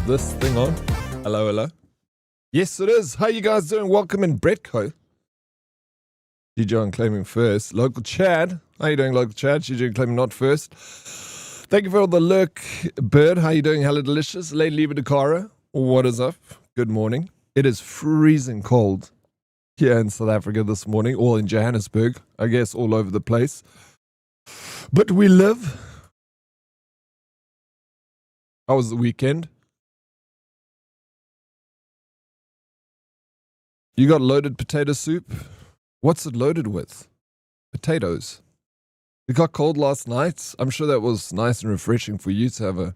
this thing on? Hello, hello. Yes, it is. How you guys doing? Welcome in, Bretco. DJ on claiming first. Local Chad. How you doing, Local Chad? DJ on claiming not first. Thank you for all the lurk, Bird. How you doing? Hello, Delicious. Lady Leva Dakara. What is up? Good morning. It is freezing cold here in South Africa this morning, all in Johannesburg, I guess all over the place. But we live. How was the weekend? You got loaded potato soup? What's it loaded with? Potatoes. It got cold last night. I'm sure that was nice and refreshing for you to have a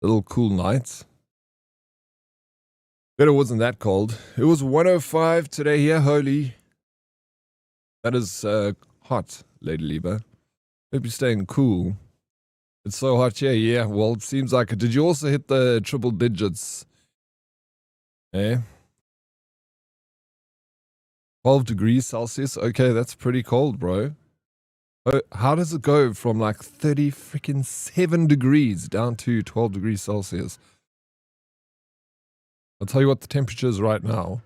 little cool night. But it wasn't that cold. It was 105 today here, holy. That is hot, Lady Liba. Hope you're staying cool. It's so hot here, yeah. Well, it seems like it. Did you also hit the triple digits? Eh? 12 degrees Celsius? Okay, that's pretty cold, bro. How does it go from like 37 degrees down to 12 degrees Celsius? I'll tell you what the temperature is right now.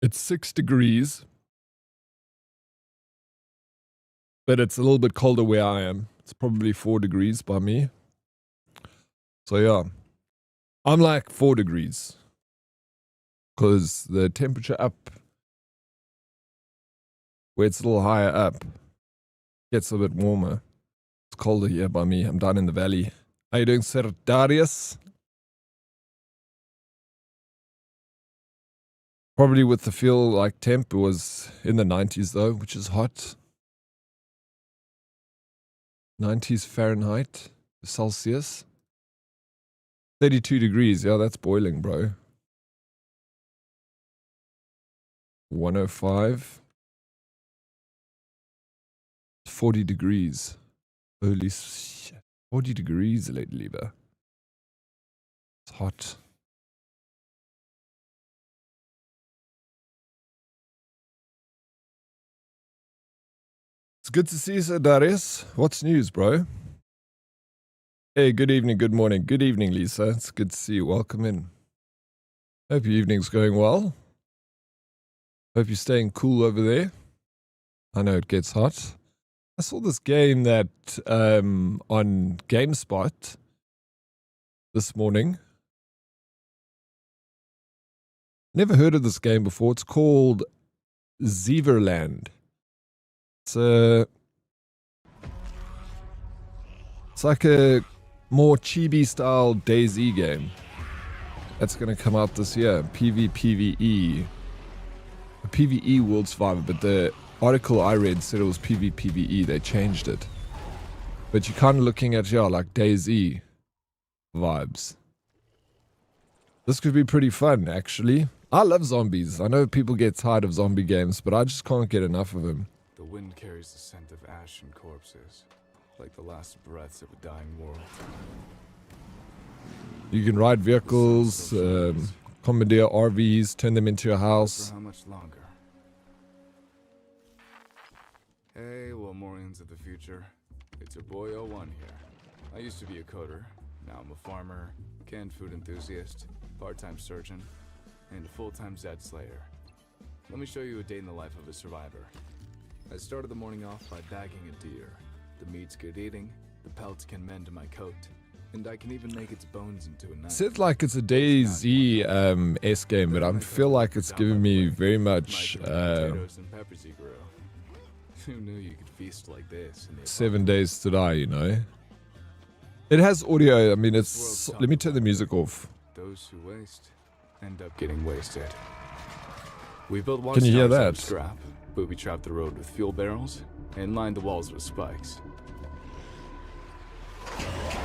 It's 6 degrees. But it's a little bit colder where I am. It's probably 4 degrees by me. So yeah. I'm like 4 degrees. Because the temperature up, where it's a little higher up, gets a bit warmer. It's colder here by me. I'm down in the valley. How you doing, Sir Darius? Probably with the feel like temp, it was in the 90s though, which is hot. 90s Fahrenheit, Celsius. 32 degrees, yeah, that's boiling, bro. 105. 40 degrees. Holy shit. 40 degrees, Lady Liba. It's hot. It's good to see you, Sir Darius. What's news, bro? Hey, good evening, good morning. Good evening, Lisa. It's good to see you. Welcome in. Hope your evening's going well. Hope you're staying cool over there. I know it gets hot. I saw this game that on GameSpot this morning. Never heard of this game before. It's called Zeverland. It's like a more chibi style DayZ game. That's going to come out this year. PvPvE. A PvE World Survivor, but the article I read said it was PvPvE. They changed it. But you're kind of looking at, yeah, like DayZ vibes. This could be pretty fun, actually. I love zombies. I know people get tired of zombie games, but I just can't get enough of them. The wind carries the scent of ash and corpses, like the last breaths of a dying world. You can ride vehicles, commandeer RVs, turn them into a house. For how much longer? Hey, Wilmorians of the future. It's your boy 01 here. I used to be a coder. Now I'm a farmer, canned food enthusiast, part-time surgeon, and a full-time Zed Slayer. Let me show you a day in the life of a survivor. I started the morning off by bagging a deer. The meat's good eating, the pelts can mend my coat, and I can even make its bones into a knife. It's like it's a DayZ S game, but I feel like it's giving me very much potatoes and peppers you grew. Who knew you could feast like this? 7 Days to Die, you know? It has audio, I mean, it's... Let me turn the music off. Those who waste end up getting wasted. We built Can you hear that? Scrap, booby-trapped the road with fuel barrels, and lined the walls with spikes.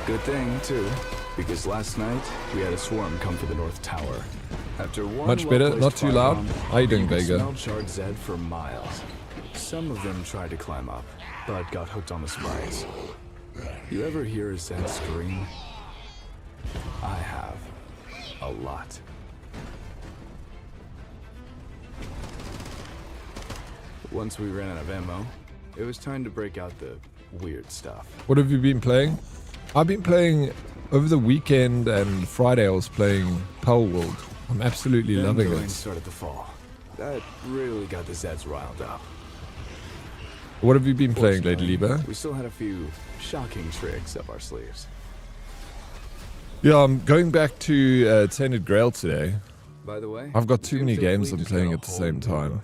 Good thing, too, because last night we had a swarm come for the North Tower. After one much better, not too loud. How you doing, Vega? Smelled charred Zed for miles. Some of them tried to climb up, but got hooked on the spikes. You ever hear a Zed scream? I have. A lot. Once we ran out of ammo, it was time to break out the weird stuff. What have you been playing? I've been playing over the weekend and Friday I was playing Pal World. I'm absolutely Then loving the rain it. started to fall. That really got the Zeds riled up. What have you been playing, Lady Lieber? We still had a few shocking tricks up our sleeves. Yeah, I'm going back to Tainted Grail today. By the way, I've got too many Doomsday games Fleet I'm just got playing a at the whole same new time. look.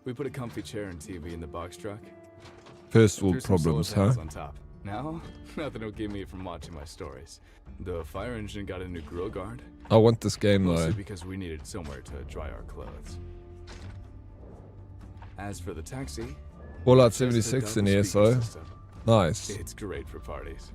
We put a comfy chair and TV in the box truck. First Threw world some solar problems, huh? panels on top. Now, nothing will keep me from watching my stories. The fire engine got a new grill guard, I want this game mostly though. because we needed somewhere to dry our clothes. As for the taxi, Fallout just hooked 76 up in the speaker ESO. system. Nice. It's great for parties.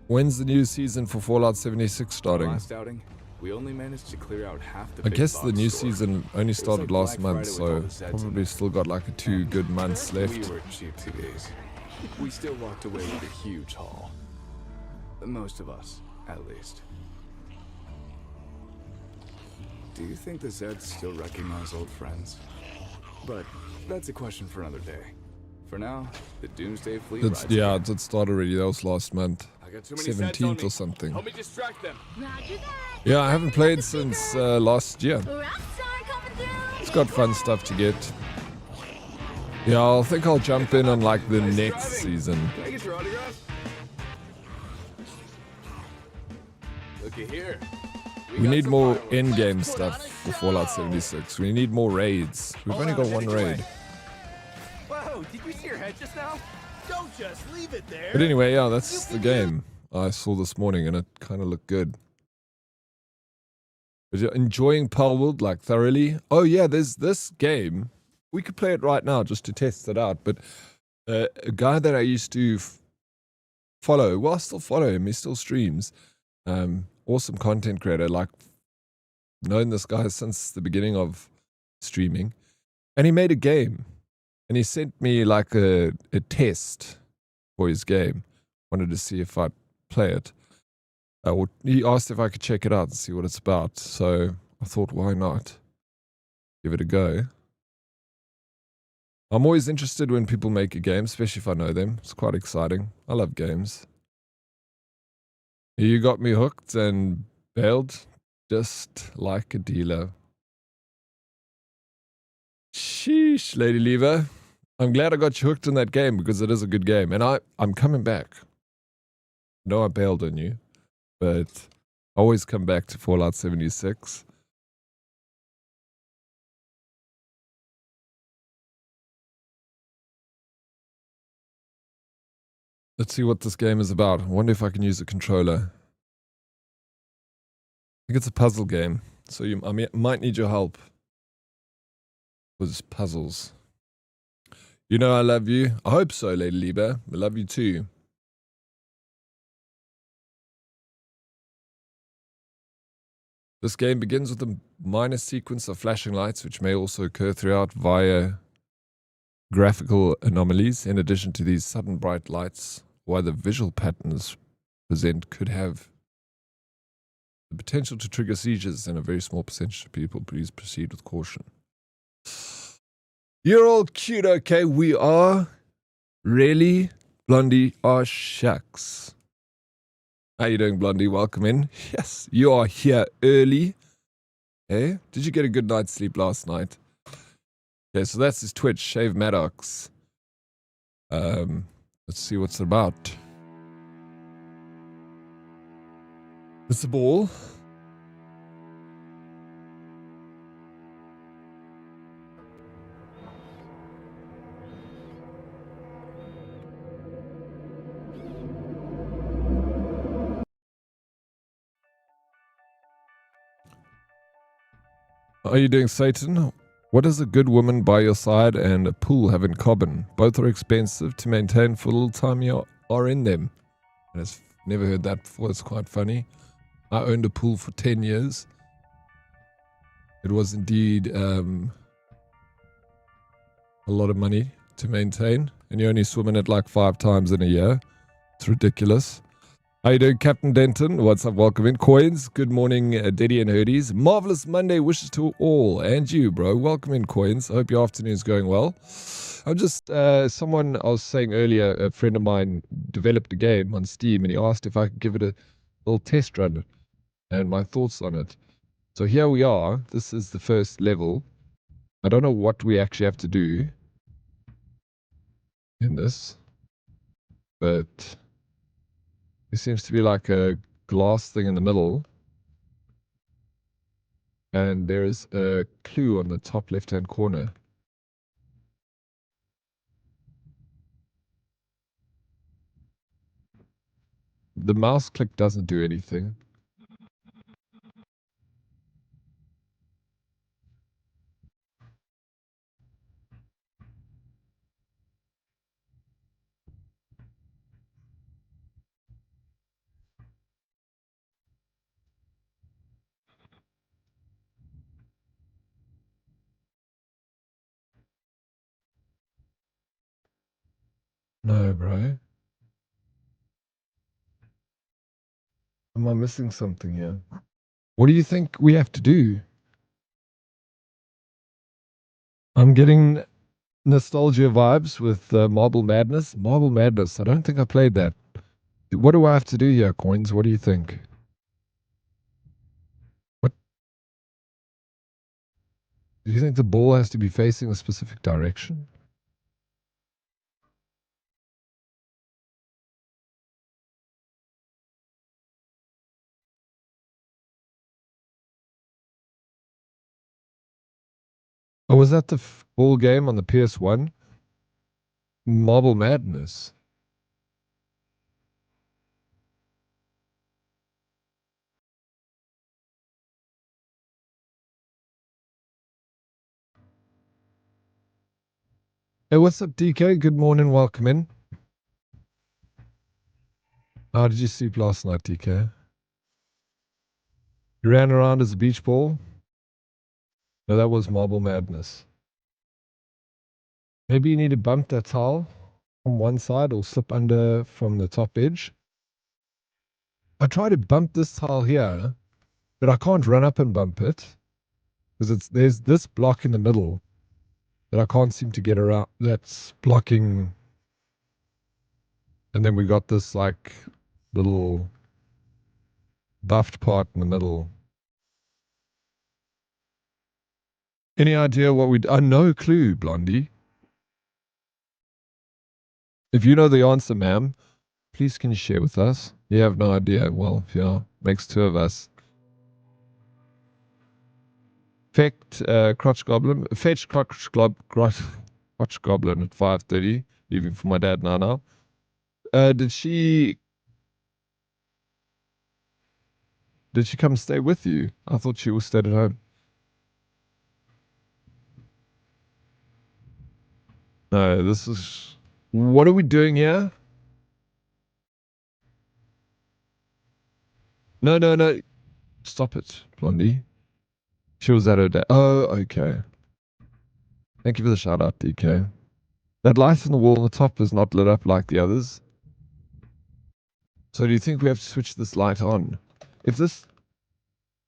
When's the new season for Fallout 76 starting? Last outing, we only managed to clear out half the I big guess the box new store. season only was started like last Black month, Friday with all so the Zeds in probably it. still got like 2 good months We left. were cheap TVs. We still walked away with a huge haul. Most of us, at least. Do you think the Zeds still recognize old friends? But that's a question for another day. For now, the Doomsday Fleet It's, rides yeah, again. it started already. That was last month. I got too many Zeds on 17th me. or something. Help me distract them. Roger that. Yeah, I haven't played since last year. Rockstar coming through. It's got fun stuff to get. Yeah, I think I'll jump in on like the next season. Can I get your autograph? Looky here. We got need some more fireworks. in-game stuff for Fallout 76. We need more raids. We've only got one raid. Whoa, did you see your head just now? Don't just leave it there. But anyway, yeah, that's the game I saw this morning and it kind of looked good. But you're enjoying Palworld like thoroughly? Oh yeah, there's this game. We could play it right now just to test it out. But a guy that I used to follow, well, I still follow him. He still streams. Awesome content creator. Like, known this guy since the beginning of streaming. And he made a game. And he sent me like a test for his game. Wanted to see if I'd play it. He asked if I could check it out and see what it's about. So I thought, why not? Give it a go. I'm always interested when people make a game, especially if I know them. It's quite exciting. I love games. You got me hooked and bailed just like a dealer. Sheesh, Lady Lever. I'm glad I got you hooked in that game because it is a good game. And I'm coming back. No, I bailed on you. But I always come back to Fallout 76. Let's see what this game is about. I wonder if I can use a controller. I think it's a puzzle game. So I might need your help with puzzles. You know I love you. I hope so, Lady Lieber. I love you too. This game begins with a minor sequence of flashing lights, which may also occur throughout via graphical anomalies. In addition to these sudden bright lights, why the visual patterns present could have the potential to trigger seizures in a very small percentage of people. Please proceed with caution. You're all cute, okay? We are. Really? Blondie? Oh, shucks. How you doing, Blondie? Welcome in. Yes, you are here early. Hey, did you get a good night's sleep last night? Okay, so that's his Twitch, Shave Maddox. Let's see what's it about. It's a ball. How are you doing, Satan? What does a good woman by your side and a pool have in common? Both are expensive to maintain for a little time you are in them. And I've never heard that before. It's quite funny. I owned a pool for 10 years. It was indeed a lot of money to maintain. And you only swim in it like 5 times in a year. It's ridiculous. How you doing, Captain Denton? What's up? Welcome in. Coins, good morning, Diddy and Herdies. Marvelous Monday wishes to all. And you, bro. Welcome in, Coins. I hope your afternoon is going well. I'm just, someone I was saying earlier, a friend of mine developed a game on Steam and he asked if I could give it a little test run and my thoughts on it. So here we are. This is the first level. I don't know what we actually have to do in this, but there seems to be like a glass thing in the middle. And there's a clue on the top left-hand corner. The mouse click doesn't do anything. No, bro. Am I missing something here? What do you think we have to do? I'm getting nostalgia vibes with Marble Madness. Marble Madness. I don't think I played that. What do I have to do here, Coins? What do you think? What do you think the ball has to be facing a specific direction? Oh, was that the ball game on the PS1? Marble Madness. Hey, what's up, DK? Good morning. Welcome in. How did you sleep last night, DK? You ran around as a beach ball? No, that was Marble Madness. Maybe you need to bump that tile from one side or slip under from the top edge. I try to bump this tile here, but I can't run up and bump it because there's this block in the middle that I can't seem to get around. That's blocking. And then we got this like little buffed part in the middle. Any idea what we? No clue, Blondie. If you know the answer, ma'am, please can you share with us? You have no idea. Well, yeah, makes two of us. Fetch Crotch Goblin. Fetch Crotch Goblin at 5:30. Leaving for my dad now. Did she come stay with you? I thought she was stayed at home. No, this is. What are we doing here? No, no, no. Stop it, Blondie. She was at her dad. Oh, okay. Thank you for the shout out, DK. That light on the wall on the top is not lit up like the others. So do you think we have to switch this light on? If this...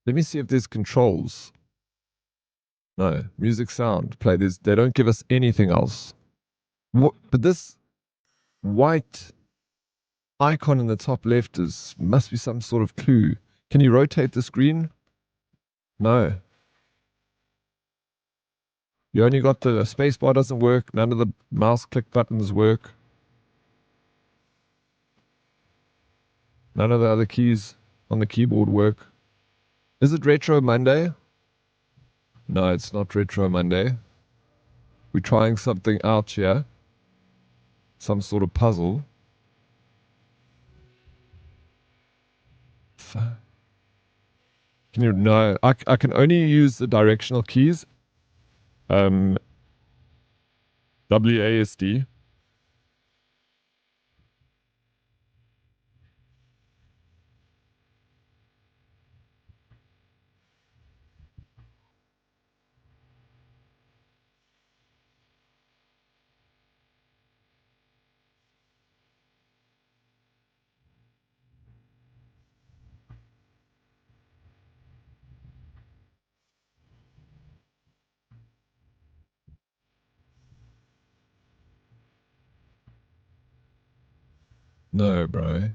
Let me see if there's controls. No. Music, sound, play. They don't give us anything else. What? But this white icon in the top left must be some sort of clue. Can you rotate the screen? No. You only got the spacebar doesn't work. None of the mouse click buttons work. None of the other keys on the keyboard work. Is it Retro Monday? No, it's not Retro Monday. We're trying something out here. Some sort of puzzle. Can you? No, I can only use the directional keys. WASD. No, bro.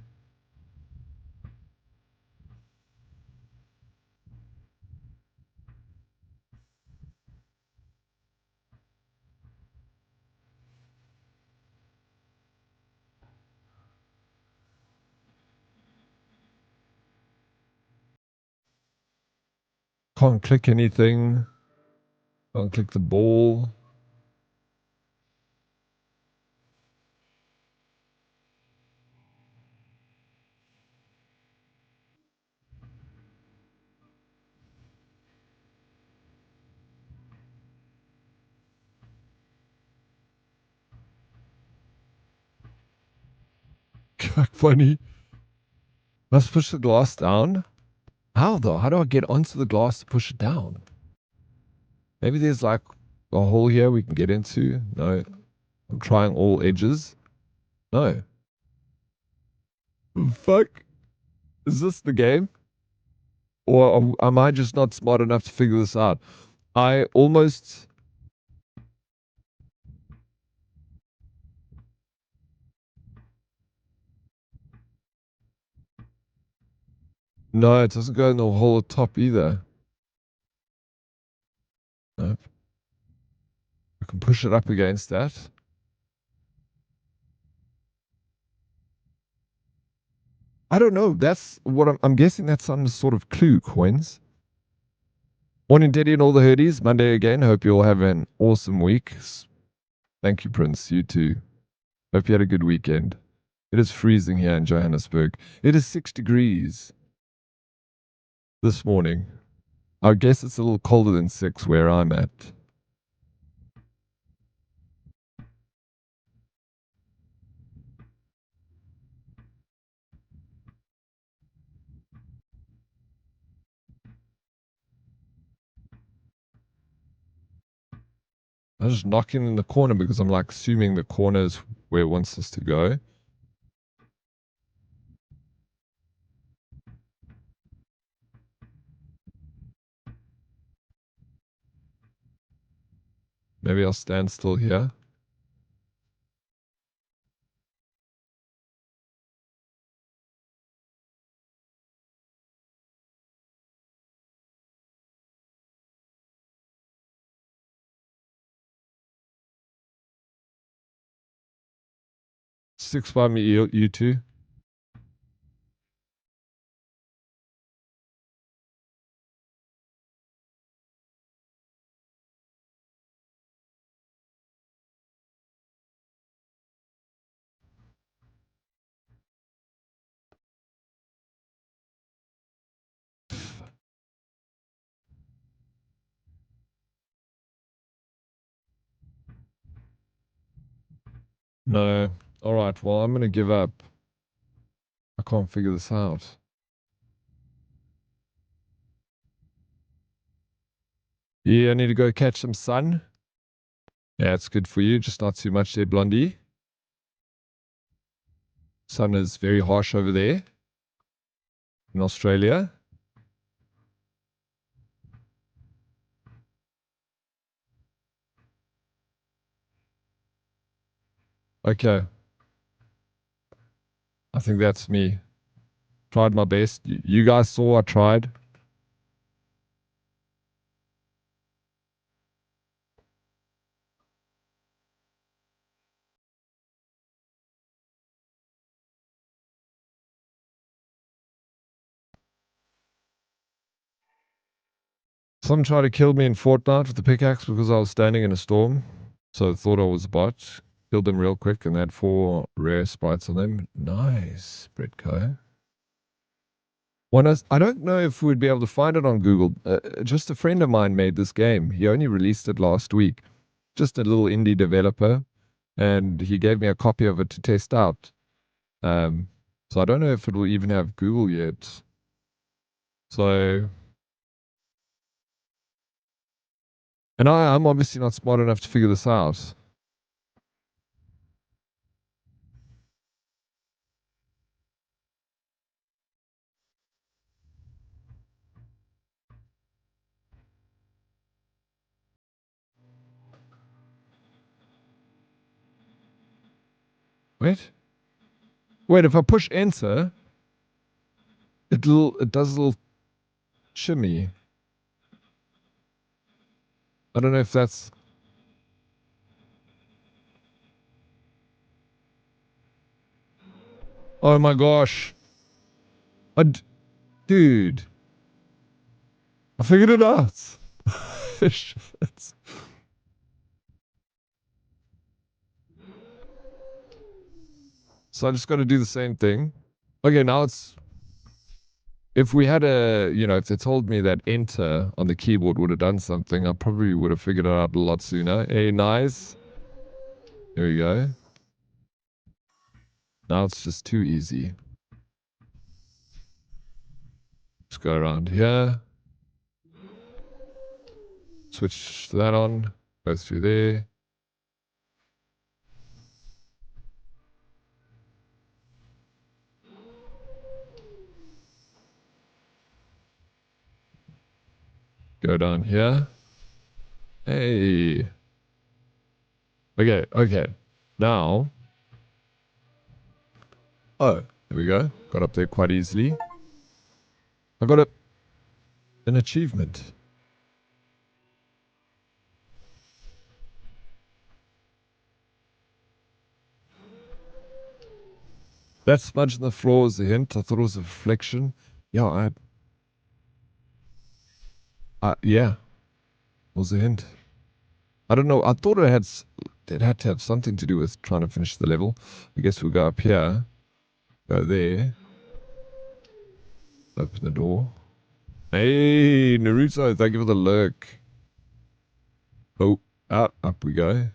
Can't click anything. Can't click the ball. Funny. Must push the glass down? How though? How do I get onto the glass to push it down? Maybe there's like a hole here we can get into. No. I'm trying all edges. No. Fuck. Is this the game? Or am I just not smart enough to figure this out? I almost... No, it doesn't go in the hole at top either. Nope. I can push it up against that. I don't know. That's what I'm guessing that's some sort of clue, Coins. Morning, Teddy, and all the herdies. Monday again. Hope you all have an awesome week. Thank you, Prince. You too. Hope you had a good weekend. It is freezing here in Johannesburg. It is 6 degrees this morning. I guess it's a little colder than 6 where I'm at. I'm just knocking in the corner because I'm like assuming the corner is where it wants us to go. Maybe I'll stand still here. Six by me, you two. No. All right. Well, I'm going to give up. I can't figure this out. Yeah, I need to go catch some sun. Yeah, it's good for you. Just not too much there, Blondie. Sun is very harsh over there in Australia. Okay. I think that's me. Tried my best. You guys saw I tried. Someone tried to kill me in Fortnite with the pickaxe because I was standing in a storm. So I thought I was a bot. Killed them real quick and they had 4 rare sprites on them. Nice, Britco. I don't know if we'd be able to find it on Google. Just a friend of mine made this game. He only released it last week. Just a little indie developer. And he gave me a copy of it to test out. So I don't know if it will even have Google yet. So... And I'm obviously not smart enough to figure this out. Wait. Wait, if I push enter, it does a little shimmy. I don't know if that's... Oh my gosh. Dude. I figured it out. So I just got to do the same thing. Okay, now it's... If we had a... You know, if they told me that enter on the keyboard would have done something, I probably would have figured it out a lot sooner. Hey, nice. There we go. Now it's just too easy. Just go around here. Switch that on. Go through there. Go down here. Hey. Okay, okay. Now. Oh, there we go. Got up there quite easily. I got an achievement. That smudge on the floor was a hint. I thought it was a reflection. Yeah, yeah, was a hint. I don't know. I thought it had to have something to do with trying to finish the level. I guess we'll go up here. Go there. Open the door. Hey, Naruto, thank you for the lurk. Oh, up we go.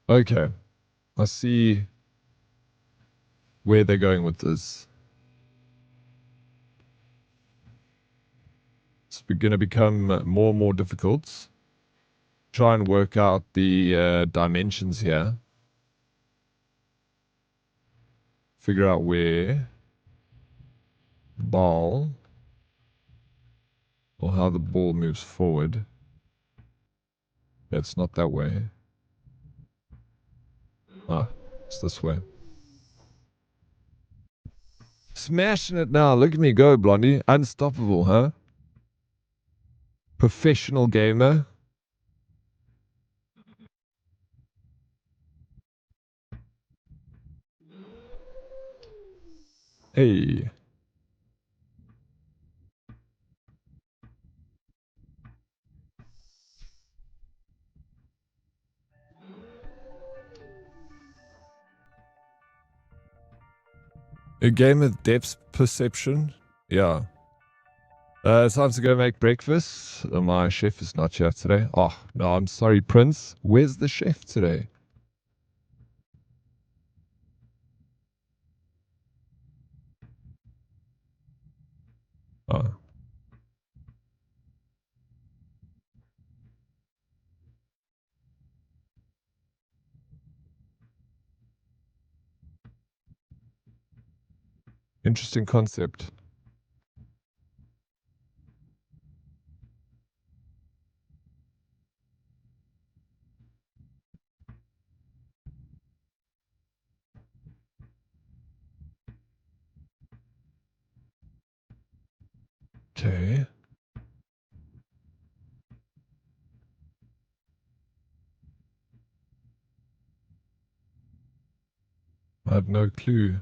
Okay. I see where they're going with this. It's going to become more and more difficult. Try and work out the dimensions here. Figure out where the ball or how the ball moves forward. It's not that way. Ah, it's this way. Smashing it now. Look at me go, Blondie. Unstoppable, huh? Professional gamer. Hey. A game of depth perception? Yeah. It's time to go make breakfast. My chef is not here today. Oh, no, I'm sorry, Prince. Where's the chef today? Oh. Interesting concept. Okay. I have no clue.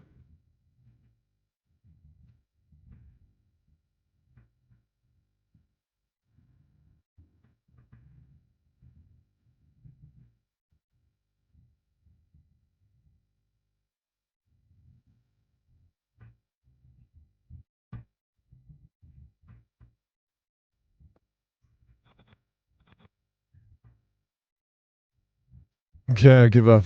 Okay, I give up.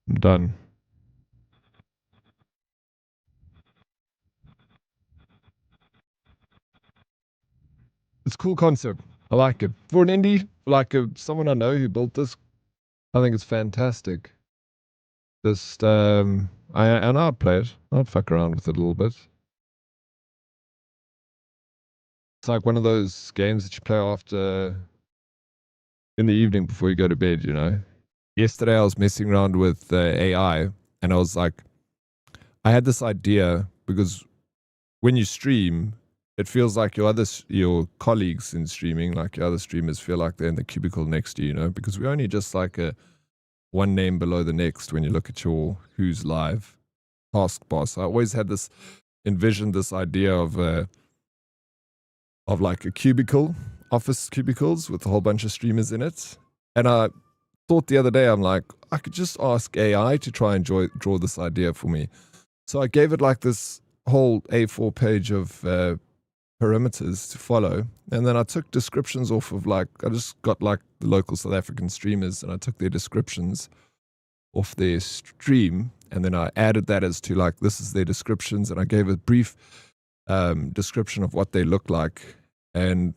I'm done. It's a cool concept. I like it. For an indie, like someone I know who built this, I think it's fantastic. Just, and I'd play it. I'd fuck around with it a little bit. It's like one of those games that you play after in the evening before you go to bed, you know. Yesterday I was messing around with AI and I was like, I had this idea because when you stream, it feels like your colleagues in streaming, like your other streamers, feel like they're in the cubicle next to you, you know, because we're only just like one name below the next when you look at your who's live taskbar. So I always had envisioned this idea of like a cubicle, office cubicles with a whole bunch of streamers in it. And I thought the other day, I'm like, I could just ask AI to try and draw this idea for me. So I gave it like this whole A4 page of parameters to follow. And then I took descriptions off of I just got like the local South African streamers and I took their descriptions off their stream. And then I added that as to like, this is their descriptions. And I gave a brief description of what they look like. And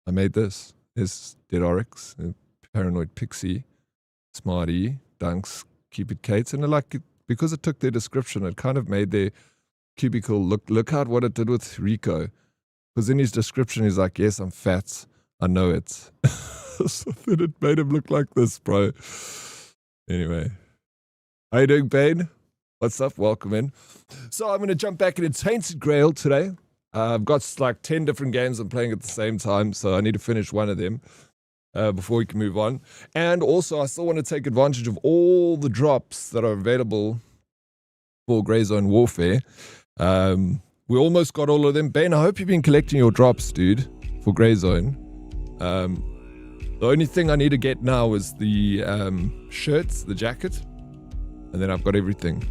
I made this. It's Dead Oryx, Paranoid Pixie, Smarty, Dunks, Keep It Kate. And because it took their description, it kind of made their cubicle look at what it did with Rico. Because in his description, he's like, yes, I'm fat. I know it. So then it made him look like this, bro. Anyway. How you doing, Bane? What's up? Welcome in. So I'm going to jump back into Tainted Grail today. I've got like 10 different games I'm playing at the same time, so I need to finish one of them before we can move on. And also, I still want to take advantage of all the drops that are available for Grey Zone Warfare. We almost got all of them. Ben, I hope you've been collecting your drops, dude, for Grey Zone. The only thing I need to get now is the shirts, the jacket, and then I've got everything.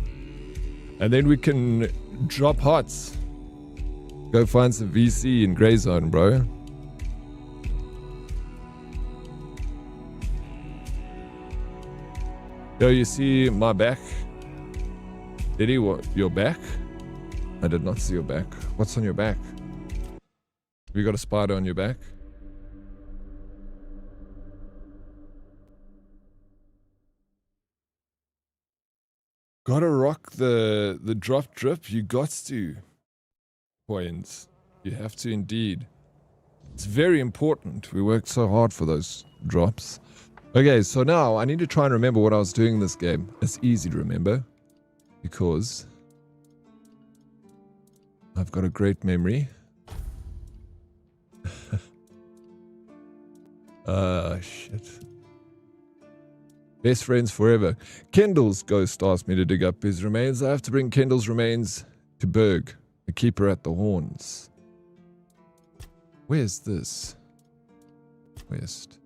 And then we can drop hots. Go find some VC in Grey Zone, bro. Yo, you see my back? Did he what? Your back? I did not see your back. What's on your back? Have you got a spider on your back? Gotta rock the drop drip. You got to. Coins. You have to indeed. It's very important. We worked so hard for those drops. Okay, so now I need to try and remember what I was doing in this game. It's easy to remember because I've got a great memory. Shit. Best friends forever. Kendall's ghost asked me to dig up his remains. I have to bring Kendall's remains to Berg, the keeper at the horns. Where's this? West.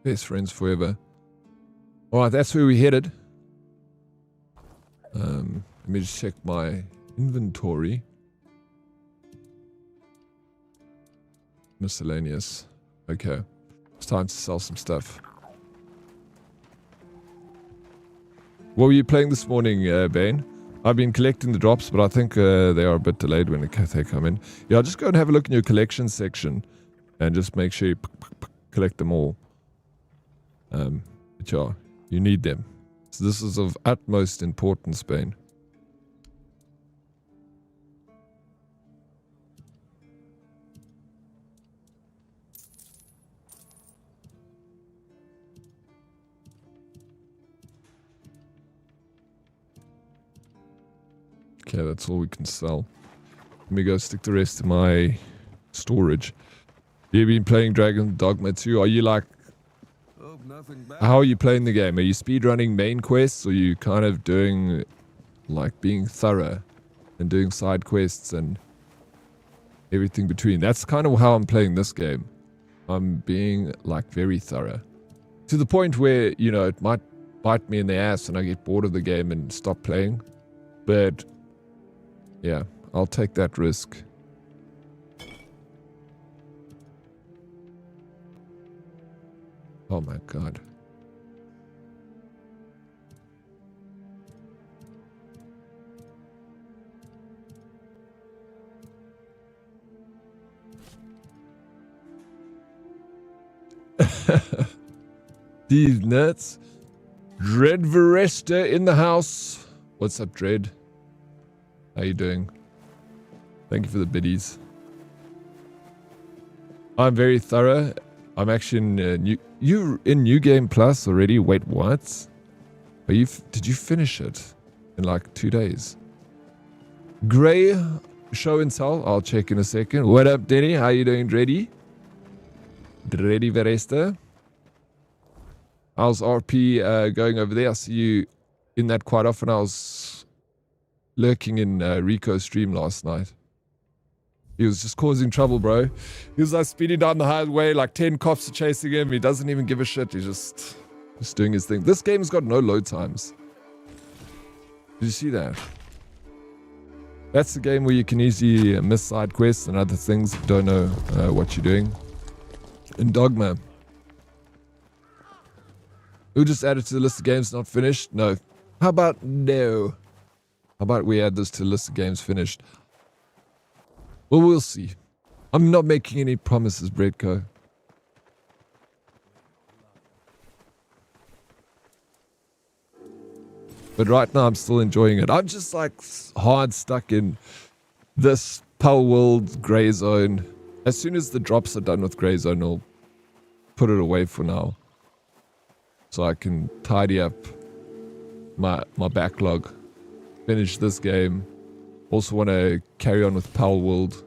Best friends forever. Alright, that's where we headed. Let me just check my inventory. Miscellaneous. Okay. It's time to sell some stuff. What were you playing this morning, Bane? I've been collecting the drops, but I think they are a bit delayed when they come in. Yeah, just go and have a look in your collection section and just make sure you collect them all. But yeah, you need them. So this is of utmost importance, Bane. Okay, that's all we can sell. Let me go stick the rest in my storage. You've been playing Dogma 2. Are you like... How are you playing the game? Are you speedrunning main quests? Or are you kind of doing... like being thorough and doing side quests and everything between? That's kind of how I'm playing this game. I'm being like very thorough. To the point where, you know, it might bite me in the ass and I get bored of the game and stop playing. But yeah, I'll take that risk. Oh my god. These nuts. Dread Veresta in the house. What's up, Dread? How you doing? Thank you for the biddies. I'm very thorough. I'm actually in you in New Game Plus already. Wait, what? Are you? Did you finish it in like 2 days? Gray show and tell. I'll check in a second. What up, Denny? How you doing, Dreddy? Dreddy Veresta. How's RP going over there? I see you in that quite often. I was lurking in Rico's stream last night. He was just causing trouble, bro. He was like speeding down the highway, like 10 cops are chasing him. He doesn't even give a shit. He's just doing his thing. This game's got no load times. Did you see that? That's the game where you can easily miss side quests and other things if you don't know what you're doing. In Dogma. Who just added to the list of games not finished? No. How about no? How about we add this to the list of games finished? Well, we'll see. I'm not making any promises, Breadco. But right now, I'm still enjoying it. I'm just like hard stuck in this Pal World Grey Zone. As soon as the drops are done with Grey Zone, I'll put it away for now. So I can tidy up my backlog. Finish this game. Also want to carry on with Pal World.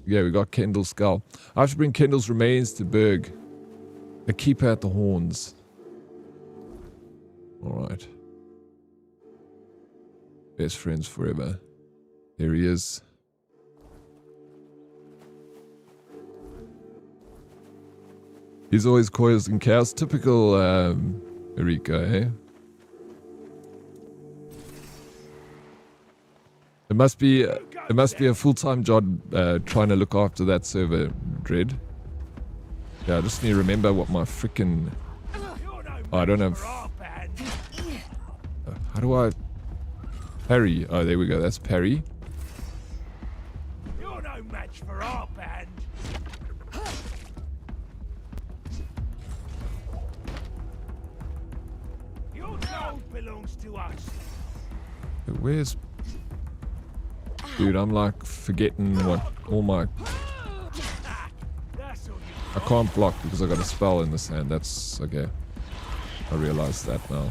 Yeah, we got Kendall's skull. I have to bring Kendall's remains to Berg. The keeper at the horns. Alright. Best friends forever. There he is. He's always causing chaos. Typical Rico, eh? It must be a full-time job trying to look after that server, Dread. Yeah, I just need to remember what my freaking... Oh, I don't have... How do I... Parry. Oh, there we go. That's parry. You're no match for our band. Your gold belongs to us. Where's... Dude, I'm like forgetting what all my... I can't block because I got a spell in this hand. That's okay. I realize that now.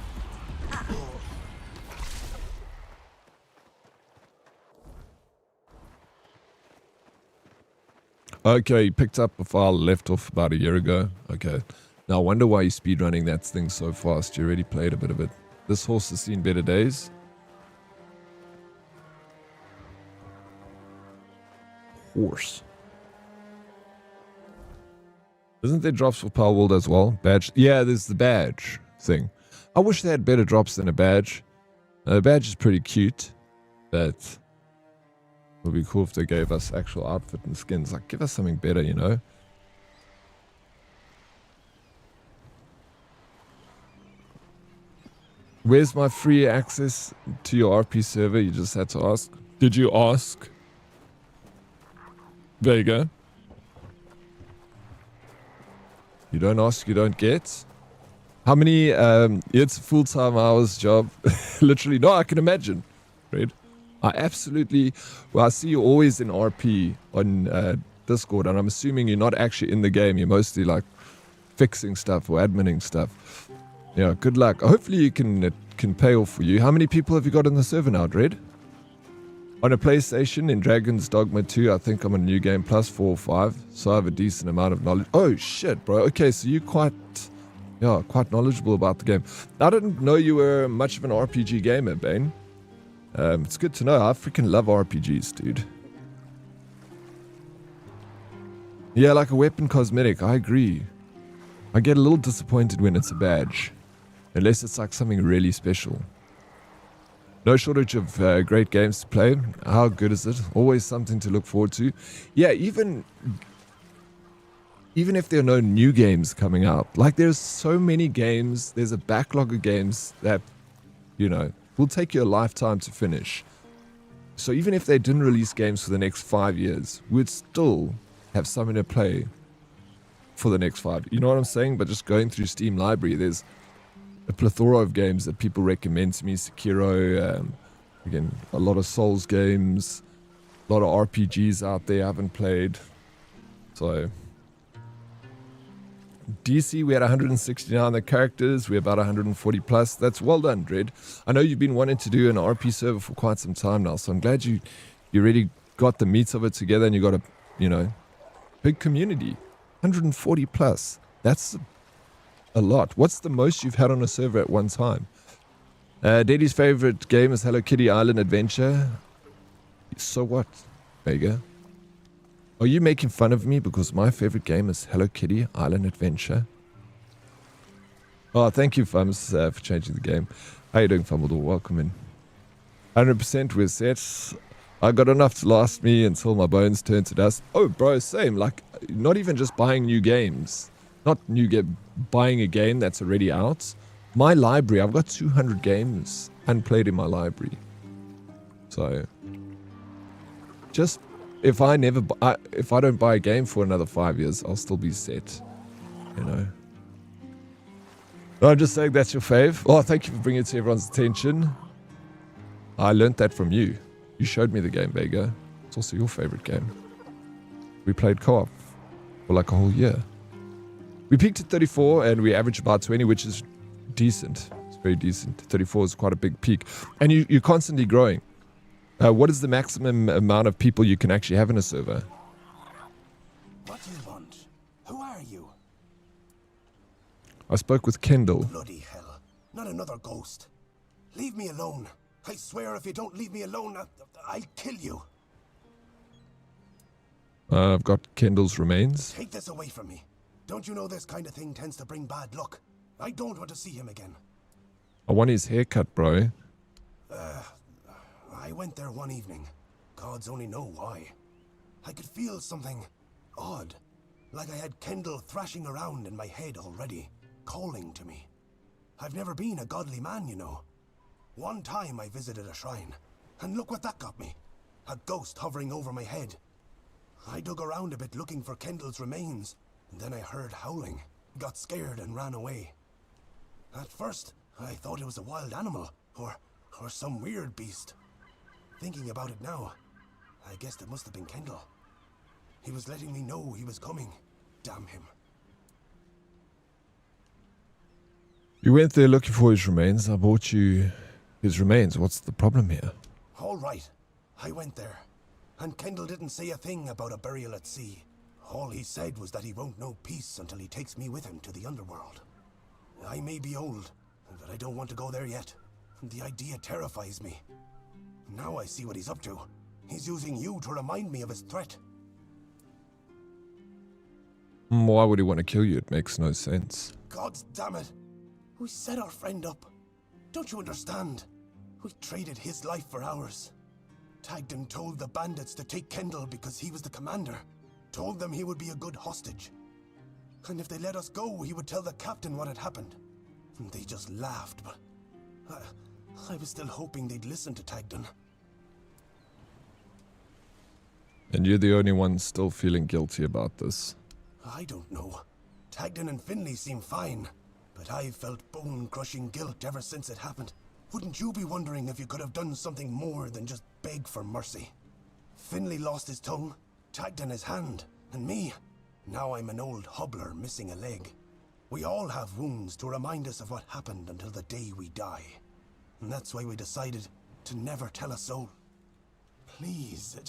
Okay, you picked up a file left off about a year ago. Okay. Now I wonder why you're speedrunning that thing so fast. You already played a bit of it. This horse has seen better days. Horse. Isn't there drops for Power World as well? Badge? Yeah, there's the badge thing. I wish they had better drops than a badge. The badge is pretty cute, but it would be cool if they gave us actual outfit and skins. Like, give us something better, you know? Where's my free access to your RP server? You just had to ask. Did you ask? There you go. You don't ask, you don't get. How many, it's a full-time hours job. Literally, no, I can imagine. Right? I absolutely, well, I see you always in RP on Discord, and I'm assuming you're not actually in the game. You're mostly like fixing stuff or adminning stuff. Yeah, good luck. Hopefully you can pay off for you. How many people have you got in the server now, Dread? On a PlayStation, in Dragon's Dogma 2, I think I'm on New Game Plus 4 or 5, so I have a decent amount of knowledge. Oh, shit, bro. Okay, so you're quite knowledgeable about the game. I didn't know you were much of an RPG gamer, Bane. It's good to know. I freaking love RPGs, dude. Yeah, like a weapon cosmetic. I agree. I get a little disappointed when it's a badge. Unless it's like something really special. No shortage of great games to play. How good is it? Always something to look forward to. Yeah, even if there are no new games coming out. Like there's so many games. There's a backlog of games that, you know, will take you a lifetime to finish. So even if they didn't release games for the next 5 years, we'd still have something to play for the next 5. You know what I'm saying? But just going through Steam Library, there's a plethora of games that people recommend to me. Sekiro, again, a lot of Souls games, a lot of RPGs out there I haven't played. So, DC, we had 169 the characters, we're about 140 plus. That's well done, Dread. I know you've been wanting to do an RP server for quite some time now, so I'm glad you really got the meat of it together and you got a, you know, big community. 140 plus. That's a lot. What's the most you've had on a server at one time? Daddy's favorite game is Hello Kitty Island Adventure. So what, Vega? Are you making fun of me because my favorite game is Hello Kitty Island Adventure? Oh, thank you, Fums, for changing the game. How you doing, Fumbledore? Welcome in. 100% we're set. I got enough to last me until my bones turn to dust. Oh, bro, same. Like, not even just buying new games. Not buying a game that's already out. My library, I've got 200 games unplayed in my library. So, just if I don't buy a game for another 5 years, I'll still be set. You know. No, I'm just saying that's your fave. Oh, thank you for bringing it to everyone's attention. I learnt that from you. You showed me the game, Vega. It's also your favorite game. We played co-op for like a whole year. We peaked at 34 and we averaged about 20, which is decent. It's very decent. 34 is quite a big peak. And you're constantly growing. What is the maximum amount of people you can actually have in a server? What do you want? Who are you? I spoke with Kendall. Bloody hell. Not another ghost. Leave me alone. I swear if you don't leave me alone, I'll kill you. I've got Kendall's remains. Take this away from me. Don't you know this kind of thing tends to bring bad luck? I don't want to see him again. I want his haircut, bro. I went there one evening. Gods only know why. I could feel something odd. Like I had Kendall thrashing around in my head already, calling to me. I've never been a godly man, you know. One time I visited a shrine, and look what that got me. A ghost hovering over my head. I dug around a bit looking for Kendall's remains, and then I heard howling, got scared and ran away. At first, I thought it was a wild animal, or some weird beast. Thinking about it now, I guessed it must have been Kendall. He was letting me know he was coming. Damn him. You went there looking for his remains. I bought you his remains. What's the problem here? All right. I went there. And Kendall didn't say a thing about a burial at sea. All he said was that he won't know peace until he takes me with him to the underworld. I may be old, but I don't want to go there yet. The idea terrifies me. Now I see what he's up to. He's using you to remind me of his threat. Why would he want to kill you? It makes no sense. God damn it. We set our friend up. Don't you understand? We traded his life for ours. Tagden told the bandits to take Kendall because he was the commander. Told them he would be a good hostage. And if they let us go, he would tell the captain what had happened. And they just laughed, but I was still hoping they'd listen to Tagden. And you're the only one still feeling guilty about this. I don't know. Tagden and Finley seem fine, but I've felt bone-crushing guilt ever since it happened. Wouldn't you be wondering if you could have done something more than just beg for mercy? Finley lost his tongue, Tagden his hand, and me. Now I'm an old hobbler missing a leg. We all have wounds to remind us of what happened until the day we die. And that's why we decided to never tell a soul. Please,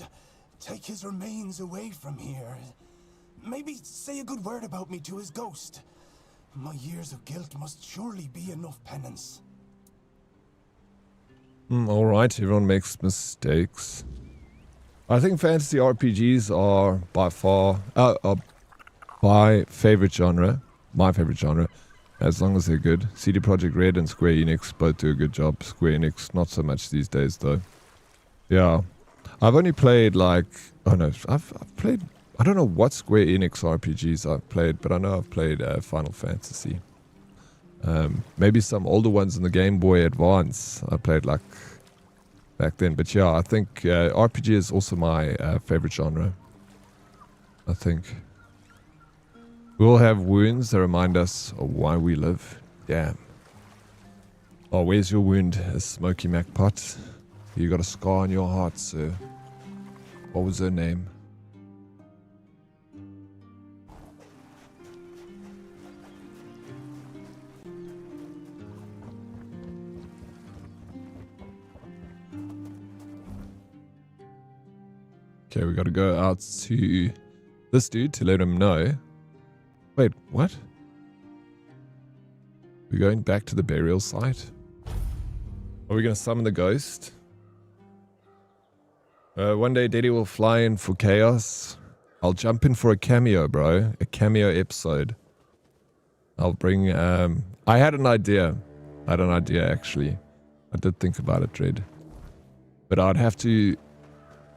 take his remains away from here. Maybe say a good word about me to his ghost. My years of guilt must surely be enough penance. Alright, everyone makes mistakes. I think fantasy RPGs are by far my favorite genre. my favorite genre, as long as they're good. CD Projekt Red and Square Enix both do a good job. Square Enix, not so much these days, though. Yeah. I've only played, like... Oh, no. I've played... I don't know what Square Enix RPGs I've played, but I know I've played Final Fantasy. Maybe some older ones in the Game Boy Advance. I played, like... back then. But yeah, I think RPG is also my favorite genre. I think. We all have wounds that remind us of why we live. Damn. Oh, where's your wound, Smoky Macpot? You got a scar on your heart, sir. What was her name? Okay, we gotta go out to this dude to let him know. Wait, what? We're going back to the burial site? Are we gonna summon the ghost? One day Daddy will fly in for chaos. I'll jump in for a cameo, bro. A cameo episode. I'll bring, I had an idea. Actually. I did think about it, Dread. But I'd have to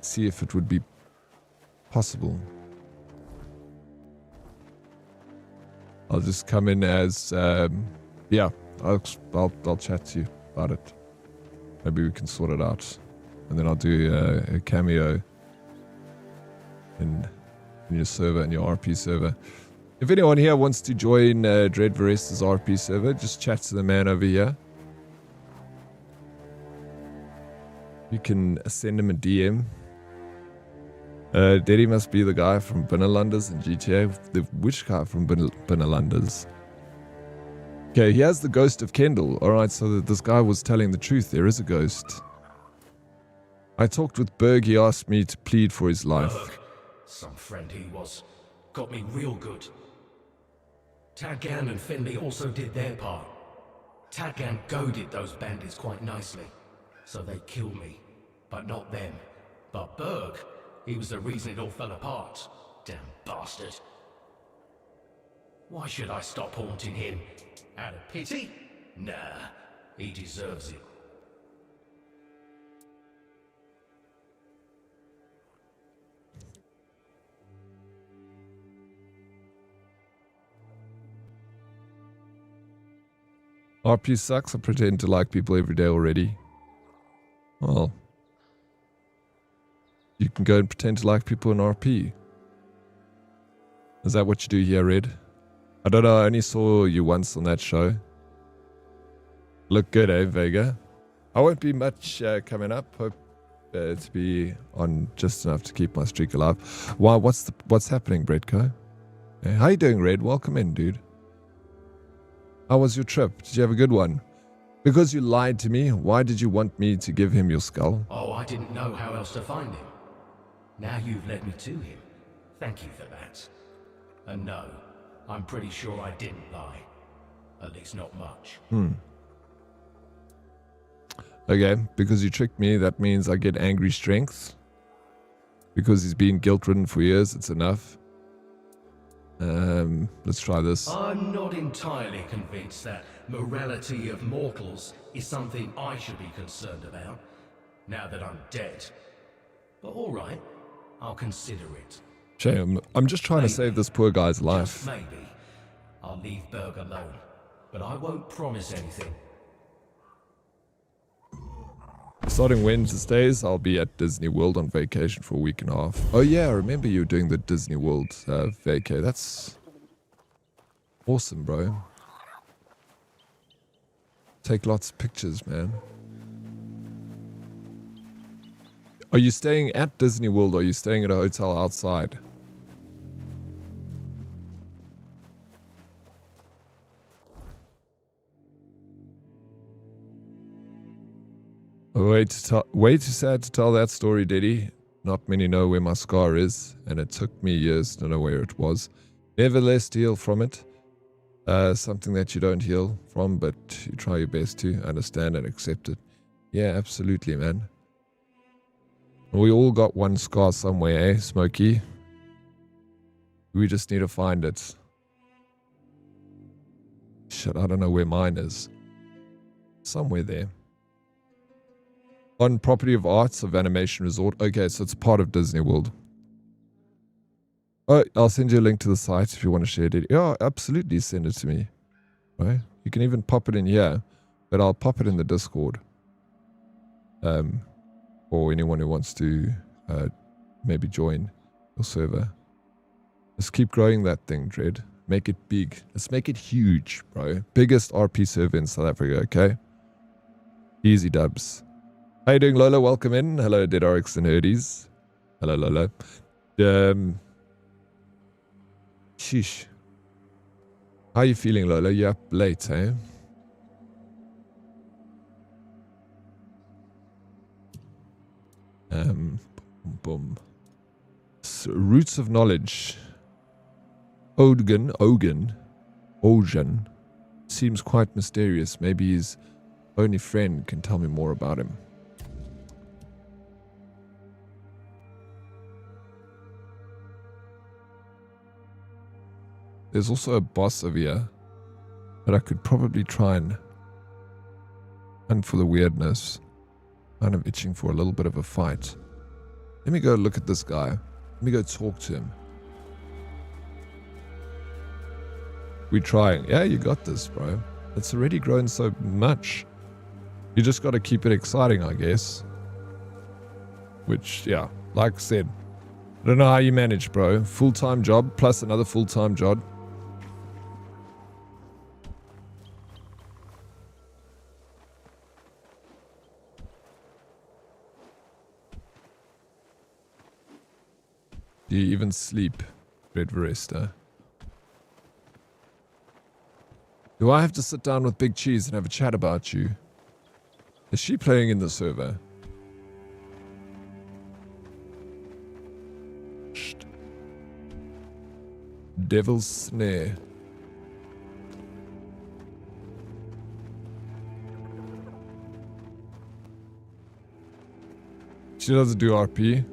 see if it would be possible. I'll just come in as, yeah, I'll chat to you about it. Maybe we can sort it out. And then I'll do a cameo in your server, in your RP server. If anyone here wants to join Dread Varesta's RP server, just chat to the man over here. You can send him a DM. Daddy must be the guy from Binnelanders in GTA. Which guy from Binnelanders? Okay, he has the ghost of Kendall. Alright, so this guy was telling the truth. There is a ghost. I talked with Berg. He asked me to plead for his life. Berg, some friend he was. Got me real good. Tadgan and Finley also did their part. Tadgan goaded those bandits quite nicely. So they killed me. But not them. But Berg, he was the reason it all fell apart. Damn bastard. Why should I stop haunting him? Out of pity? Nah, he deserves it. RP sucks. I pretend to like people every day already. Well, you can go and pretend to like people in RP. Is that what you do here, Red? I don't know. I only saw you once on that show. Look good, eh, Vega? I won't be much coming up. Hope to be on just enough to keep my streak alive. Why? What's happening, Bredco? Hey, how you doing, Red? Welcome in, dude. How was your trip? Did you have a good one? Because you lied to me, why did you want me to give him your skull? Oh, I didn't know how else to find him. Now you've led me to him. Thank you for that. And no, I'm pretty sure I didn't lie. At least not much. Okay, because you tricked me, that means I get angry strength. Because he's been guilt-ridden for years, it's enough. Let's try this. I'm not entirely convinced that morality of mortals is something I should be concerned about, now that I'm dead. But alright, I'll consider it. Shame, I'm just trying to save this poor guy's life. Just maybe. I'll leave Berg alone, but I won't promise anything. Starting Wednesdays, I'll be at Disney World on vacation for a week and a half. Oh yeah, I remember you doing the Disney World vacay. That's awesome, bro. Take lots of pictures, man. Are you staying at Disney World or are you staying at a hotel outside? Way too sad to tell that story, Diddy. Not many know where my scar is, and it took me years to know where it was. Nevertheless, to heal from it. Something that you don't heal from, but you try your best to understand and accept it. Yeah, absolutely, man. We all got one scar somewhere, eh, Smokey? We just need to find it. Shit, I don't know where mine is. Somewhere there. On Property of Arts of Animation Resort. Okay, so it's part of Disney World. Oh, I'll send you a link to the site if you want to share it. Yeah, absolutely send it to me. Right? You can even pop it in here, but I'll pop it in the Discord. Or anyone who wants to maybe join your server. Let's keep growing that thing, Dread. Make it big. Let's make it huge, bro. Biggest RP server in South Africa, okay? Easy dubs. How you doing, Lola? Welcome in. Hello, Dead Oryx and Herdies. Hello, Lola. Sheesh. How are you feeling, Lola? You're up late, eh? Boom. So, roots of knowledge. Ogan seems quite mysterious. Maybe his only friend can tell me more about him. There's also a boss over here that I could probably try and for the weirdness. Kind of itching for a little bit of a fight. Let me go look at this guy. Let me go talk to him. We're trying. Yeah, you got this, bro. It's already grown so much. You just got to keep it exciting, I guess. Which, yeah, like I said, I don't know how you manage, bro. Full-time job plus another full-time job. Do you even sleep, Red Varesta? Do I have to sit down with Big Cheese and have a chat about you? Is she playing in the server? Shh. Devil's Snare. She doesn't do RP.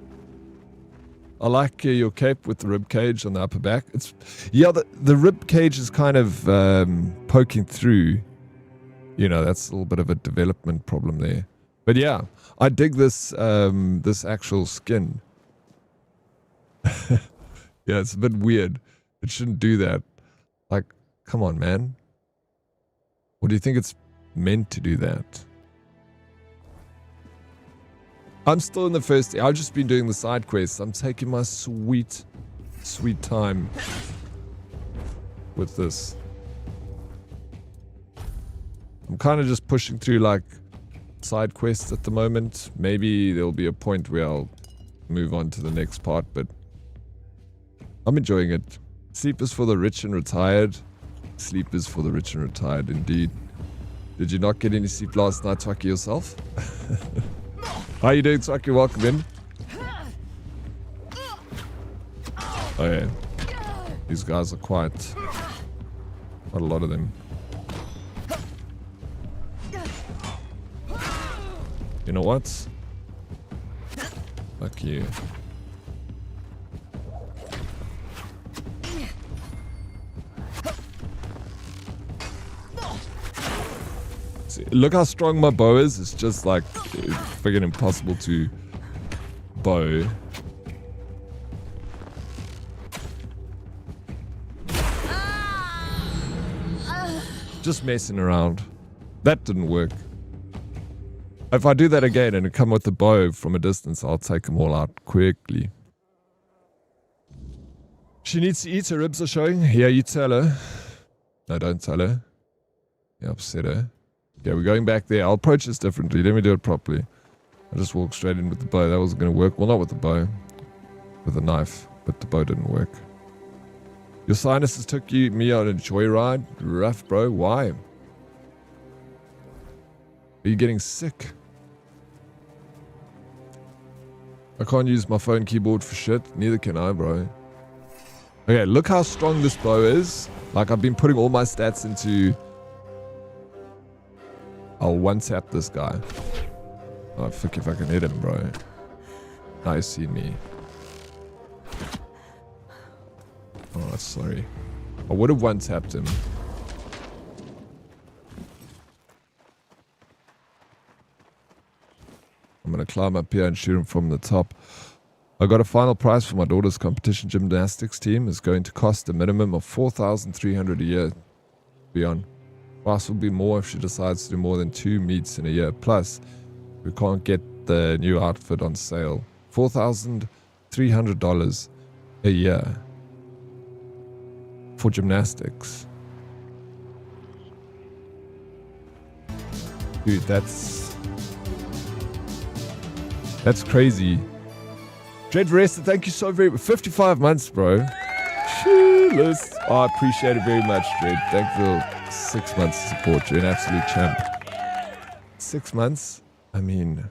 I like your cape with the rib cage on the upper back. It's the rib cage is kind of poking through. You know, that's a little bit of a development problem there. But yeah, I dig this this actual skin. Yeah, it's a bit weird. It shouldn't do that. Like, come on, man. Or do you think it's meant to do that? I'm still in the first. I've just been doing the side quests. I'm taking my sweet time with this. I'm kind of just pushing through like side quests at the moment. Maybe there'll be a point where I'll move on to the next part, but I'm enjoying it. Sleep is for the rich and retired. Sleep is for the rich and retired, indeed. Did you not get any sleep last night, Twaki, yourself? How you doing, Twaki? Welcome in. Oh yeah. These guys are quite a lot of them. You know what? Fuck you. See, look how strong my bow is. It's just like friggin' impossible to bow. Just messing around. That didn't work. If I do that again and come with the bow from a distance, I'll take them all out quickly. She needs to eat. Her ribs are showing. Yeah, you tell her. No, don't tell her. You upset her. Yeah, we're going back there. I'll approach this differently. Let me do it properly. I just walked straight in with the bow. That wasn't going to work. Well, not with the bow. With a knife. But the bow didn't work. Your sinuses took me on a joyride? Rough, bro. Why? Are you getting sick? I can't use my phone keyboard for shit. Neither can I, bro. Okay, look how strong this bow is. Like, I've been putting all my stats into... I'll one-tap this guy. Oh, fuck if I can hit him, bro. Now he's seen me. Oh, sorry. I would have one-tapped him. I'm going to climb up here and shoot him from the top. I got a final price for my daughter's competition gymnastics team. It's going to cost a minimum of $4,300 a year. Beyond. Price will be more if she decides to do more than 2 meets in a year. Plus, we can't get the new outfit on sale. $4,300 a year for gymnastics. Dude, that's crazy. Dread Resta, thank you so very much. 55 months, bro. Cheers. Oh, I appreciate it very much, Dread. Thank you for 6 months of support. You're an absolute champ. 6 months? I mean,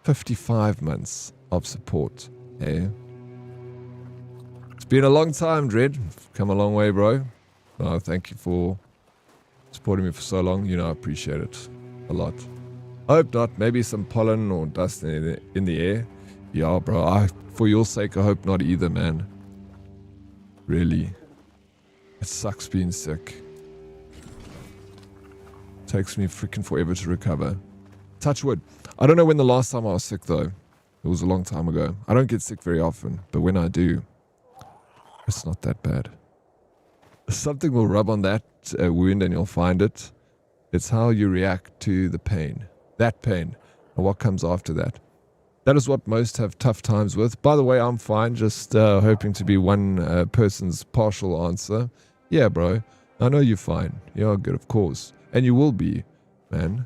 55 months of support. Hey? It's been a long time, Dread. Come a long way, bro. Oh, thank you for supporting me for so long. You know, I appreciate it a lot. I hope not. Maybe some pollen or dust in the air. Yeah, bro. For your sake, I hope not either, man. Really. It sucks being sick. Takes me freaking forever to recover. Touch wood. I don't know when the last time I was sick, though. It was a long time ago. I don't get sick very often, but when I do, it's not that bad. Something will rub on that wound and you'll find it. It's how you react to the pain. That pain. And what comes after that. That is what most have tough times with. By the way, I'm fine. Just hoping to be one person's partial answer. Yeah, bro. I know you're fine. You're good, of course. And you will be, man.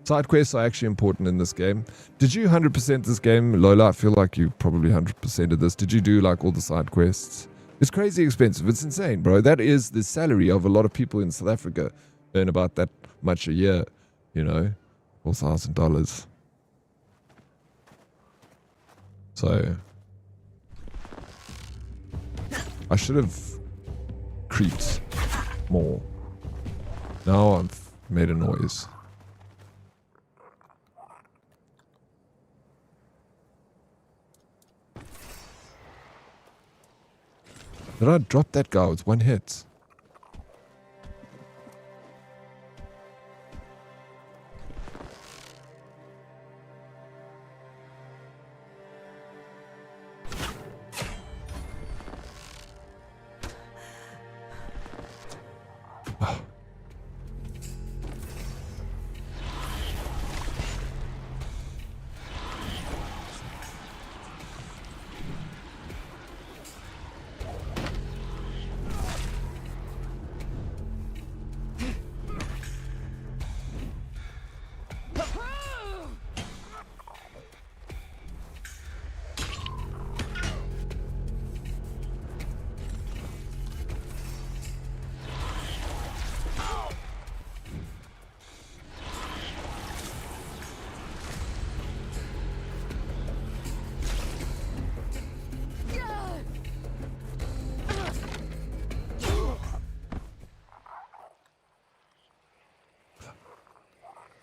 Side quests are actually important in this game. Did you 100% this game, Lola? I feel like you probably 100%ed this. Did you do like all the side quests? It's crazy expensive. It's insane, bro. That is the salary of a lot of people in South Africa. Earn about that much a year, you know, $4,000. So, I should have creeped more. Now I've made a noise. Did I drop that guy with one hit?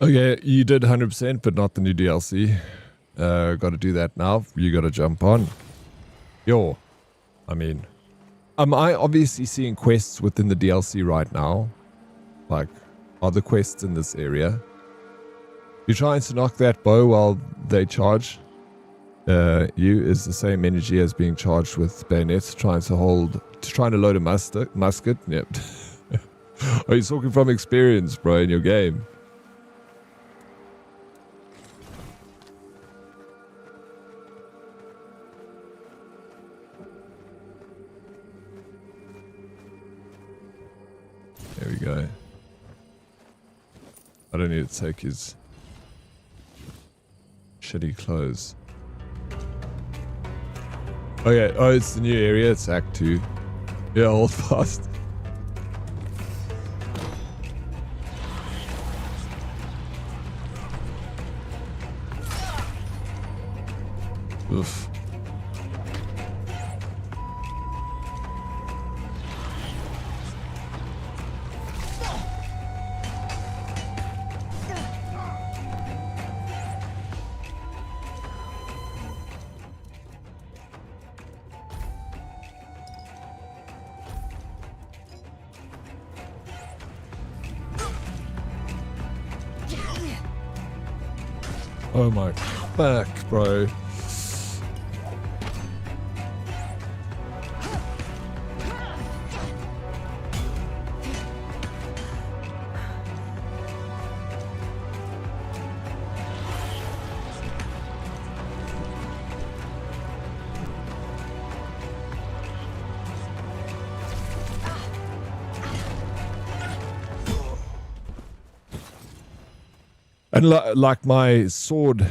Okay, you did 100%, but not the new DLC. Got to do that now. You got to jump on. Yo, I mean, am I obviously seeing quests within the DLC right now? Like, are the quests in this area? You're trying to knock that bow while they charge. You is the same energy as being charged with bayonets, trying to load a musket. Yep. Are you talking from experience, bro, in your game? There we go. I don't need to take his shitty clothes. Okay, oh, it's the new area. It's Act 2. Yeah, hold fast. Oof. Oh my fuck, bro. And like my sword,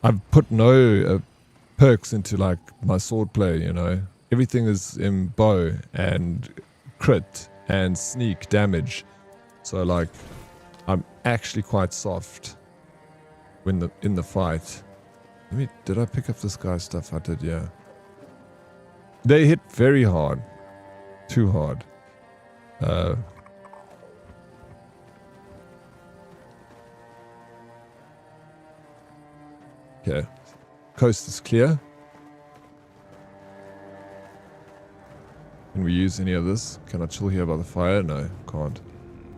I've put no perks into like my sword play, you know. Everything is in bow and crit and sneak damage. So like I'm actually quite soft when in the fight. Did I pick up this guy's stuff? I did, yeah. They hit very hard. Too hard. Okay. Coast is clear. Can we use any of this? Can I chill here by the fire? No, can't.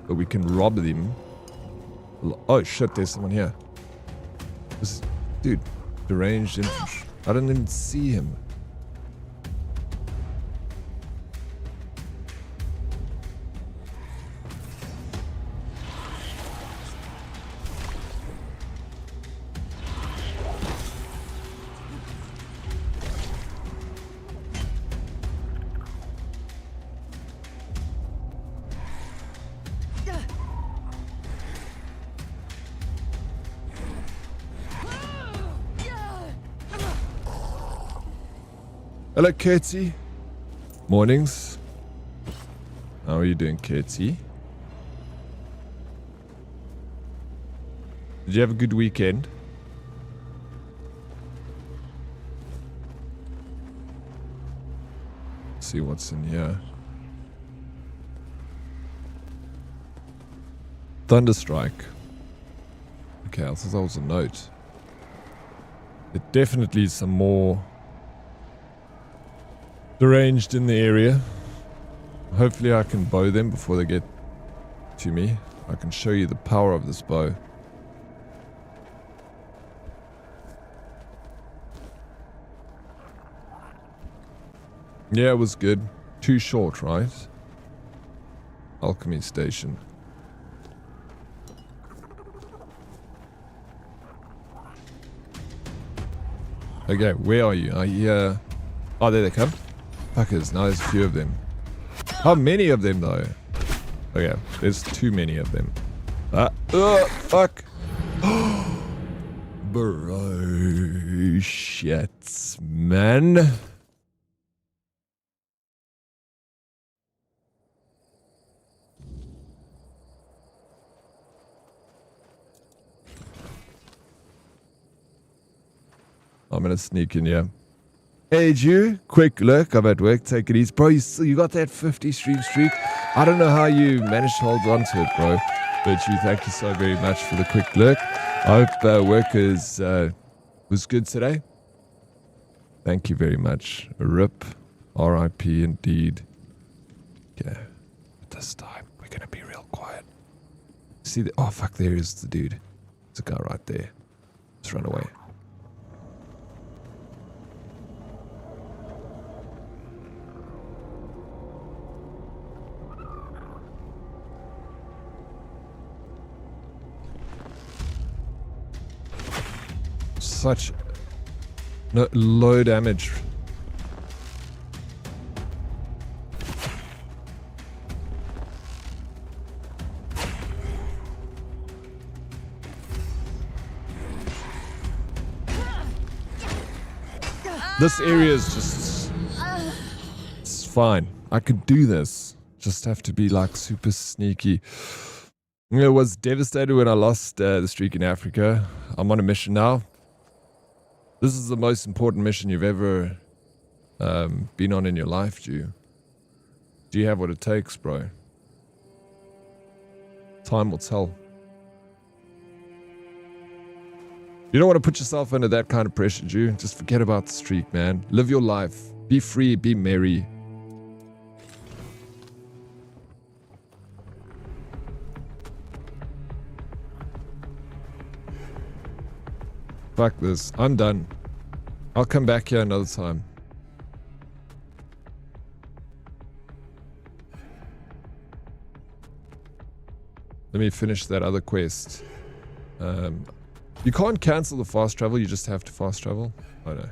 But we can rob them. Oh shit, there's someone here. This dude, deranged infantry. I didn't even see him. Hello, Katie. Mornings. How are you doing, Katie? Did you have a good weekend? Let's see what's in here. Thunderstrike. Okay, I thought that was a note. There definitely is some more deranged in the area. Hopefully I can bow them before they get to me. I can show you the power of this bow. Yeah, it was good. Too short, right? Alchemy station. Okay, where are you? Are you oh, there they come. Fuckers, now there's a few of them. How many of them though? Okay, there's too many of them. Fuck. Bro, shit, man. I'm gonna sneak in here. Hey, Jew, quick look. I'm at work. Take it easy. Bro, you got that 50 stream streak? I don't know how you managed to hold on to it, bro. But you, thank you so very much for the quick look. I hope work was good today. Thank you very much. RIP. RIP indeed. Okay. This time, we're going to be real quiet. See the... Oh, fuck, there is the dude. There's a guy right there. Let's run away. Such low damage. This area is just... It's fine. I could do this. Just have to be like super sneaky. I was devastated when I lost the streak in Africa. I'm on a mission now. This is the most important mission you've ever been on in your life, Jew. Do you have what it takes, bro? Time will tell. You don't want to put yourself under that kind of pressure, Jew. Just forget about the streak, man. Live your life. Be free, be merry. Fuck this. I'm done. I'll come back here another time. Let me finish that other quest. You can't cancel the fast travel, you just have to fast travel. Oh no.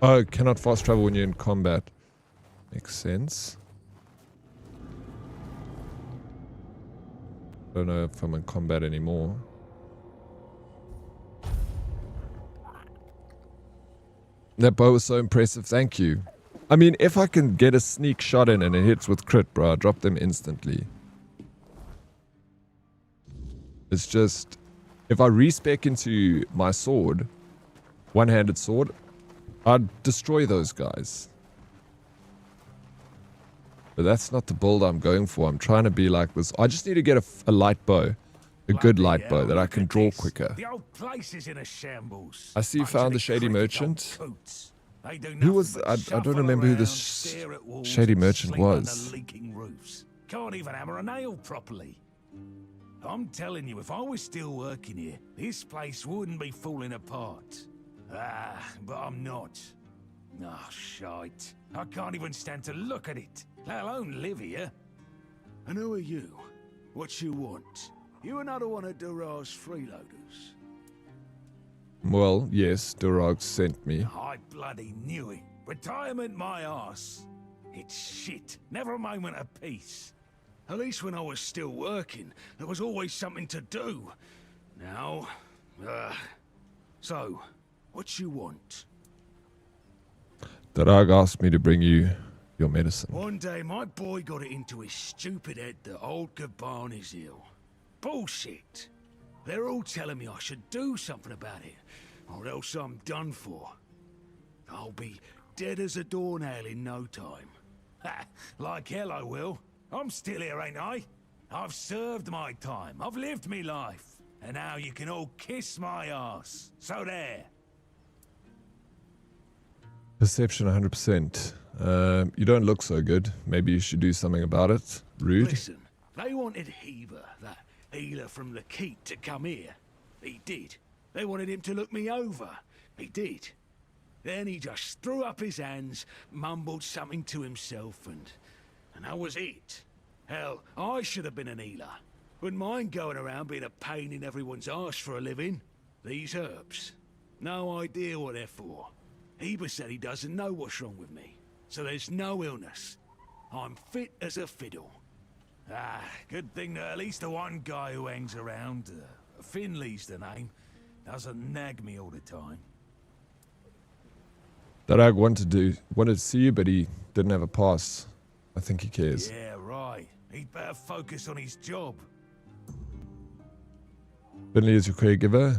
Oh, cannot fast travel when you're in combat. Makes sense. Don't know if I'm in combat anymore. That bow was so impressive, thank you. I mean, if I can get a sneak shot in and it hits with crit, bro, I drop them instantly. It's just, if I respec into my sword, one-handed sword, I'd destroy those guys. But that's not the build I'm going for. I'm trying to be like this. I just need to get a light bow. A good light bow that I can draw quicker. The old place is in a shambles. I see you found the Shady Merchant. Who was... I don't remember who this Shady Merchant was. Can't even hammer a nail properly. I'm telling you, if I was still working here, this place wouldn't be falling apart. But I'm not. Oh, shite. I can't even stand to look at it, let alone live here. And who are you? What you want? You another one of Durar's freeloaders? Well, yes, Durag sent me. I bloody knew it. Retirement my arse. It's shit. Never a moment of peace. At least when I was still working, there was always something to do. Now, so, what you want? Durag asked me to bring you your medicine. One day, my boy got it into his stupid head that old Gaban is ill. Bullshit. They're all telling me I should do something about it, or else I'm done for. I'll be dead as a doornail in no time. Ha! Like hell I will. I'm still here, ain't I? I've served my time. I've lived me life. And now you can all kiss my ass. So there. Perception 100%. You don't look so good. Maybe you should do something about it. Rude. Listen, they wanted Heber, that healer from the Keep, to come here. He did. They wanted him to look me over. He did. Then he just threw up his hands, mumbled something to himself, and that was it. Hell, I should have been an healer. Wouldn't mind going around being a pain in everyone's arse for a living. These herbs. No idea what they're for. Heber said he doesn't know what's wrong with me. So there's no illness. I'm fit as a fiddle. Good thing that at least the one guy who hangs around, Finley's the name, doesn't nag me all the time. Durag wanted to see you, but he didn't have a pass. I think he cares. Yeah, right. He'd better focus on his job. Finley is your caregiver.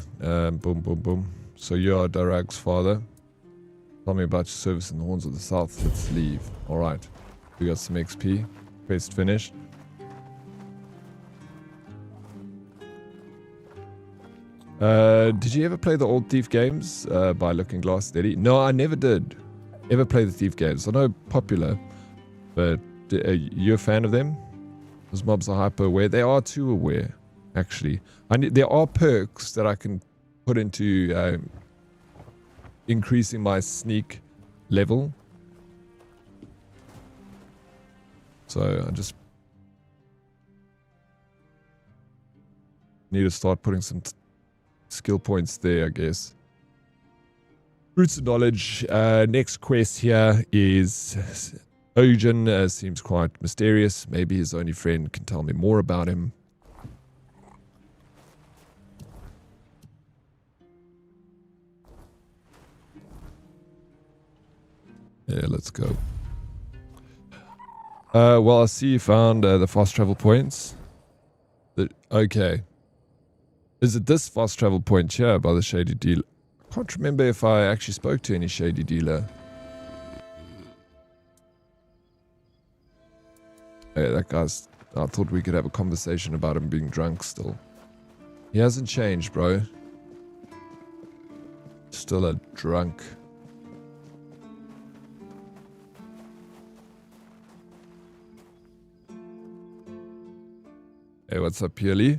Boom, boom, boom. So you are Durag's father. Tell me about your service in the Horns of the South. Let's leave. Alright. We got some XP. Quest finished. Did you ever play the old Thief games by Looking Glass Steady? No, I never did. Ever play the Thief games? I know popular, but are you a fan of them? Those mobs are hyper aware. They are too aware, actually. There are perks that I can put into increasing my sneak level. So I just need to start putting some skill points there, I guess. Roots of Knowledge. Next quest here is Ojan. Seems quite mysterious. Maybe his only friend can tell me more about him. Yeah, let's go. Well, I see you found the fast travel points. Okay. Is it this fast travel point here by the Shady Dealer? I can't remember if I actually spoke to any Shady Dealer. Hey, that guy's... I thought we could have a conversation about him being drunk still. He hasn't changed, bro. Still a drunk. Hey, what's up, Pearly?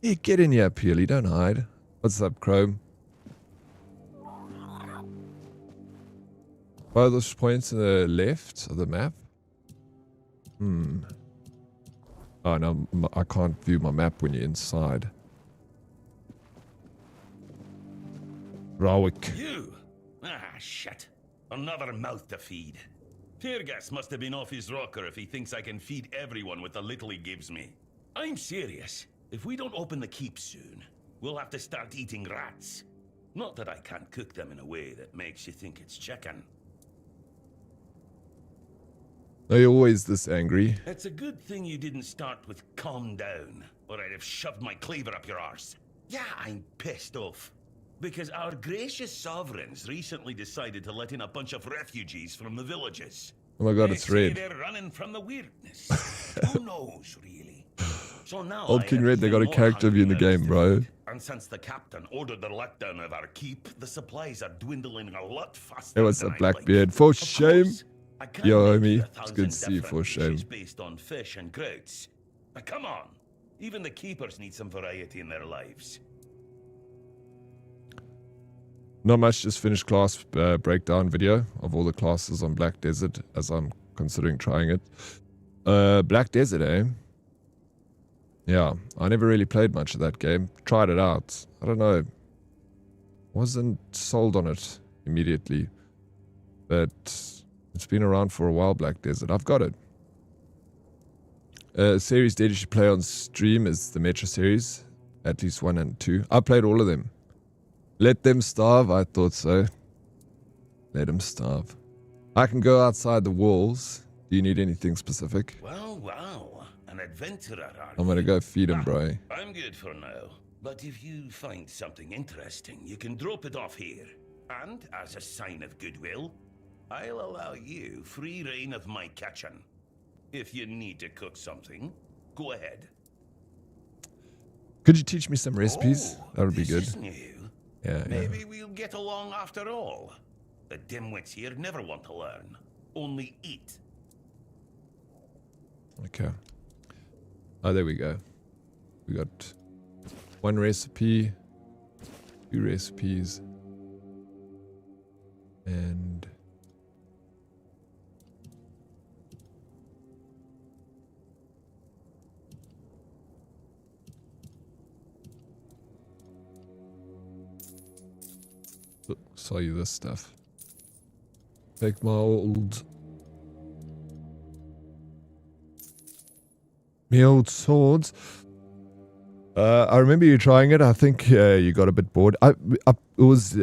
Yeah, get in here, Peely. Don't hide. What's up, Chrome? Are those points to the left of the map? Oh, no, I can't view my map when you're inside. Rawik. You? Ah, shit. Another mouth to feed. Teargas must have been off his rocker if he thinks I can feed everyone with the little he gives me. I'm serious. If we don't open the keep soon, we'll have to start eating rats. Not that I can't cook them in a way that makes you think it's chicken. Are you always this angry? It's a good thing you didn't start with calm down, or I'd have shoved my cleaver up your arse. Yeah, I'm pissed off. Because our gracious sovereigns recently decided to let in a bunch of refugees from the villages. Oh my god, They it's say red. they're running from the weirdness. Who knows, really? So now Old I King have Red, they got a even more character view in the hungry game, mouths bro. to feed. And since the captain ordered the letdown of our keep, the supplies are dwindling a lot faster. Hey, what's than up, I'd Blackbeard? like. For Of shame. course, I can't Yo, make you homie. 1,000 It's good to see you, different for shame. dishes based on fish and groats. Now, come on. Even the keepers need some variety in their lives. Not much, just finished class breakdown video of all the classes on Black Desert as I'm considering trying it. Black Desert, eh? Yeah, I never really played much of that game. Tried it out. I don't know. Wasn't sold on it immediately. But it's been around for a while, Black Desert. I've got it. Series Dead you should play on stream is the Metro series. At least 1 and 2. I played all of them. Let them starve, I thought so. Let them starve. I can go outside the walls. Do you need anything specific? Well, wow. An adventurer, are I'm gonna you? go feed him, Ah, bro. I'm good for now. But if you find something interesting, you can drop it off here. And as a sign of goodwill, I'll allow you free reign of my kitchen. If you need to cook something, go ahead. Could you teach me some recipes? Oh, That would be this good. is new. Yeah, yeah. Maybe we'll get along after all. The dimwits here never want to learn. Only eat. Okay. Oh, there we go. We got 1 recipe, 2 recipes, and saw you this stuff. Take my old swords. I remember you trying it. I think you got a bit bored. It was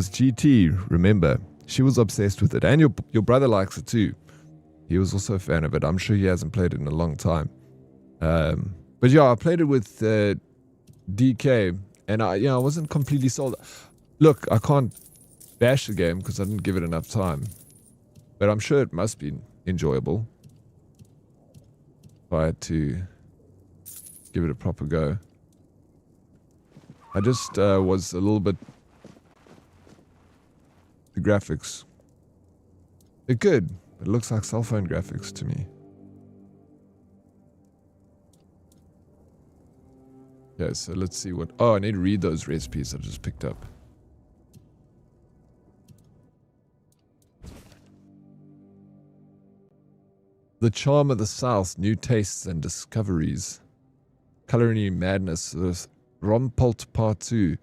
GT. Remember, she was obsessed with it, and your brother likes it too. He was also a fan of it. I'm sure he hasn't played it in a long time. But yeah, I played it with DK, and I wasn't completely sold. Look, I can't bash the game because I didn't give it enough time, but I'm sure it must be enjoyable if I had to give it a proper go. I just was a little bit... The graphics, they're good. It looks like cell phone graphics to me. Okay, so let's see what... Oh, I need to read those recipes I just picked up. The charm of the South, new tastes and discoveries. Culinary madness, Rompult Part 2.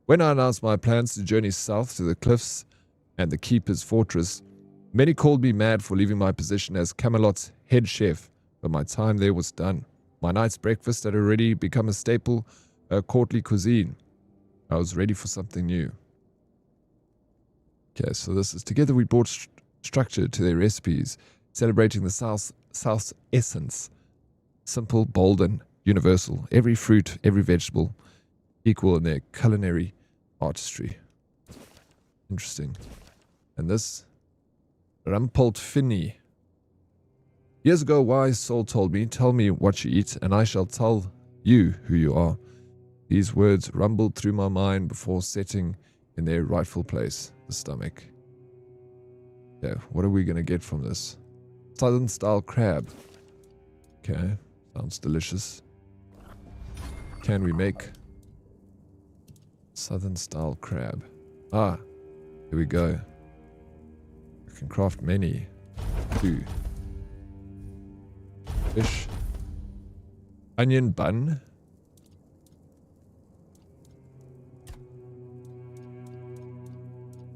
When I announced my plans to journey south to the cliffs and the Keeper's Fortress, many called me mad for leaving my position as Camelot's head chef, but my time there was done. My night's breakfast had already become a staple, courtly cuisine. I was ready for something new. Okay, so this is together we brought structure to their recipes, celebrating the South's essence. Simple, bold, and universal. Every fruit, every vegetable, equal in their culinary artistry. Interesting. And this, Rampult Finny. Years ago, a wise soul told me, tell me what you eat, and I shall tell you who you are. These words rumbled through my mind before setting in their rightful place, the stomach. Okay, what are we going to get from this? Southern style crab. Okay, sounds delicious. can we make? Southern style crab. Ah, here we go. I can craft many. 2. Fish. Onion bun.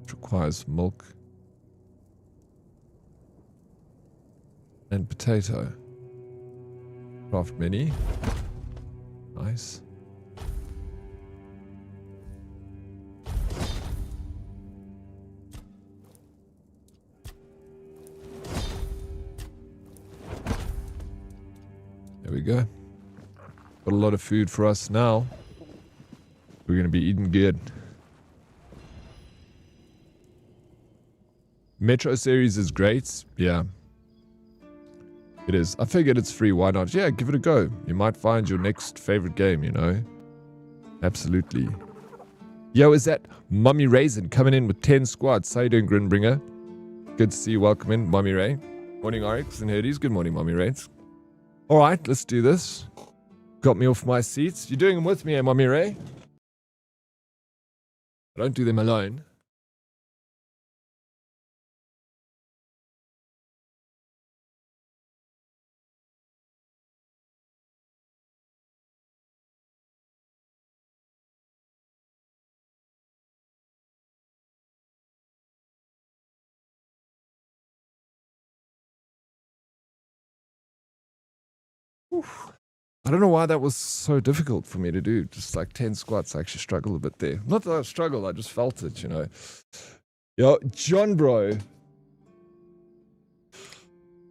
Which requires milk. And potato. Craft many. Nice. There we go. Got a lot of food for us now. We're going to be eating good. Metro series is great. Yeah. It is. I figured it's free. Why not? Yeah, give it a go. You might find your next favorite game, you know? Absolutely. Yo, is that Mummy Raisin coming in with 10 squads? How you doing, Grinbringer? Good to see you. Welcome in, Mummy Ray. Morning, Oryx and Herdies. Good morning, Mummy Rays. Alright, let's do this. Got me off my seats. You're doing them with me, eh, Mummy Ray? I don't do them alone. Oof. I don't know why that was so difficult for me to do. Just like 10 squats, I actually struggled a bit there. Not that I struggled, I just felt it, you know. Yo, John bro.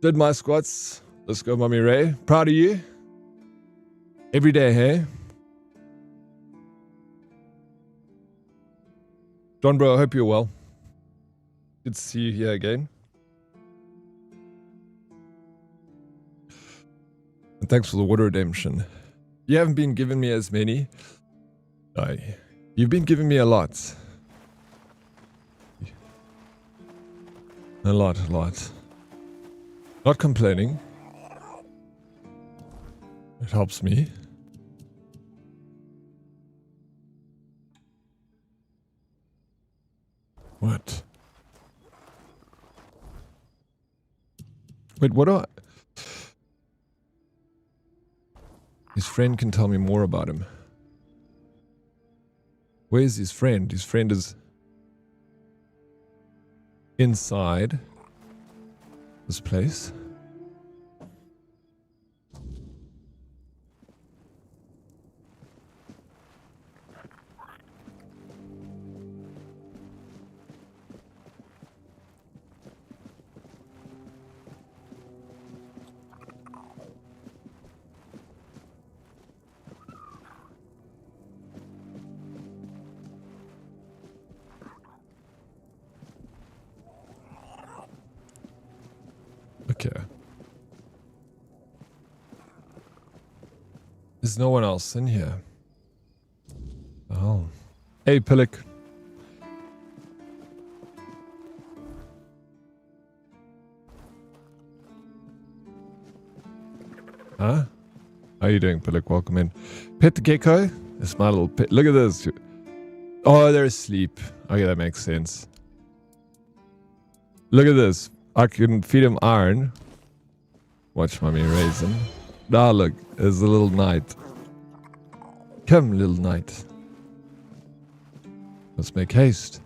Did my squats. Let's go, Mummy Ray. Proud of you. Every day, hey? John bro, I hope you're well. Good to see you here again. And thanks for the water redemption. You haven't been giving me as many. You've been giving me a lot. A lot. Not complaining. It helps me. What? Wait, what do I... His friend can tell me more about him. Where's his friend? His friend is inside this place. Okay. There's no one else in here. Oh. Hey, Pillock. Huh? How are you doing, Pillock? Welcome in. Pet the gecko? It's my little pet. Look at this. Oh, they're asleep. Okay, that makes sense. Look at this. I can feed him iron. Watch Mummy Raisin. Ah, look. There's a little knight. Come, little knight. Let's make haste.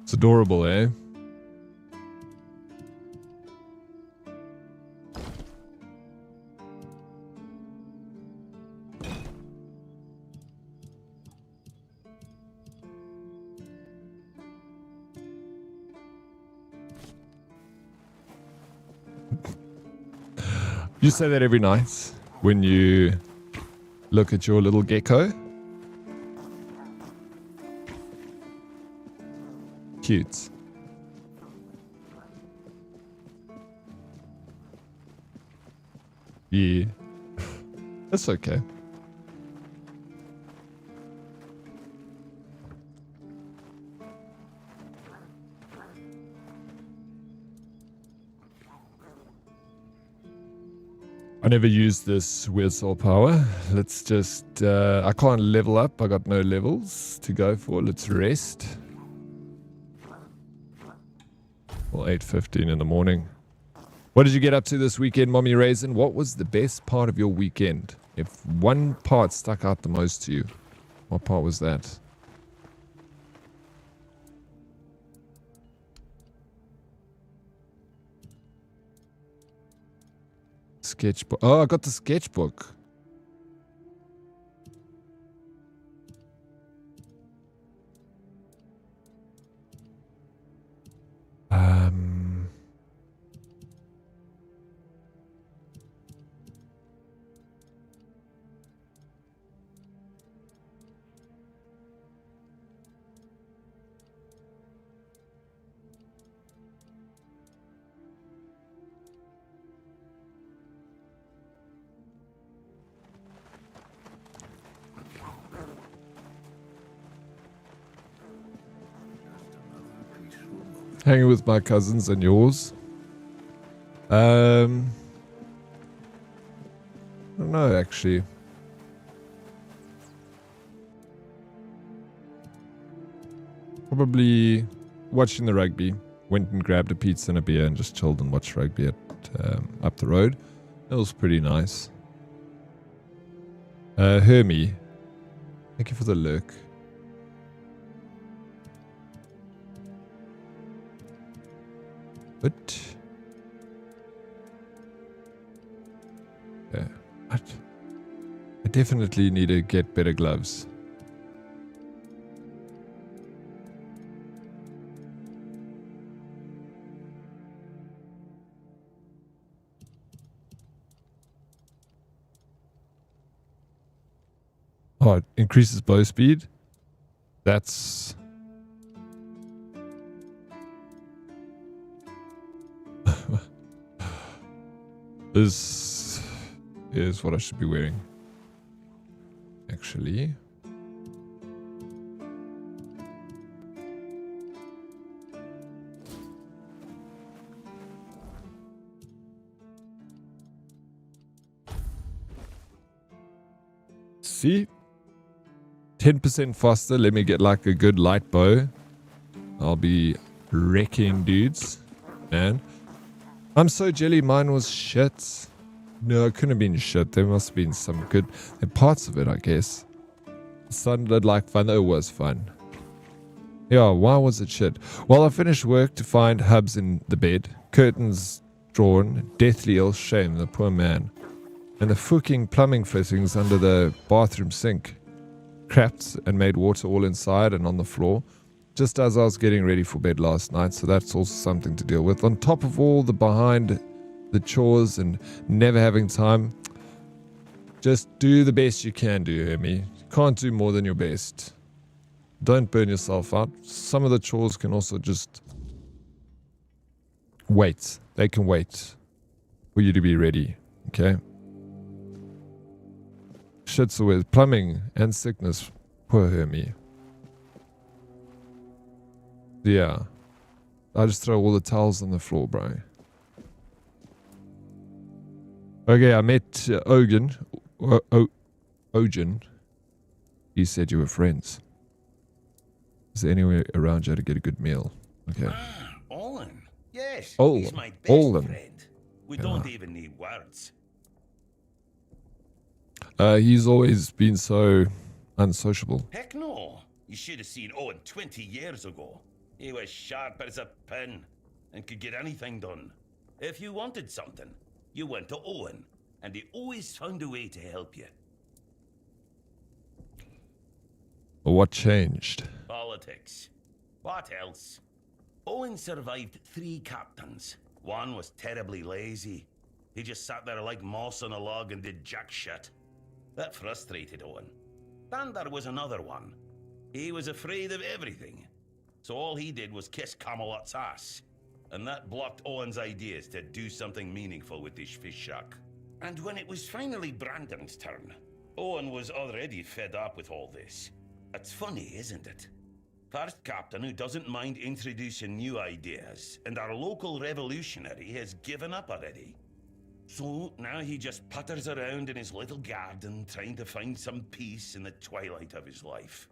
It's adorable, eh? You say that every night when you look at your little gecko? Cute. Yeah. That's okay. I never used this weird soul power. Let's just... I can't level up. I got no levels to go for. Let's rest. Well, 8:15 in the morning. What did you get up to this weekend, Mommy Raisin? What was the best part of your weekend? If one part stuck out the most to you, what part was that? Sketchbook. Oh, I got the sketchbook. Hanging with my cousins and yours. I don't know, actually. Probably watching the rugby. Went and grabbed a pizza and a beer and just chilled and watched rugby at up the road. It was pretty nice. Hermie, thank you for the lurk. But yeah, I definitely need to get better gloves. Oh, it increases bow speed. That's... This is what I should be wearing. Actually. See? 10% faster. Let me get like a good light bow. I'll be wrecking dudes. Man. I'm so jelly mine was shit. No, it couldn't have been shit. There must have been some good parts of it, I guess. It sounded like fun. It was fun. Yeah, why was it shit? Well, I finished work to find Hubs in the bed. Curtains drawn. Deathly ill. Shame, the poor man. And the fucking plumbing fittings under the bathroom sink cracked and made water all inside and on the floor. Just as I was getting ready for bed last night, so that's also something to deal with. On top of all the behind the chores and never having time, just do the best you can do, hear me? You can't do more than your best. Don't burn yourself out. Some of the chores can also just wait. They can wait for you to be ready, okay? Shit's always plumbing and sickness, poor Hermie. Yeah. I just throw all the towels on the floor, bro. Okay, I met Ogen. Ogen. He said you were friends. Is there anywhere around you to get a good meal? Okay. Olin. Yes. Olin. He's my best Olin. friend. We don't even need words. He's always been so unsociable. Heck no. You should have seen Owen 20 years ago. He was sharp as a pin and could get anything done. If you wanted something, you went to Owen, and he always found a way to help you. What changed? Politics. What else? Owen survived 3 captains. One was terribly lazy. He just sat there like moss on a log and did jack shit. That frustrated Owen. Then there was another one. He was afraid of everything. So all he did was kiss Camelot's ass. And that blocked Owen's ideas to do something meaningful with his fish shack. And when it was finally Brandon's turn, Owen was already fed up with all this. It's funny, isn't it? First captain who doesn't mind introducing new ideas, and our local revolutionary has given up already. So now he just putters around in his little garden trying to find some peace in the twilight of his life.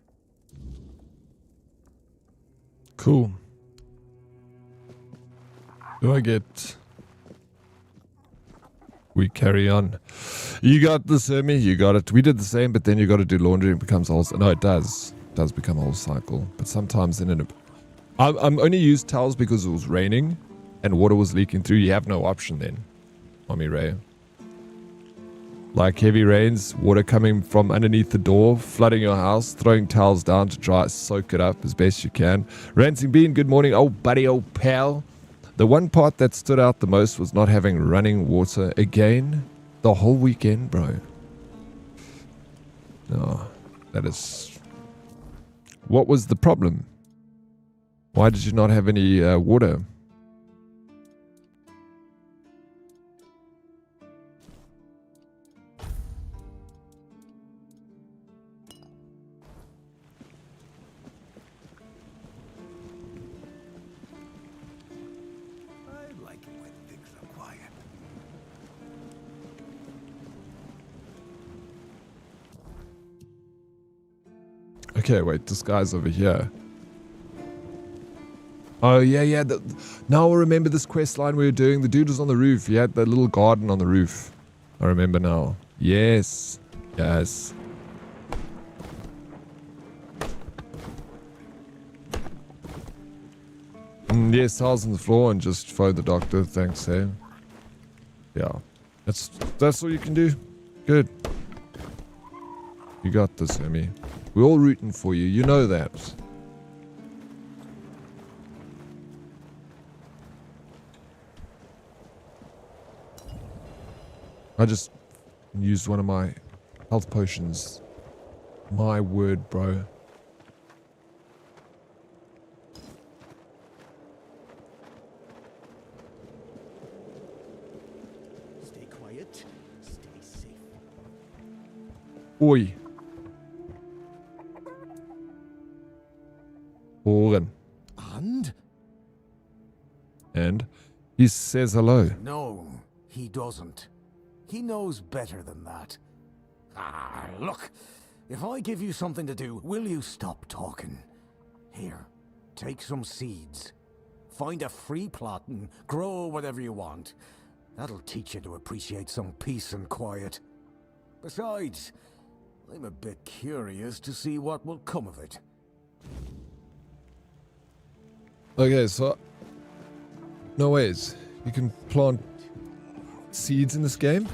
Cool. Do I get... We carry on. You got this, Hermie. You got it. We did the same, but then you got to do laundry and it becomes a whole... No, it does. It does become a whole cycle. But sometimes in an... I'm only used towels because it was raining and water was leaking through. You have no option then, Mommy Ray. Like heavy rains, water coming from underneath the door, flooding your house, throwing towels down to dry, soak it up as best you can. Rancing Bean, good morning. Oh, buddy, oh, pal. The one part that stood out the most was not having running water again the whole weekend, bro. No, that is... What was the problem? Why did you not have any water? Okay, wait, this guy's over here. Oh, yeah. Now I remember this quest line we were doing. The dude was on the roof. He had that little garden on the roof. I remember now. Yes. Yes. Yes, tiles on the floor and just phone the doctor. Thanks, hey. Yeah. That's all you can do. Good. You got this, Emmy. We're all rooting for you. You know that. I just used one of my health potions. My word, bro. Stay quiet. Stay safe. Oi. Oren. And he says hello. No, he doesn't. He knows better than that. Ah, look. If I give you something to do, will you stop talking? Here, take some seeds. Find a free plot and grow whatever you want. That'll teach you to appreciate some peace and quiet. Besides, I'm a bit curious to see what will come of it. Okay, so... No ways. You can plant seeds in this game?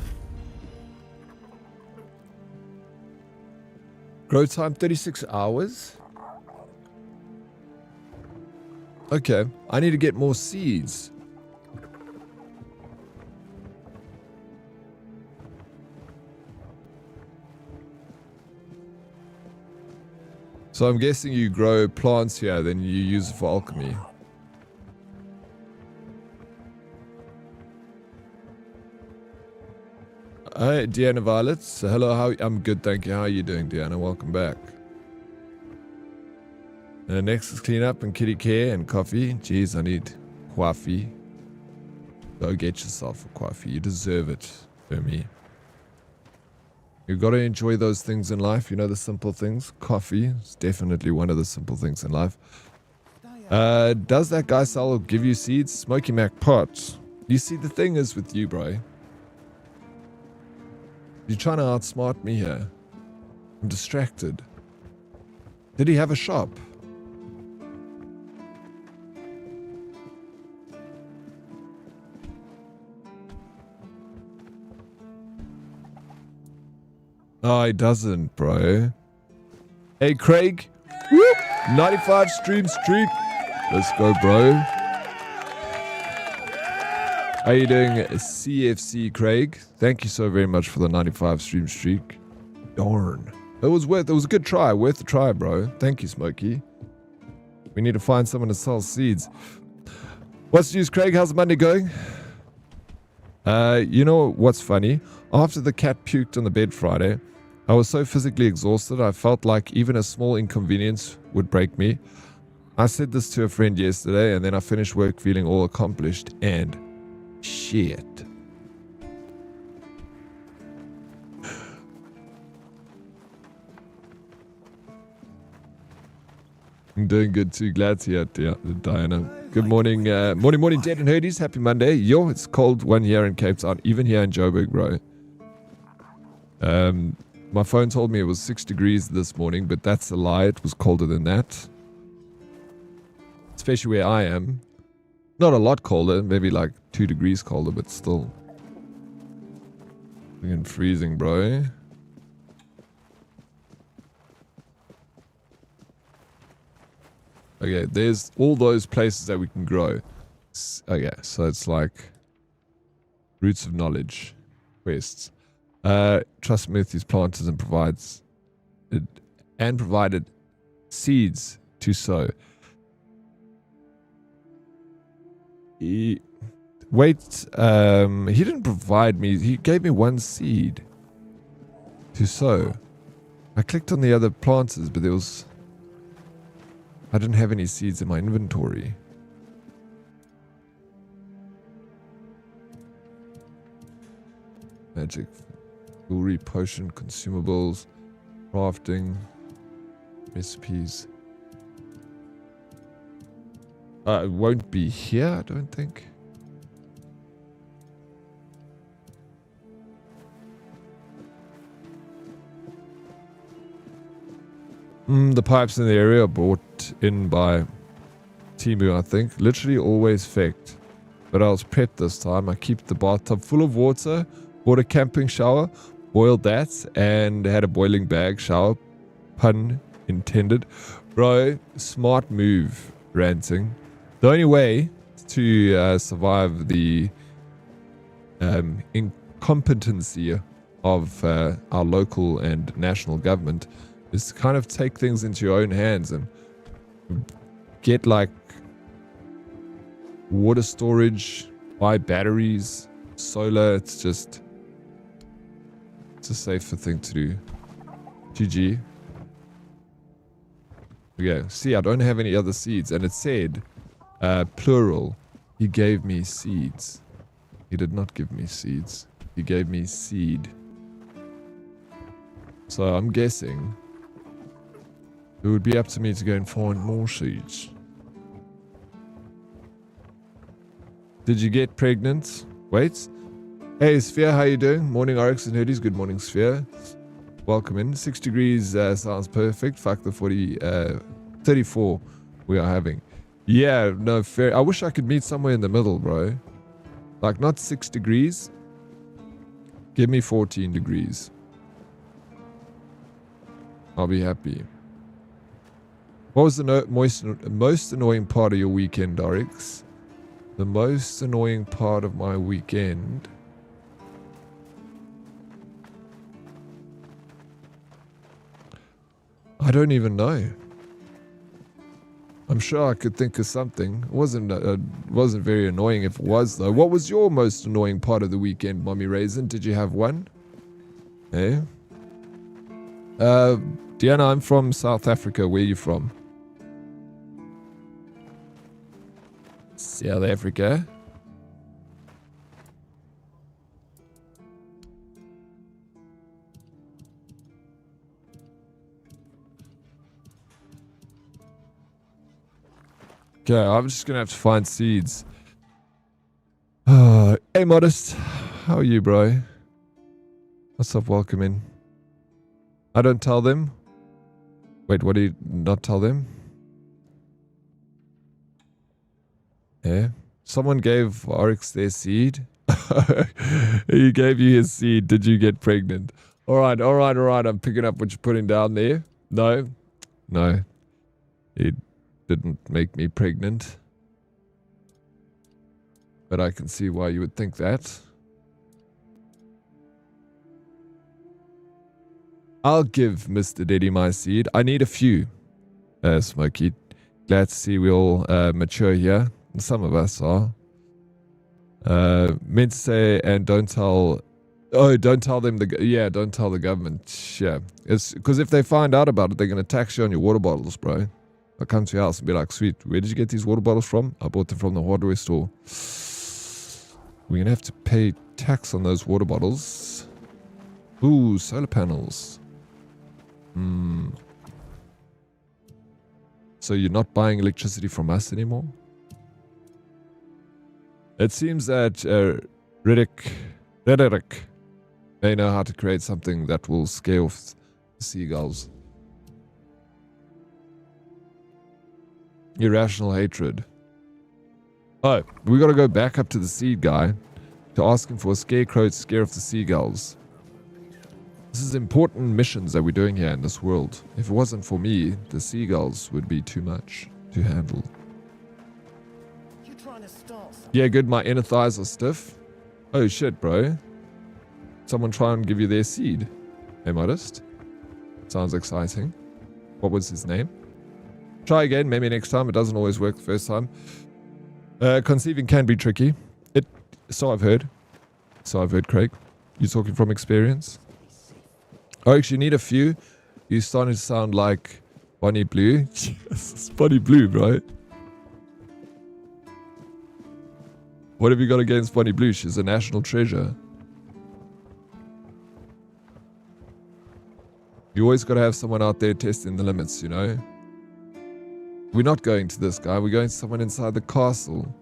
Grow time 36 hours? Okay, I need to get more seeds. So I'm guessing you grow plants here, then you use it for alchemy. Hi, Deanna Violet. So hello, I'm good, thank you. How are you doing, Deanna? Welcome back. Next is clean up and kitty care and coffee. Jeez, I need coffee. Go get yourself a coffee. You deserve it, for me. You got to enjoy those things in life. You know, the simple things. Coffee is definitely one of the simple things in life. Does that guy sell or give you seeds? Smoky Mac Pot. You see, the thing is with you, bro. You're trying to outsmart me here. I'm distracted. Did he have a shop? Oh, he doesn't, bro. Hey, Craig. Whoop! 95 stream streak. Let's go, bro. How you doing, CFC Craig? Thank you so very much for the 95 stream streak. Darn. It was a good try. Worth the try, bro. Thank you, Smokey. We need to find someone to sell seeds. What's the news, Craig? How's the Monday going? You know what's funny? After the cat puked on the bed Friday, I was so physically exhausted, I felt like even a small inconvenience would break me. I said this to a friend yesterday, and then I finished work feeling all accomplished and... shit. I'm doing good too. Glad to hear it, Diana. Good morning, morning, Dead and Herdies. Happy Monday. Yo, it's cold one here in Cape Town, even here in Joburg, bro. My phone told me it was 6 degrees this morning, but that's a lie. It was colder than that. Especially where I am. Not a lot colder, maybe like 2 degrees colder, but still. Freaking freezing, bro. Okay, there's all those places that we can grow. Okay, so it's like roots of knowledge quests. Trust Matthew's planters and provided seeds to sow. He didn't provide me. He gave me 1 seed to sow. I clicked on the other planters, but I didn't have any seeds in my inventory. Magic, jewelry, potion, consumables, crafting, recipes. It won't be here, I don't think. The pipes in the area are brought in by Timu, I think. Literally always faked. But I was prepped this time. I keep the bathtub full of water, bought a camping shower, boiled that, and had a boiling bag shower. Pun intended. Bro, smart move, ranting. The only way to survive the incompetency of our local and national government is to kind of take things into your own hands and get like water storage, buy batteries, solar. It's a safer thing to do. GG. Okay, see, I don't have any other seeds, and it said plural. He gave me seeds. He did not give me seeds. He gave me seed. So I'm guessing it would be up to me to go and find more seeds. Did you get pregnant? Wait. Hey, Sphere, how you doing? Morning, Oryx and Hoodies. Good morning, Sphere. Welcome in. 6 degrees sounds perfect. Fuck the 34 we are having. Yeah, no, fair. I wish I could meet somewhere in the middle, bro. Like, not 6 degrees. Give me 14 degrees. I'll be happy. What was the most annoying part of your weekend, Oryx? The most annoying part of my weekend... I don't even know. I'm sure I could think of something. It wasn't very annoying if it was, though. What was your most annoying part of the weekend, Mommy Raisin? Did you have one? Eh? Diana, I'm from South Africa. Where are you from? South Africa. Okay, I'm just gonna have to find seeds. Hey, Modest. How are you, bro? What's up? Welcome in. I don't tell them. Wait, what do you not tell them? Yeah. Someone gave Oryx their seed. He gave you his seed. Did you get pregnant? Alright. I'm picking up what you're putting down there. No. It didn't make me pregnant. But I can see why you would think that. I'll give Mr. Diddy my seed. I need a few. Smokey. Glad to see we all mature here. Some of us are. Meant to say, and don't tell... Oh, don't tell them don't tell the government. Yeah. It's because if they find out about it, they're going to tax you on your water bottles, bro. I'll come to your house and be like, sweet, where did you get these water bottles from? I bought them from the hardware store. We're going to have to pay tax on those water bottles. Ooh, solar panels. So So you're not buying electricity from us anymore? It seems that Rhetoric may know how to create something that will scare off the seagulls. Irrational hatred. Oh, we gotta go back up to the seed guy to ask him for a scarecrow to scare off the seagulls. This is important missions that we're doing here in this world. If it wasn't for me, the seagulls would be too much to handle. Yeah, good, my inner thighs are stiff. Oh shit, bro. Someone try and give you their seed. Hey, Modest. Sounds exciting. What was his name? Try again, maybe next time. It doesn't always work the first time. Conceiving can be tricky. So I've heard. Craig. You talking from experience? Oryx, you need a few. You're starting to sound like Bonnie Blue. It's Bonnie Blue, bro. What have you got against Bonnie Blue? She's a national treasure. You always got to have someone out there testing the limits, you know? We're not going to this guy. We're going to someone inside the castle.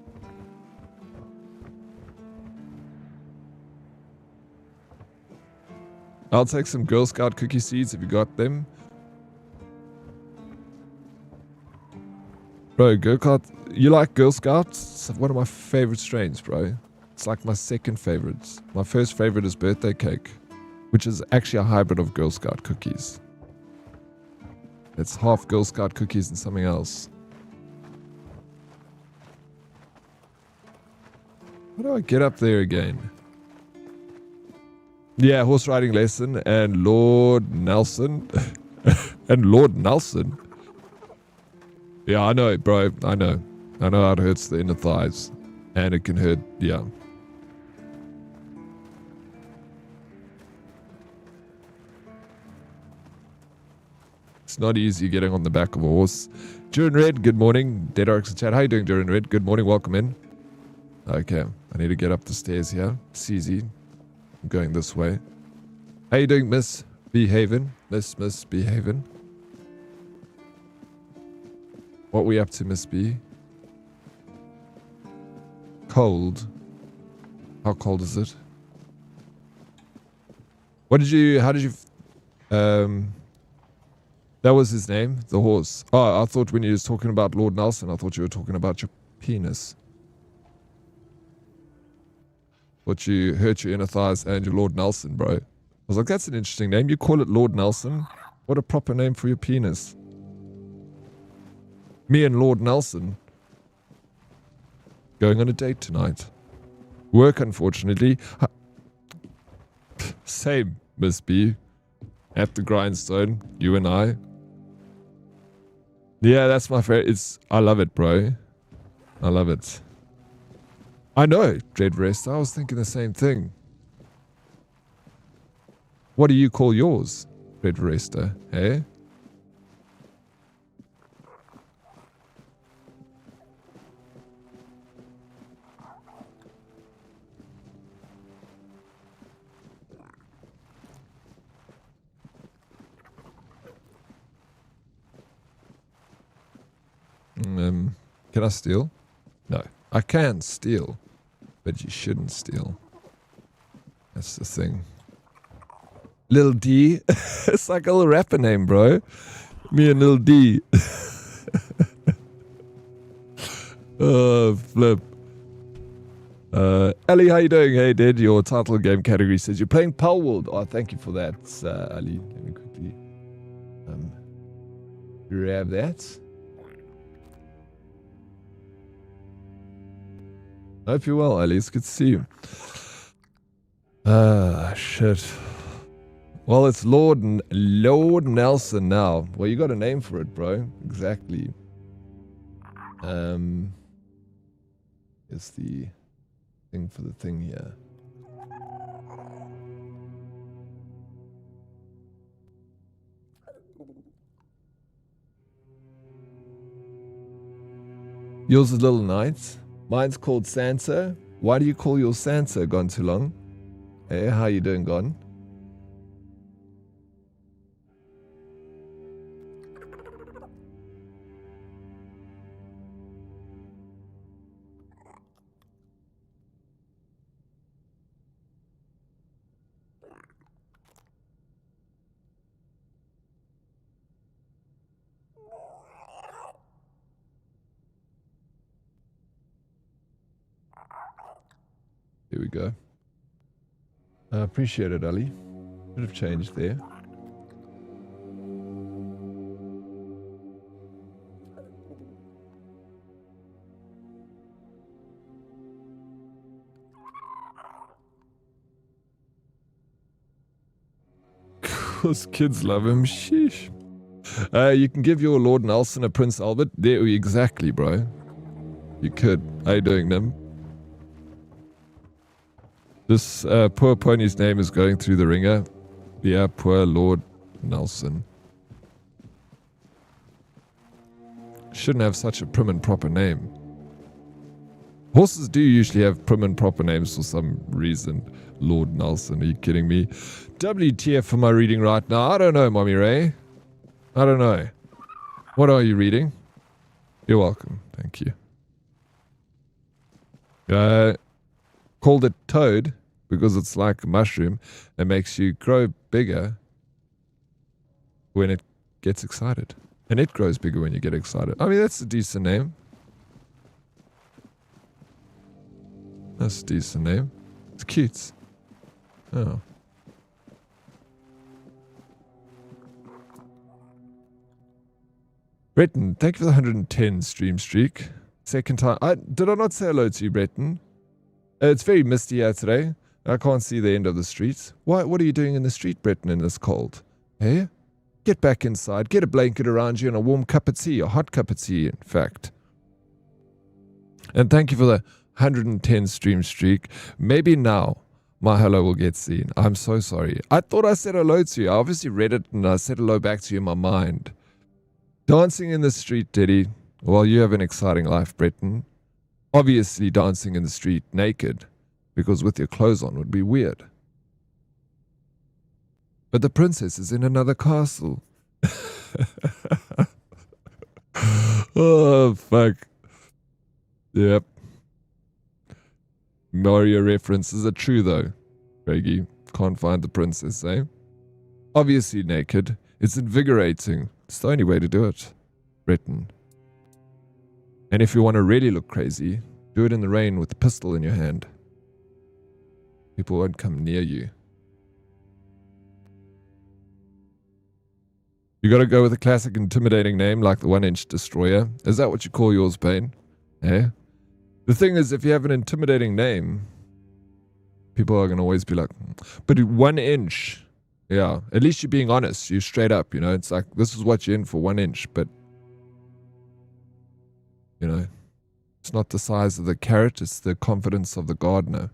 I'll take some Girl Scout cookie seeds if you got them. Bro, Girl Scout, you like Girl Scouts? It's one of my favorite strains, bro. It's like my second favorite. My first favorite is birthday cake, which is actually a hybrid of Girl Scout cookies. It's half Girl Scout cookies and something else. How do I get up there again? Yeah, horse riding lesson and Lord Nelson. And Lord Nelson. Yeah, I know, bro. I know how it hurts the inner thighs. And it can hurt, yeah. It's not easy getting on the back of a horse. Durin Red, good morning. Dead Oryx in chat. How you doing, Durin Red? Good morning, welcome in. Okay, I need to get up the stairs here. It's easy. I'm going this way. How you doing, Miss Behaven? Miss Behaven? What we up to, Miss B? Cold. How cold is it? How did you, that was his name, the horse. Oh, I thought when you was talking about Lord Nelson, I thought you were talking about your penis. But you hurt your inner thighs and your Lord Nelson, bro. I was like, that's an interesting name. You call it Lord Nelson? What a proper name for your penis. Me and Lord Nelson going on a date tonight. Work, unfortunately. Same, Miss B. At the grindstone, you and I. Yeah, that's my favorite. I love it, bro. I love it. I know, Dread Rest. I was thinking the same thing. What do you call yours, Dread Rester? Eh? Can I steal? No. I can steal, but you shouldn't steal. That's the thing. Lil D. It's like a little rapper name, bro. Me and Lil D. Oh, flip. Ali, how you doing? Hey, Dad, your title game category says you're playing Palworld. Oh, thank you for that, Ali. Let me quickly grab that. I hope you're well, Ali. It's good to see you. Shit. Well, it's Lord Nelson now. Well, you got a name for it, bro. Exactly. It's the thing for the thing here. Yours is Little Knight. Mine's called Sansa. Why do you call yours Sansa? Gone too long? Hey, how you doing, Gone? Here we go. I appreciate it, Ali. Bit of change there. Cause kids love him. Sheesh. You can give your Lord Nelson a Prince Albert. There, exactly, bro. You could. How you doing, Nim? This poor pony's name is going through the ringer. Yeah, poor Lord Nelson. Shouldn't have such a prim and proper name. Horses do usually have prim and proper names for some reason. Lord Nelson, are you kidding me? WTF for my reading right now? I don't know, Mommy Ray. I don't know. What are you reading? You're welcome. Thank you. Called it Toad because it's like a mushroom that makes you grow bigger when it gets excited. And it grows bigger when you get excited. I mean, that's a decent name. That's a decent name. It's cute. Oh. Breton, thank you for the 110 stream streak. Second time. Did I not say hello to you, Breton? It's very misty here today. I can't see the end of the streets. What are you doing in the street, Breton, in this cold? Hey? Get back inside. Get a blanket around you and a warm cup of tea. A hot cup of tea, in fact. And thank you for the 110 stream streak. Maybe now my hello will get seen. I'm so sorry. I thought I said hello to you. I obviously read it and I said hello back to you in my mind. Dancing in the street, Diddy. Well, you have an exciting life, Breton. Obviously dancing in the street naked, because with your clothes on would be weird. But the princess is in another castle. Oh, fuck. Yep. Mario references are true, though. Craigie, can't find the princess, eh? Obviously naked. It's invigorating. It's the only way to do it. Breton. And if you want to really look crazy, do it in the rain with a pistol in your hand. People won't come near you. You gotta go with a classic intimidating name like the 1-inch destroyer. Is that what you call yours, Bane? Eh? The thing is, if you have an intimidating name, people are gonna always be like, but 1-inch. Yeah, at least you're being honest. You're straight up, you know. It's like, this is what you're in for, 1-inch, but you know, it's not the size of the carrot, it's the confidence of the gardener.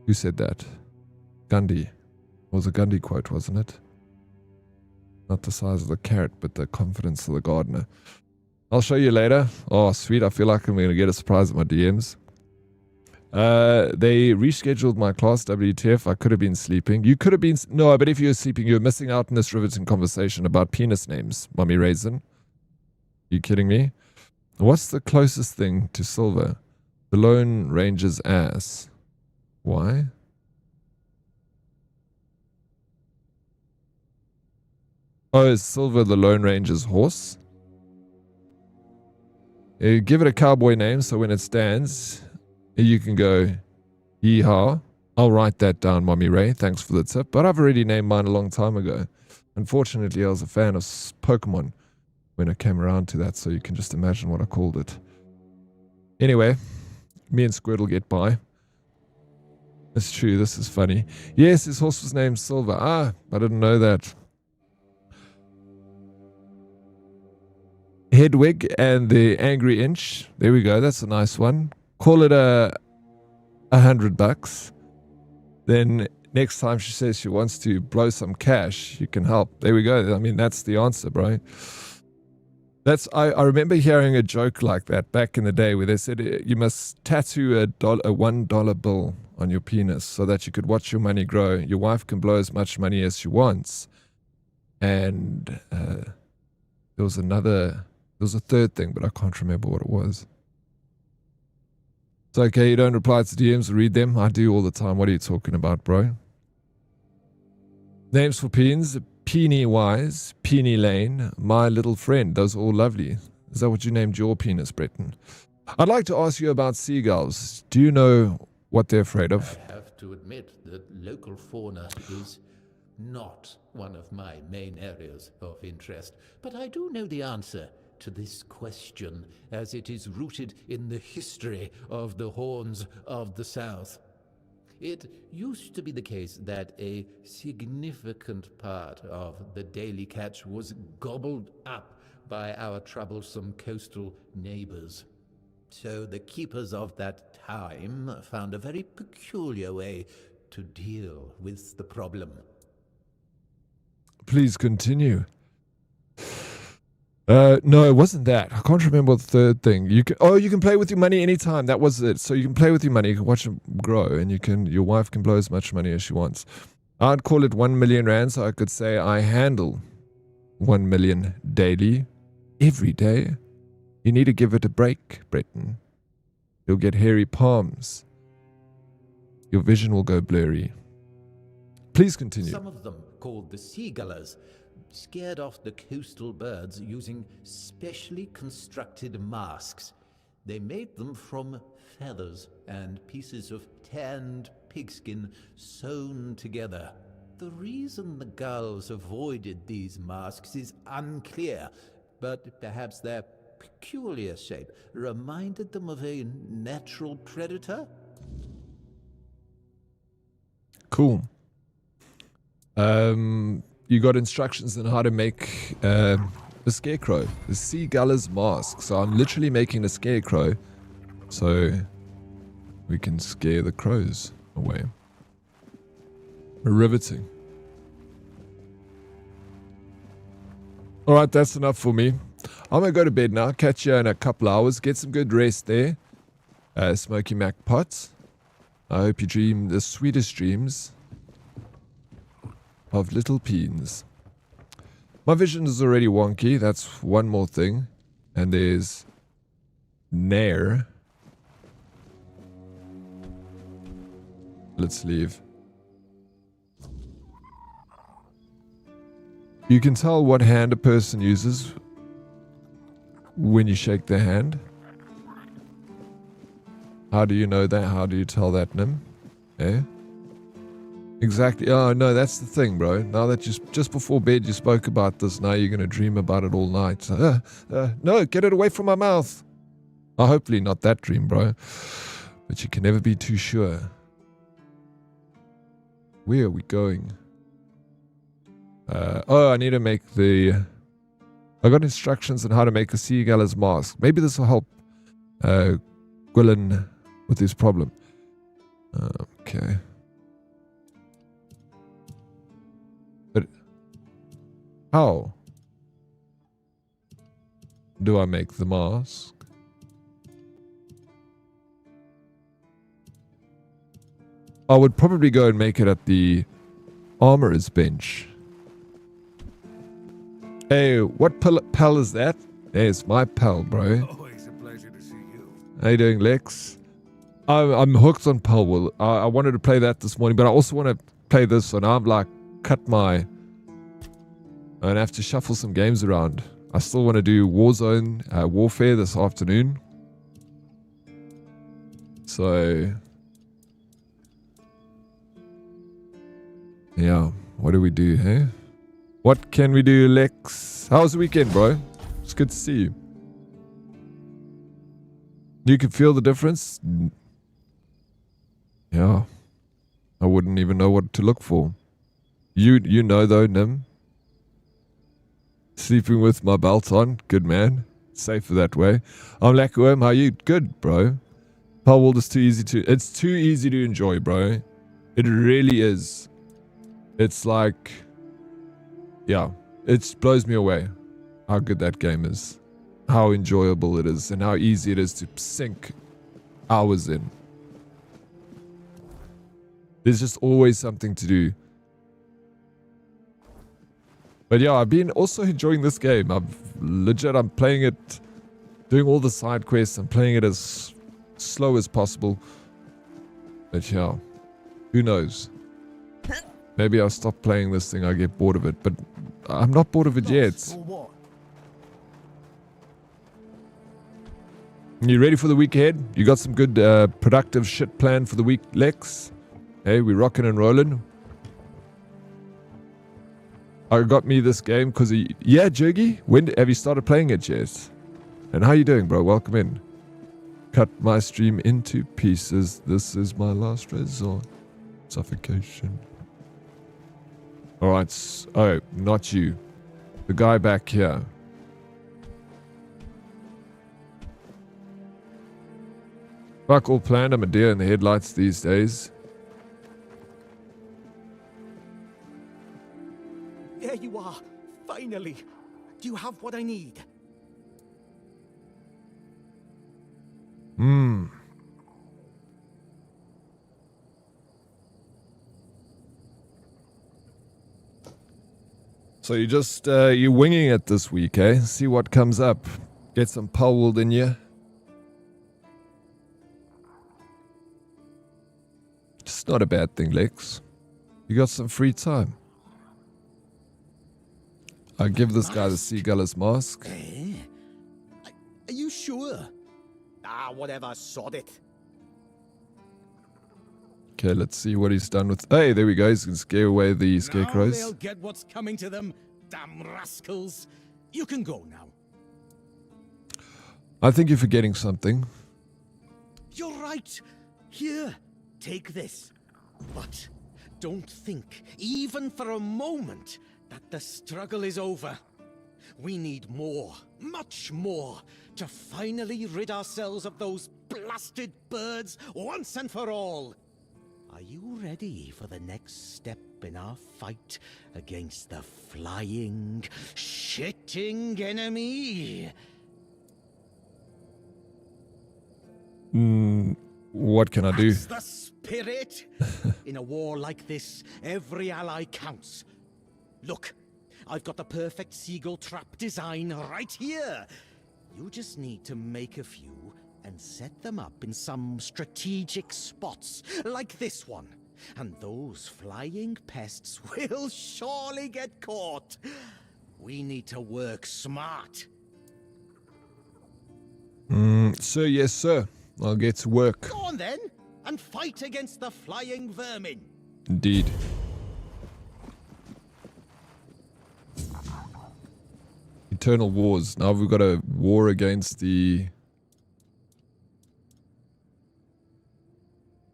Who said that? Gandhi. It was a Gandhi quote, wasn't it? Not the size of the carrot, but the confidence of the gardener. I'll show you later. Oh, sweet. I feel like I'm going to get a surprise at my DMs. They rescheduled my class, WTF. I could have been sleeping. You could have been... No, but if you were sleeping, you were missing out on this riveting conversation about penis names, Mummy Raisin. You kidding me? What's the closest thing to silver? The Lone Ranger's ass. Why? Oh, is silver the Lone Ranger's horse? You give it a cowboy name so when it stands, you can go, yeehaw. I'll write that down, Mommy Ray. Thanks for the tip. But I've already named mine a long time ago. Unfortunately, I was a fan of Pokemon when it came around to that, so you can just imagine what I called it. Anyway, me and Squirtle get by. It's true, this is funny. Yes, his horse was named Silver. Ah, I didn't know that. Hedwig and the Angry Inch. There we go, that's a nice one. Call it $100. Then next time she says she wants to blow some cash, you can help. There we go. I mean, that's the answer, bro. I remember hearing a joke like that back in the day where they said you must tattoo a $1 bill on your penis so that you could watch your money grow. Your wife can blow as much money as she wants. And there was a third thing, but I can't remember what it was. It's okay, you don't reply to DMs or read them. I do all the time. What are you talking about, bro? Names for peens. Peeny Wise, Peeny Lane, My Little Friend. Those are all lovely. Is that what you named your penis, Breton? I'd like to ask you about seagulls. Do you know what they're afraid of? I have to admit that local fauna is not one of my main areas of interest, but I do know the answer to this question, as it is rooted in the history of the Horns of the South. It used to be the case that a significant part of the daily catch was gobbled up by our troublesome coastal neighbors. So the keepers of that time found a very peculiar way to deal with the problem. Please continue. No, it wasn't that. I can't remember the third thing. You can play with your money anytime. That was it. So you can play with your money. You can watch it grow, and your wife can blow as much money as she wants. I'd call it 1 million rand, so I could say I handle 1 million daily, every day. You need to give it a break, Breton. You'll get hairy palms. Your vision will go blurry. Please continue. Some of them, called the seagullers, scared off the coastal birds using specially constructed masks. They made them from feathers and pieces of tanned pigskin sewn together. The reason the gulls avoided these masks is unclear, but perhaps their peculiar shape reminded them of a natural predator? Cool. You got instructions on how to make a scarecrow, the seaguller's mask. So I'm literally making a scarecrow so we can scare the crows away. Riveting. Alright, that's enough for me. I'm gonna go to bed now. Catch you in a couple hours. Get some good rest there. Smoky Mac Potts. I hope you dream the sweetest dreams of little peens. My vision is already wonky. That's one more thing. And there's Nair. Let's leave. You can tell what hand a person uses when you shake their hand. How do you know that? How do you tell that, Nim? Eh? Exactly. Oh, no, that's the thing, bro. Now that just before bed you spoke about this, now you're going to dream about it all night. No, get it away from my mouth. Oh, hopefully not that dream, bro. But you can never be too sure. Where are we going? I need to make I got instructions on how to make a seaguller's mask. Maybe this will help Gwilyn with his problem. Okay. But how do I make the mask? I would probably go and make it at the armorer's bench. Hey, what pal is that? Hey, it's my pal, bro. Always a pleasure to see you. How you doing, Lex? I'm hooked on Palwell. I wanted to play that this morning, but I also want to play this, so now I'm like, I have to shuffle some games around. I still want to do Warzone, Warfare this afternoon. So, yeah, what do we do, hey? What can we do, Lex? How was the weekend, bro? It's good to see you. You can feel the difference? Yeah. I wouldn't even know what to look for. You know though, Nim. Sleeping with my belt on. Good man. Safer that way. I'm Lakuem. How are you? Good, bro. Palworld is too easy to... It's too easy to enjoy, bro. It really is. It's like... Yeah. It blows me away how good that game is. How enjoyable it is. And how easy it is to sink hours in. There's just always something to do. But yeah, I've been also enjoying this game. I'm playing it, doing all the side quests. I'm playing it as slow as possible. But yeah, who knows? Maybe I'll stop playing this thing. I get bored of it. But I'm not bored of it yet. You ready for the week ahead? You got some good productive shit planned for the week, Lex? Hey, we rocking and rolling. I got me this game because yeah, Jurgy, when have you started playing it yet? And how you doing, bro? Welcome in. Cut my stream into pieces. This is my last resort. Suffocation. Alright. Oh, not you. The guy back here. Fuck all planned. I'm a deer in the headlights these days. There you are. Finally. Do you have what I need? So you just, you're winging it this week, eh? See what comes up. Get some pole in you. It's not a bad thing, Lex. You got some free time. I give this guy the seaguller's mask. Are you sure? Ah, whatever, sod it. Okay, let's see what he's done with... Hey, there we go. He's going to scare away the scarecrows. Now they'll get what's coming to them. Damn rascals. You can go now. I think you're forgetting something. You're right. Here, take this. But don't think, even for a moment, that the struggle is over. We need more, much more, to finally rid ourselves of those blasted birds once and for all. Are you ready for the next step in our fight against the flying, shitting enemy? What can I do? That's the spirit. In a war like this, every ally counts. Look, I've got the perfect seagull trap design right here. You just need to make a few and set them up in some strategic spots, like this one. And those flying pests will surely get caught. We need to work smart. Sir, yes, sir. I'll get to work. Go on then, and fight against the flying vermin. Indeed. Eternal wars. Now we've got a war against the...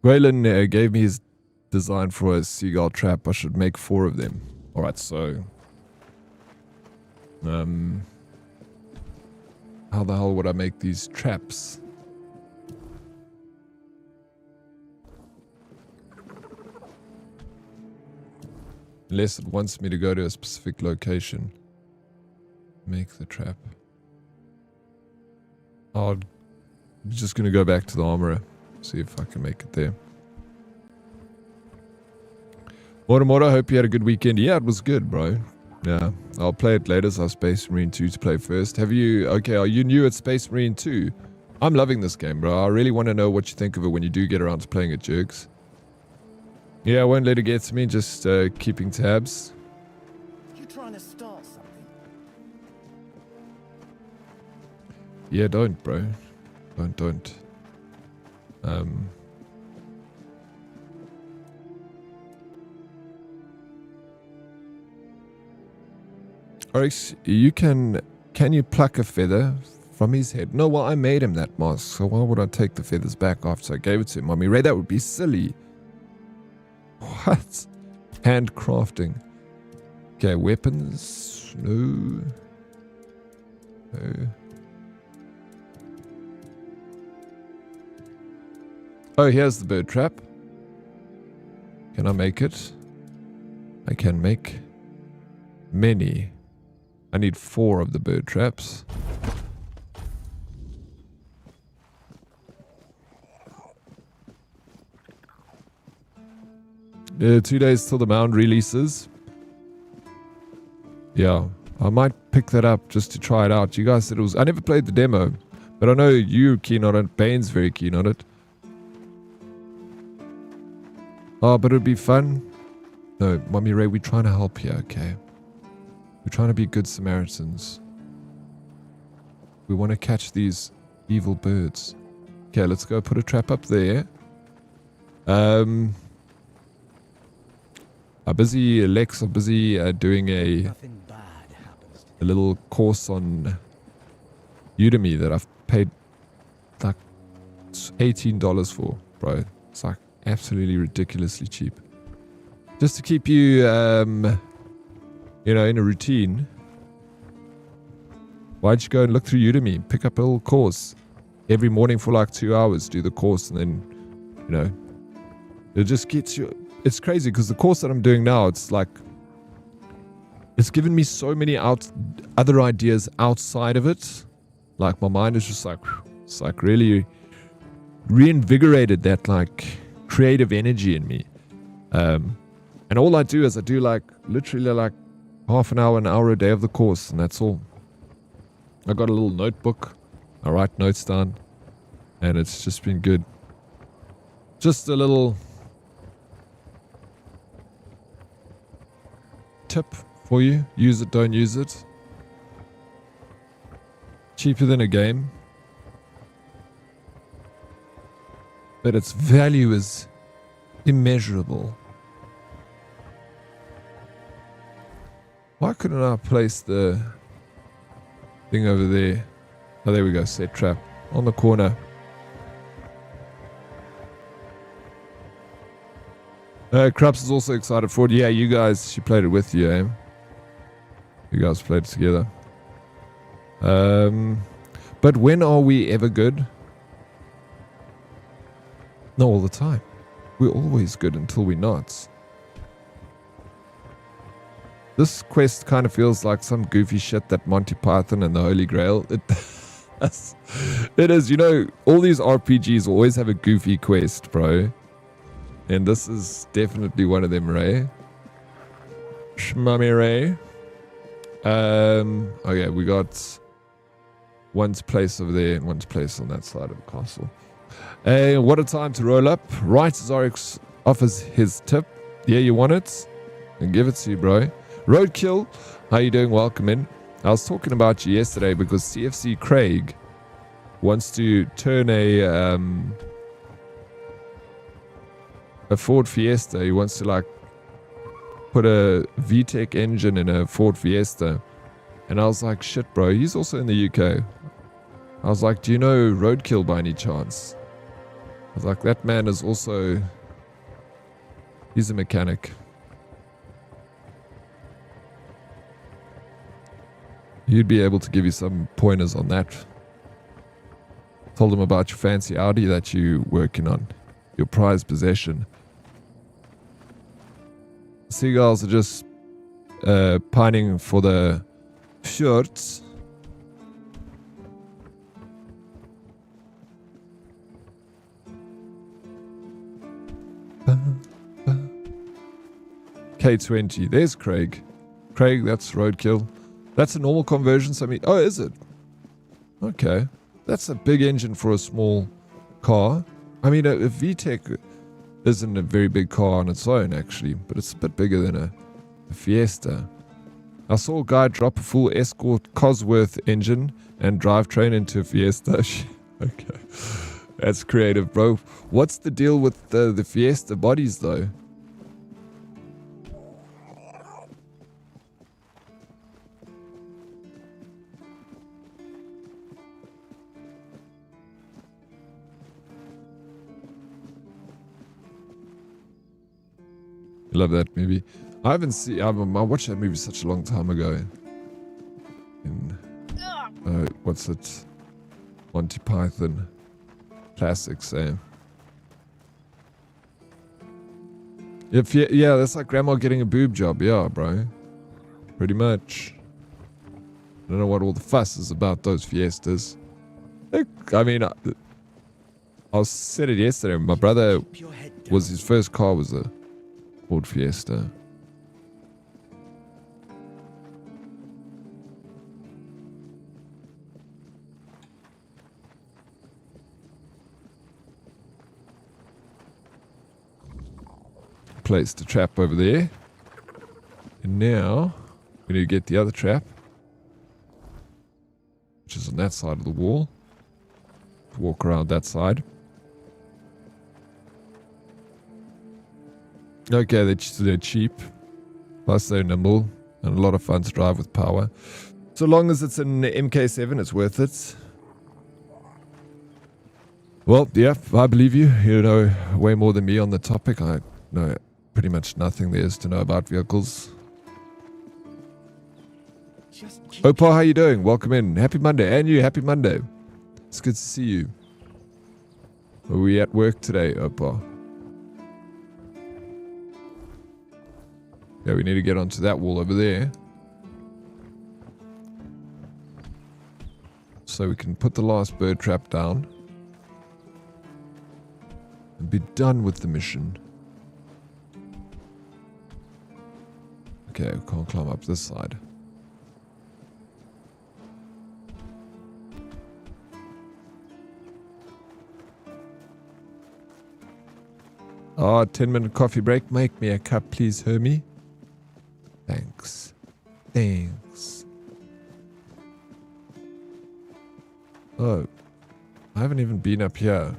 Waylon gave me his design for a seagull trap. I should make 4 of them. Alright, so... how the hell would I make these traps? Unless it wants me to go to a specific location. Make the trap. I'm just going to go back to the armorer. See if I can make it there. Moro, I hope you had a good weekend. Yeah, it was good, bro. Yeah, I'll play it later. So I have Space Marine 2 to play first. Have you... Okay, are you new at Space Marine 2? I'm loving this game, bro. I really want to know what you think of it when you do get around to playing it, jerks. Yeah, I won't let it get to me. Just keeping tabs. You trying to start something? Yeah, don't, bro. Don't. Oryx, can you pluck a feather from his head? No, well, I made him that mask, so why would I take the feathers back after I gave it to him? Mommy Ray, that would be silly. What? Handcrafting. Okay, weapons. No. No. Oh, here's the bird trap. Can I make it? I can make many. I need 4 of the bird traps. Yeah, 2 days till the mound releases. Yeah, I might pick that up just to try it out. You guys said it was... I never played the demo, but I know you're keen on it. Bane's very keen on it. Oh, but it'd be fun. No, Mommy Ray, we're trying to help here, okay? We're trying to be good Samaritans. We want to catch these Evil birds. Okay, let's go put a trap up there. Lex are busy doing a little course on Udemy that I've paid like $18 for, bro. It's like absolutely ridiculously cheap. Just to keep you, you know, in a routine. Why'd you go and look through Udemy? Pick up a little course. Every morning for like 2 hours, do the course, and then, you know, it just gets you. It's crazy because the course that I'm doing now, it's like, it's given me so many other ideas outside of it. Like my mind is just like, it's like really reinvigorated that like creative energy in me. And all I do is I do like literally like half an hour a day of the course, and that's all. I got a little notebook. I write notes down, and it's just been good. Just a little tip for you. Use it, don't use it. Cheaper than a game, but its value is immeasurable. Why couldn't I place the thing over there? Oh, there we go. Set trap on the corner. Krups is also excited for it. Yeah, you guys, she played it with you, eh? You guys played it together. But when are we ever good? Not all the time. We're always good until we're not. This quest kind of feels like some goofy shit that Monty Python and the Holy Grail. It is, you know, all these RPGs always have a goofy quest, bro. And this is definitely one of them, Ray. Shmummy Ray. Okay, we got one's place over there and one's place on that side of the castle. What a time to roll up. Right as Oryx offers his tip. Yeah, you want it? And give it to you, bro. Roadkill, how you doing? Welcome in. I was talking about you yesterday because CFC Craig wants to turn a Ford Fiesta. He wants to like put a VTEC engine in a Ford Fiesta. And I was like, shit, bro, he's also in the UK. I was like, do you know Roadkill by any chance? I was like, that man is also, he's a mechanic. He'd be able to give you some pointers on that. Told him about your fancy Audi that you're working on. Your prized possession. Seagulls are just pining for the shirts. K20. There's Craig. Craig, that's Roadkill. That's a normal conversion. So I mean, oh, is it? Okay. That's a big engine for a small car. I mean, a VTEC isn't a very big car on its own, actually, but it's a bit bigger than a Fiesta. I saw a guy drop a full Escort Cosworth engine and drivetrain into a Fiesta. Okay. That's creative, bro. What's the deal with the Fiesta bodies, though? I love that movie. I haven't seen. I watched that movie such a long time ago. What's it? Monty Python classics. Yeah, that's like grandma getting a boob job. Yeah, bro. Pretty much. I don't know what all the fuss is about those Fiestas. I mean, I said it yesterday. My brother was his first car was a Ford Fiesta. Placed a trap over there. And now we need to get the other trap, which is on that side of the wall. walk around that side. Okay, they're cheap. Plus they're nimble and a lot of fun to drive with power. So long as it's an MK7, it's worth it. Well, yeah, I believe you. You know way more than me on the topic. I know pretty much nothing there is to know about vehicles. Opa, how you doing? Welcome in. Happy Monday. And you, happy Monday. It's good to see you. Are we at work today, Opa? Yeah, we need to get onto that wall over there. So we can put the last bird trap down. And be done with the mission. Okay, we can't climb up this side. Oh, 10-minute coffee break. Make me a cup, please, Hermie. Thanks. Thanks. Oh, I haven't even been up here.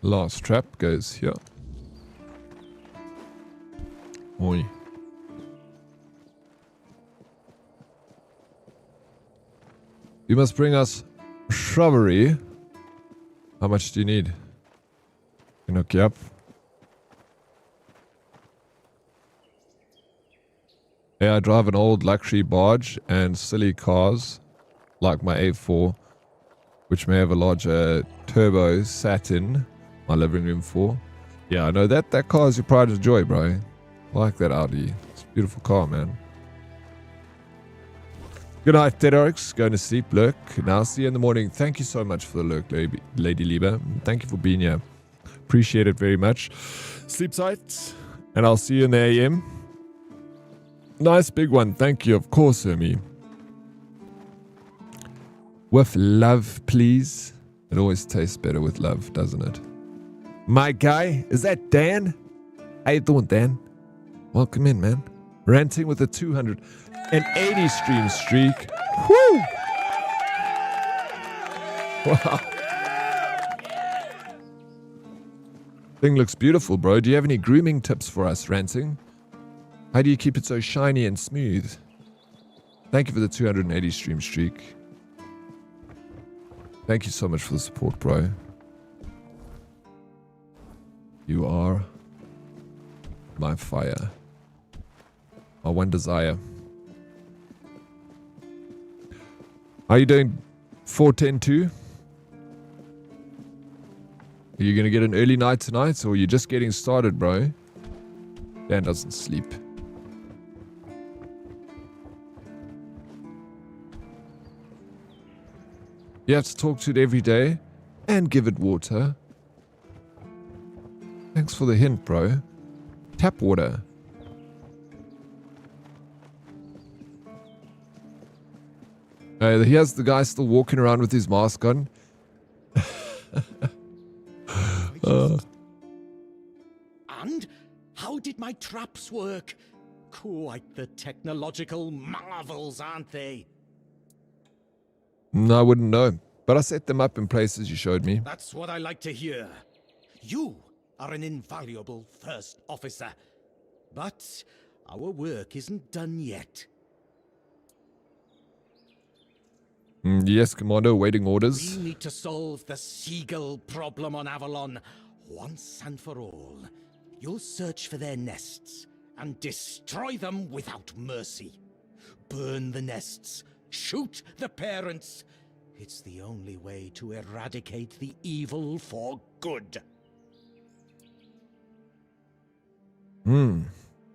Last trap goes here. Oi. You must bring us shrubbery. How much do you need? Can hook you up. Yeah, I drive an old luxury barge and silly cars like my A4, which may have a larger turbo sat in my living room for. Yeah, I know that car is your pride and joy, bro. I like that Audi. It's a beautiful car, man. Good night, Dead Oryx. Going to sleep, lurk. Now see you in the morning. Thank you so much for the lurk, Lady Lieber. Thank you for being here. Appreciate it very much. Sleep tight, and I'll see you in the AM. Nice big one. Thank you, of course, Hermie. With love, please. It always tastes better with love, doesn't it? My guy, is that Dan? How you doing, Dan? Welcome in, man. Ranting with a 280 stream streak. Woo! Wow. Thing looks beautiful, bro. Do you have any grooming tips for us, Ranting? How do you keep it so shiny and smooth? Thank you for the 280 stream streak. Thank you so much for the support, bro. You are my fire. My one desire. How are you doing, 4102? Are you going to get an early night tonight, or are you just getting started, bro? Dan doesn't sleep. You have to talk to it every day and give it water. Thanks for the hint, bro. Tap water. Here's the guy still walking around with his mask on. And how did my traps work? Quite the technological marvels, aren't they? No, I wouldn't know. But I set them up in places you showed me. That's what I like to hear. You are an invaluable first officer. But our work isn't done yet. Yes, Commander, waiting orders. We need to solve the seagull problem on Avalon once and for all. You'll search for their nests and destroy them without mercy. Burn the nests. Shoot the parents. It's the only way to eradicate the evil for good.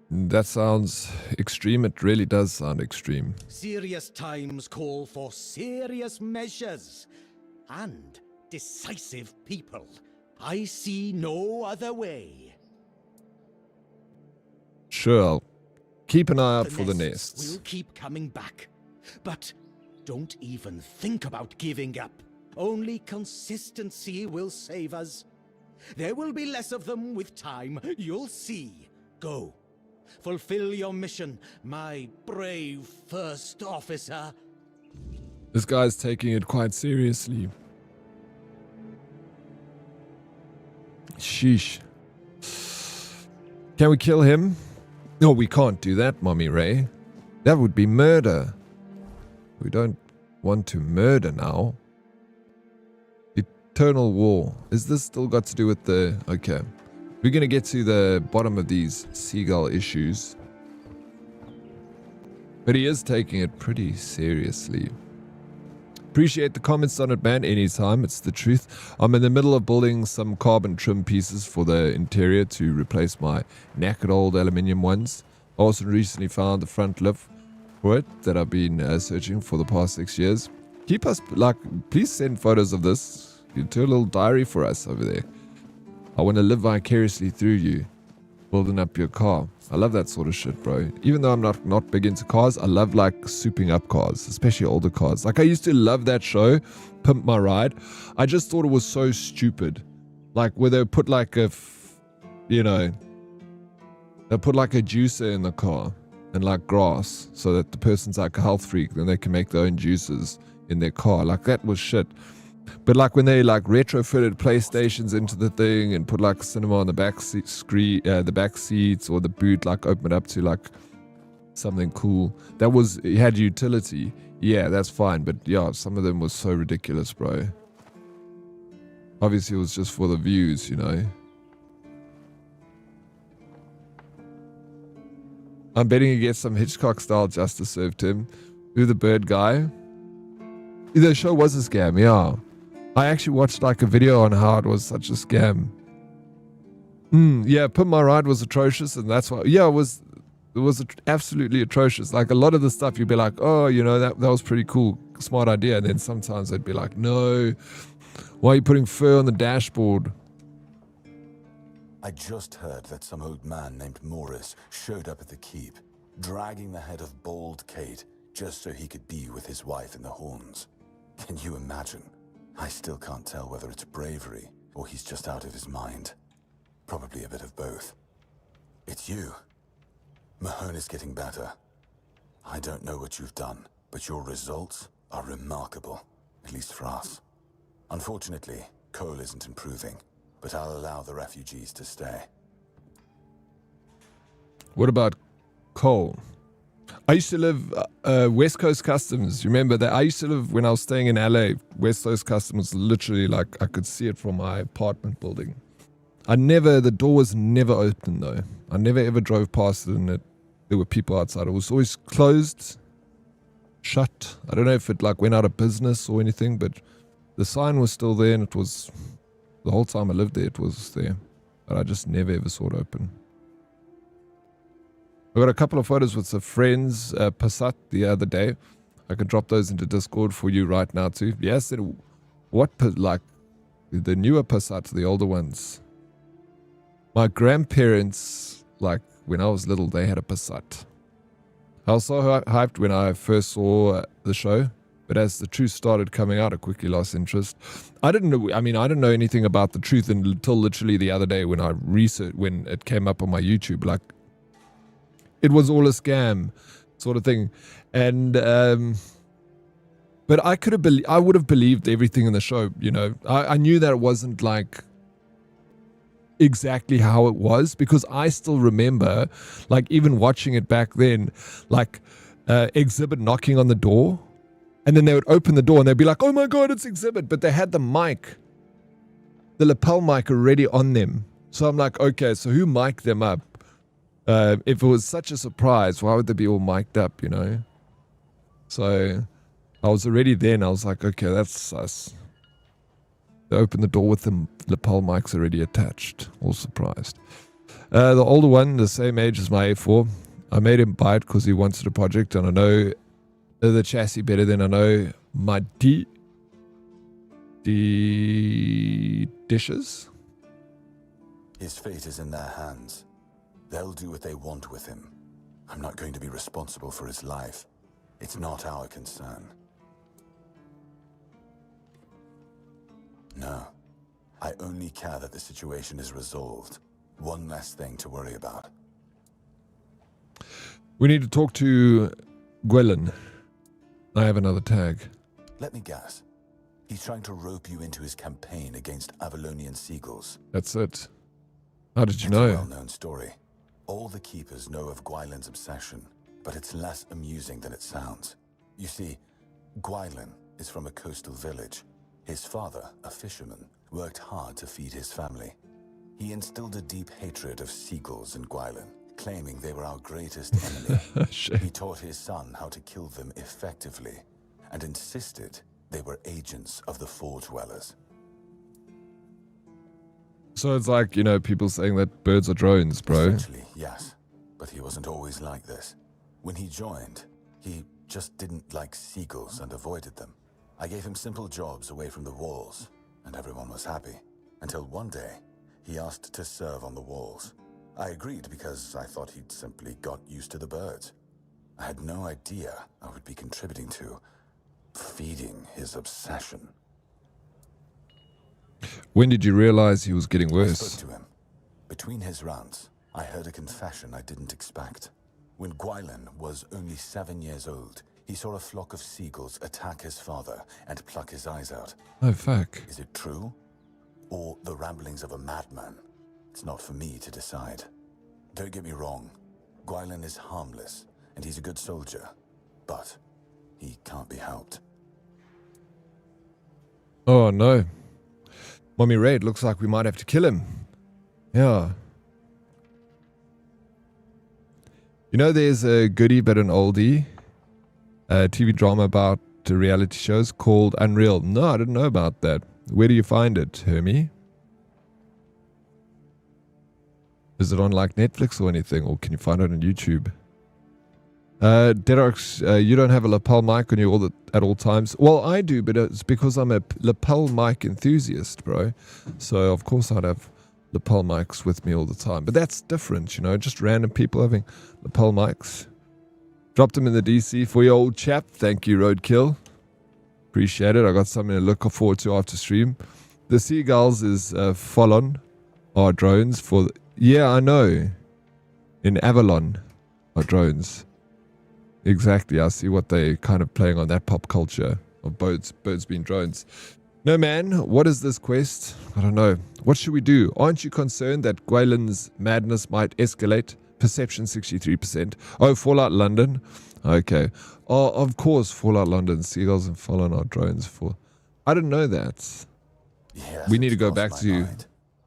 That sounds extreme. It really does sound extreme. Serious times call for serious measures and decisive people. I see no other way. Sure, I'll keep an eye out for the nests nests. will keep coming back. But don't even think about giving up. Only consistency will save us. There will be less of them with time. You'll see. Go. Fulfill your mission, my brave first officer. This guy's taking it quite seriously. Sheesh. Can we kill him? No, we can't do that, Mommy Ray. That would be murder. We don't want to murder now. Eternal War. Is this still got to do with the... Okay. We're going to get to the bottom of these seagull issues. But he is taking it pretty seriously. Appreciate the comments on it, man. Anytime. It's the truth. I'm in the middle of building some carbon trim pieces for the interior to replace my knackered old aluminium ones. I also recently found the front lip for it that I've been searching for the past 6 years. Keep us, please send photos of this. You do a little diary for us over there. I want to live vicariously through you, building up your car. I love that sort of shit, bro. Even though I'm not big into cars, I love souping up cars, especially older cars. I used to love that show, Pimp My Ride. I just thought it was so stupid. Where they put they put a juicer in the car and grass so that the person's a health freak, then they can make their own juices in their car. That was shit. But when they retrofitted PlayStations into the thing and put cinema on the back the back seats or the boot, open it up to something cool. It had utility. Yeah, that's fine. But yeah, some of them was so ridiculous, bro. Obviously, it was just for the views, you know. I'm betting he gets some Hitchcock-style justice served to him. Who the bird guy? The show was a scam, yeah. I actually watched a video on how it was such a scam. Yeah, Pimp My Ride was atrocious, and that's why. Yeah, it was absolutely atrocious. A lot of the stuff you'd be like, oh, that was pretty cool, smart idea, and then sometimes they'd be like, no, why are you putting fur on the dashboard? I just heard that some old man named Morris showed up at the keep, dragging the head of bald Kate just so he could be with his wife in the horns. Can you imagine? I still can't tell whether it's bravery or he's just out of his mind. Probably a bit of both. It's you. Mahone is getting better. I don't know what you've done, but your results are remarkable, at least for us. Unfortunately, Cole isn't improving, but I'll allow the refugees to stay. What about Cole? I used to live West Coast Customs. You remember that? I used to live when I was staying in LA. West Coast Customs, literally, I could see it from my apartment building. The door was never open though. I never ever drove past it and there were people outside. It was always closed, shut. I don't know if it went out of business or anything, but the sign was still there, and it was, the whole time I lived there, it was there. But I just never ever saw it open. I got a couple of photos with some friends, Passat, the other day. I can drop those into Discord for you right now too. Yes, the newer Passat, the older ones. My grandparents, when I was little, they had a Passat. I was so hyped when I first saw the show, but as the truth started coming out, I quickly lost interest. I didn't know anything about the truth until literally the other day when when it came up on my YouTube, it was all a scam sort of thing. And, but I would have believed everything in the show, I knew that it wasn't exactly how it was, because I still remember, even watching it back then, Exhibit knocking on the door, and then they would open the door and they'd be like, oh my God, it's Exhibit. But they had the lapel mic already on them. So I'm like, okay, so who mic'd them up? If it was such a surprise, why would they be all mic'd up, So I was already then, I was like, okay, that's sus. They opened the door with the lapel mics already attached. All surprised. The older one, the same age as my A4. I made him buy it because he wanted a project, and I know the chassis better than I know my dishes. His fate is in their hands. They'll do what they want with him. I'm not going to be responsible for his life. It's not our concern. No. I only care that the situation is resolved. One less thing to worry about. We need to talk to Gwelyn. I have another tag. Let me guess. He's trying to rope you into his campaign against Avalonian seagulls. That's it. How did you It's know? a well-known story. All the keepers know of Gwylyn's obsession, but it's less amusing than it sounds. You see, Gwylyn is from a coastal village. His father, a fisherman, worked hard to feed his family. He instilled a deep hatred of seagulls in Gwylyn, claiming they were our greatest enemy. He taught his son how to kill them effectively, and insisted they were agents of the Forge Dwellers. So it's like, you know, people saying that birds are drones, bro. Essentially, yes. But he wasn't always like this. When he joined, he just didn't like seagulls and avoided them. I gave him simple jobs away from the walls, and everyone was happy. Until one day, he asked to serve on the walls. I agreed because I thought he'd simply got used to the birds. I had no idea I would be contributing to feeding his obsession. When did you realize he was getting I worse? spoke to him. Between his rants, I heard a confession I didn't expect. When Gwylyn was only 7 years old, he saw a flock of seagulls attack his father and pluck his eyes out. Oh, fuck. Is it true? Or the ramblings of a madman? It's not for me to decide. Don't get me wrong. Gwylyn is harmless, and he's a good soldier. But he can't be helped. Oh, no. Mommy Raid, looks like we might have to kill him. Yeah. You know, there's a goodie but an oldie TV drama about the reality shows called Unreal. No, I didn't know about that. Where do you find it, Hermie? Is it on like Netflix or anything, or can you find it on YouTube? Dedox, you don't have a lapel mic on you at all times. Well, I do, but it's because I'm a lapel mic enthusiast, bro. So, of course, I'd have lapel mics with me all the time. But that's different, you know, just random people having lapel mics. Dropped them in the DC for your old chap. Thank you, Roadkill. Appreciate it. I got something to look forward to after stream. The Seagulls is Fallon, are drones for... Yeah, I know. In Avalon are drones. Exactly, I see what they kind of playing on that pop culture of birds being drones. No, man, what is this quest? I don't know. What should we do? Aren't you concerned that Gwylyn's madness might escalate? Perception 63%. Oh, Fallout London. Okay. Oh, of course, Fallout London. Seagulls and Fallen are drones for... I didn't know that. Yes, we need to go back to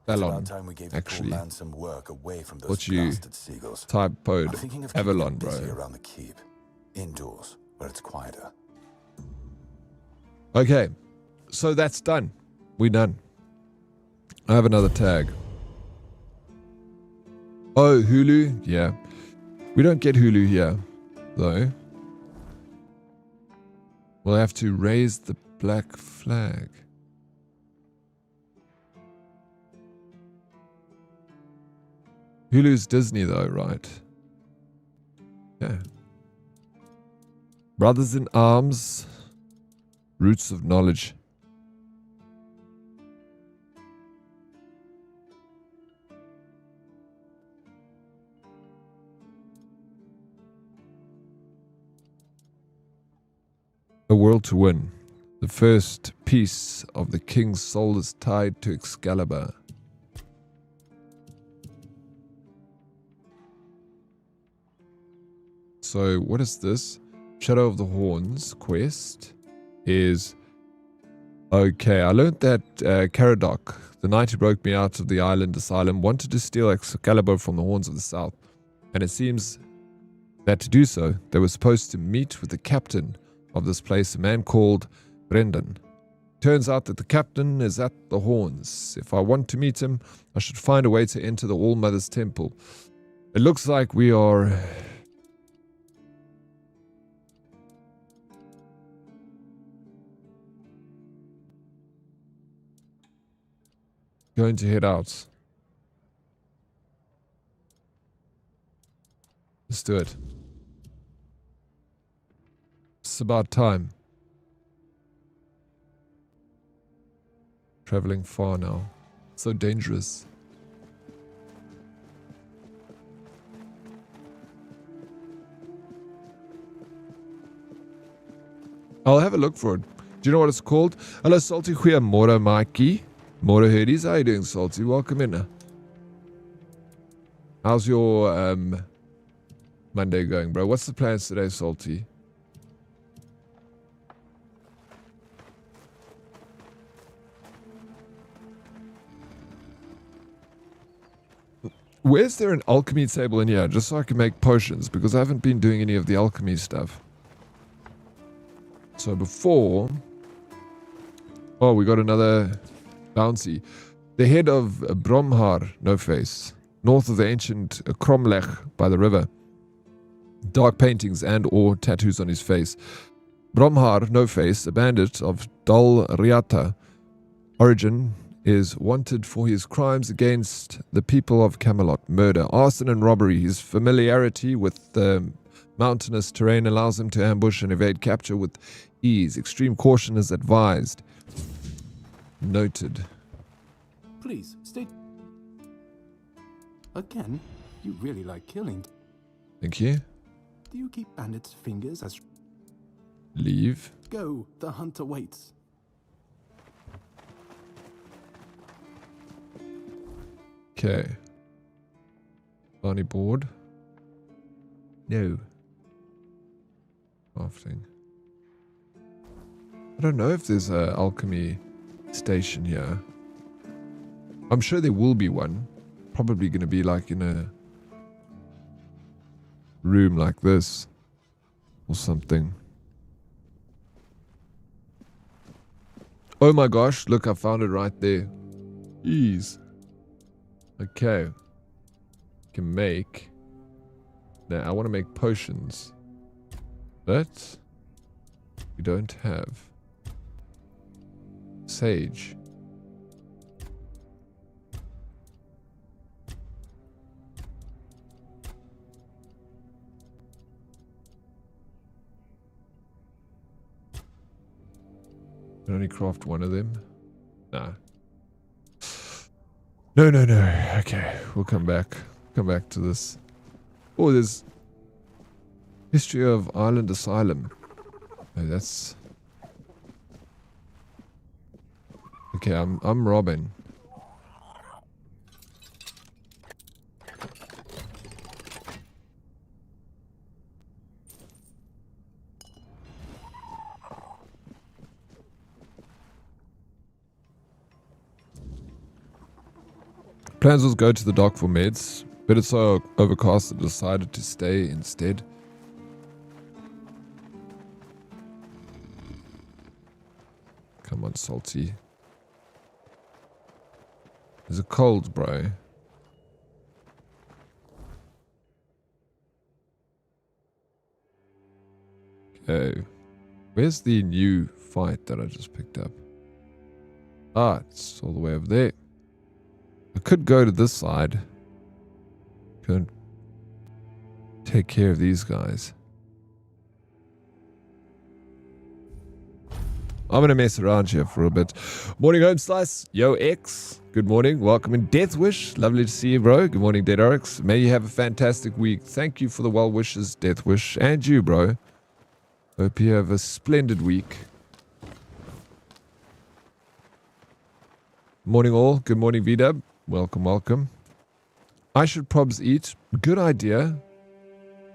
Avalon, actually. some work away from those What you seagulls. typoed? I'm thinking of Avalon, busy bro. around the keep. Indoors, where it's quieter. Okay, so that's done. We done. I have another tag. Oh, Hulu? Yeah. We don't get Hulu here, though. We'll have to raise the black flag. Hulu's Disney, though, right? Yeah. Brothers in Arms, Roots of Knowledge. A World to Win. The first piece of the King's soul is tied to Excalibur. So, what is this? Shadow of the Horns quest is... Okay, I learned that Caradoc, the knight who broke me out of the island asylum, wanted to steal Excalibur from the Horns of the South. And it seems that to do so, they were supposed to meet with the captain of this place, a man called Brendan. Turns out that the captain is at the Horns. If I want to meet him, I should find a way to enter the All-Mother's Temple. It looks like we are... going to head out. Let's do it. It's about time. Traveling far now. So dangerous. I'll have a look for it. Do you know what it's called? Hello, Salty. Goeiemorgen, Mikey. Mora Hoodies. How you doing, Salty? Welcome in. How's your Monday going, bro? What's the plans today, Salty? Where's there an alchemy table in here? Just so I can make potions, because I haven't been doing any of the alchemy stuff. So before... Oh, we got another bouncy. The head of Bromhar, no face. North of the ancient Cromlech by the river. Dark paintings and or tattoos on his face. Bromhar, no face, a bandit of Dal Riata. Origin is wanted for his crimes against the people of Camelot. Murder, arson and robbery. His familiarity with the mountainous terrain allows him to ambush and evade capture with ease. Extreme caution is advised. Noted. Please, stay. Again, you really like killing. Thank you. Do you keep bandits' fingers as... Leave. Go, the hunter waits. Okay. Barney board. No. Crafting. I don't know if there's a alchemy station here. I'm sure there will be one. Probably going to be like in a room like this or something. Oh my gosh, look, I found it right there. Jeez. Okay. Can make. Now I want to make potions. But we don't have sage. Can only craft one of them? Nah. No. Okay, we'll come back. Come back to this. Oh, there's history of Island Asylum. Oh, that's okay. I'm Robin. Plans was go to the dock for meds, but it's so overcast that I decided to stay instead. Come on, Salty. Is it cold, bro? Okay. Where's the new fight that I just picked up? Ah, it's all the way over there. I could go to this side. Could take care of these guys. I'm going to mess around here for a bit. Morning, Home Slice. Yo, X. Good morning. Welcome in. Death Wish. Lovely to see you, bro. Good morning, Dead Oryx. May you have a fantastic week. Thank you for the well wishes, Death Wish. And you, bro. Hope you have a splendid week. Morning, all. Good morning, VW. Welcome, welcome. I should probs eat. Good idea.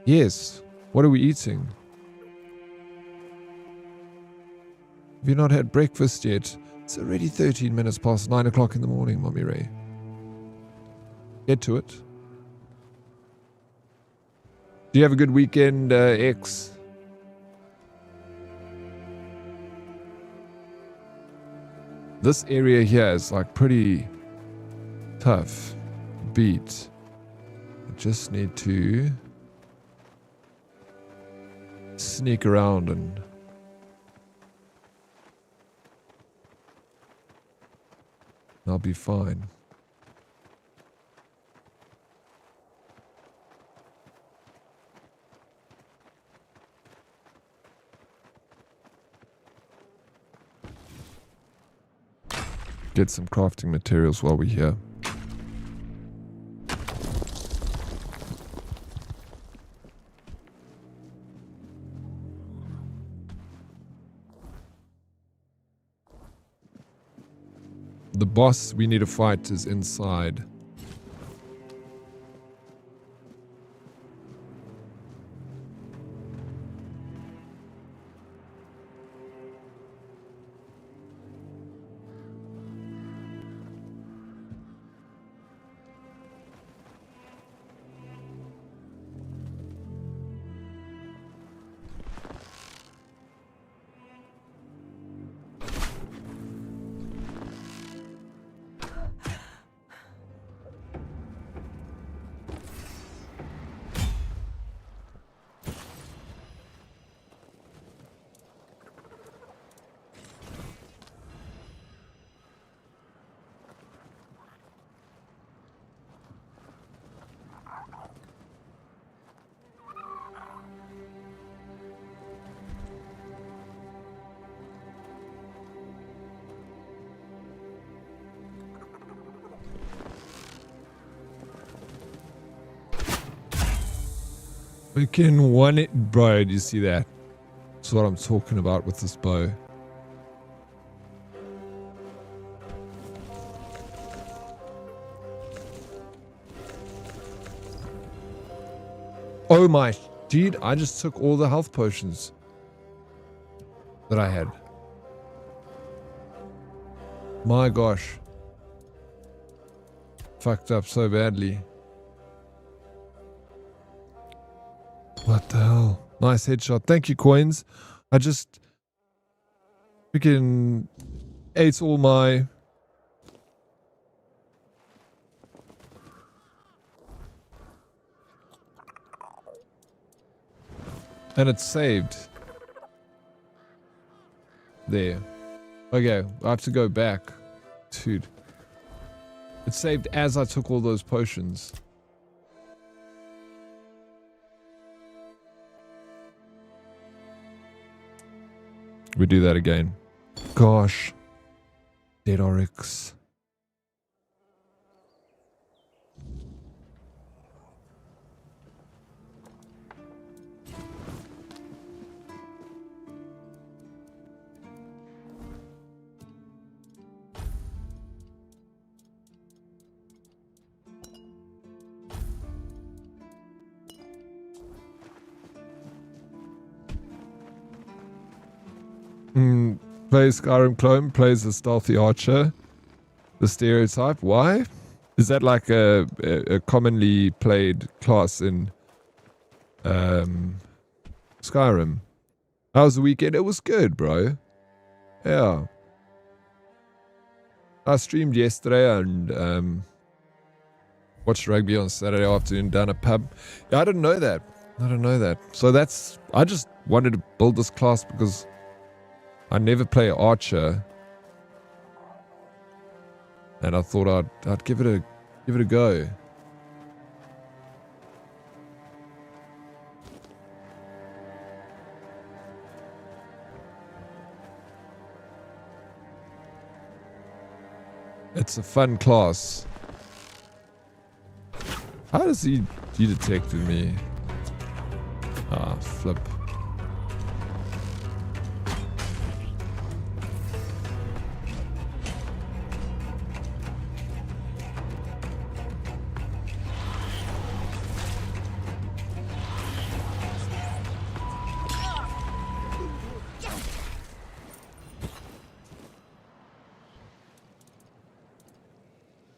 Yes. What are we eating? Have you not had breakfast yet? It's already 13 minutes past 9 o'clock in the morning, Mommy Ray. Get to it. Do you have a good weekend, X? This area here is like pretty tough beat. I just need to sneak around and I'll be fine. get some crafting materials while we're here. The boss we need to fight is inside. We can one it, bro. Do you see that? That's what I'm talking about with this bow. Oh my, dude, I just took all the health potions that I had. My gosh. Fucked up so badly. What the hell? Nice headshot. Thank you, coins. I just freaking ate all my... And it's saved. There. Okay, I have to go back. Dude. It saved as I took all those potions. We do that again. Gosh. Dead Oryx. Plays Skyrim clone, plays a stealthy archer. The stereotype. Why? Is that like a commonly played class in Skyrim? How was the weekend? It was good, bro. Yeah. I streamed yesterday and watched rugby on Saturday afternoon down a pub. Yeah, I didn't know that. So that's... I just wanted to build this class because I never play archer, and I thought I'd give it a go. It's a fun class. How does he detected me? Ah, flip.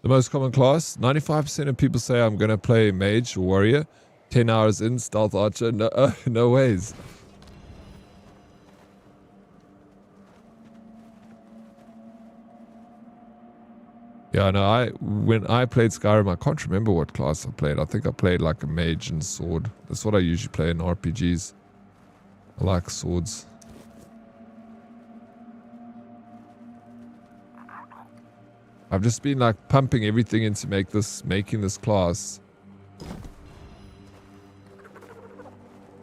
The most common class, 95% of people say I'm going to play mage or warrior. 10 hours in, stealth archer. No, no ways. Yeah, no, when I played Skyrim, I can't remember what class I played. I think I played like a mage and sword. That's what I usually play in RPGs. I like swords. I've just been like pumping everything into making this class.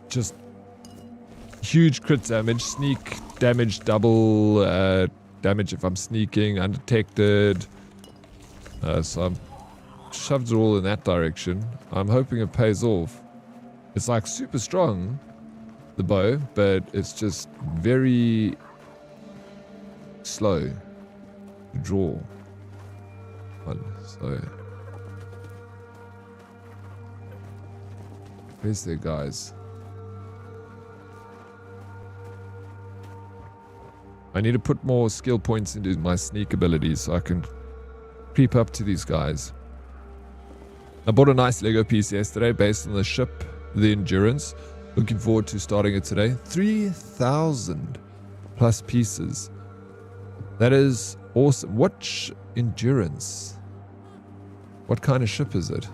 Just huge crit damage, sneak damage double, damage if I'm sneaking, undetected. So I'm shoved it all in that direction. I'm hoping it pays off. It's like super strong, the bow, but it's just very slow to draw. So where's their guys? I need to put more skill points into my sneak abilities so I can creep up to these guys. I bought a nice Lego piece yesterday based on the ship, the Endurance. Looking forward to starting it today. 3,000 plus pieces. That is awesome. What Endurance? What kind of ship is it?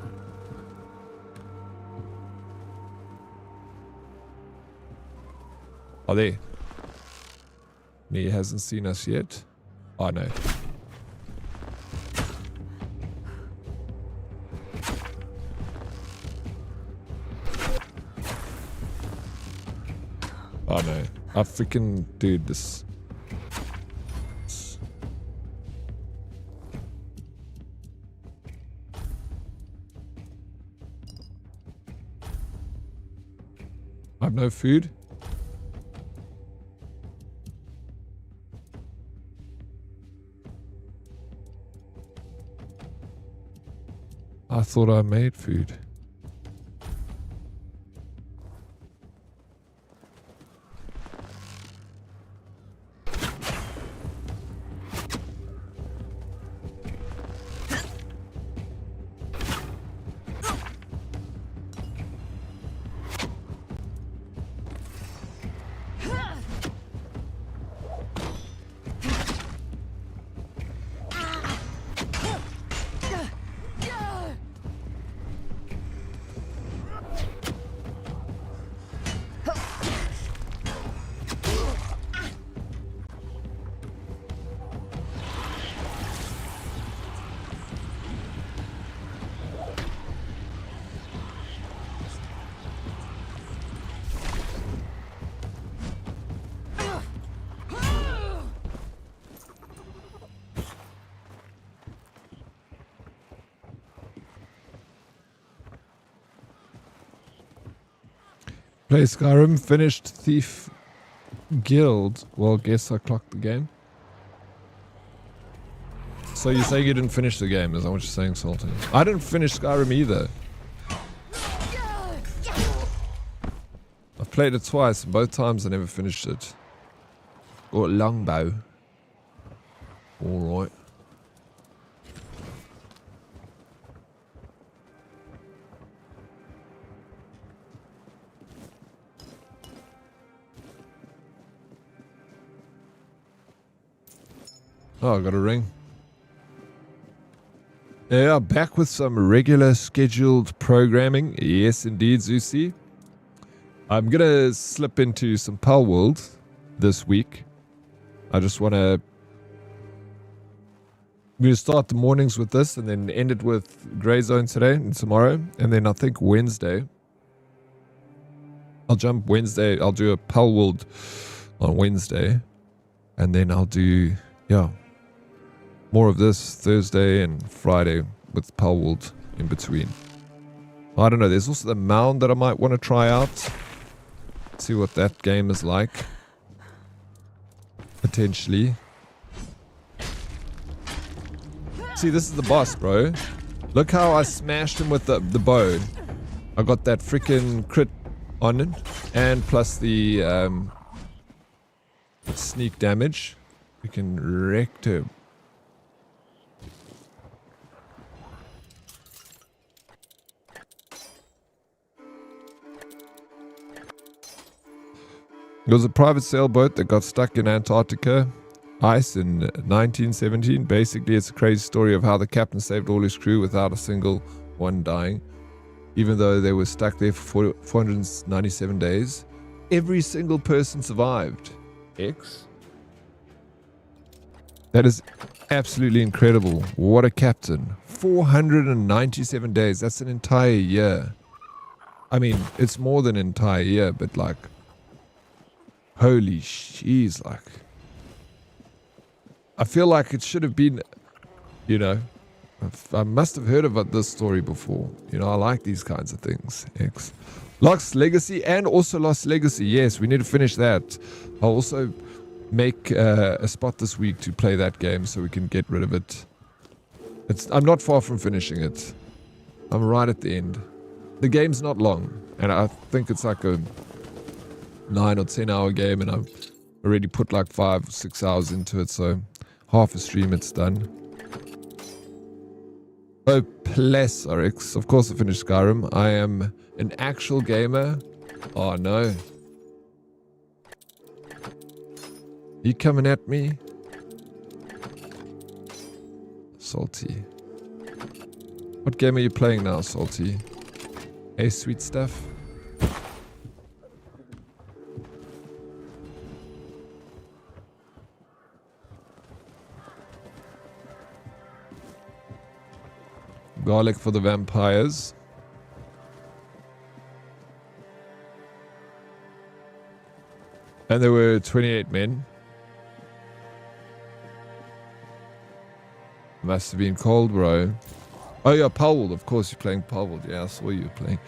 Are they? He hasn't seen us yet. Oh no. Oh no. I freaking dude this. I have no food. I thought I made food. Play Skyrim, finished Thief Guild. Well, guess I clocked the game. So you're saying you didn't finish the game, is that what you're saying, Sultan? I didn't finish Skyrim either. I've played it twice, and both times I never finished it. Or longbow. Alright. Oh, I got a ring. Yeah, back with some regular scheduled programming. Yes, indeed, Zusi. I'm going to slip into some Pal World this week. I just want to... I'm going to start the mornings with this and then end it with Grey Zone today and tomorrow. And then I think Wednesday. I'll jump Wednesday. I'll do a Pal World on Wednesday. And then I'll do... yeah. More of this Thursday and Friday with Pal World in between. I don't know. There's also the Mound that I might want to try out. See what that game is like. Potentially. See, this is the boss, bro. Look how I smashed him with the bow. I got that freaking crit on it. And plus the sneak damage. We can wreck him. It was a private sailboat that got stuck in Antarctica ice in 1917. Basically, it's a crazy story of how the captain saved all his crew without a single one dying. Even though they were stuck there for 497 days. Every single person survived. X. That is absolutely incredible. What a captain. 497 days. That's an entire year. I mean, it's more than an entire year, but like... holy jeez, like. I feel like it should have been, you know, I must have heard about this story before. You know, I like these kinds of things. X. Lost Legacy and also Lost Legacy. Yes, we need to finish that. I'll also make a spot this week to play that game so we can get rid of it. I'm not far from finishing it. I'm right at the end. The game's not long, and I think it's like a 9 or 10 hour game, and I've already put like 5 or 6 hours into it, so half a stream it's done. Oh, bless Oryx. Of course I finished Skyrim. I am an actual gamer. Oh no. You coming at me? Salty. What game are you playing now, Salty? Hey, sweet stuff. Garlic for the vampires. And there were 28 men. Must have been cold, bro. Oh yeah, Powell. Of course you're playing Powell. Yeah, I saw you playing.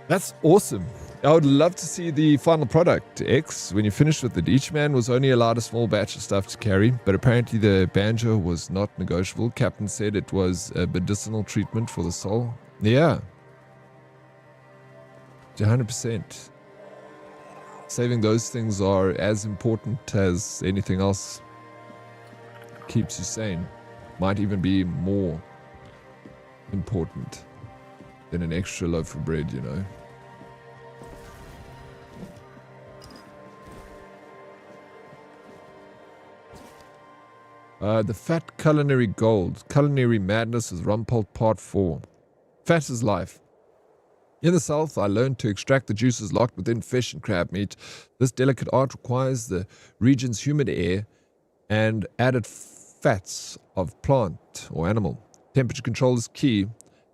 That's awesome. I would love to see the final product, X, when you finished with it. Each man was only allowed a small batch of stuff to carry, but apparently the banjo was not negotiable. Captain said it was a medicinal treatment for the soul. Yeah. 100%. Saving those things are as important as anything else. Keeps you sane. Might even be more important than an extra loaf of bread, you know. The Fat Culinary Gold. Culinary Madness is Rumpelt Part 4. Fat is life. In the south, I learned to extract the juices locked within fish and crab meat. This delicate art requires the region's humid air and added fats of plant or animal. Temperature control is key,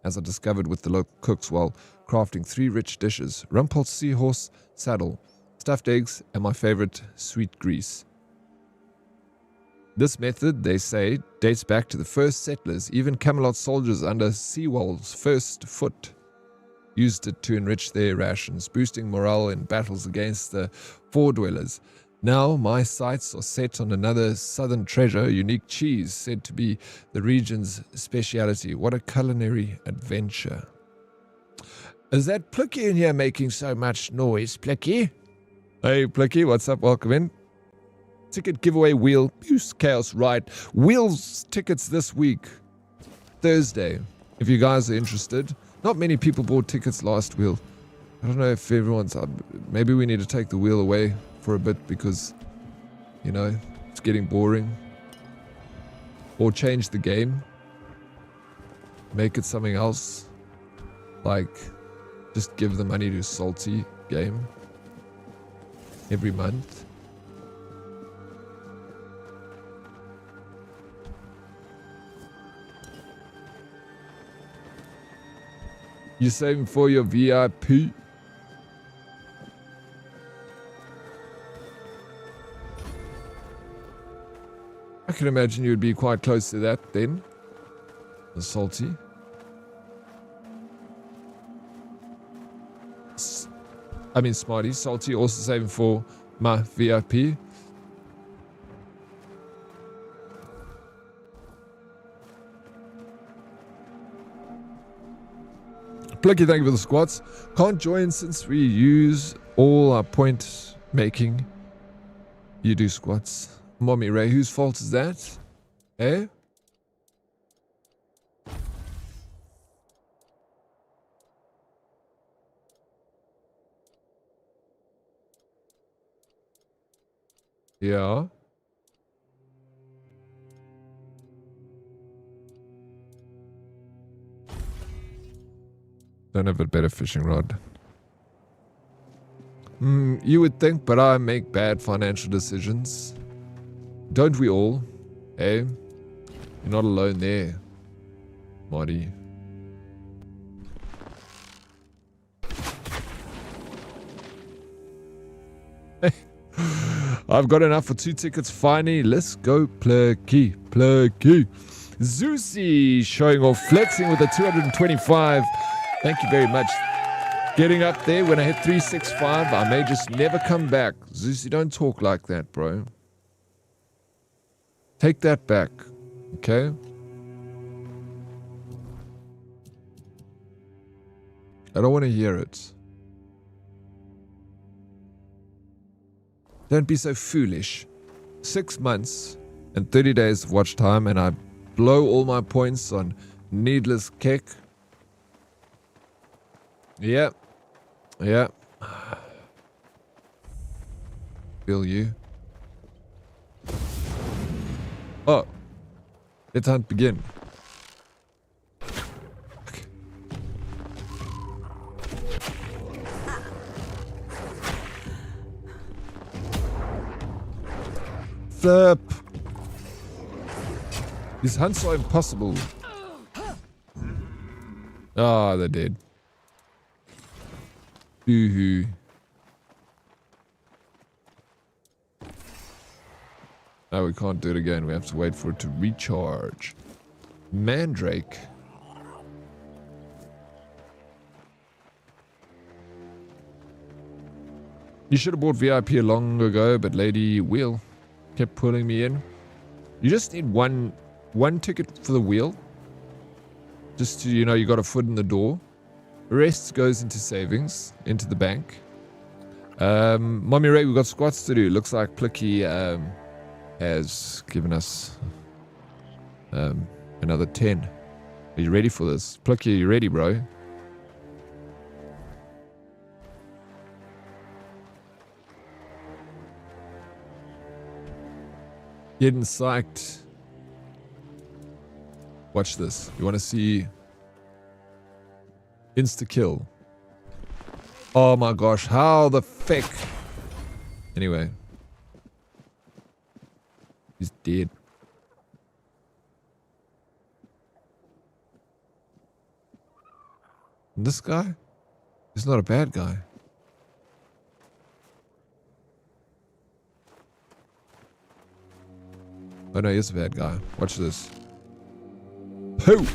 as I discovered with the local cooks while crafting 3 rich dishes. Rumpelt seahorse saddle, stuffed eggs, and my favorite, sweet grease. This method, they say, dates back to the first settlers. Even Camelot soldiers under Seawall's first foot used it to enrich their rations, boosting morale in battles against the foredwellers. Now my sights are set on another southern treasure, unique cheese, said to be the region's speciality. What a culinary adventure. Is that Plicky in here making so much noise, Plicky? Hey Plicky, what's up? Welcome in. Ticket giveaway wheel. Use Chaos Right. Wheels tickets this week. Thursday. If you guys are interested. Not many people bought tickets last wheel. I don't know if everyone's up. Maybe we need to take the wheel away for a bit because, you know, it's getting boring. Or change the game. Make it something else. Like, just give the money to Salty game. Every month. You're saving for your VIP. I can imagine you'd be quite close to that then. The Salty. I mean Smarty. Salty also saving for my VIP. Plucky, thank you for the squats. Can't join since we use all our point making. You do squats. Mommy Ray, whose fault is that? Eh? Yeah. Don't have a better fishing rod. You would think, but I make bad financial decisions. Don't we all? Eh? You're not alone there, Marty. I've got enough for 2 tickets finally. Let's go, Plucky. Zeusy showing off, flexing with a 225. Thank you very much. Getting up there when I hit 365, I may just never come back. Zeusy, don't talk like that, bro. Take that back, okay? I don't want to hear it. Don't be so foolish. 6 months and 30 days of watch time, and I blow all my points on needless kick. Yeah. Yeah. Feel you. Oh. Let's hunt begin. Okay. Flip. These hunts are impossible. Ah, they're dead. Boo-hoo. No, we can't do it again. We have to wait for it to recharge. Mandrake. You should have bought VIP long ago, but Lady Wheel kept pulling me in. You just need one ticket for the wheel. Just to, you know, you got a foot in the door. The rest goes into savings, into the bank. Mommy Ray, we've got squats to do. Looks like Plicky has given us another 10. Are you ready for this? Plicky, are you ready, bro? Getting psyched. Watch this. You want to see insta-kill. Oh my gosh, how the feck? Anyway. He's dead. And this guy? He's not a bad guy. Oh no, he's a bad guy. Watch this. Pooh!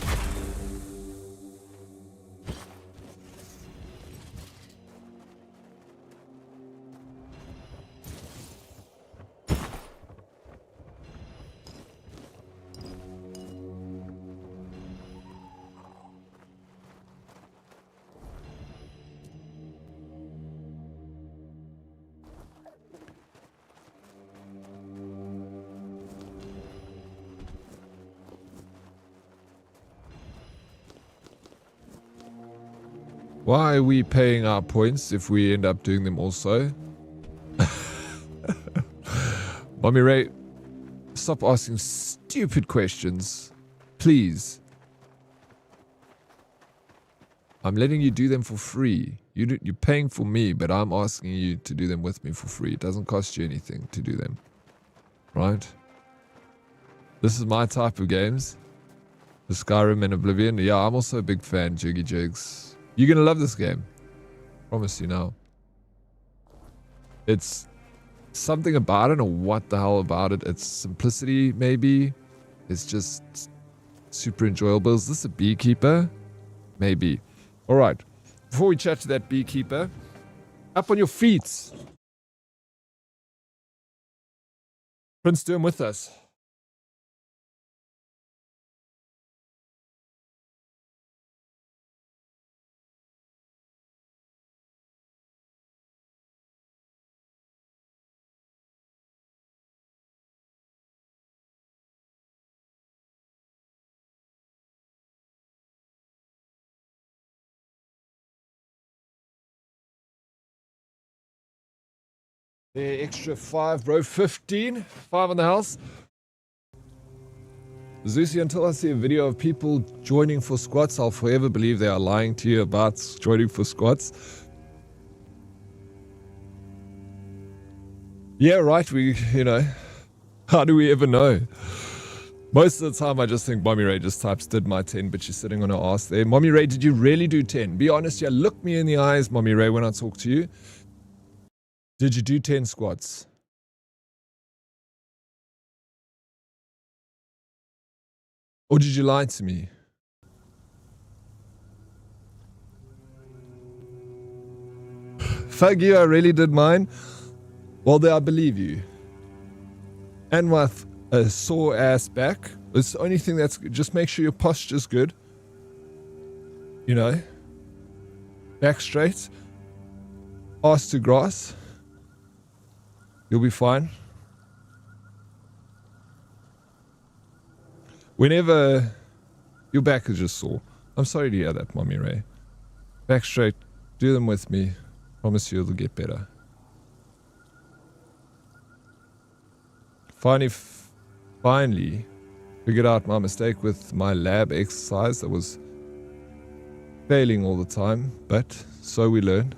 Why are we paying our points if we end up doing them also? Mommy Ray, stop asking stupid questions. Please. I'm letting you do them for free. You're paying for me, but I'm asking you to do them with me for free. It doesn't cost you anything to do them. Right? This is my type of games. The Skyrim and Oblivion. Yeah, I'm also a big fan, Jiggy Jigs. You're gonna love this game. Promise you now. It's something about it, or what the hell about it. It's simplicity, maybe. It's just super enjoyable. Is this a beekeeper? Maybe. Alright. Before we chat to that beekeeper, up on your feet. Prince, do him with us. The extra 5, bro. 15. 5 on the house. Zeusy, until I see a video of people joining for squats, I'll forever believe they are lying to you about joining for squats. Yeah, right. How do we ever know? Most of the time, I just think Mommy Ray just types did my 10, but she's sitting on her ass there. Mommy Ray, did you really do 10? Be honest, yeah. Look me in the eyes, Mommy Ray, when I talk to you. Did you do 10 squats? Or did you lie to me? Fuck you, I really did mine. Well, then I believe you. And my sore ass back. It's the only thing that's... Just make sure your posture's good. You know? Back straight. Ass to grass. You'll be fine. Whenever... Your back is just sore. I'm sorry to hear that, Mommy Ray. Back straight. Do them with me. Promise you it'll get better. Finally figured out my mistake with my lab exercise that was failing all the time, but so we learn.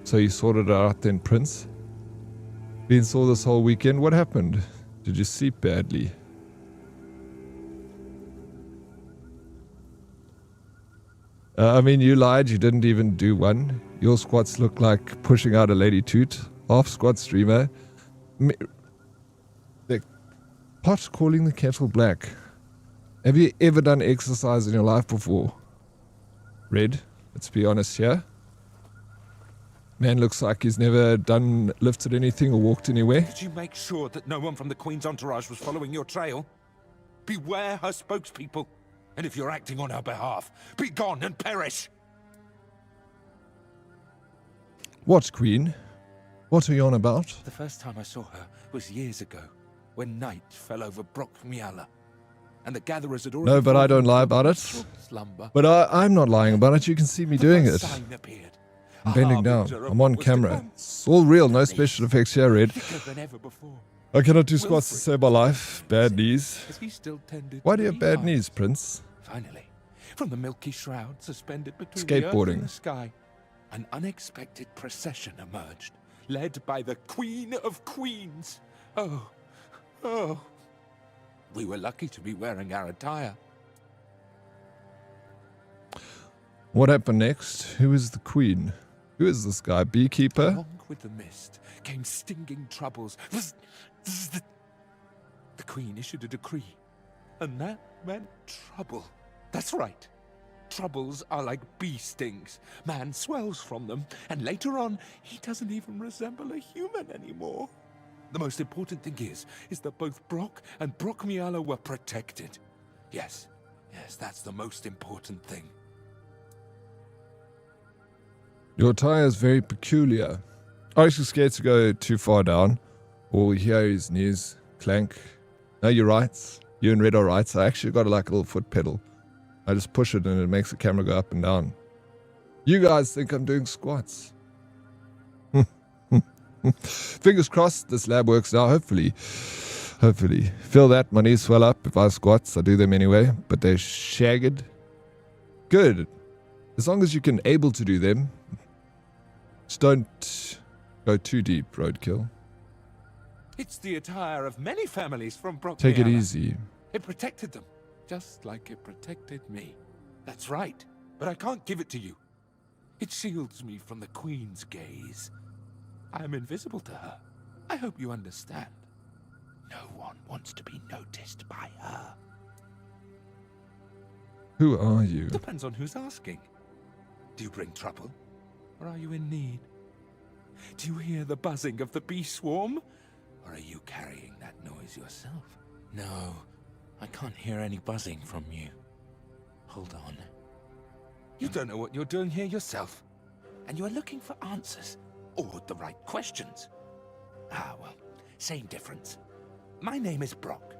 So you sorted it out then, Prince. Been sore this whole weekend. What happened? Did you sleep badly? I mean, you lied. You didn't even do one. Your squats look like pushing out a lady toot. Half squat streamer. The pot calling the kettle black. Have you ever done exercise in your life before? Red, let's be honest here. Man looks like he's never lifted anything or walked anywhere. Did you make sure that no one from the Queen's entourage was following your trail? Beware her spokespeople. And if you're acting on her behalf, be gone and perish! What, Queen? What are you on about? The first time I saw her was years ago, when night fell over Brockmiala, and the gatherers had already... No, but I don't lie about it. Slumber. But I'm not lying about it. You can see me doing it. Sign appeared. I'm bending down. I'm on camera. It's all real. No special effects here, Red. I cannot do squats to save my life. Bad knees. Why do you have bad knees, Prince? Finally, from the milky shroud suspended between the earth and the sky, an unexpected procession emerged, led by the Queen of Queens. Oh. We were lucky to be wearing our attire. What happened next? Who is the Queen? Who is this guy? Beekeeper? Along with the mist came stinging troubles. The Queen issued a decree, and that meant trouble. That's right. Troubles are like bee stings. Man swells from them, and later on, he doesn't even resemble a human anymore. The most important thing is that both Brock and Brockmiala were protected. Yes, that's the most important thing. Your attire is very peculiar. Oryx is scared to go too far down. All we hear is knees clank. No, you're right. You and Red are right. I actually got like a little foot pedal. I just push it and it makes the camera go up and down. You guys think I'm doing squats. Fingers crossed this lab works now, hopefully. Feel that, my knees swell up if I squats. I do them anyway, but they're shagged. Good. As long as you can able to do them. Just don't go too deep, roadkill. It's the attire of many families from Brockmiala. Take it easy. It protected them, just like it protected me. That's right, but I can't give it to you. It shields me from the Queen's gaze. I'm invisible to her. I hope you understand. No one wants to be noticed by her. Who are you? Depends on who's asking. Do you bring trouble? Or are you in need? Do you hear the buzzing of the bee swarm? Or are you carrying that noise yourself? No, I can't hear any buzzing from you. Hold on. You don't know what you're doing here yourself. And you're looking for answers. Or the right questions. Well, same difference. My name is Brock.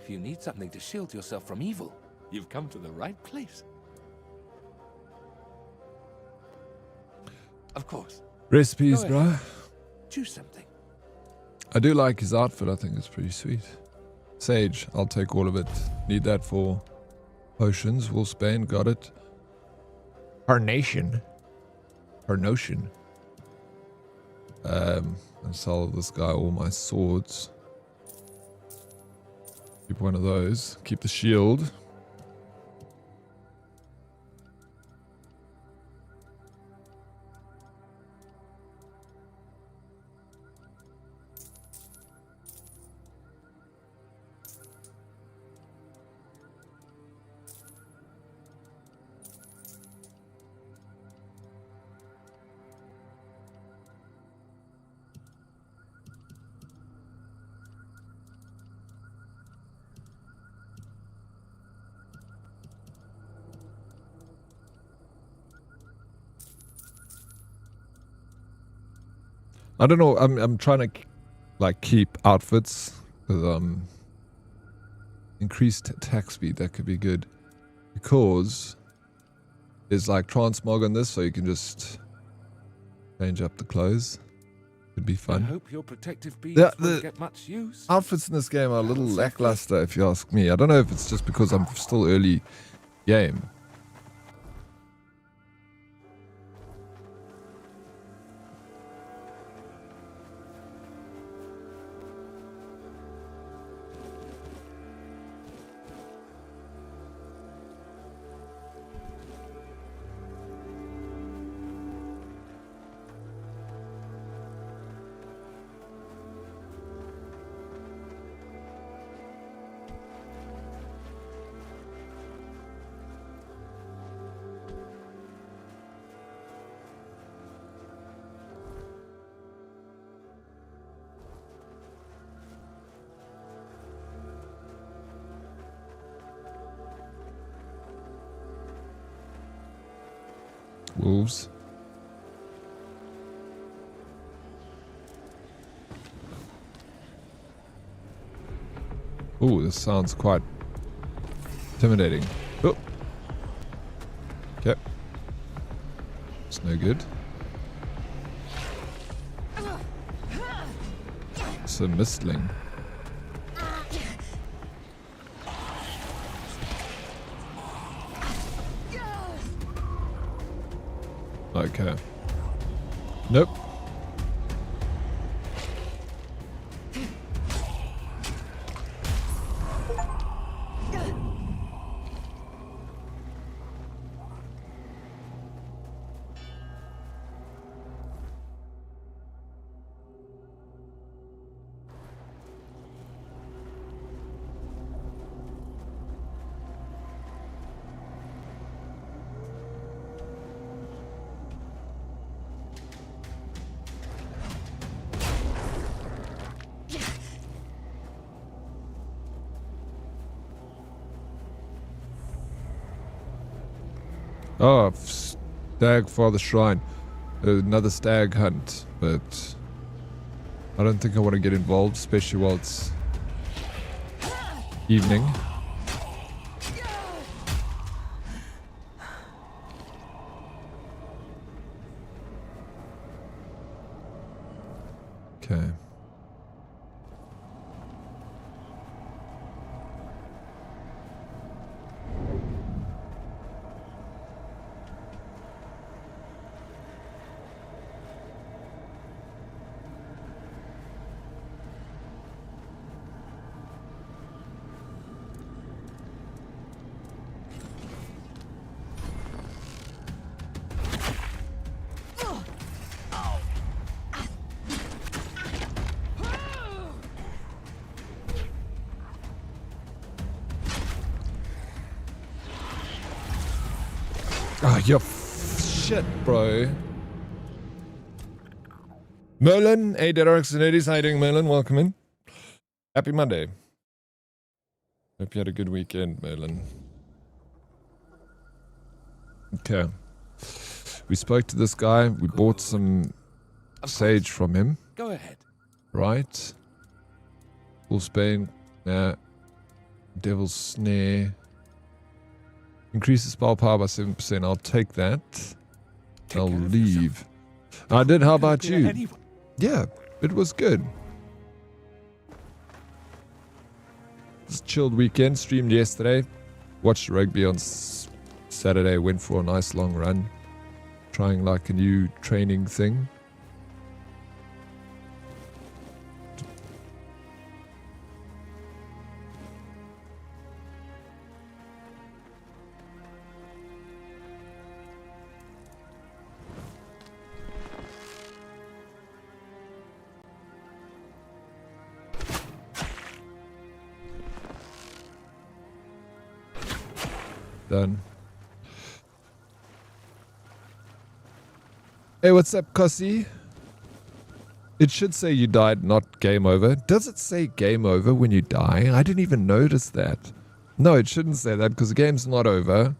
If you need something to shield yourself from evil, you've come to the right place. Of course. Recipes, bro. Choose something. I do like his outfit. I think it's pretty sweet. Sage, I'll take all of it. Need that for potions. Wolfsbane, got it. Carnation. And sell this guy all my swords. Keep one of those. Keep the shield. I don't know. I'm trying to like keep outfits with increased attack speed. That could be good because there's like transmog on this, so you can just change up the clothes. Could be fun. I hope your protective beams The won't get much use. outfits in this game are a little lackluster, if you ask me. I don't know if it's just because I'm still early game. Wolves. Ooh, this sounds quite intimidating. Oh. Okay. It's no good. It's a mistling. Okay. Nope. Oh, stag for the shrine. Another stag hunt, but I don't think I want to get involved, especially while it's evening. Okay. Oh, you shit, bro. Merlin, hey, Oryx and Eddies. How you doing, Merlin? Welcome in. Happy Monday. Hope you had a good weekend, Merlin. Okay. We spoke to this guy. We bought some sage from him. Go ahead. Right. Full Spain. Nah. Devil's Snare. Increases spell power by 7%. I'll take that. I'll leave. I did. How about you? Yeah, it was good. Just chilled weekend. Streamed yesterday. Watched rugby on Saturday. Went for a nice long run. Trying like a new training thing. Done. Hey, what's up, Cossie? It should say you died, not game over. Does it say game over when you die? I didn't even notice that. No, it shouldn't say that because the game's not over.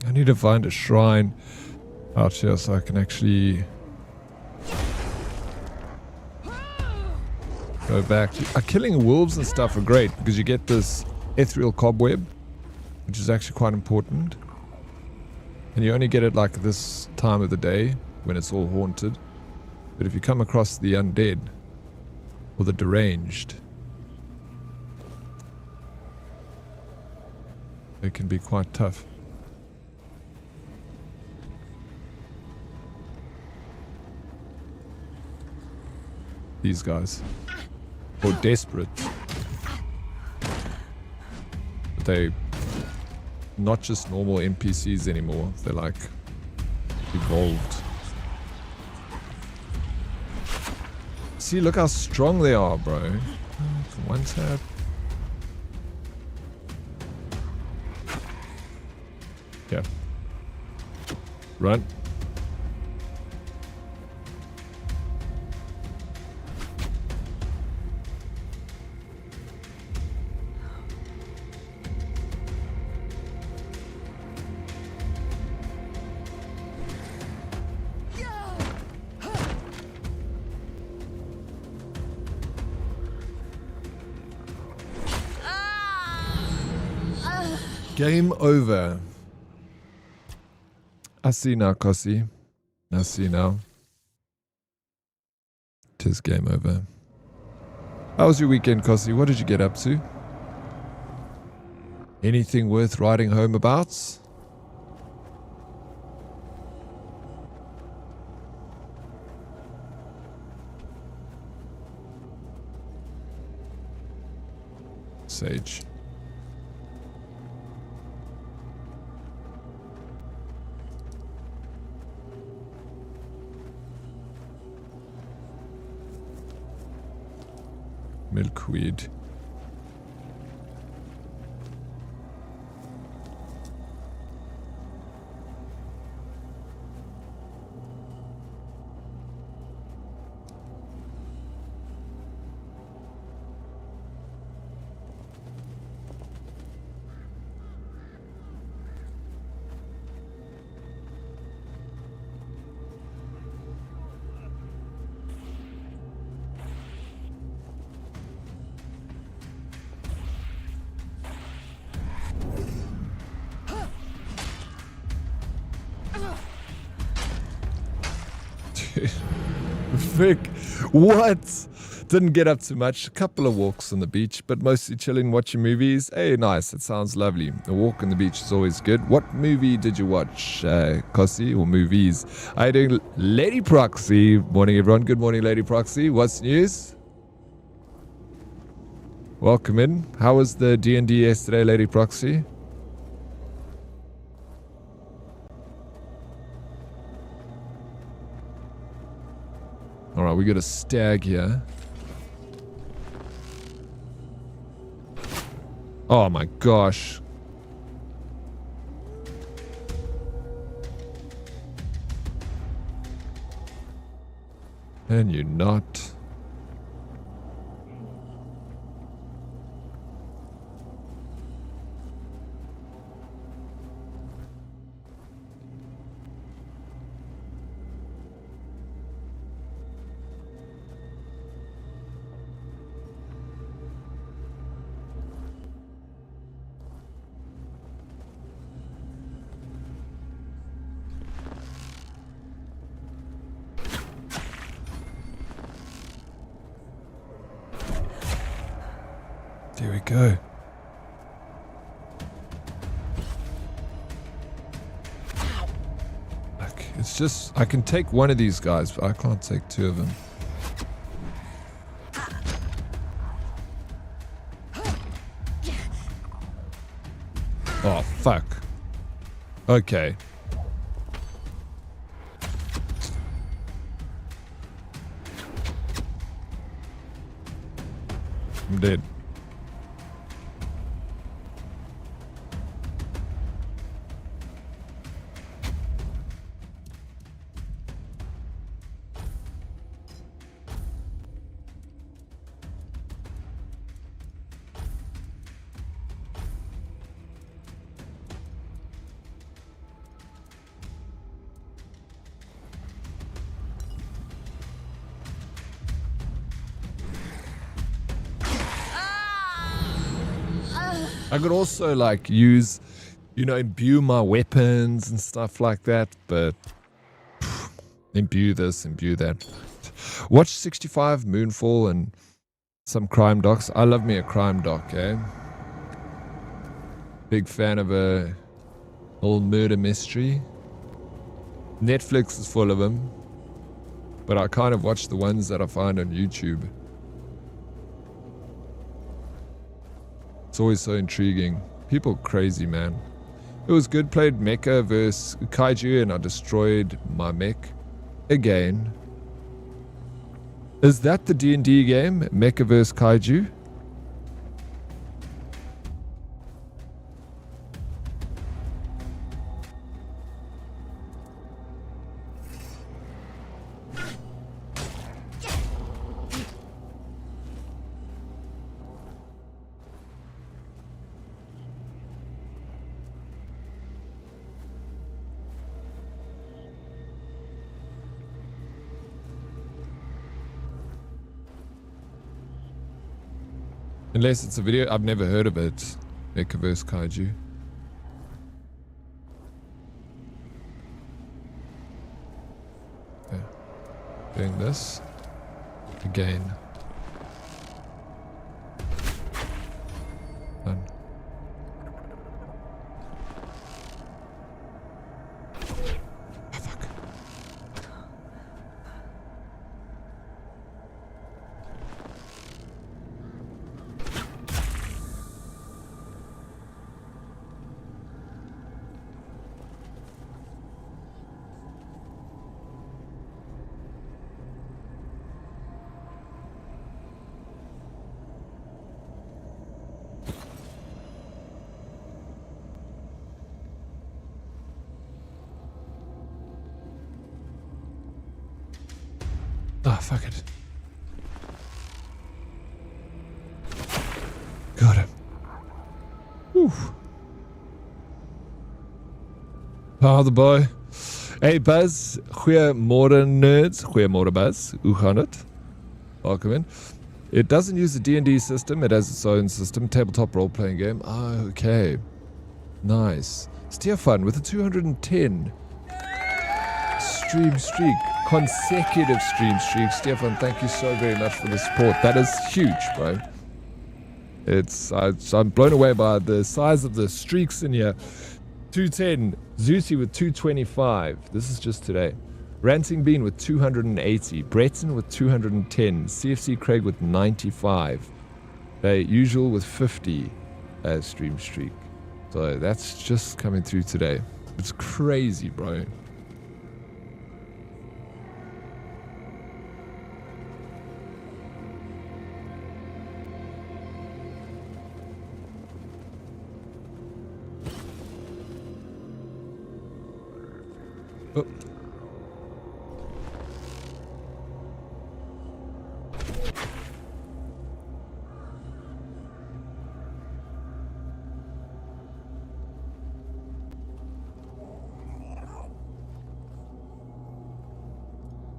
I need to find a shrine out here so I can actually go back. Killing wolves and stuff are great because you get this ethereal cobweb, which is actually quite important. And you only get it like this time of the day when it's all haunted. But if you come across the undead or the deranged, they can be quite tough. These guys. Or desperate. But they not just normal NPCs anymore. They're like evolved. See, look how strong they are, bro. One tap. Yeah. Run. Game over. I see now, Kossi. I see now. Tis game over. How was your weekend, Kossi? What did you get up to? Anything worth writing home about? Sage. Milkweed. Vic, what? Didn't get up too much. A couple of walks on the beach, but mostly chilling, watching movies. Hey, nice. It sounds lovely. A walk on the beach is always good. What movie did you watch, Kossi, or movies? How you doing, Lady Proxy? Morning, everyone. Good morning, Lady Proxy. What's news? Welcome in. How was the D&D yesterday, Lady Proxy? Alright, we got a stag here. Oh my gosh. And you're not. There we go. Look, it's just, I can take one of these guys, but I can't take two of them. Oh, fuck. Okay. I'm dead. I could also like use, you know, imbue my weapons and stuff like that, but imbue this, imbue that. Watch 65 Moonfall and some crime docs. I love me a crime doc, eh? Big fan of a old murder mystery. Netflix is full of them, but I kind of watch the ones that I find on YouTube. It's always so intriguing. People crazy, man. It was good. Played Mecha versus Kaiju and I destroyed my mech again. Is that the D&D game? Mecha vs. Kaiju? Unless it's a video, I've never heard of it. Mecha vs. Kaiju. Okay. Doing this again. Done. Oh, fuck. Oh, fuck it. Got him. Whew. Power the boy. Hey Buzz, goeiemorgen nerds. Goeiemorgen Buzz. Hoe gaan het? Welcome in. It doesn't use the D&D system. It has its own system. Tabletop role-playing game. Ah, okay. Nice. Stefan with a 210 stream streak. Consecutive stream streak. Stefan, thank you so very much for the support. That is huge, bro. I'm blown away by the size of the streaks in here. 210. Zusi with 225. This is just today. Ranting Bean with 280. Breton with 210. CFC Craig with 95. Usual with 50 stream streak. So that's just coming through today. It's crazy, bro. Oh.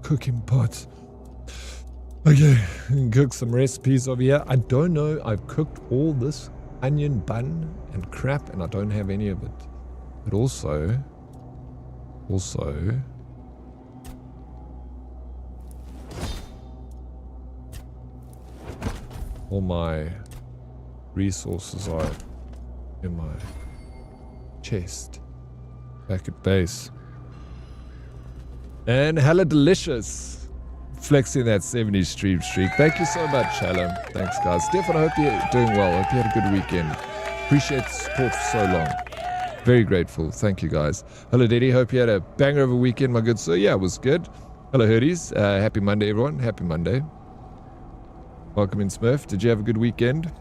Cooking pot. Okay, cook some recipes over here. I don't know. I've cooked all this onion bun and crap, and I don't have any of it. But also, all my resources are in my chest back at base. And hella delicious, flexing that 70 stream streak. Thank you so much, Shalom. Thanks, guys. Stefan, I hope you're doing well. Hope you had a good weekend. Appreciate the support for so long. Very grateful. Thank you, guys. Hello, Diddy. Hope you had a banger of a weekend, my good sir. Yeah, it was good. Hello, Herdies. Happy Monday, everyone. Happy Monday. Welcome in, Smurf. Did you have a good weekend?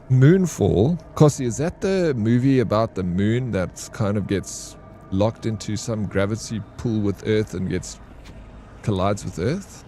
Moonfall. Kossi, is that the movie about the moon that kind of gets locked into some gravity pull with Earth and collides with Earth?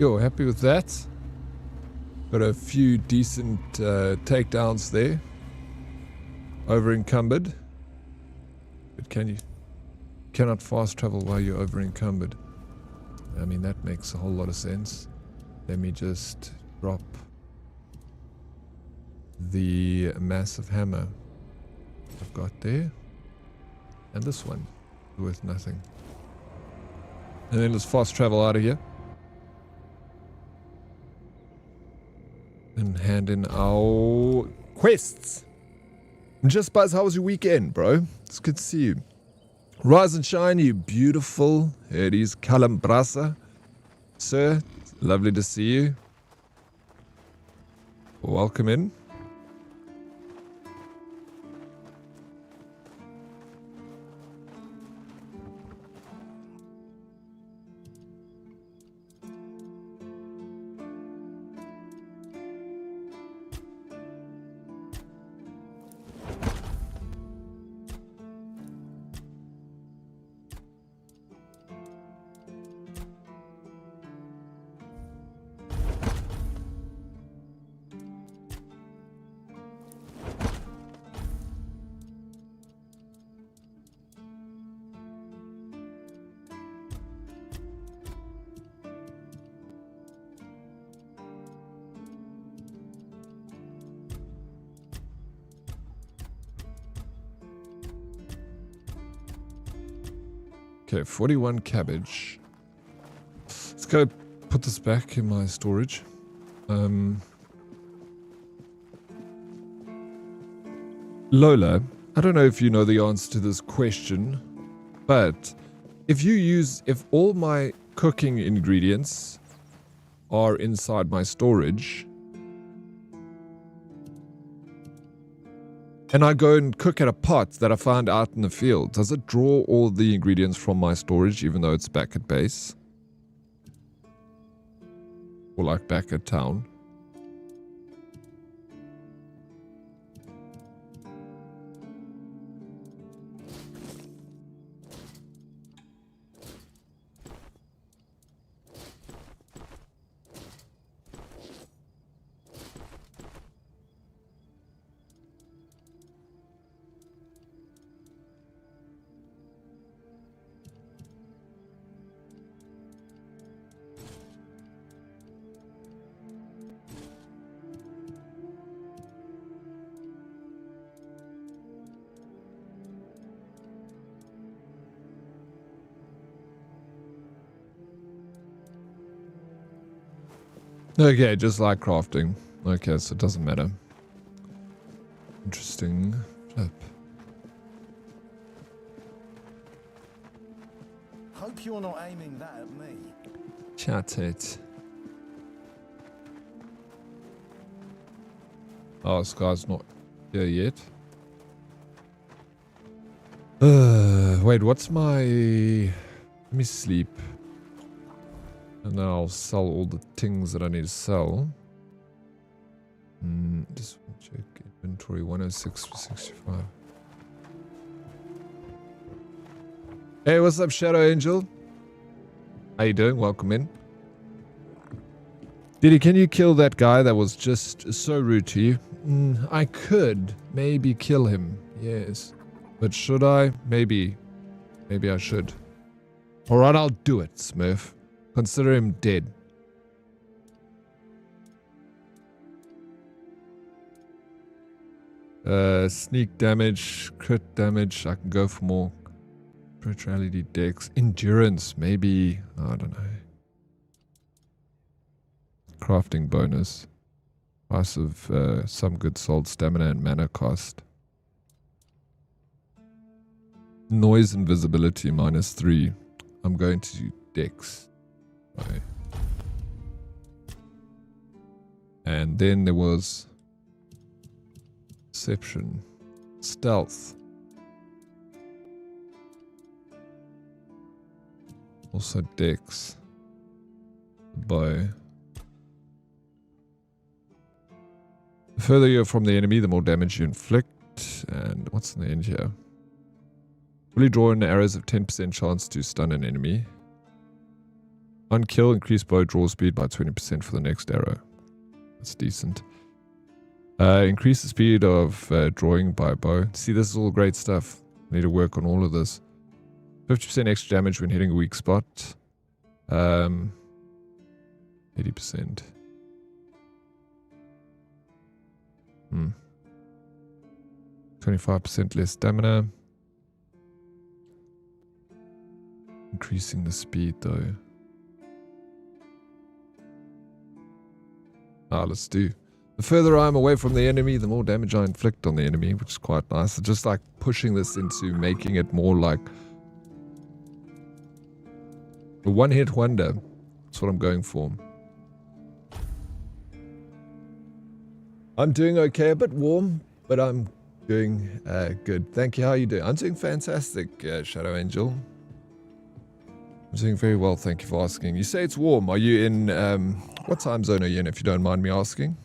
Yo, happy with that. Got a few decent takedowns there. Over encumbered. But cannot fast travel while you're over encumbered. I mean, that makes a whole lot of sense. Let me just drop the massive hammer I've got there. And this one. Worth nothing. And then let's fast travel out of here. And hand in our quests. Just Buzz, how was your weekend, bro? It's good to see you. Rise and shine, you beautiful. Here it is, Calambrasa. Sir, lovely to see you. Welcome in. Okay, 41 cabbage. Let's go put this back in my storage. Lola, I don't know if you know the answer to this question, but if all my cooking ingredients are inside my storage, and I go and cook at a pot that I found out in the field, does it draw all the ingredients from my storage even though it's back at base? Or like back at town? Okay, just like crafting. Okay, so it doesn't matter. Interesting. Flip. Hope you're not aiming that at me. Chat it. Oh, this guy's not here yet. Wait, what's my... Let me sleep. And then I'll sell all the things that I need to sell. Just check inventory 106 for 65. Hey, what's up, Shadow Angel? How you doing? Welcome in. Diddy, can you kill that guy that was just so rude to you? I could maybe kill him, yes. But should I? Maybe. Maybe I should. Alright, I'll do it, Smurf. Consider him dead. Sneak damage, crit damage. I can go for more. Neutrality dex. Endurance, maybe. I don't know. Crafting bonus. Price of some good sold stamina and mana cost. Noise and visibility -3. I'm going to do dex. Right. And then there was Deception, Stealth, also Dex, Bow. The further you're from the enemy, the more damage you inflict. And what's in the end here? Fully drawn arrows of 10% chance to stun an enemy. On kill, increase bow draw speed by 20% for the next arrow. That's decent. Increase the speed of drawing by bow. See, this is all great stuff. I need to work on all of this. 50% extra damage when hitting a weak spot. 80%. 25% less stamina. Increasing the speed though. Let's do. The further I am away from the enemy, the more damage I inflict on the enemy, which is quite nice. It's just like pushing this into making it more like a one-hit wonder. That's what I'm going for. I'm doing okay, a bit warm, but I'm doing good. Thank you. How are you doing? I'm doing fantastic, Shadow Angel. I'm doing very well, thank you for asking. You say it's warm. Are you in, what time zone are you in, if you don't mind me asking?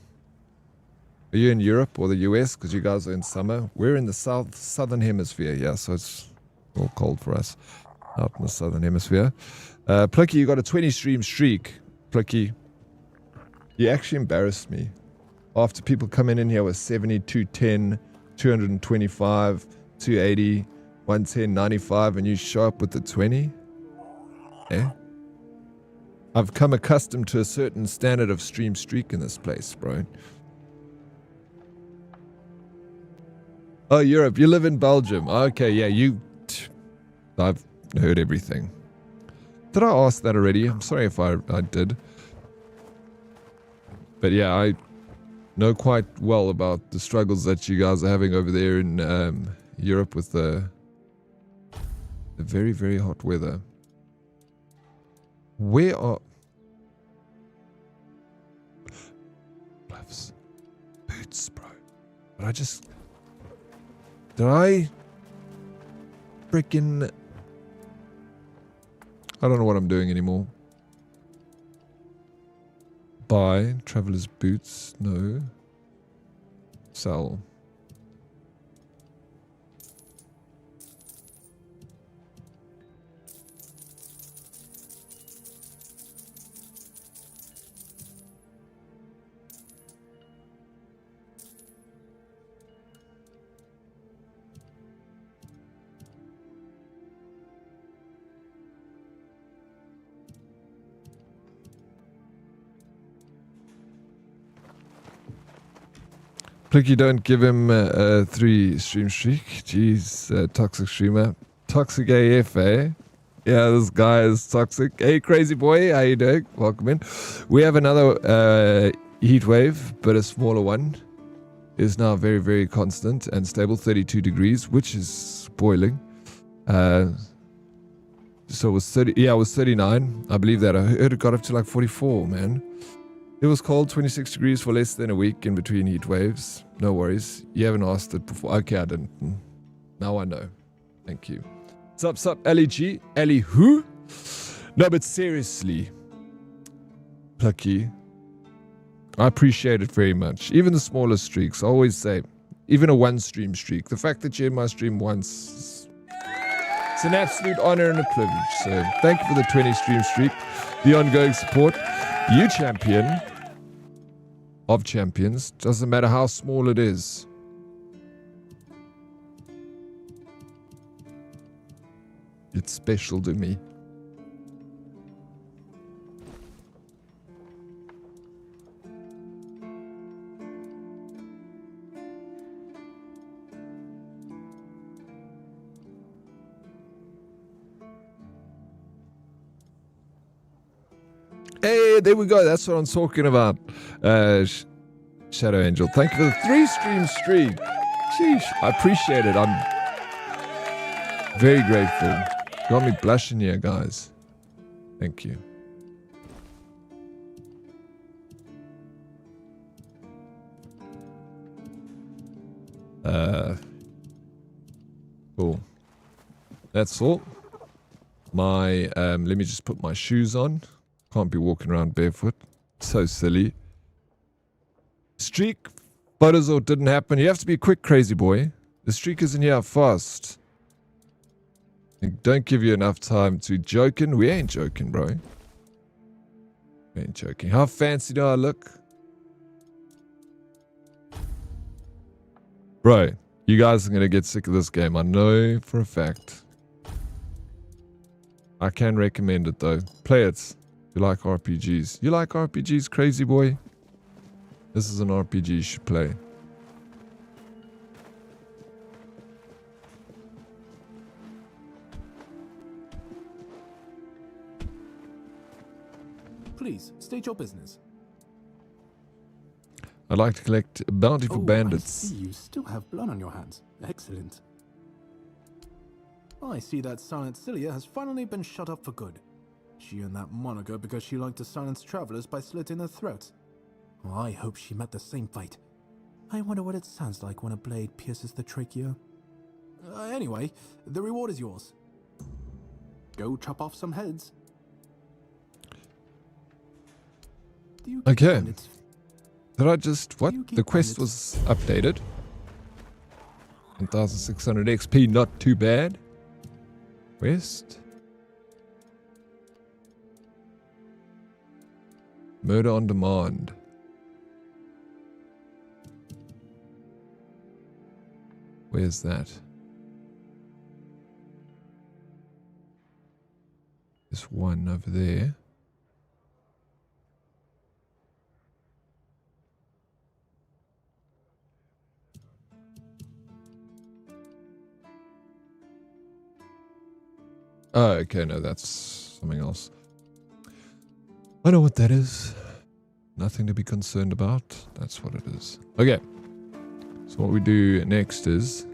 Are you in Europe or the US? Because you guys are in summer. We're in the southern hemisphere, yeah, so it's all cold for us out in the southern hemisphere. Plucky, you got a 20 stream streak. Plucky, you actually embarrassed me. After people coming in here with 70, 210, 225, 280, 110, 95, and you show up with the 20? Eh? I've come accustomed to a certain standard of stream streak in this place, bro. Oh, Europe. You live in Belgium. Okay, yeah, I've heard everything. Did I ask that already? I'm sorry if I did. But yeah, I know quite well about the struggles that you guys are having over there in Europe with the very, very hot weather. Where are... gloves. Boots, bro. But I just... Did I... Freaking... I don't know what I'm doing anymore. Buy. Traveler's boots. No. Sell. Plicky, don't give him a 3 stream streak. Jeez, toxic streamer. Toxic AF, eh? Yeah, this guy is toxic. Hey, crazy boy, how you doing? Welcome in. We have another heat wave, but a smaller one. Is now very, very constant and stable, 32 degrees, which is boiling. So it was 30. Yeah, it was 39. I believe that. I heard it got up to like 44, man. It was cold, 26 degrees for less than a week in between heat waves. No worries. You haven't asked it before. Okay, I didn't. Now I know. Thank you. Sup, Ellie G? Ellie who? No, but seriously. Plucky. I appreciate it very much. Even the smaller streaks. I always say, even a 1 stream streak. The fact that you're in my stream once, it's an absolute honor and a privilege. So thank you for the 20 stream streak. The ongoing support. You champion of champions. Doesn't matter how small it is. It's special to me. Hey, there we go. That's what I'm talking about. Shadow Angel. Thank you for the 3 stream streak. Sheesh. I appreciate it. I'm very grateful. Got me blushing here, guys. Thank you. Cool. That's all. My, let me just put my shoes on. Can't be walking around barefoot. So silly. Streak. Photos or didn't happen. You have to be quick, crazy boy. The streak isn't here fast. Don't give you enough time to joking. We ain't joking, bro. Ain't joking. How fancy do I look? Bro, you guys are going to get sick of this game. I know for a fact. I can recommend it though. Play it. If you like RPGs. You like RPGs, crazy boy? This is an RPG you should play. Please, state your business. I'd like to collect a bounty for bandits. I see you still have blood on your hands. Excellent. I see that Silent Cilia has finally been shut up for good. She earned that moniker because she liked to silence travelers by slitting their throats. Well, I hope she met the same fate. I wonder what it sounds like when a blade pierces the trachea. Anyway, the reward is yours. Go chop off some heads. Okay. Did I just... What? The quest was updated. 1,600 XP, not too bad. Quest. Murder on demand. Where's that? There's one over there. Oh, okay, no, that's something else. I know what that is. Nothing to be concerned about. That's what it is. Okay. So what we do next is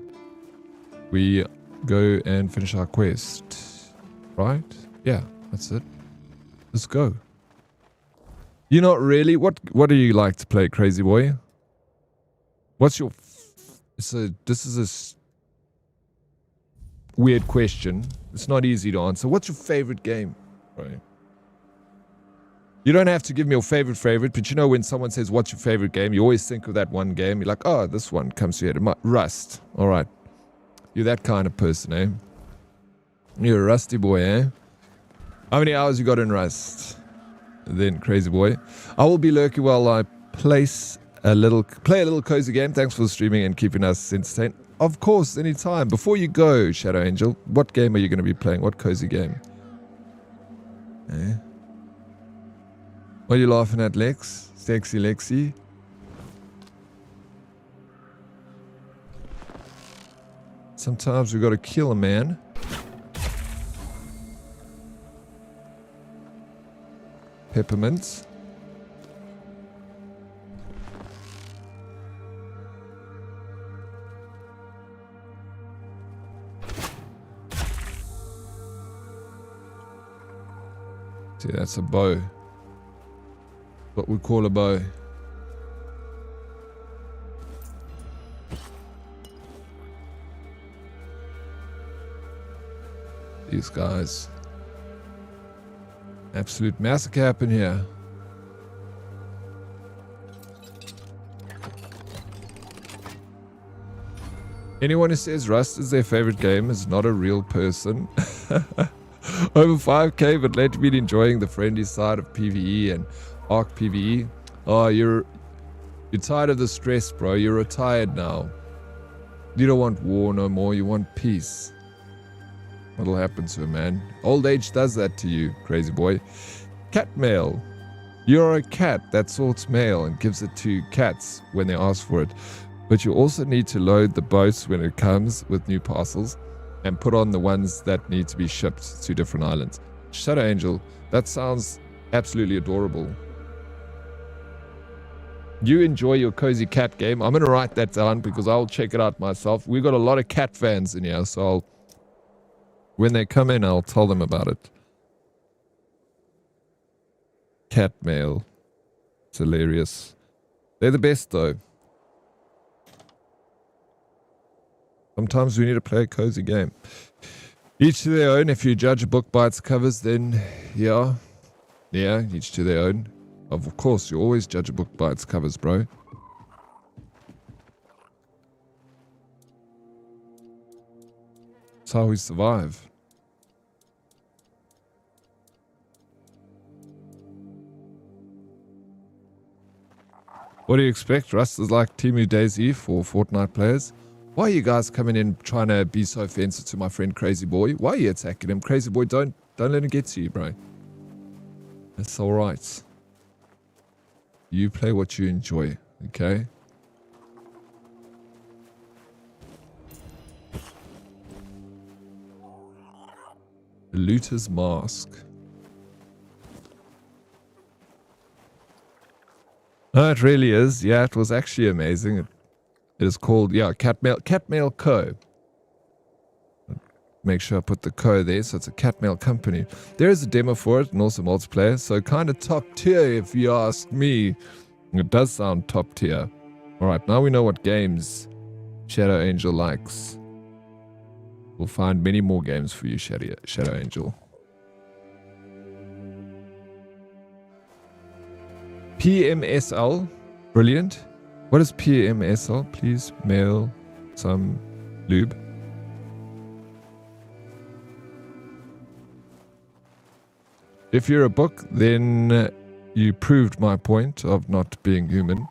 we go and finish our quest. Right? Yeah, that's it. Let's go. You're not really? What do you like to play, crazy boy? What's your... So this is a weird question. It's not easy to answer. What's your favorite game? Right. You don't have to give me your favorite, but you know when someone says, what's your favorite game? You always think of that one game. You're like, oh, this one comes to your head. Rust. All right. You're that kind of person, eh? You're a rusty boy, eh? How many hours you got in Rust? Then, crazy boy. I will be lurking while I play a little cozy game. Thanks for streaming and keeping us entertained. Of course, anytime. Before you go, Shadow Angel, what game are you going to be playing? What cozy game? Eh? What are you laughing at, Lex? Sexy Lexi? Sometimes we got to kill a man. Peppermints. See, that's a bow. What we call a bow. These guys. Absolute massacre happen here. Anyone who says Rust is their favorite game is not a real person. Over 5k, but lately been enjoying the friendly side of PvE and Arc PvE. Oh, you're tired of the stress, bro. You're retired now. You don't want war no more. You want peace. What'll happen to a man? Old age does that to you, crazy boy. Cat mail. You're a cat that sorts mail and gives it to cats when they ask for it. But you also need to load the boats when it comes with new parcels and put on the ones that need to be shipped to different islands. Shadow Angel, that sounds absolutely adorable. You enjoy your cozy cat game. I'm going to write that down because I'll check it out myself. We've got a lot of cat fans in here, so when they come in, I'll tell them about it. Cat mail. It's hilarious. They're the best, though. Sometimes we need to play a cozy game. Each to their own. If you judge a book by its covers, then yeah, each to their own. Of course, you always judge a book by its covers, bro. That's how we survive. What do you expect? Rust is like Temu DayZ for Fortnite players. Why are you guys coming in trying to be so offensive to my friend Crazy Boy? Why are you attacking him? Crazy Boy, don't let him get to you, bro. That's alright. You play what you enjoy, okay? The Looter's Mask. Oh, it really is. Yeah, it was actually amazing. It is called, yeah, Catmail Co. Make sure I put the co there, so it's a Catmail company. There is a demo for it and also multiplayer, so kind of top tier if you ask me. It does sound top tier. Alright, now we know what games Shadow Angel likes. We'll find many more games for you, Shadow Angel. PMSL. Brilliant. What is PMSL? Please mail some lube. If you're a book, then you proved my point of not being human.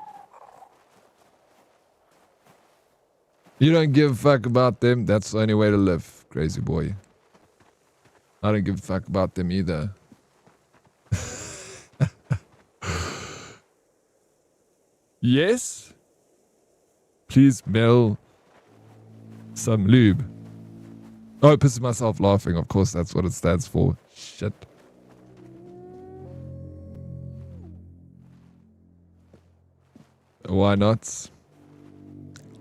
You don't give a fuck about them. That's the only way to live, Crazy Boy. I don't give a fuck about them either. Yes? Please mail some lube. Oh, pisses myself laughing. Of course, that's what it stands for. Shit. Why not?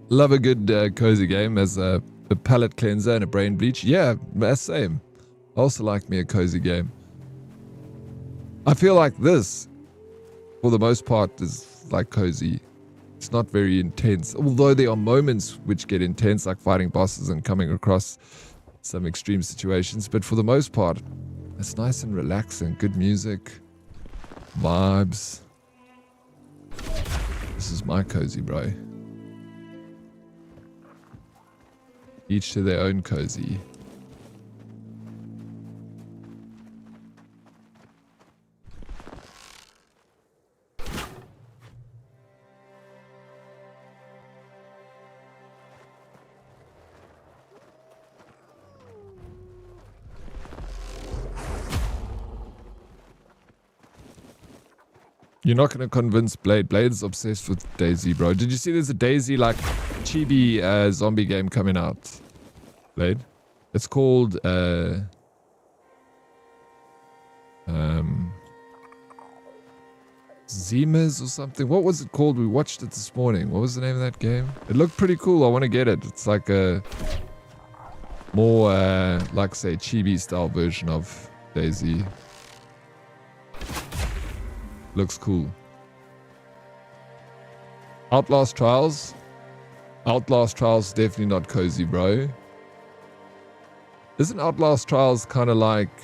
Love a good cozy game as a palate cleanser and a brain bleach. Yeah, same. Also like me a cozy game. I feel like this, for the most part, is like cozy. It's not very intense. Although there are moments which get intense, like fighting bosses and coming across some extreme situations. But for the most part, it's nice and relaxing. Good music. Vibes. This is my cozy, bro. Each to their own cozy. You're not going to convince Blade. Blade's obsessed with DayZ, bro. Did you see there's a DayZ, like, chibi zombie game coming out? Blade? It's called, Zimas or something. What was it called? We watched it this morning. What was the name of that game? It looked pretty cool. I want to get it. It's like a more, like, say, chibi style version of DayZ. Looks cool. Outlast Trials. Outlast Trials definitely not cozy, bro. Isn't Outlast Trials kind of like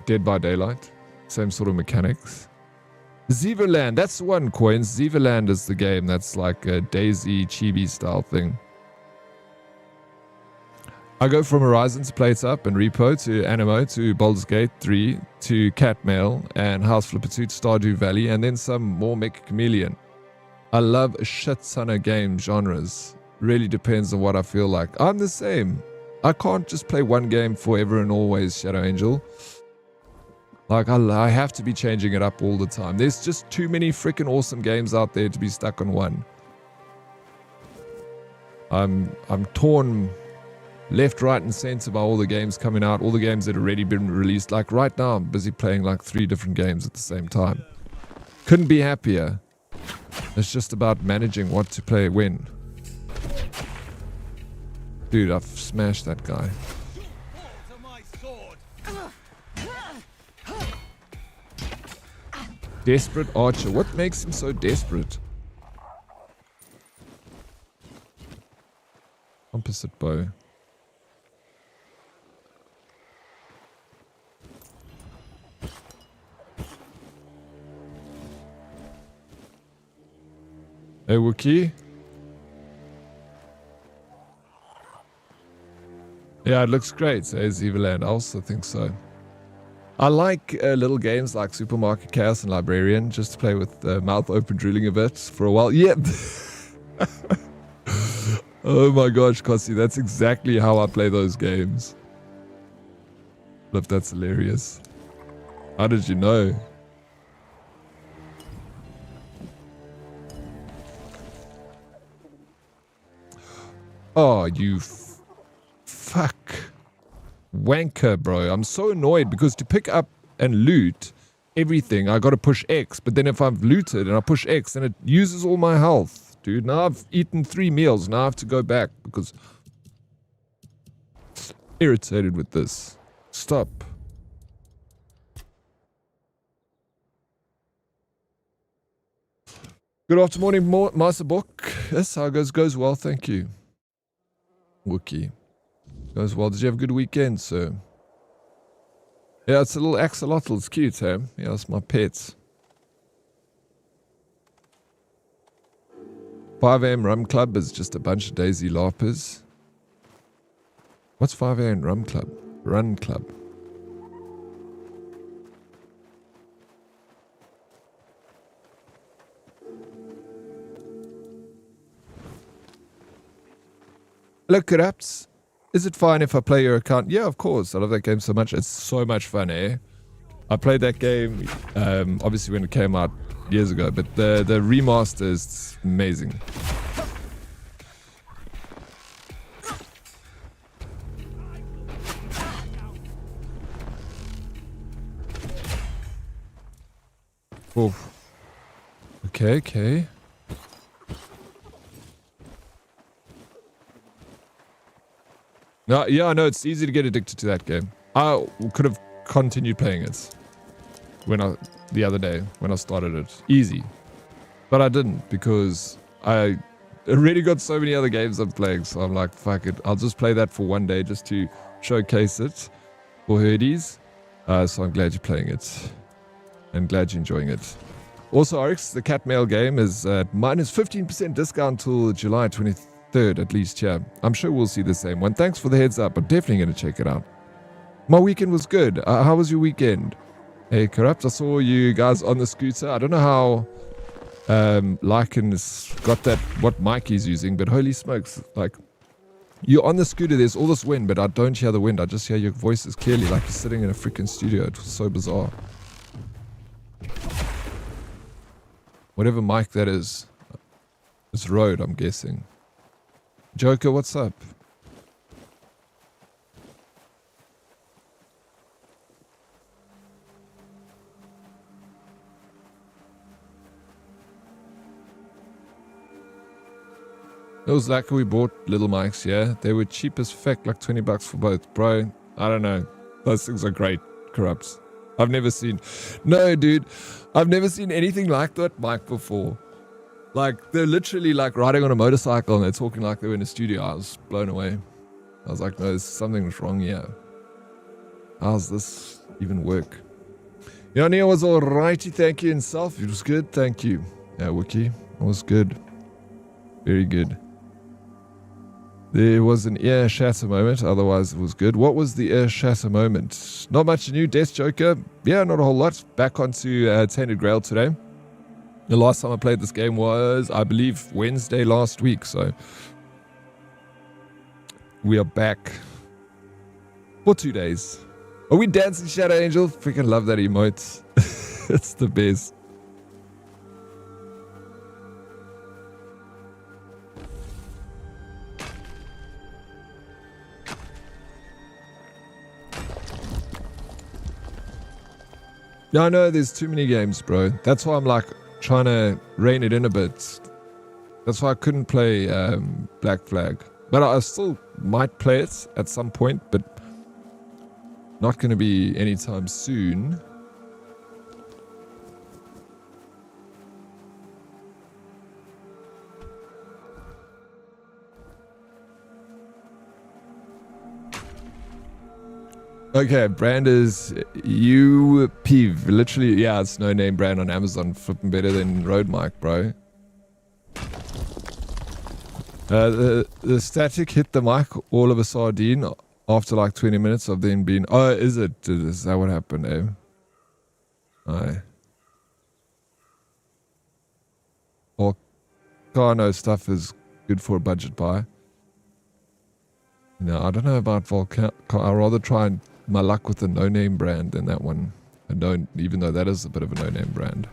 Dead by Daylight? Same sort of mechanics. Zeverland, that's the one, Coins. Zeverland is the game that's like a DayZ chibi style thing. I go from Horizon to Plates Up and Repo to Animo to Baldur's Gate 3 to Catmail and House Flipper 2 to Stardew Valley and then some more Mecha Chameleon. I love a shit ton of game genres. Really depends on what I feel like. I'm the same. I can't just play one game forever and always, Shadow Angel. Like, I have to be changing it up all the time. There's just too many freaking awesome games out there to be stuck on one. I'm torn left, right, and center by all the games coming out, all the games that have already been released. Like right now, I'm busy playing like 3 different games at the same time. Couldn't be happier. It's just about managing what to play when. Dude, I've smashed that guy. Desperate Archer. What makes him so desperate? Composite bow. Hey, Wookie. Yeah, it looks great, says Everland. I also think so. I like little games like Supermarket Chaos and Librarian, just to play with mouth open, drooling a bit for a while. Yeah. Oh my gosh, Kossi, that's exactly how I play those games. Look, that's hilarious. How did you know? Oh, you fuck. Wanker, bro. I'm so annoyed because to pick up and loot everything, I gotta push X. But then if I've looted and I push X, then it uses all my health. Dude, now I've eaten 3 meals. Now I have to go back because... irritated with this. Stop. Good afternoon, Master Book. Yes, how goes well, thank you. Wookie. Goes well. Did you have a good weekend, sir? Yeah, it's a little axolotl. It's cute, hey? Yeah, it's my pets. 5 AM Rum Club is just a bunch of Daisy LARPers. What's 5 AM Rum Club? Run Club. Hello, Corrupts. Is it fine if I play your account? Yeah, of course. I love that game so much. It's so much fun, eh? I played that game, obviously when it came out years ago, but the remaster is amazing. Oh. Okay. No, yeah, I know it's easy to get addicted to that game. I could have continued playing it the other day when I started it. Easy. But I didn't because I already got so many other games I'm playing. So I'm like, fuck it. I'll just play that for one day just to showcase it for herdies. So I'm glad you're playing it. And glad you're enjoying it. Also, Oryx, the cat mail game is at minus 15% discount till July 23rd at least, yeah. I'm sure we'll see the same one. Thanks for the heads up. I'm definitely going to check it out. My weekend was good. How was your weekend? Hey, Corrupt, I saw you guys on the scooter. I don't know how Lycan's got that, what mic he's using, but holy smokes, like, you're on the scooter, there's all this wind, but I don't hear the wind. I just hear your voices clearly, like you're sitting in a freaking studio. It was so bizarre. Whatever mic that is. It's Rode, I'm guessing. Joker, what's up? It was like we bought little mics, yeah? They were cheap as fuck, like 20 bucks for both. Bro, I don't know. Those things are great, Corrupts. I've never seen... No, dude. I've never seen anything like that mic before. Like, they're literally like riding on a motorcycle and they're talking like they were in a studio. I was blown away. I was like, no, there's something wrong here. How's this even work? Yeah, Nia was alrighty, thank you. Himself, it was good, thank you. Yeah, Wookie, it was good. Very good. There was an ear shatter moment, otherwise it was good. What was the ear shatter moment? Not much new, Death Joker. Yeah, not a whole lot. Back onto Tainted Grail today. The last time I played this game was, I believe, Wednesday last week, so we are back for 2 days. Are we dancing, Shadow Angel? Freaking love that emote. It's the best. No, no, there's too many games, bro. That's why I'm like trying to rein it in a bit. That's why I couldn't play Black Flag. But I still might play it at some point, but not going to be anytime soon. Okay, brand is UPV. Literally, yeah, it's no name brand on Amazon. Flipping better than Rode mic, bro. The static hit the mic all of a sardine. after like 20 minutes of then being, oh, is it? Is that what happened, eh? Aye. Volcano stuff is good for a budget buy. No, I don't know about Volcano. I'd rather try my luck with a no-name brand than that one. Even though that is a bit of a no-name brand.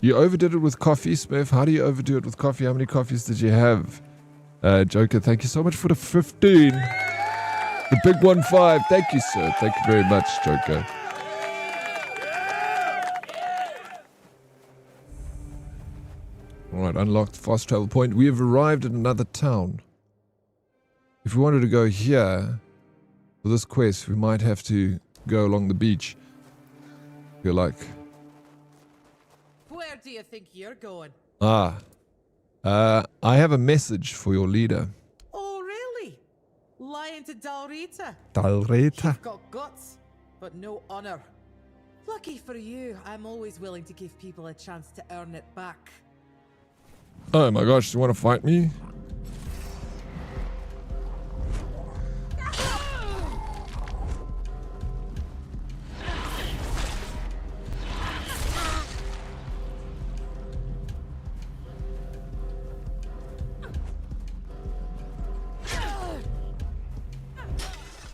You overdid it with coffee, Smurf. How do you overdo it with coffee? How many coffees did you have? Joker, thank you so much for the 15. The big 1-5. Thank you, sir. Thank you very much, Joker. Alright, unlocked fast travel point. We have arrived at another town. If we wanted to go here for this quest, we might have to go along the beach. You're like... Where do you think you're going? I have a message for your leader. Oh, really? Lying to Dalrita? Dalrita? You've got guts, but no honor. Lucky for you, I'm always willing to give people a chance to earn it back. Oh my gosh, you want to fight me?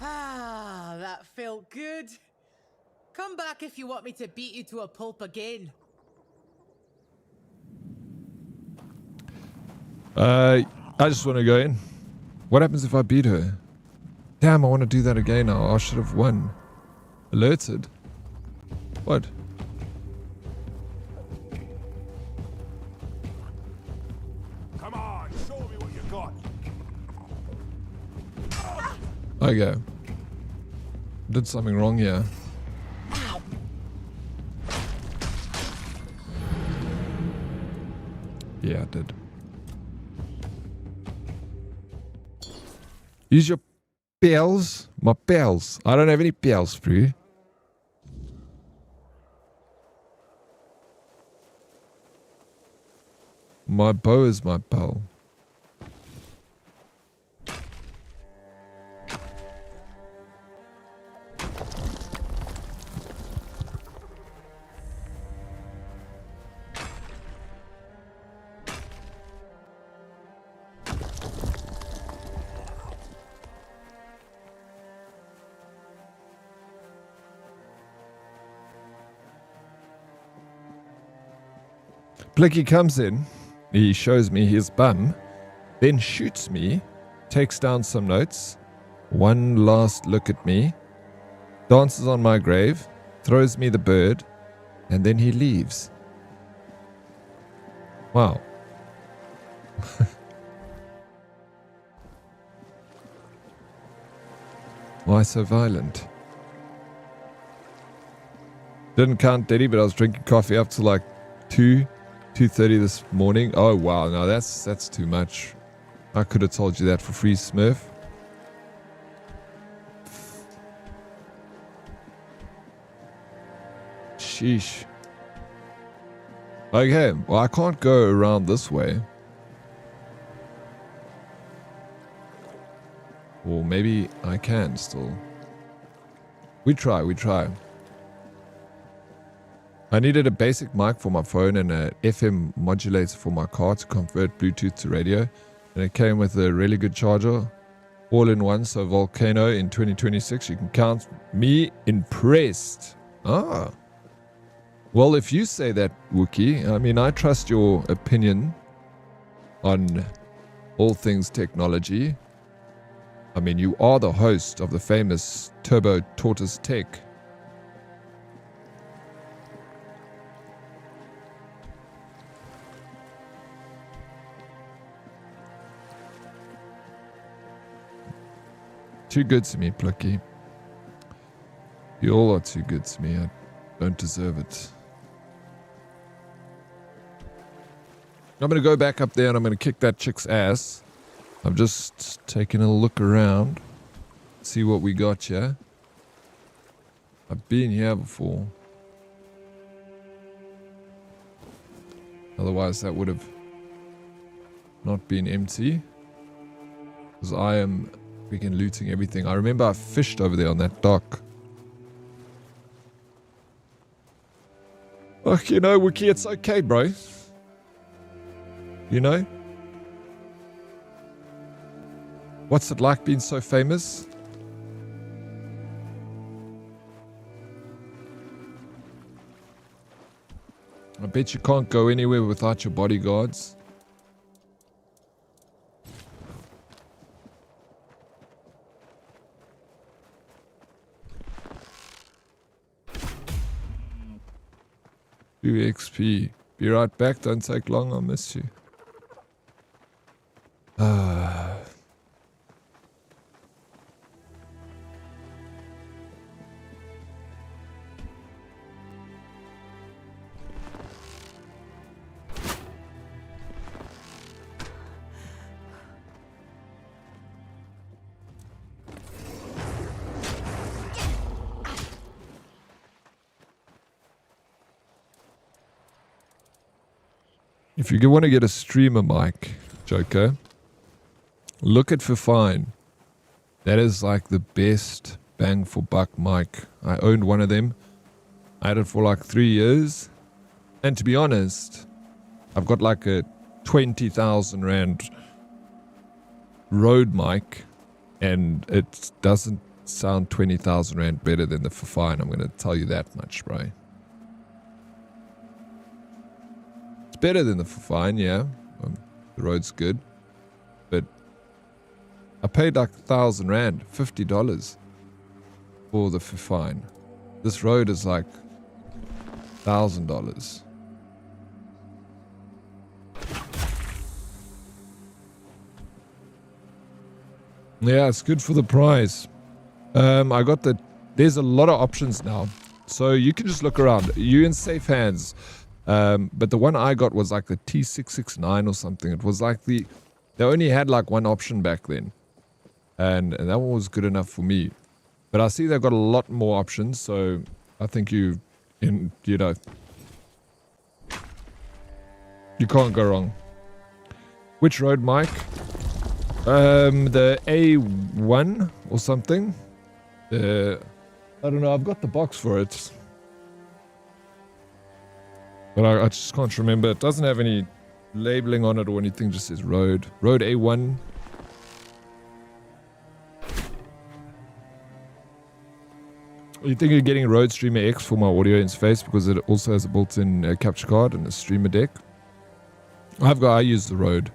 Ah, that felt good. Come back if you want me to beat you to a pulp again. I just want to go in. What happens if I beat her? Damn, I want to do that again now. I should have won. Alerted? What? Come on, show me what you got. Okay. Did something wrong here. Yeah, I did. Use your pals. My pals. I don't have any pals for you. My bow is my pal. Blicky comes in, he shows me his bum, then shoots me, takes down some notes, one last look at me, dances on my grave, throws me the bird, and then he leaves. Wow. Why so violent? Didn't count Diddy, but I was drinking coffee up to like 2:30 this morning. Oh wow, no, that's too much. I could have told you that for free, Smurf. Sheesh. Okay, well I can't go around this way. Or maybe I can still. We try. I needed a basic mic for my phone and a FM modulator for my car to convert Bluetooth to radio. And it came with a really good charger. All in one, so Volcano in 2026. You can count me impressed. Ah. Well, if you say that, Wookie, I mean, I trust your opinion on all things technology. I mean, you are the host of the famous Turbo Tortoise Tech. Too good to me, Plucky. You all are too good to me. I don't deserve it. I'm going to go back up there and I'm going to kick that chick's ass. I'm just taking a look around. See what we got here. I've been here before. Otherwise that would have not being empty. Because I am freaking looting everything. I remember I fished over there on that dock. Fuck, you know, Wiki, it's okay, bro. You know? What's it like being so famous? I bet you can't go anywhere without your bodyguards. XP. Be right back. Don't take long. I'll miss you. If you want to get a streamer mic, Joker, look at Fifine. That is like the best bang for buck mic. I owned one of them. I had it for like 3 years. And to be honest, I've got like a 20,000 Rand Rode mic. And it doesn't sound 20,000 Rand better than the Fifine. I'm going to tell you that much, bro. Better than the Fifine, yeah. The Rode's good. But I paid like 1,000 Rand, $50 for the Fifine. This Rode is like $1,000. Yeah, it's good for the price. I got the... There's a lot of options now. So you can just look around. You're in safe hands. But the one I got was like the T669 or something. It was like they only had like one option back then. And that one was good enough for me. But I see they've got a lot more options. So I think you know, you can't go wrong. Which Rode mic? The A1 or something. I don't know. I've got the box for it. But I just can't remember. It doesn't have any labeling on it or anything. It just says Rode. Rode A1. You think you're getting Rode Streamer X for my audio interface because it also has a built-in capture card and a streamer deck. I use the Rode.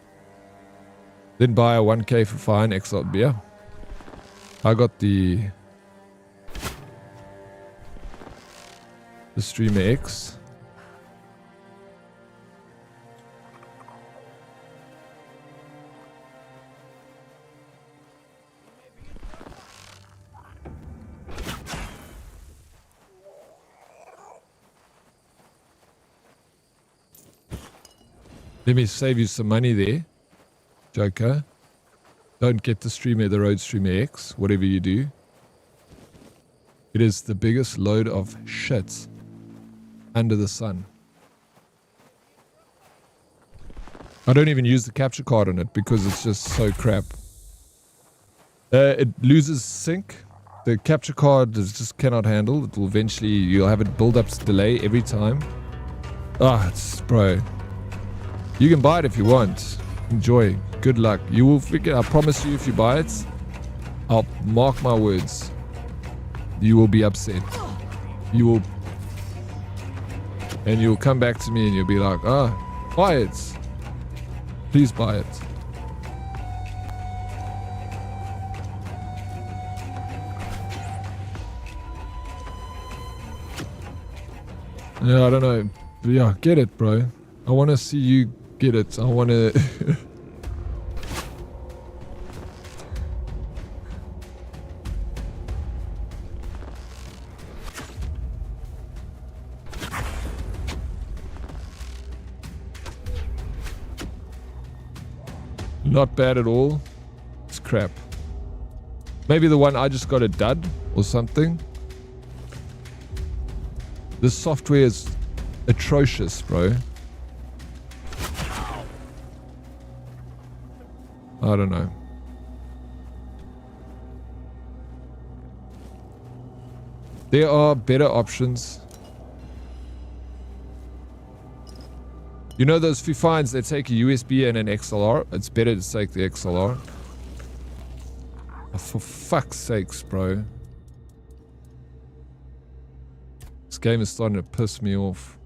Then buy a 1K for fine XL beer. I got the Streamer X. Let me save you some money there, Joker. Don't get the Rode Streamer X, whatever you do. It is the biggest load of shit under the sun. I don't even use the capture card on it because it's just so crap. It loses sync. The capture card just cannot handle. It will eventually, you'll have it build up delay every time. Bro. You can buy it if you want. Enjoy. Good luck. You will figure. I promise you, if you buy it, I'll mark my words. You will be upset. You will, and you'll come back to me and you'll be like, buy it. Please buy it. Yeah, I don't know. But yeah, get it, bro. I want to see you get it. I want to... Not bad at all. It's crap. Maybe the one I just got a dud or something. This software is atrocious, bro. I don't know. There are better options. You know those firefights that take a USB and an XLR? It's better to take the XLR. Oh, for fuck's sakes, bro. This game is starting to piss me off.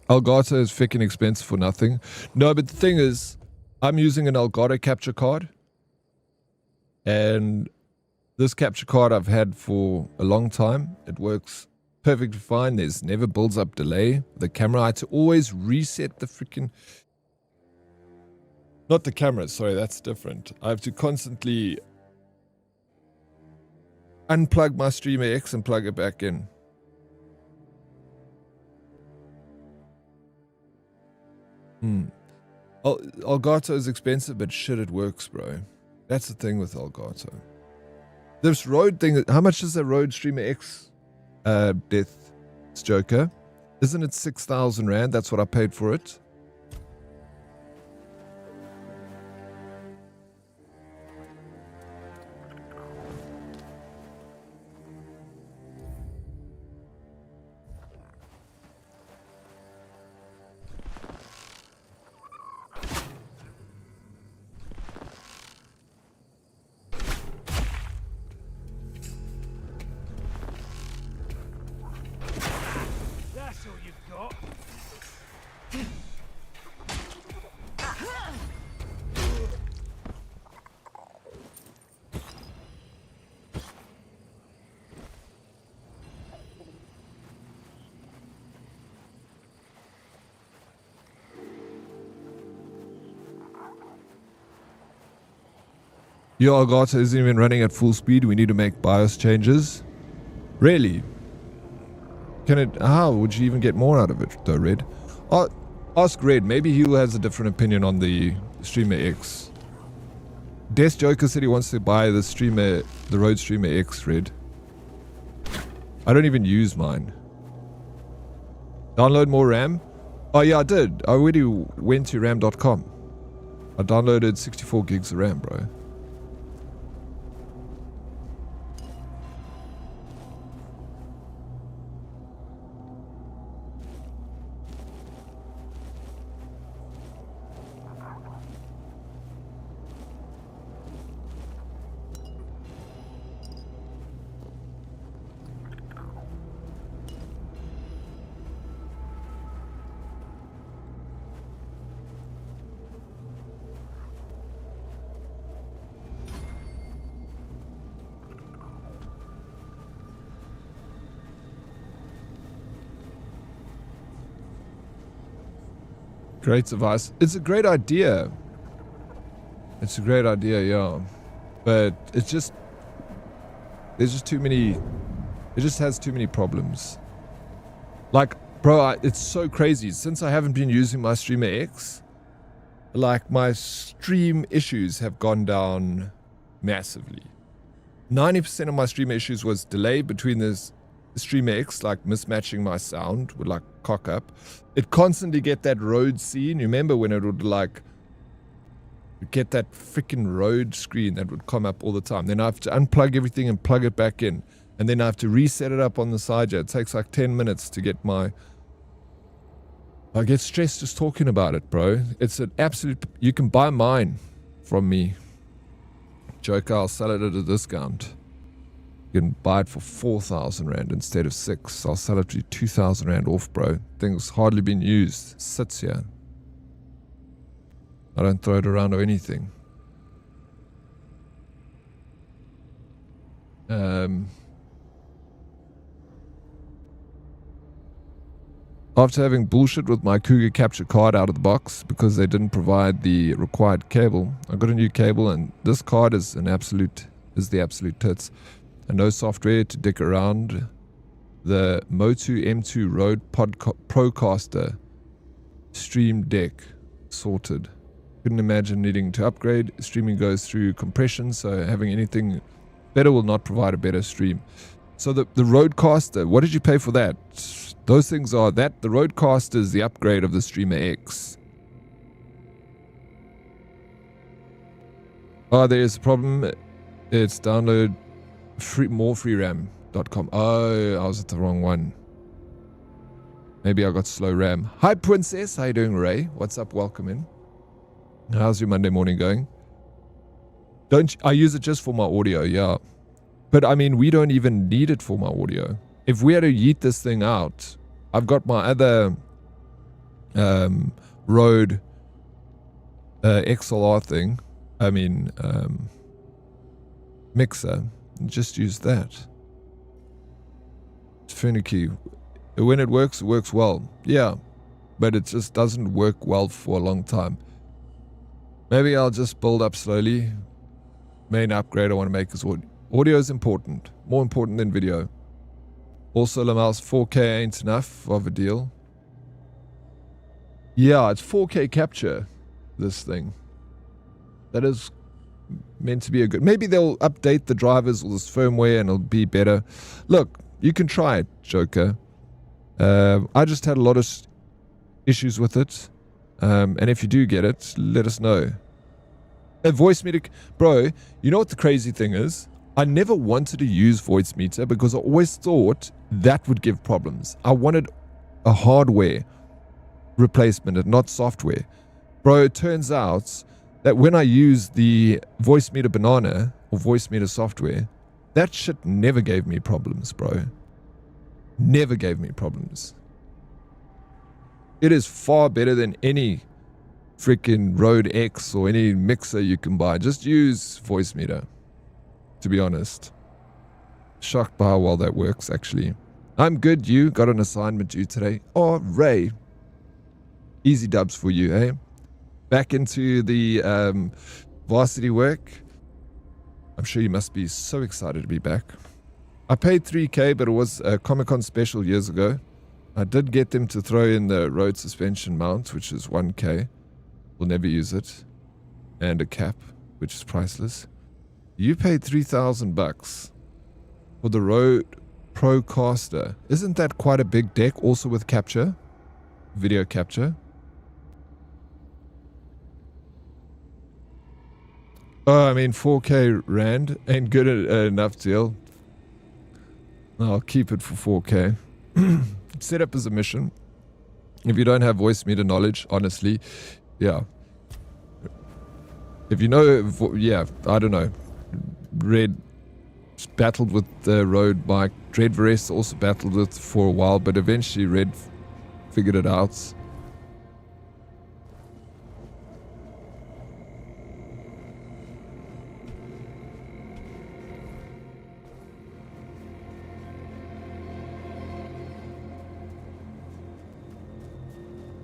Elgato is freaking expensive for nothing. No, but the thing is, I'm using an Elgato capture card. And this capture card I've had for a long time. It works perfectly fine. There's never builds up delay. The camera, I had to always reset the freaking... Not the camera, sorry, that's different. I have to constantly unplug my Streamer X and plug it back in. Elgato is expensive, but shit, it works, bro. That's the thing with Elgato. This Rode thing, how much is the Rode Streamer X Death Joker? Isn't it 6,000 Rand? That's what I paid for it. Your Elgato isn't even running at full speed. We need to make BIOS changes. Really? Can it? How would you even get more out of it, though, Red? Ask Red. Maybe he has a different opinion on the Streamer X. Death Joker said he wants to buy the Rode Streamer X, Red. I don't even use mine. Download more RAM? Oh yeah, I did. I already went to ram.com. I downloaded 64 gigs of RAM, bro. Great device. It's a great idea. It's a great idea, yeah. But it's just... There's just too many... It just has too many problems. Like, bro, it's so crazy. Since I haven't been using my Streamer X, like, my stream issues have gone down massively. 90% of my stream issues was delay between this Streamer X, like mismatching my sound would like cock up. It constantly get that road scene. You remember when it would like get that freaking road screen that would come up all the time. Then I have to unplug everything and plug it back in. And then I have to reset it up on the side. It takes like 10 minutes to get my... I get stressed just talking about it, bro. It's an absolute... You can buy mine from me. Joker, I'll sell it at a discount. You can buy it for 4,000 Rand instead of 6. I'll sell it to you 2,000 Rand off, bro. Thing's hardly been used. Sits here. I don't throw it around or anything. After having bullshit with my Cougar capture card out of the box because they didn't provide the required cable, I got a new cable and this card is the absolute tits. And no software to dick around. The Motu M2 Rode Procaster Stream Deck sorted. Couldn't imagine needing to upgrade. Streaming goes through compression, so having anything better will not provide a better stream. So the Rodecaster, what did you pay for that? Those things are that. The Rodecaster is the upgrade of the Streamer X. Oh, there's a problem. It's download moreFreeRAM.com. Oh, I was at the wrong one. Maybe I got slow RAM. Hi, Princess. How you doing, Ray? What's up? Welcome in. How's your Monday morning going? I use it just for my audio, yeah. But I mean, we don't even need it for my audio. If we had to yeet this thing out, I've got my other Rode XLR thing. I mean, mixer. Just use that. It's finicky. When it works well. Yeah. But it just doesn't work well for a long time. Maybe I'll just build up slowly. Main upgrade I want to make is audio. Audio is important. More important than video. Also, Lamel's 4K ain't enough of a deal. Yeah, it's 4K capture, this thing. That is meant to be a good... Maybe they'll update the drivers or this firmware and it'll be better. Look, you can try it, Joker. I just had a lot of issues with it. And if you do get it, let us know. A voice meter... Bro, you know what the crazy thing is? I never wanted to use voice meter because I always thought that would give problems. I wanted a hardware replacement and not software. Bro, it turns out that when I use the voice meter banana or voice meter software, that shit never gave me problems, bro. Never gave me problems. It is far better than any freaking Rode X or any mixer you can buy. Just use voice meter, to be honest. Shocked by how well that works, actually. I'm good. You got an assignment due today. Oh, Ray. Easy dubs for you, eh? Back into the varsity work. I'm sure you must be so excited to be back. I paid 3K, but it was a Comic-Con special years ago. I did get them to throw in the road suspension mount, which is 1K. We'll never use it. And a cap, which is priceless. You paid $3,000 for the Rode Procaster. Isn't that quite a big deck, also with capture? Video capture. Oh, I mean, 4K Rand ain't good enough deal. I'll keep it for 4K. Set up as a mission. If you don't have voice meter knowledge, honestly, yeah. If you know, yeah, I don't know. Red battled with the Rode bike. Dreadverest also battled with for a while, but eventually Red figured it out.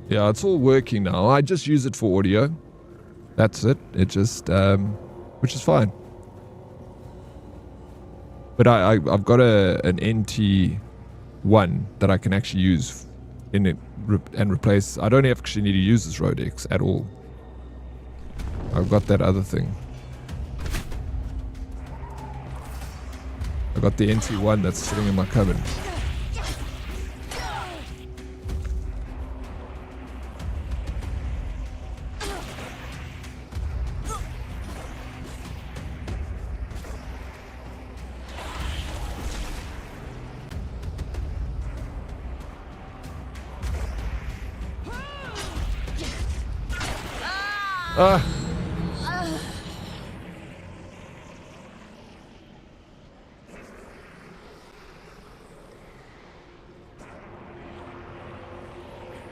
Yeah, it's all working now. I just use it for audio. That's it. It just, which is fine. But I've got an NT1 that I can actually use in it and replace. I don't actually need to use this Rode X at all. I've got that other thing. I got the NT1 that's sitting in my cupboard.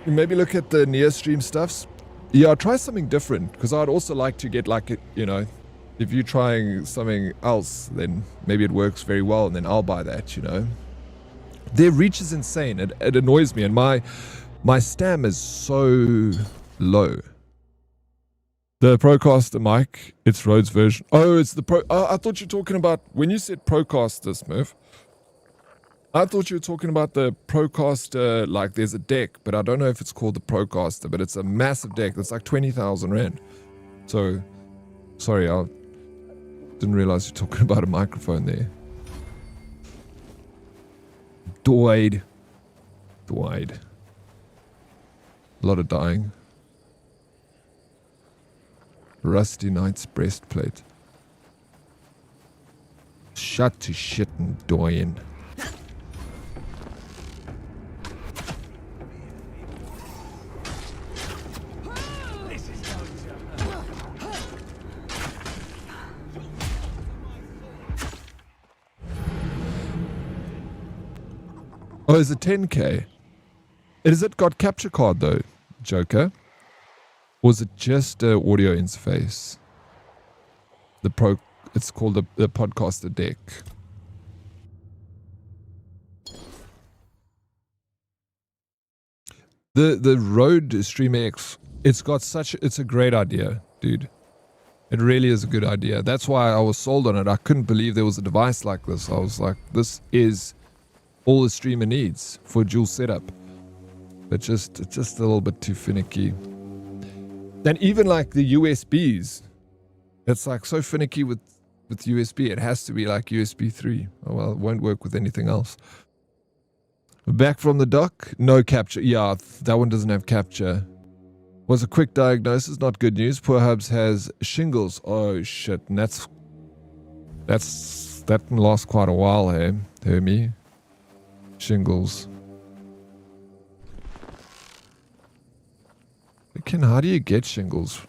Maybe look at the near stream stuffs. Yeah, try something different, because I'd also like to get like it, you know, if you're trying something else, then maybe it works very well, and then I'll buy that, you know. Their reach is insane. It annoys me, and my stam is so low. The Procaster mic, it's Rode's version. Oh, it's the Pro... I thought you were talking about... When you said Procaster, Smurf, I thought you were talking about the Procaster, like there's a deck, but I don't know if it's called the Procaster, but it's a massive deck. It's like 20,000 Rand. So, sorry, I didn't realize you're talking about a microphone there. Died. A lot of dying. Rusty Knight's breastplate. Shut to shit and dying. Oh, is it 10k? Is it got capture card though, Joker? Or is it just an audio interface? It's called the podcaster deck. The Rode Stream X, it's a great idea, dude. It really is a good idea. That's why I was sold on it. I couldn't believe there was a device like this. I was like, this is all the streamer needs for dual setup. But it's just a little bit too finicky. And even like the USBs, it's like so finicky with USB. It has to be like USB 3. Oh well, it won't work with anything else. Back from the dock, no capture. Yeah, that one doesn't have capture. Was a quick diagnosis, not good news. Poor Hubs has shingles. Oh shit, and that can last quite a while, hey? Hear me? Shingles. Ken, how do you get shingles?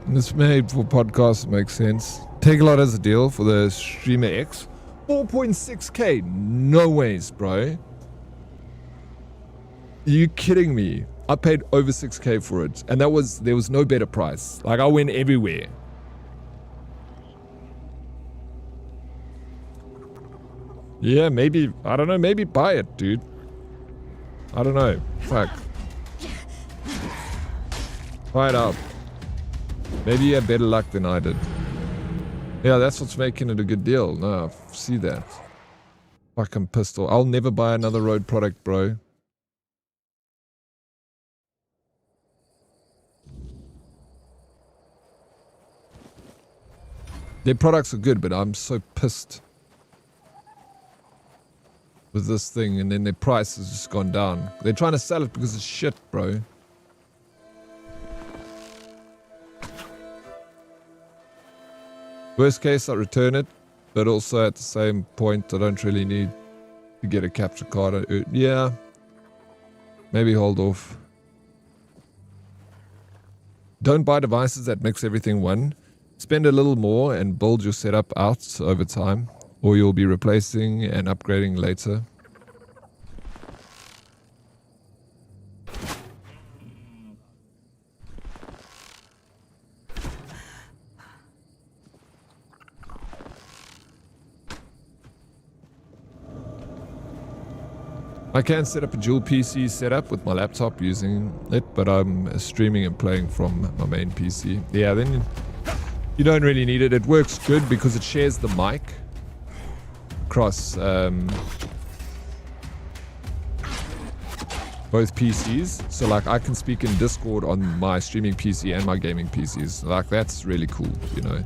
It's made for podcasts, makes sense. Take a lot as a deal for the Streamer X. 4.6k. No ways, bro. Are you kidding me? I paid over 6k for it. And there was no better price. Like, I went everywhere. Yeah, maybe, I don't know, maybe buy it, dude. I don't know. Fuck. Try it out. Maybe you had better luck than I did. Yeah, that's what's making it a good deal. No, I see that. Fucking pistol. I'll never buy another Rode product, bro. Their products are good, but I'm so pissed with this thing, and then their price has just gone down. They're trying to sell it because it's shit, bro. Worst case, I return it, but also at the same point, I don't really need to get a capture card. Yeah, maybe hold off. Don't buy devices that mix everything one. Spend a little more and build your setup out over time, or you'll be replacing and upgrading later. I can set up a dual PC setup with my laptop using it, but I'm streaming and playing from my main PC. Yeah, then you don't really need it. It works good because it shares the mic across both PCs. So like I can speak in Discord on my streaming PC and my gaming PCs. Like that's really cool, you know.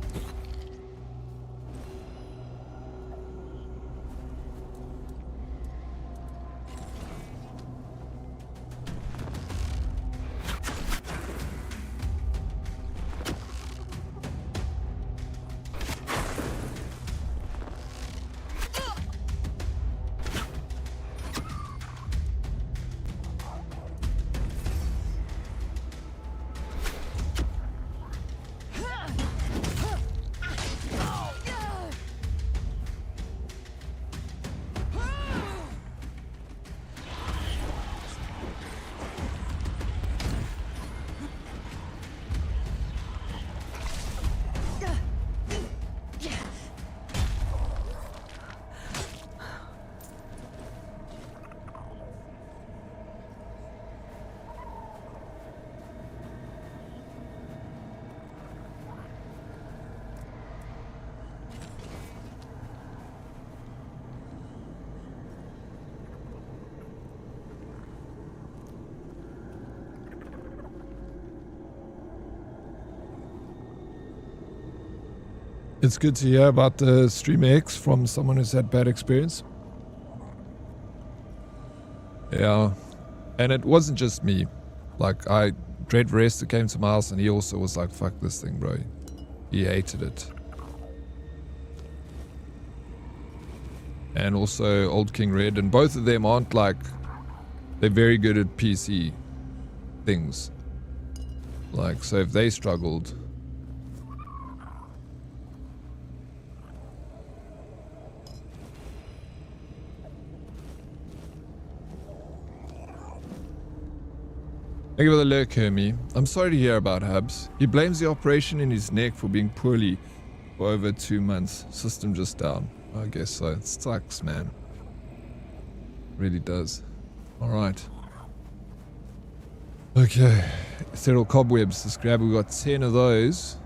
It's good to hear about the Stream X from someone who's had bad experience. Yeah. And it wasn't just me. Like, Dread Rester came to my house and he also was like, fuck this thing, bro. He hated it. And also Old King Red. And both of them aren't like... They're very good at PC things. Like, so if they struggled... Thank you for the lurk, Hermie. I'm sorry to hear about Hubs. He blames the operation in his neck for being poorly for over 2 months. System just down. I guess so. It sucks, man. Really does. Alright. Okay. Settle cobwebs. Let's grab. We've got 10 of those.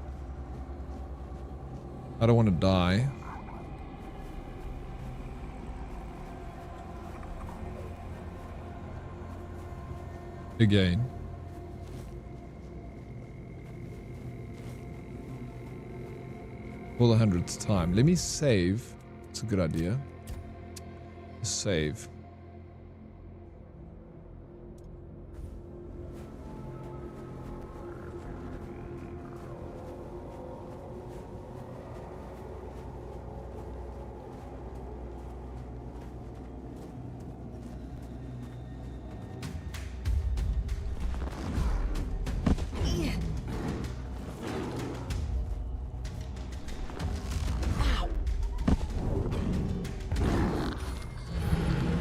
I don't want to die. Again. For the 100th time. Let me save. It's a good idea. Save.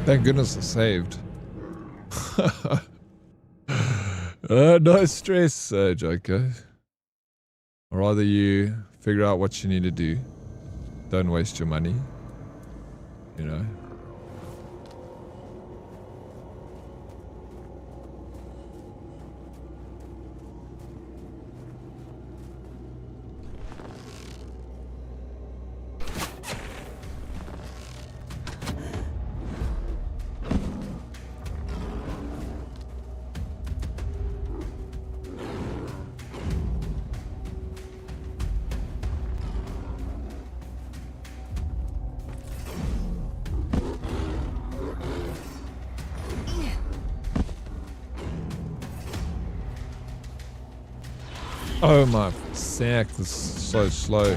Thank goodness I saved. No stress, Joker. I'd rather you figure out what you need to do. Don't waste your money. You know. Oh my sack, this is so slow.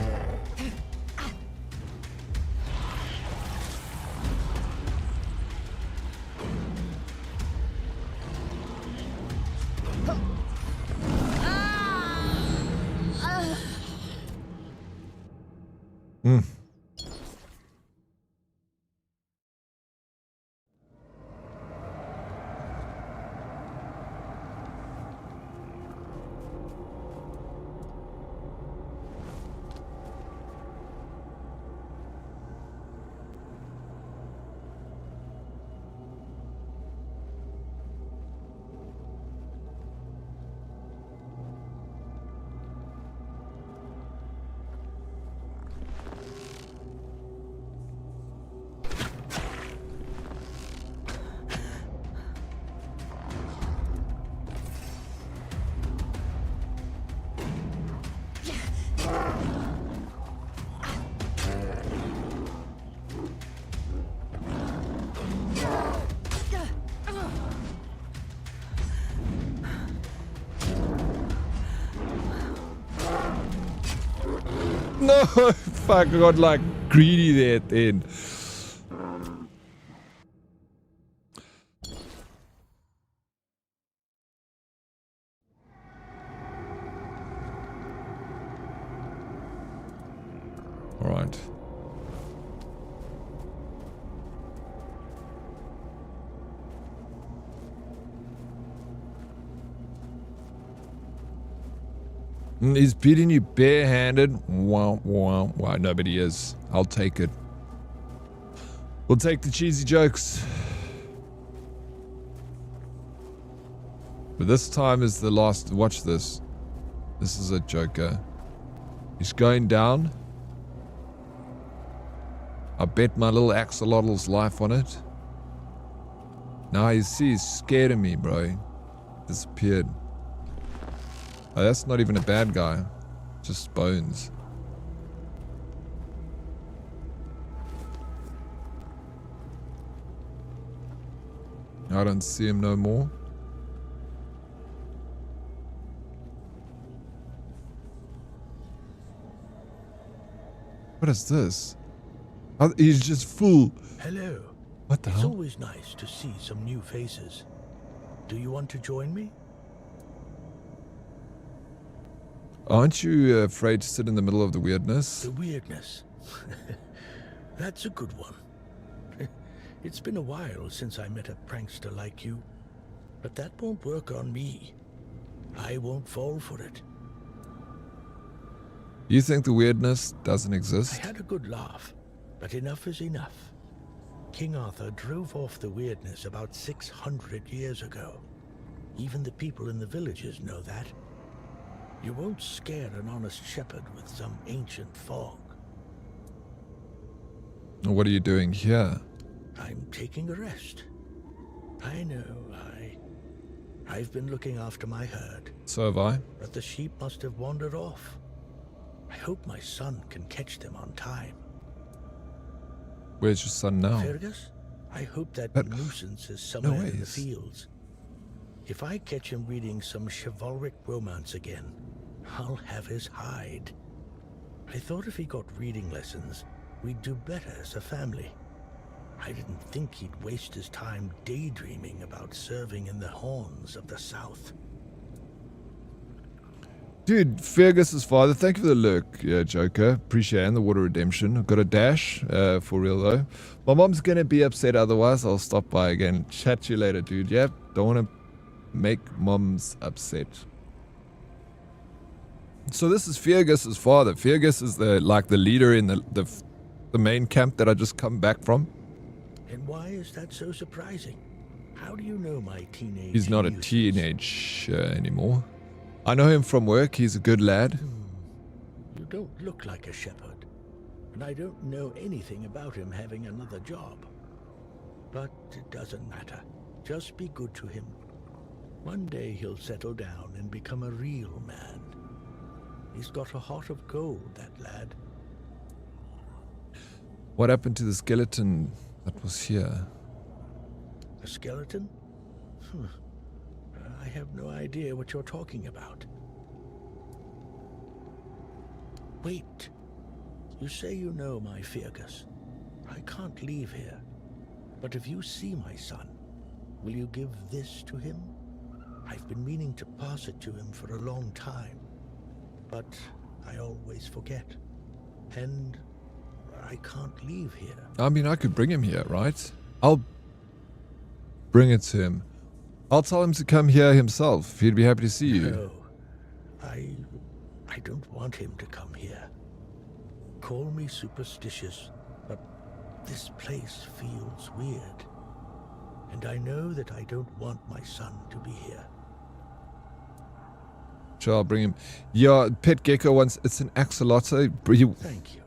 No, fuck, I got like greedy there at the end. All right. He's beating you barehanded. Wow, wow, wow. Nobody is. I'll take it. We'll take the cheesy jokes. But this time is the last. Watch this. This is a Joker. He's going down. I bet my little axolotl's life on it. Now you see, he's scared of me, bro. Disappeared. Oh, that's not even a bad guy. Just bones. I don't see him no more. What is this? Oh, he's just full. Hello. What the It's hell? always nice to see some new faces. Do you want to join me? Aren't you afraid to sit in the middle of the weirdness? The weirdness. That's a good one. It's been a while since I met a prankster like you, but that won't work on me. I won't fall for it. You think the weirdness doesn't exist? I had a good laugh, but enough is enough. King Arthur drove off the weirdness about 600 years ago. Even the people in the villages know that. You won't scare an honest shepherd with some ancient fog. What are you doing here? I'm taking a rest. I know, I've been looking after my herd. So have I. But the sheep must have wandered off. I hope my son can catch them on time. Where's your son now? Fergus, I hope that nuisance is no somewhere in the ways. fields. If I catch him reading some chivalric romance again, I'll have his hide. I thought if he got reading lessons, we'd do better as a family. I didn't think he'd waste his time daydreaming about serving in the horns of the South. Dude, Fergus's father, thank you for the lurk, Joker. Appreciate it, and the water redemption. I've got a dash, for real though. My mom's gonna be upset otherwise. I'll stop by again. Chat to you later, dude. Yep, don't want to make moms upset. So this is Fergus's father. Fergus is the leader in the main camp that I just come back from. And why is that so surprising? How do you know my teenage He's not a youth? teenage anymore. I know him from work. He's a good lad. You don't look like a shepherd, and I don't know anything about him having another job. But it doesn't matter. Just be good to him. One day he'll settle down and become a real man. He's got a heart of gold, that lad. What happened to the skeleton that was here? A skeleton? I have no idea what you're talking about. Wait. You say you know my Fergus. I can't leave here. But if you see my son, will you give this to him? I've been meaning to pass it to him for a long time, but I always forget. And I can't leave here. I mean, I could bring him here, right? I'll bring it to him. I'll tell him to come here himself. He'd be happy to see you. No, I don't want him to come here. Call me superstitious, but this place feels weird. And I know that I don't want my son to be here. Sure, I'll bring him. Yeah, Pet Gecko wants... It's an axolotl. Thank you.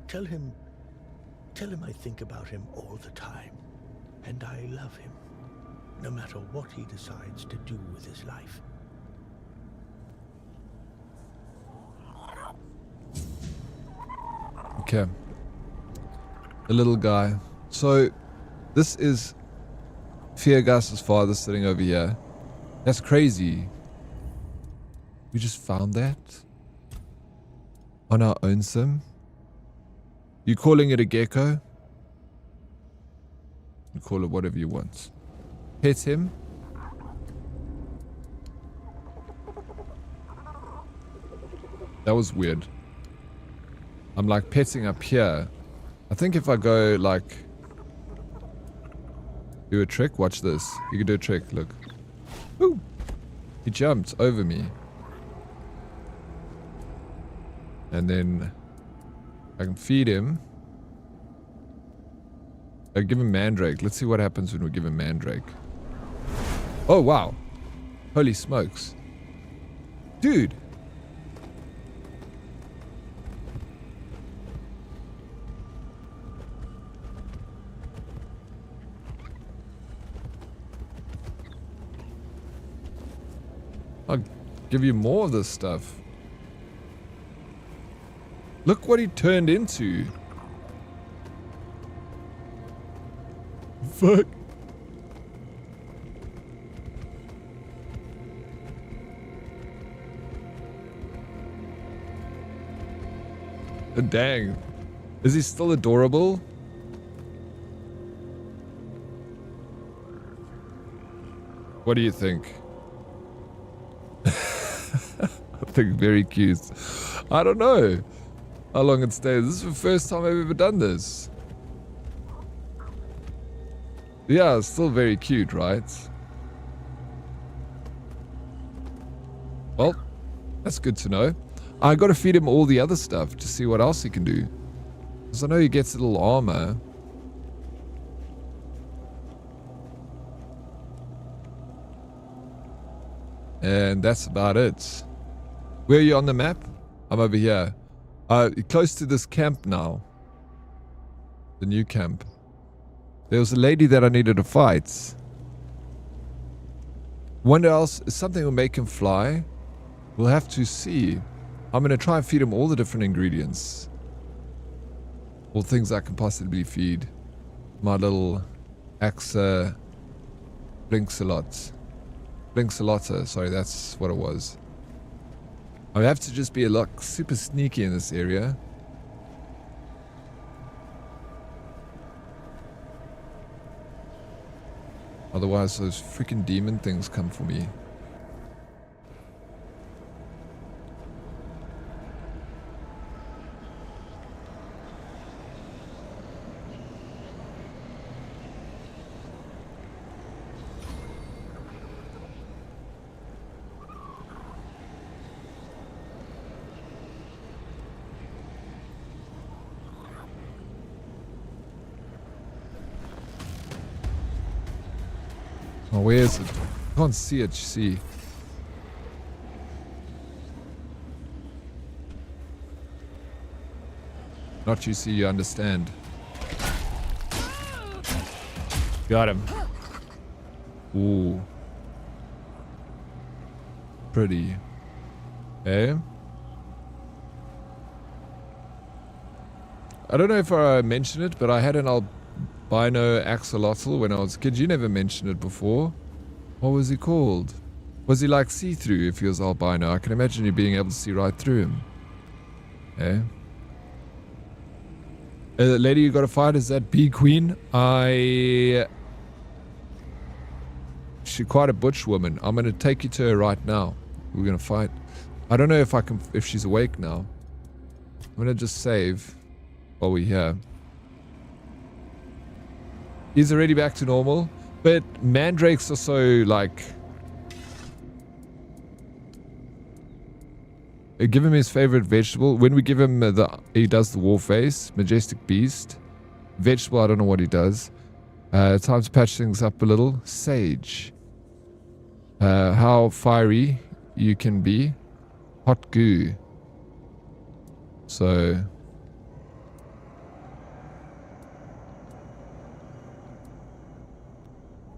Tell him I think about him all the time. And I love him, no matter what he decides to do with his life. Okay. The little guy. So, this is Fergus's father sitting over here. That's crazy. We just found that on our own sim. You calling it a gecko? You call it whatever you want. Pet him. That was weird. I'm like petting up here. I think if I go like do a trick, watch this. You can do a trick, look. Woo! He jumped over me. And then I can feed him. I give him mandrake. Let's see what happens when we give him mandrake. Oh, wow. Holy smokes. Dude. I'll give you more of this stuff. Look what he turned into. Fuck. Dang. Is he still adorable? What do you think? I think very cute. I don't know how long it stays. This is the first time I've ever done this. Yeah, it's still very cute, right? Well, that's good to know. I gotta feed him all the other stuff to see what else he can do. Because I know he gets a little armor. And that's about it. Where are you on the map? I'm over here. Close to this camp now. The new camp. There was a lady that I needed to fight. Wonder else, something will make him fly. We'll have to see. I'm going to try and feed him all the different ingredients. All things I can possibly feed. My little Axa Blinksalot. Blinksalota, sorry, that's what it was. I have to just be super sneaky in this area. Otherwise, those freaking demon things come for me. Oh, where is it? I can't see it, see. Not you see, you understand. Got him. Ooh. Pretty. Okay. I don't know if I mentioned it, but I had an albino axolotl when I was a kid. You never mentioned it before. What was he called? Was he like see-through if he was albino? I can imagine you being able to see right through him. Okay. The lady you got to fight, is that Bee Queen? She's quite a butch woman. I'm going to take you to her right now. We're going to fight. I don't know if she's awake now. I'm going to just save while we're here. He's already back to normal, but mandrakes are so like... Give him his favorite vegetable. When we give him he does the war face, majestic beast. Vegetable, I don't know what he does. Time to patch things up a little. Sage. How fiery you can be. Hot goo. So...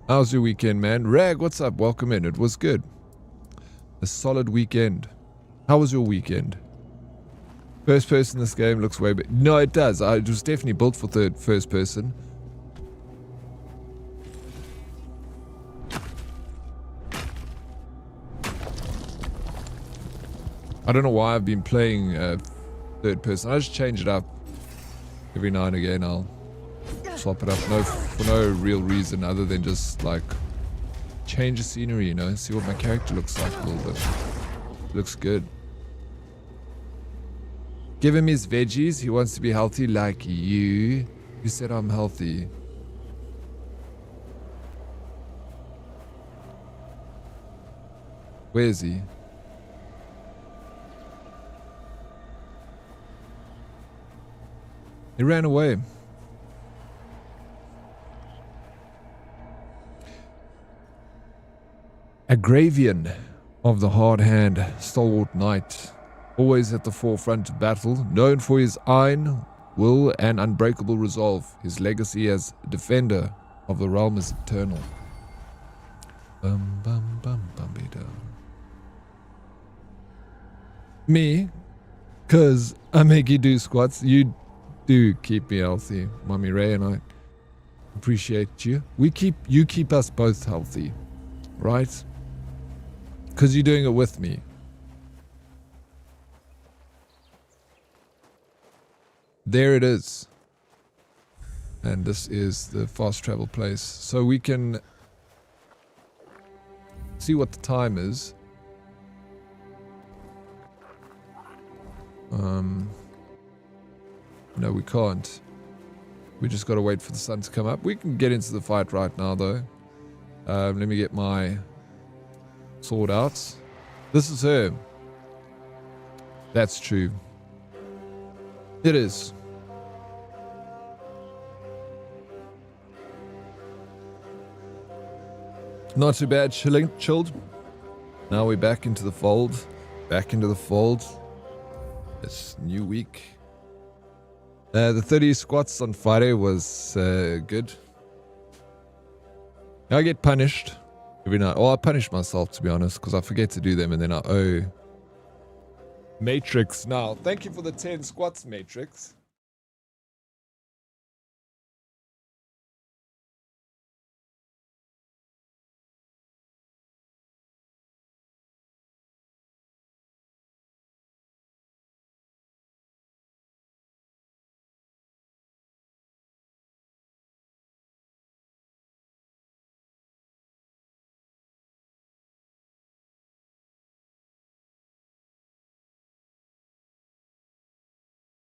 How's your weekend, man? Rag, what's up? Welcome in. It was good. A solid weekend. How was your weekend? First person, this game looks way better. No, it does. It was definitely built for first person. I don't know why I've been playing third person. I just change it up every now and again. I'll swap it up for no real reason other than just like change the scenery, you know, see what my character looks like a little bit. Looks good. Give him his veggies. He wants to be healthy like you. You said I'm healthy. Where is he? He ran away. Agravian of the hard hand, stalwart knight, always at the forefront of battle, known for his iron will and unbreakable resolve. His legacy as defender of the realm is eternal. Bum bum bum bum Me, cause I make you do squats. You do keep me healthy, Mommy Ray, and I appreciate you. You keep us both healthy, right? Because you're doing it with me. there it is. And this is the fast travel place. So we can see what the time is. No, we can't. We just got to wait for the sun to come up. We can get into the fight right now, though. Let me get my sword out. This is her. That's true. It is. Not too bad, chilled. Now we're back into the fold. Back into the fold. It's new week. The 30 squats on Friday was good. I get punished every night. Well, I punish myself, to be honest, because I forget to do them and then I owe Matrix now. Thank you for the 10 squats, Matrix.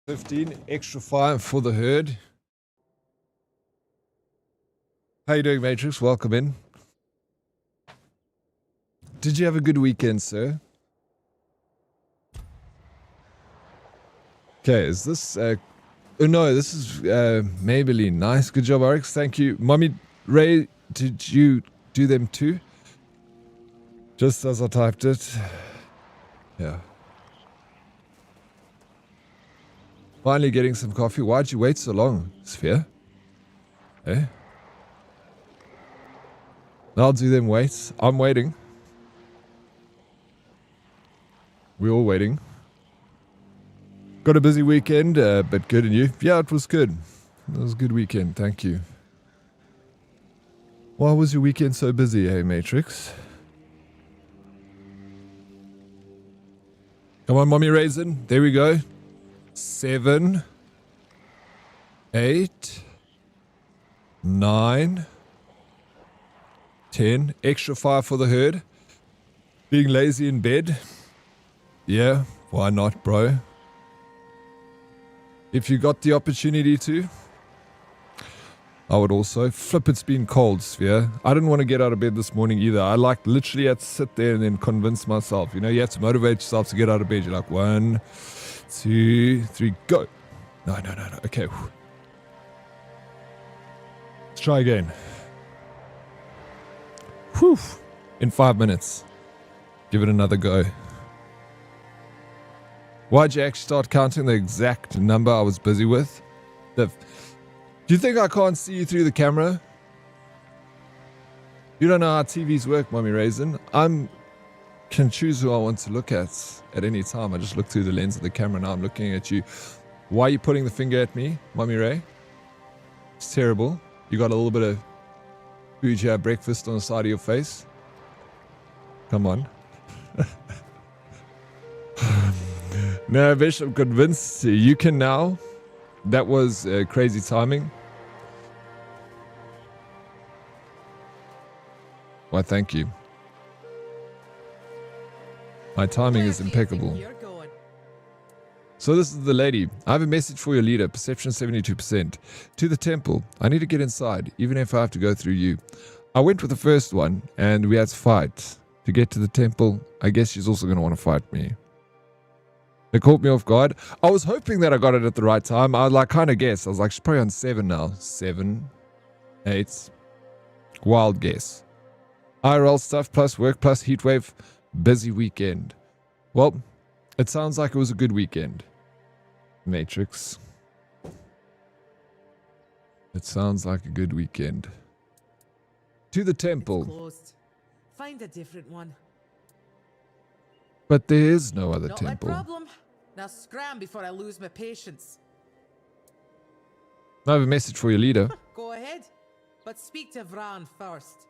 $15 extra 5 for the herd. How you doing, Matrix? Welcome in. Did you have a good weekend, sir? Okay, is this... oh no, this is Maybelline. Nice. Good job, Oryx. Thank you. Mommy Ray, did you do them too? Just as I typed it. Yeah. Finally getting some coffee. Why'd you wait so long, Sphere? Eh? I'll do them wait. I'm waiting. We're all waiting. Got a busy weekend, but good. And you? Yeah, it was good. It was a good weekend. Thank you. Why was your weekend so busy, hey, Matrix? Come on, Mommy Raisin. There we go. 7, 8, 9, 10. Extra 5 for the herd. Being lazy in bed. Yeah, why not, bro? If you got the opportunity to. I would also. Flip, it's been cold, Sphere. I didn't want to get out of bed this morning either. I literally had to sit there and then convince myself. You know, you have to motivate yourself to get out of bed. You're like, 1, 2, 3, go. No. Okay. Let's try again. Whew. In 5 minutes. Give it another go. Why'd you actually start counting the exact number I was busy with? Do you think I can't see you through the camera? You don't know how TVs work, Mommy Raisin. Can choose who I want to look at any time. I just look through the lens of the camera. Now I'm looking at you. Why are you putting the finger at me, Mommy Ray? It's terrible. You got a little bit of food here, breakfast on the side of your face. Come on. No, Vish, I'm convinced you can now. That was crazy timing. Why, thank you. My timing is impeccable. So this is the lady. I have a message for your leader. Perception 72%. To the temple. I need to get inside, even if I have to go through you. I went with the first one, and we had to fight. To get to the temple, I guess she's also going to want to fight me. It caught me off guard. I was hoping that I got it at the right time. I kind of guessed. I was like, she's probably on 7 now. 7, 8. Wild guess. IRL stuff plus work plus heatwave. Busy weekend. Well, it sounds like it was a good weekend. Matrix. It sounds like a good weekend. To the temple. It's closed. Find a different one. But there is no other Not temple. my problem. Now scram before I lose my patience. I have a message for your leader. Go ahead. But speak to Vran first.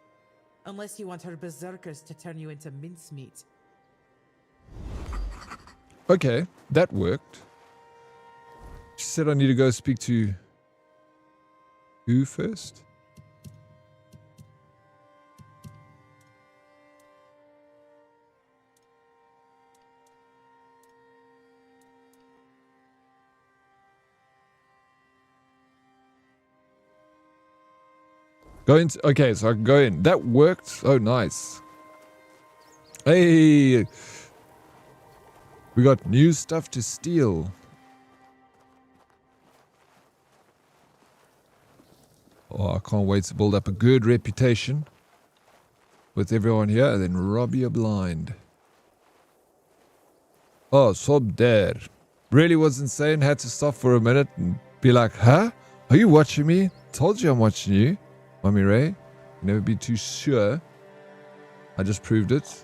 Unless you want her berserkers to turn you into mincemeat. Okay, that worked. She said I need to go speak to who first? Go in. Okay, so I can go in. That worked. Oh, nice. Hey, we got new stuff to steal. Oh, I can't wait to build up a good reputation with everyone here and then rob you blind. Oh, sob there. Really was insane. Had to stop for a minute and be like, huh? Are you watching me? Told you I'm watching you. Mommy Ray, never be too sure. I just proved it.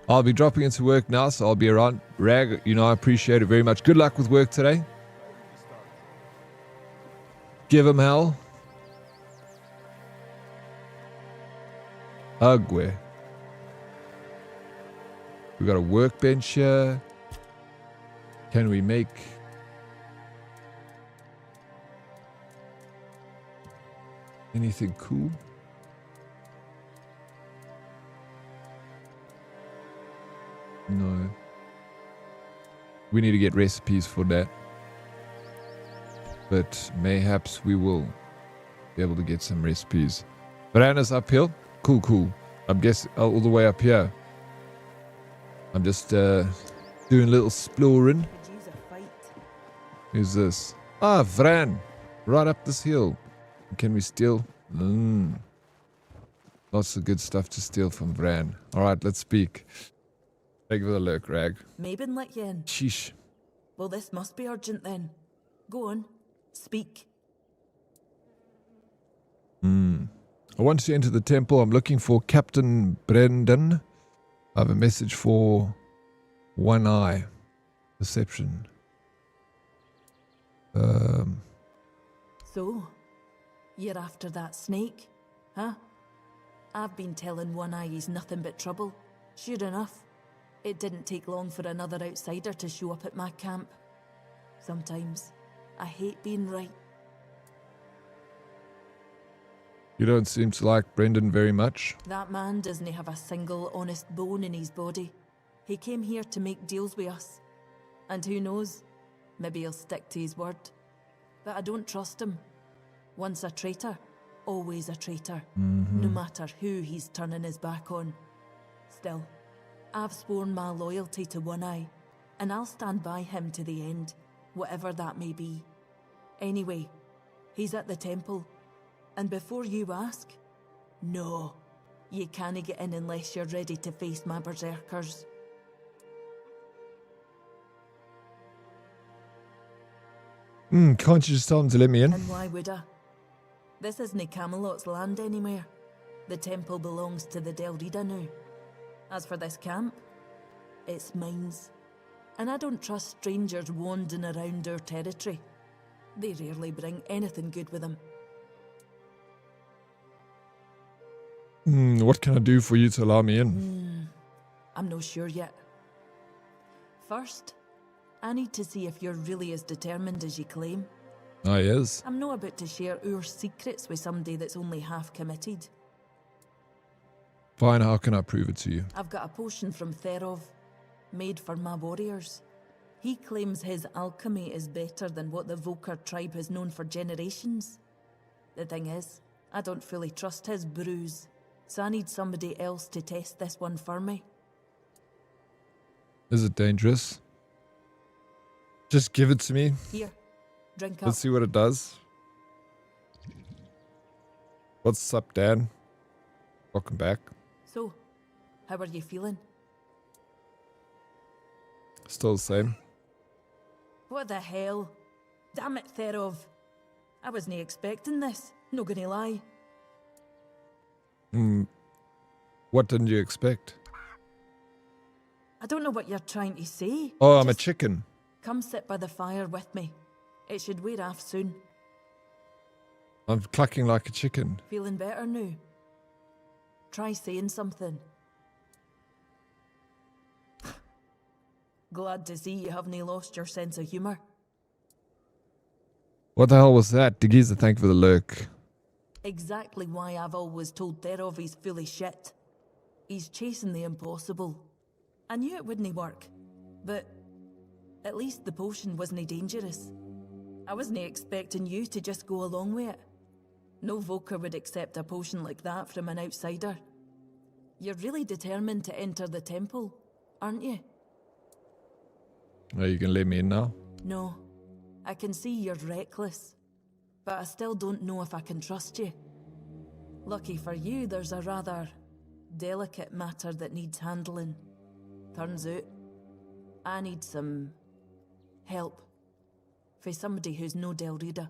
I'll be dropping into work now, so I'll be around. Rag, you know, I appreciate it very much. Good luck with work today. Give him hell. Ugly. We got a workbench here. Can we make... anything cool? No. We need to get recipes for that. But mayhaps we will be able to get some recipes. Bananas uphill? Cool, cool. I'm guessing all the way up here. I'm just doing a little exploring. Who's this? Ah, Vran. Right up this hill. Can we steal? Lots of good stuff to steal from Vran. Alright, let's speak. Thank you for the lurk, Rag. Mabin let you in. Sheesh. Well, this must be urgent then. Go on. Speak. I want to enter the temple. I'm looking for Captain Brendan. I have a message for One Eye. Perception. So, you're after that snake, huh? I've been telling One Eye he's nothing but trouble. Sure enough, it didn't take long for another outsider to show up at my camp. Sometimes, I hate being right. You don't seem to like Brendan very much. That man doesn't have a single honest bone in his body. He came here to make deals with us. And who knows, maybe he'll stick to his word. But I don't trust him. Once a traitor, always a traitor. No matter who he's turning his back on. Still, I've sworn my loyalty to One Eye, and I'll stand by him to the end, whatever that may be. Anyway, he's at the temple. And before you ask, no, you can't get in unless you're ready to face my berserkers. Can't you just tell him to let me in? And why would I? This isn't Camelot's land anymore. The temple belongs to the Delrida now. As for this camp, it's mine. And I don't trust strangers wandering around our territory. They rarely bring anything good with them. What can I do for you to allow me in? I'm not sure yet. First, I need to see if you're really as determined as you claim. Ah, yes. I'm not about to share our secrets with somebody that's only half committed. Fine, how can I prove it to you? I've got a potion from Therov, made for my warriors. He claims his alchemy is better than what the Volker tribe has known for generations. The thing is, I don't fully trust his brews, so I need somebody else to test this one for me. Is it dangerous? Just give it to me. Here, drink up. Let's see what it does. What's up, Dan? Welcome back. So, how are you feeling? Still the same. What the hell? Damn it, Therov. I wasn't expecting this, not gonna lie. What didn't you expect? I don't know what you're trying to say. Oh, I'm a chicken. Come sit by the fire with me. It should wear off soon. I'm clucking like a chicken. Feeling better now? Try saying something. Glad to see you haven't lost your sense of humour. What the hell was that? Digiza, thank you for the lurk. Exactly why I've always told Therov he's full of shit. He's chasing the impossible. I knew it wouldn't work, but at least the potion wasn't dangerous. I wasn't expecting you to just go along with it. No Volker would accept a potion like that from an outsider. You're really determined to enter the temple, aren't you? Oh, you can let me in now? No. I can see you're reckless, but I still don't know if I can trust you. Lucky for you, there's a rather delicate matter that needs handling. Turns out, I need some help for somebody who's no Del Reader.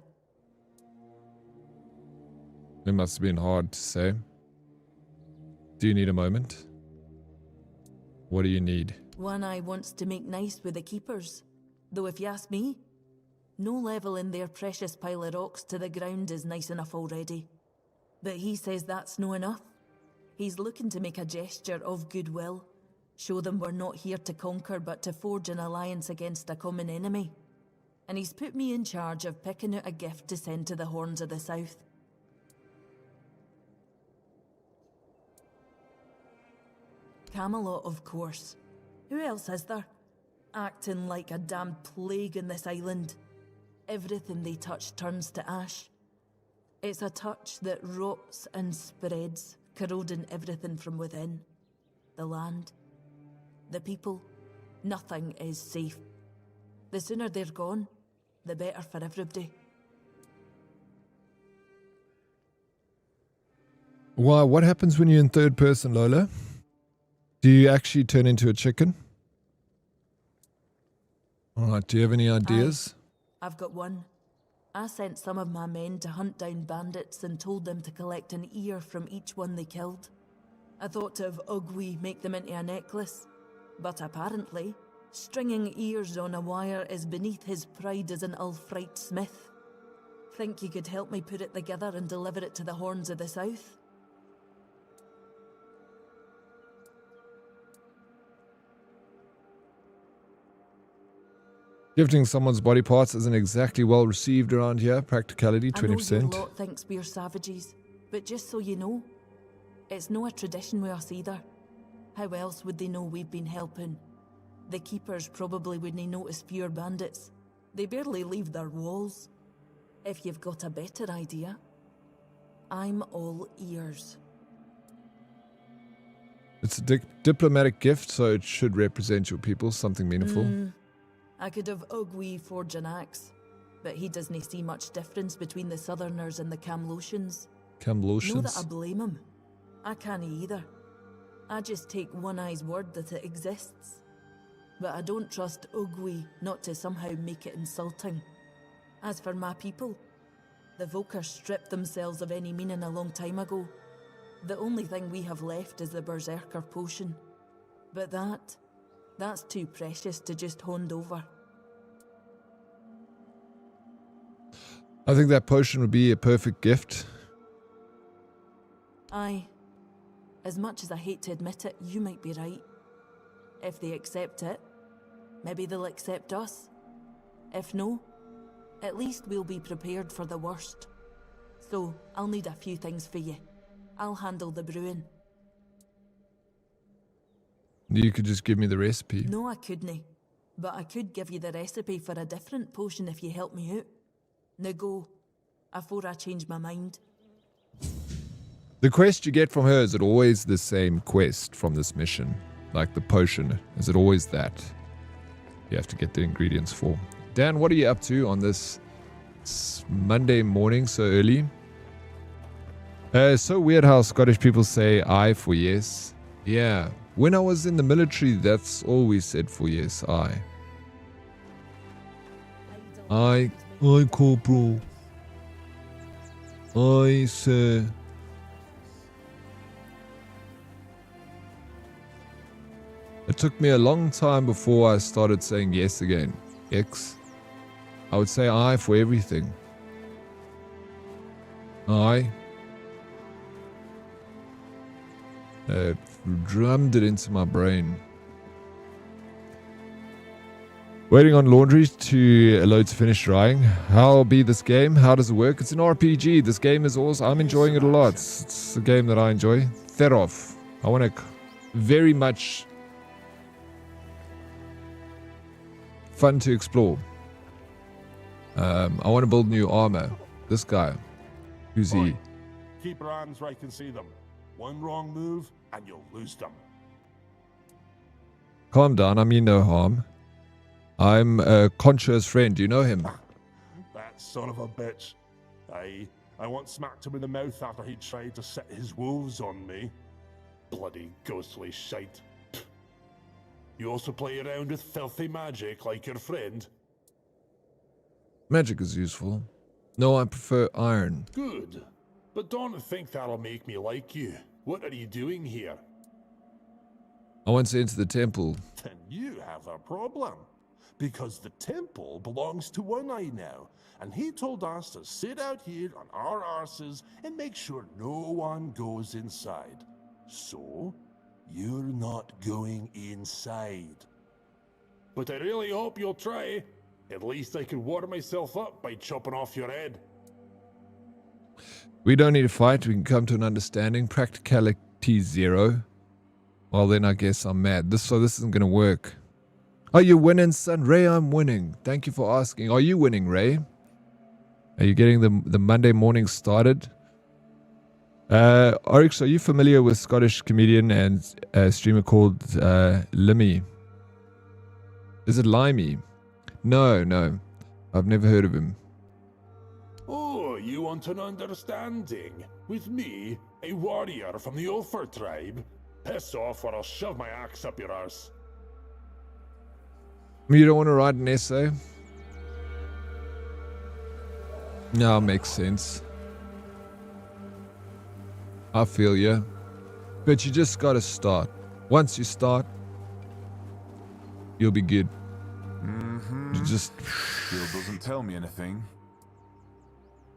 It must have been hard to say. Do you need a moment? What do you need? One Eye wants to make nice with the keepers, though if you ask me, no level in their precious pile of rocks to the ground is nice enough already. But he says that's no enough. He's looking to make a gesture of goodwill, show them we're not here to conquer but to forge an alliance against a common enemy. And he's put me in charge of picking out a gift to send to the Horns of the South. Camelot, of course. Who else is there? Acting like a damned plague in this island. Everything they touch turns to ash. It's a touch that rots and spreads, corroding everything from within. The land, the people, nothing is safe. The sooner they're gone, the better for everybody. Why? What happens when you're in third person, Lola? Do you actually turn into a chicken? Alright, do you have any ideas? I've got one. I sent some of my men to hunt down bandits and told them to collect an ear from each one they killed. I thought of Ugwi make them into a necklace, but apparently, stringing ears on a wire is beneath his pride as an Ulfrite smith. Think you could help me put it together and deliver it to the Horns of the South? Gifting someone's body parts isn't exactly well received around here. Practicality, 20%. I know your lot thinks we're savages, but just so you know, it's no a tradition with us either. How else would they know we've been helping? The keepers probably wouldn't notice fewer bandits. They barely leave their walls. If you've got a better idea, I'm all ears. It's a diplomatic gift, so it should represent your people, something meaningful. I could have Ugwi forge an axe, but he doesn't see much difference between the Southerners and the Camlotians. Camlotians? Not that I blame him. I can't either. I just take One Eye's word that it exists. But I don't trust Ugwi not to somehow make it insulting. As for my people, the Volker stripped themselves of any meaning a long time ago. The only thing we have left is the Berserker potion. But that's too precious to just hand over. I think that potion would be a perfect gift. Aye. As much as I hate to admit it, you might be right. If they accept it, maybe they'll accept us. If no, at least we'll be prepared for the worst. So, I'll need a few things for you. I'll handle the brewing. You could just give me the recipe. No, I couldn't. But I could give you the recipe for a different potion if you help me out. Now go, afore I change my mind. The quest you get from her, is it always the same quest from this mission? Like the potion, is it always that you have to get the ingredients for? Dan, what are you up to on this Monday morning so early? It's so weird how Scottish people say aye for yes. Yeah, when I was in the military, that's all we said for yes, aye. Aye, corporal. Aye, sir. It took me a long time before I started saying yes again. X. I would say aye for everything. Aye. Drummed it into my brain. Waiting on laundry to load to finish drying. How be this game? How does it work? It's an RPG. This game is awesome. I'm enjoying it a lot. It's a game that I enjoy. Therof. I want to very much fun to explore. I want to build new armor. This guy. Who's he? Keep your hands where I can see them. One wrong move and you'll lose them. Calm down. I mean no harm. I'm Concho's friend. Do you know him? That son of a bitch. I once smacked him in the mouth after he tried to set his wolves on me. Bloody ghostly shite. You also play around with filthy magic like your friend? Magic is useful. No, I prefer iron. Good. But don't think that'll make me like you. What are you doing here? I want to enter the temple. Then you have a problem. Because the temple belongs to One Eye now, and he told us to sit out here on our arses and make sure no one goes inside. So, you're not going inside. But I really hope you'll try. At least I can water myself up by chopping off your head. We don't need to fight. We can come to an understanding. Practicality 0. Well, then I guess I'm mad. This isn't going to work. Are you winning, son? Ray, I'm winning. Thank you for asking. Are you winning, Ray? Are you getting the Monday morning started? Oryx, are you familiar with Scottish comedian and streamer called Limmy? Is it Limey? No. I've never heard of him. Oh, you want an understanding? With me, a warrior from the Ulfer tribe? Piss off or I'll shove my axe up your arse. You don't want to write an essay? No, makes sense. I feel you. But you just gotta start. Once you start, you'll be good. Mm-hmm. You just... Still doesn't tell me anything.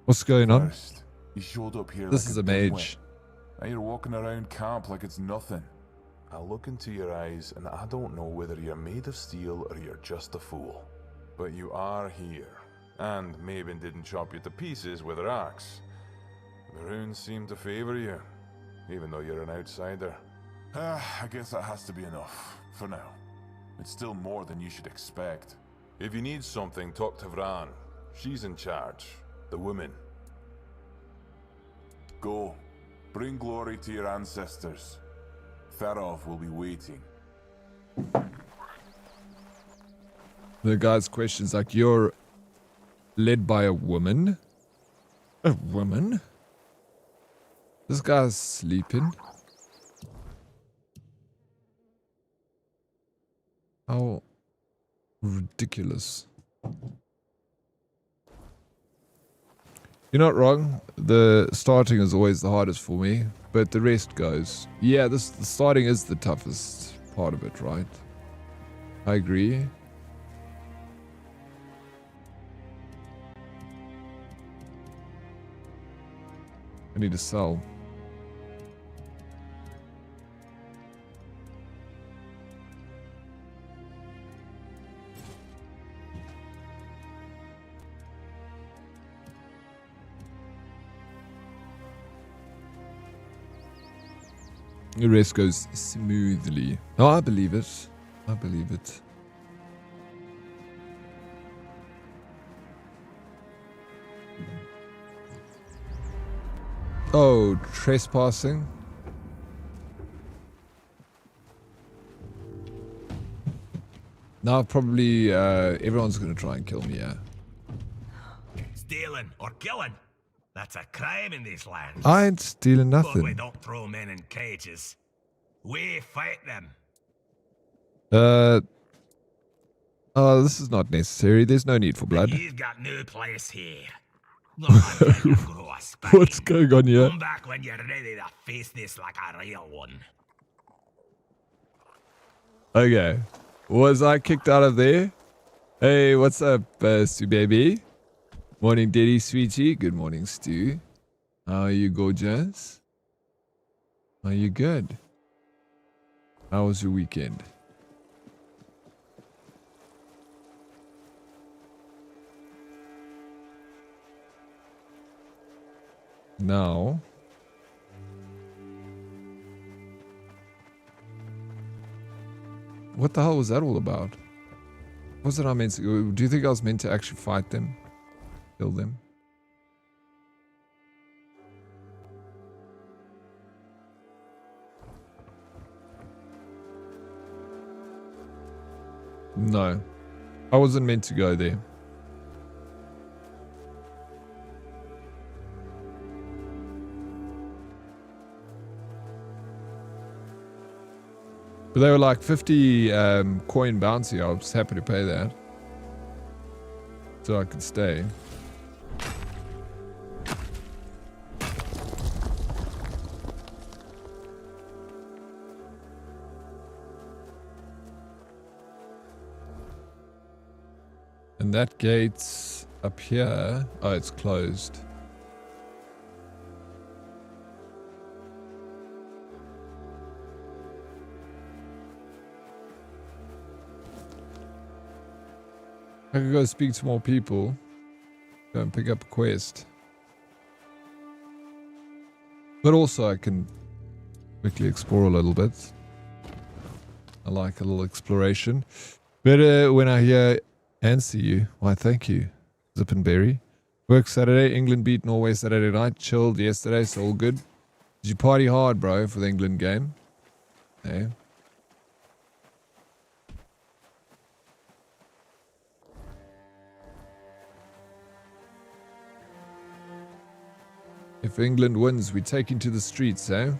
What's going on? First, you showed up here This like is a dimwit. mage. Now you're walking around camp like it's nothing. I look into your eyes and I don't know whether you're made of steel or you're just a fool. But you are here. And Maven didn't chop you to pieces with her axe. The runes seem to favor you, even though you're an outsider. I guess that has to be enough, for now. It's still more than you should expect. If you need something, talk to Vran. She's in charge. The woman. Go. Bring glory to your ancestors. Tharov will be waiting. The guy's questions like, you're led by a woman? A woman? This guy's sleeping. How ridiculous. You're not wrong. The starting is always the hardest for me, but the rest goes. Yeah, the starting is the toughest part of it, right? I agree. I need to sell. The rest goes smoothly. No, I believe it. I believe it. Oh, trespassing. Now probably everyone's gonna try and kill me, yeah. Stealing or killing? That's a crime in these lands. I ain't stealing But we nothing. don't throw men in cages. We fight them. Oh, this is not necessary. There's no need for blood. You've got no place here. Not until you grow a spine. What's going on here? Come back when you're ready to face this like a real one. Okay. Was I kicked out of there? Hey, what's up, Stu baby? Morning, Diddy, sweetie. Good morning, Stu. How are you, gorgeous? Are you good? How was your weekend? now. What the hell was that all about? Wasn't I meant to? Do you think I was meant to actually fight them? Kill them? No. I wasn't meant to go there. But they were like 50 coin bounty. I was happy to pay that. So I could stay. And that gate's up here. Oh, it's closed. I could go speak to more people. Go and pick up a quest. But also I can quickly explore a little bit. I like a little exploration. Better when I hear and see you. Why, thank you. Zip and Berry. Work Saturday. England beat Norway Saturday night. Chilled yesterday, so all good. Did you party hard, bro, for the England game? Hey. If England wins, we take into the streets, eh?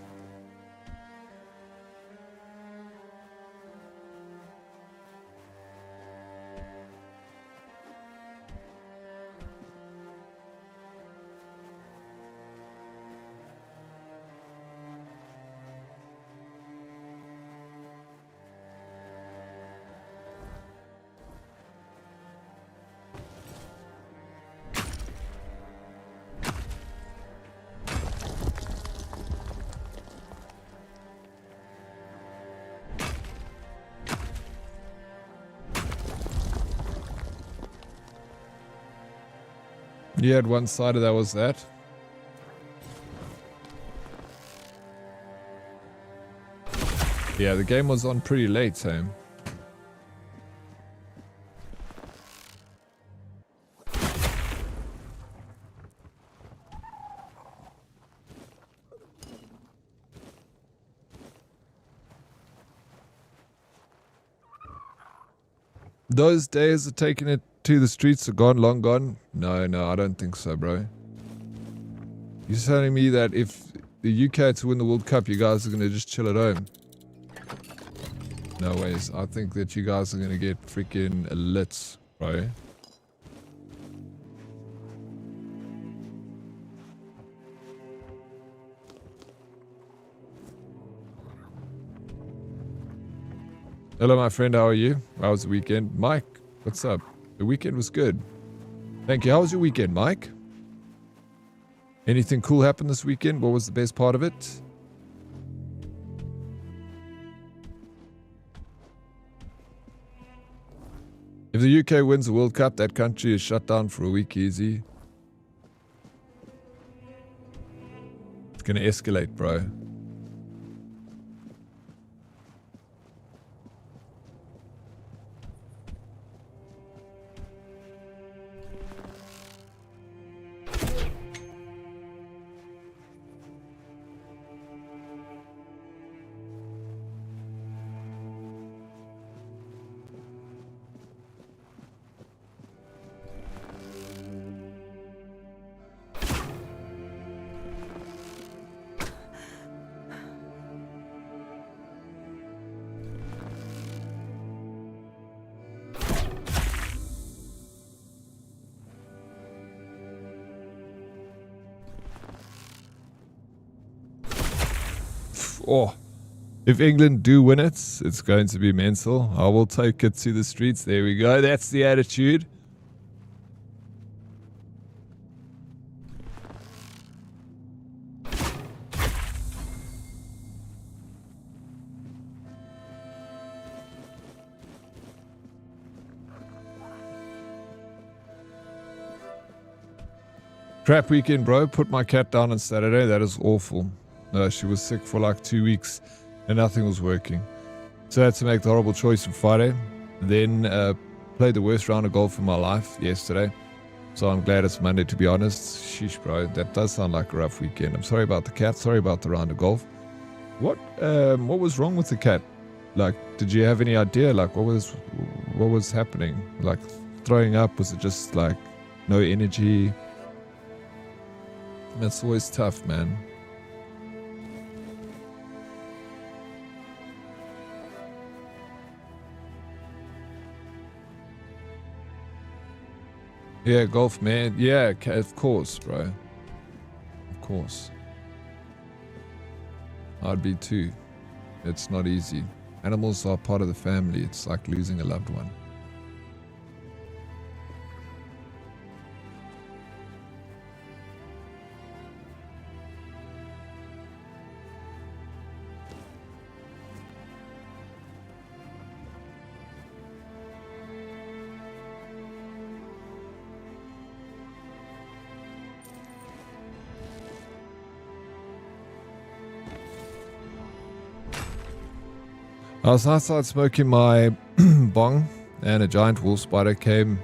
You had one side of that was that. Yeah, the game was on pretty late, Sam. Those days of taking it to the streets are gone, long gone? No, I don't think so, bro. You're telling me that if the UK had to win the World Cup, you guys are going to just chill at home? No ways. I think that you guys are going to get freaking lit, bro. Hello, my friend. How are you? How was the weekend? Mike, what's up? The weekend was good. Thank you. How was your weekend, Mike? Anything cool happened this weekend? What was the best part of it? If the UK wins the World Cup, that country is shut down for a week easy. It's gonna escalate, bro. Oh, if England do win it, it's going to be mental. I will take it to the streets. There we go. That's the attitude. Crap weekend, bro. Put my cat down on Saturday. That is awful. She was sick for like 2 weeks and nothing was working. So I had to make the horrible choice on Friday. Then played the worst round of golf of my life yesterday. So I'm glad it's Monday, to be honest. Sheesh, bro. That does sound like a rough weekend. I'm sorry about the cat. Sorry about the round of golf. What was wrong with the cat? Like, did you have any idea? Like, what was happening? Like, throwing up? Was it just like no energy? That's always tough, man. Yeah, golf, man. Yeah, of course, bro. Of course. I'd be too. It's not easy. Animals are part of the family. It's like losing a loved one. I was outside smoking my bong and a giant wolf spider came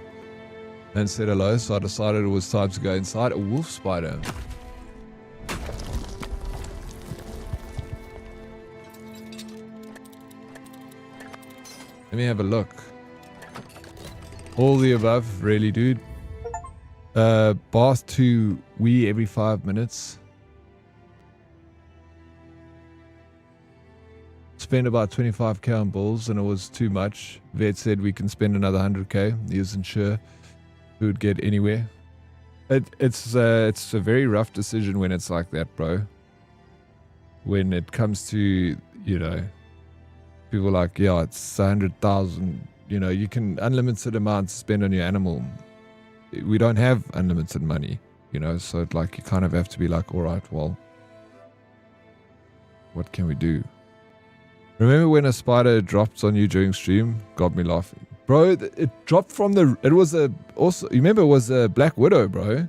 and said hello, so I decided it was time to go inside. A wolf spider. Let me have a look. All the above, really, dude. Bath to wee every 5 minutes. Spend about 25k on bulls and it was too much. Vet said we can spend another 100k. He isn't sure who would get anywhere. It's a very rough decision when it's like that, bro. When it comes to, you know, people like, yeah, it's 100,000. You know, you can unlimited amounts spend on your animal. We don't have unlimited money, you know, so like you kind of have to be like, all right, well, what can we do? Remember when a spider dropped on you during stream? Got me laughing. Bro, it dropped from the... It was a... Also, you remember it was a Black Widow, bro.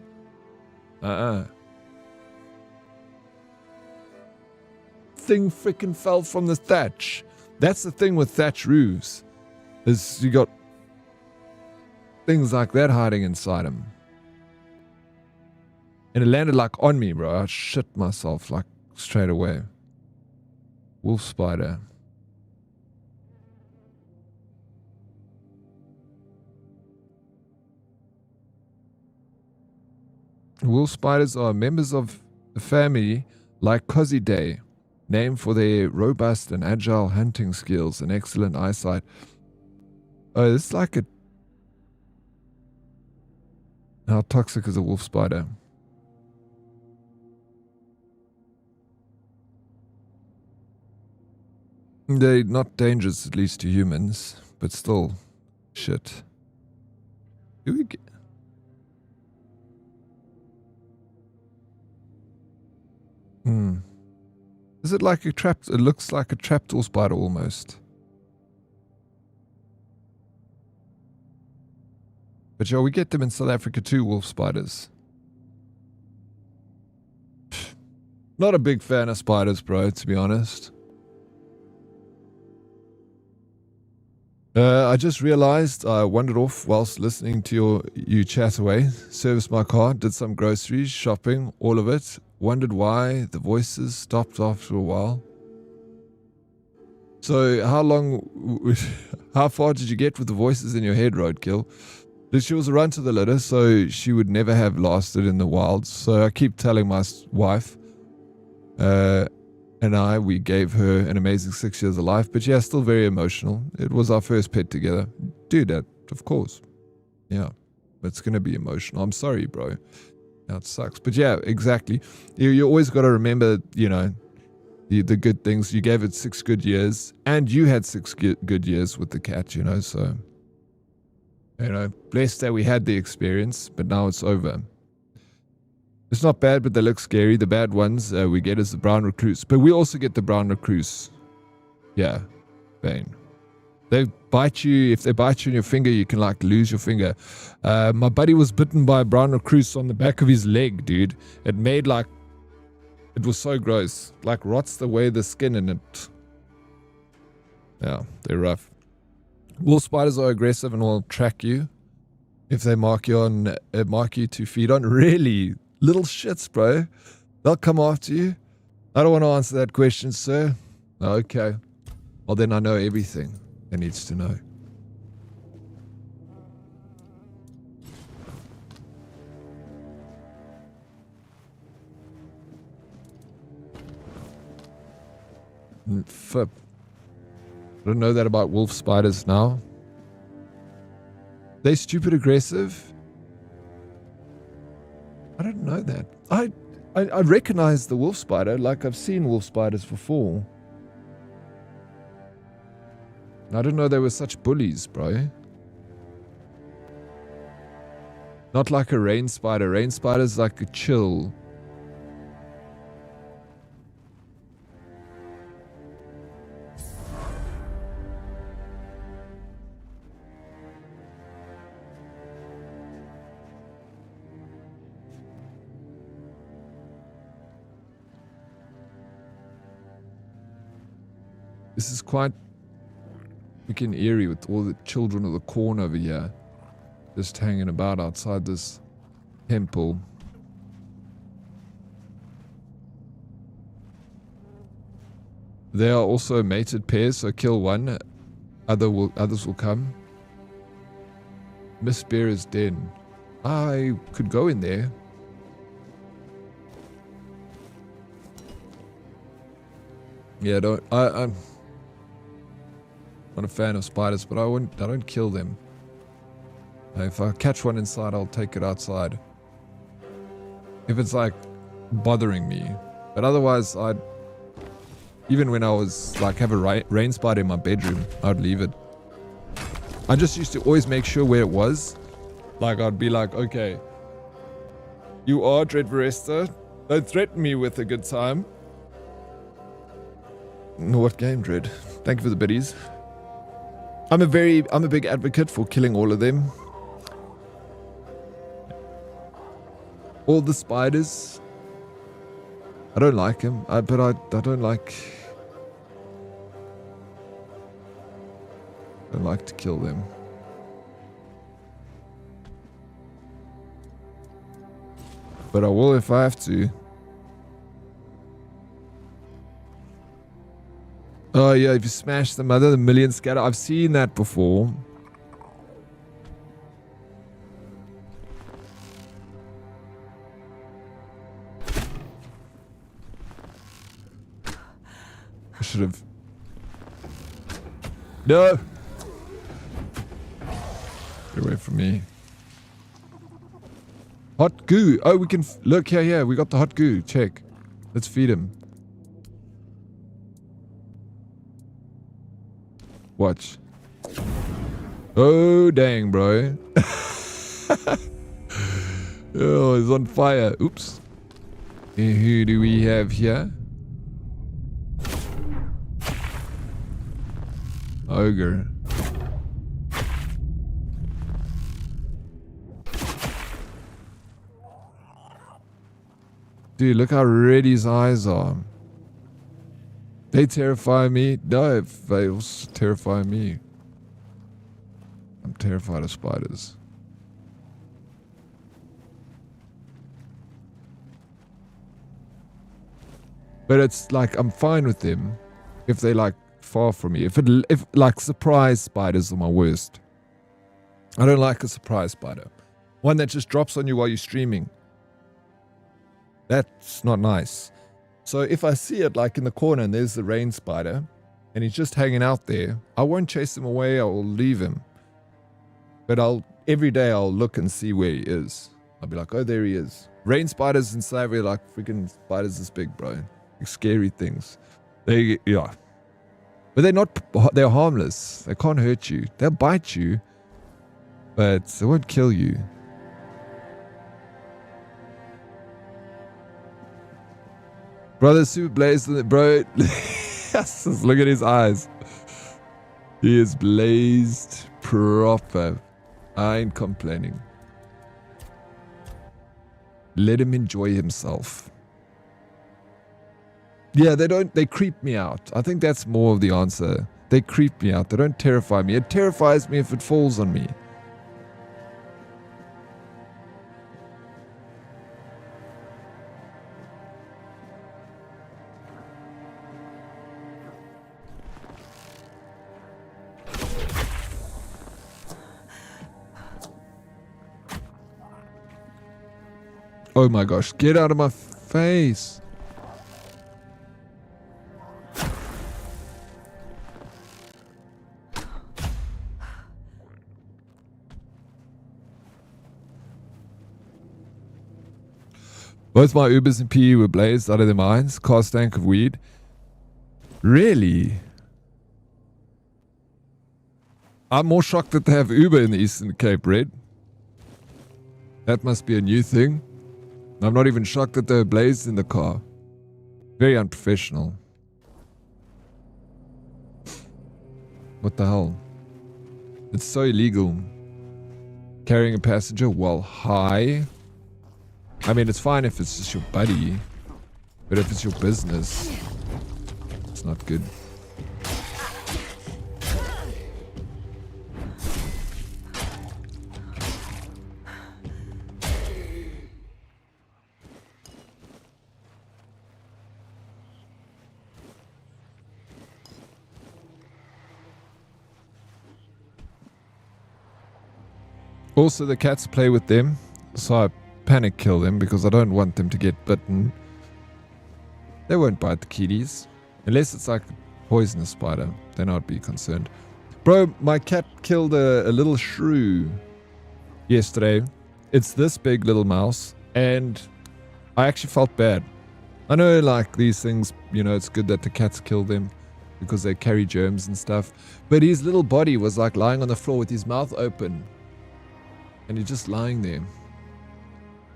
Thing freaking fell from the thatch. That's the thing with thatch roofs. Is you got things like that hiding inside them. And it landed like on me, bro. I shit myself like straight away. Wolf spider. Wolf spiders are members of the family like Cosidae, named for their robust and agile hunting skills and excellent eyesight. Oh, it's like a... How toxic is a wolf spider? They're not dangerous, at least to humans, but still, shit. Do we get... Is it like a trap? It looks like a trapdoor spider almost. But yeah, we get them in South Africa too, wolf spiders. Not a big fan of spiders, bro, to be honest. I just realized I wandered off whilst listening to you chat away. Serviced my car, did some groceries, shopping, all of it. Wondered why the voices stopped after a while. So how far did you get with the voices in your head, Roadkill? She was a run to the litter, so she would never have lasted in the wild. So I keep telling my wife and we gave her an amazing 6 years of life. But yeah, still very emotional. It was our first pet together. Dude, that, of course. Yeah, it's going to be emotional. I'm sorry, bro. It sucks. But yeah, exactly. You always got to remember, you know, the good things. You gave it 6 good years, and you had 6 good years with the cat, you know, so, you know, blessed that we had the experience, but now it's over. It's not bad, but they look scary. The bad ones we get is the brown recluse, but we also get the brown recluse. Yeah, Bane. They bite you. If they bite you in your finger, you can like lose your finger. My buddy was bitten by a brown recluse on the back of his leg, dude. It made like, it was so gross. Like rots away the skin and it. Yeah, they're rough. Wolf spiders are aggressive and will track you if they mark you to feed on. Really? Little shits, bro. They'll come after you. I don't want to answer that question, sir. Okay. Well, then I know everything there needs to know. Flip. I don't know that about wolf spiders now. They stupid aggressive? I don't know that. I recognize the wolf spider, like I've seen wolf spiders before. I didn't know they were such bullies, bro. Not like a rain spider. Rain spider's like a chill. This is quite freaking eerie with all the children of the corn over here just hanging about outside this temple. They are also mated pairs, so kill one, others will come. Miss Bear is dead. I could go in there. Yeah, I'm not a fan of spiders, but I don't kill them. If I catch one inside, I'll take it outside. If it's like bothering me. But otherwise, even when I was like have a rain spider in my bedroom, I'd leave it. I just used to always make sure where it was. Like I'd be like, okay, you are Dread Varesta. Don't threaten me with a good time. What game, Dread? Thank you for the biddies. I'm a big advocate for killing all of them. All the spiders. I don't like them, but I don't like to kill them. But I will if I have to. Oh yeah, if you smash the mother, the million scatter. I've seen that before. I should have. No! Get away from me. Hot goo. Oh, we can look here. Yeah, we got the hot goo. Check. Let's feed him. Watch. Oh, dang, bro. Oh, he's on fire. Oops. Who do we have here? Ogre. Dude, look how red his eyes are. They terrify me. No, they also terrify me. I'm terrified of spiders. But it's like, I'm fine with them if they like far from me. If like surprise spiders are my worst. I don't like a surprise spider. One that just drops on you while you're streaming. That's not nice. So if I see it like in the corner and there's the rain spider and he's just hanging out there, I won't chase him away. I will leave him. But every day I'll look and see where he is. I'll be like, oh, there he is. Rain spiders in Skyrim are like freaking spiders this big, bro. Like scary things. Yeah. But they're harmless. They can't hurt you. They'll bite you, but they won't kill you. Brother Super Blaze, bro. Yes, look at his eyes. He is blazed proper. I ain't complaining. Let him enjoy himself. Yeah, they creep me out. I think that's more of the answer. They creep me out. They don't terrify me. It terrifies me if it falls on me. Oh my gosh, get out of my face. Both my Ubers and PE were blazed out of their minds. Car stank of weed. Really? I'm more shocked that they have Uber in the Eastern Cape, Red. That must be a new thing. I'm not even shocked that they were blazed in the car. Very unprofessional. What the hell? It's so illegal. Carrying a passenger while high. I mean, it's fine if it's just your buddy. But if it's your business, it's not good. Also, the cats play with them, so I panic kill them because I don't want them to get bitten. They won't bite the kitties. Unless it's like a poisonous spider, then I'd be concerned. Bro, my cat killed a little shrew yesterday. It's this big little mouse, and I actually felt bad. I know, like, these things, you know, it's good that the cats kill them because they carry germs and stuff. But his little body was like lying on the floor with his mouth open. And he's just lying there.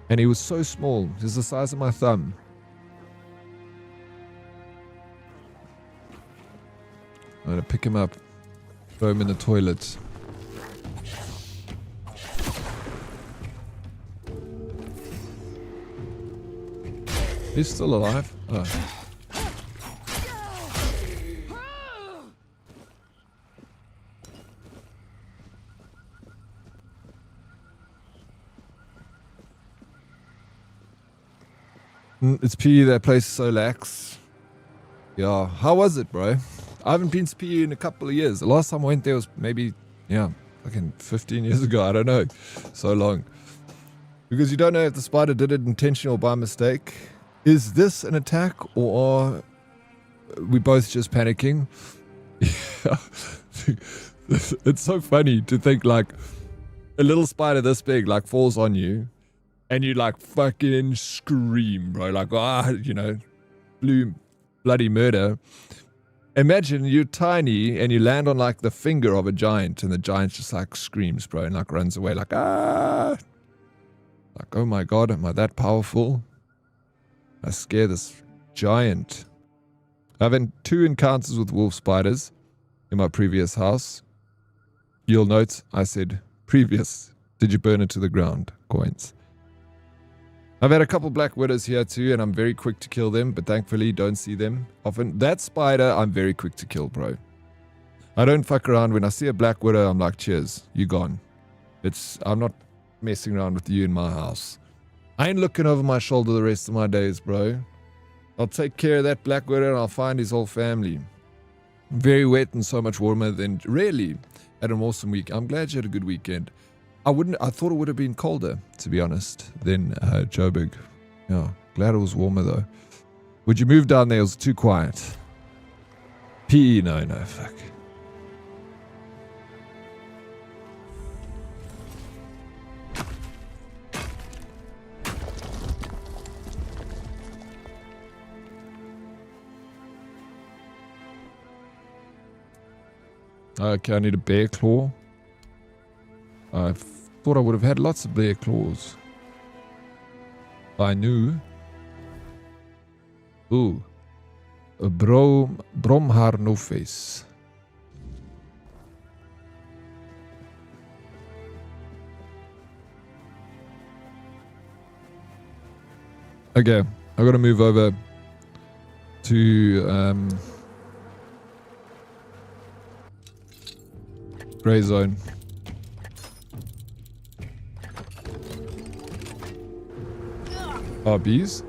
And he was so small. He was the size of my thumb. I'm going to pick him up. Throw him in the toilet. He's still alive. Oh. It's PE, that place is so lax. Yeah, how was it, bro? I haven't been to PE in a couple of years. The last time I went there was maybe, yeah, fucking 15 years ago. I don't know. So long. Because you don't know if the spider did it intentional or by mistake. Is this an attack or are we both just panicking? Yeah. It's so funny to think like a little spider this big like falls on you. And you like fucking scream, bro. Like, you know, bloody murder. Imagine you're tiny and you land on like the finger of a giant and the giant just like screams, bro, and like runs away like, ah. Like, oh my God, am I that powerful? I scare this giant. I've had 2 encounters with wolf spiders in my previous house. You'll note I said previous. Did you burn it to the ground? Coins. I've had a couple black widows here too, and I'm very quick to kill them, but thankfully don't see them often. That spider, I'm very quick to kill, bro. I don't fuck around. When I see a black widow, I'm like, cheers, you gone. I'm not messing around with you in my house. I ain't looking over my shoulder the rest of my days, bro. I'll take care of that black widow and I'll find his whole family. Very wet and so much warmer than really had an awesome week. I'm glad you had a good weekend. I thought it would have been colder, to be honest, than Joburg. Yeah, glad it was warmer though. Would you move down there? It was too quiet. PE, no, fuck. Okay, I need a bear claw. I thought I would have had lots of bear claws. I knew. Ooh. A Bromhar no face. Okay, I gotta move over to Grey Zone. Oh, bees?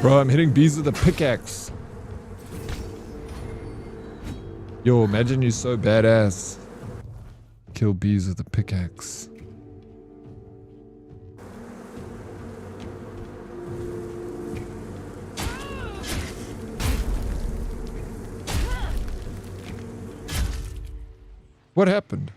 Bro, I'm hitting bees with a pickaxe. Yo, imagine you're so badass. Kill bees with a pickaxe. What happened?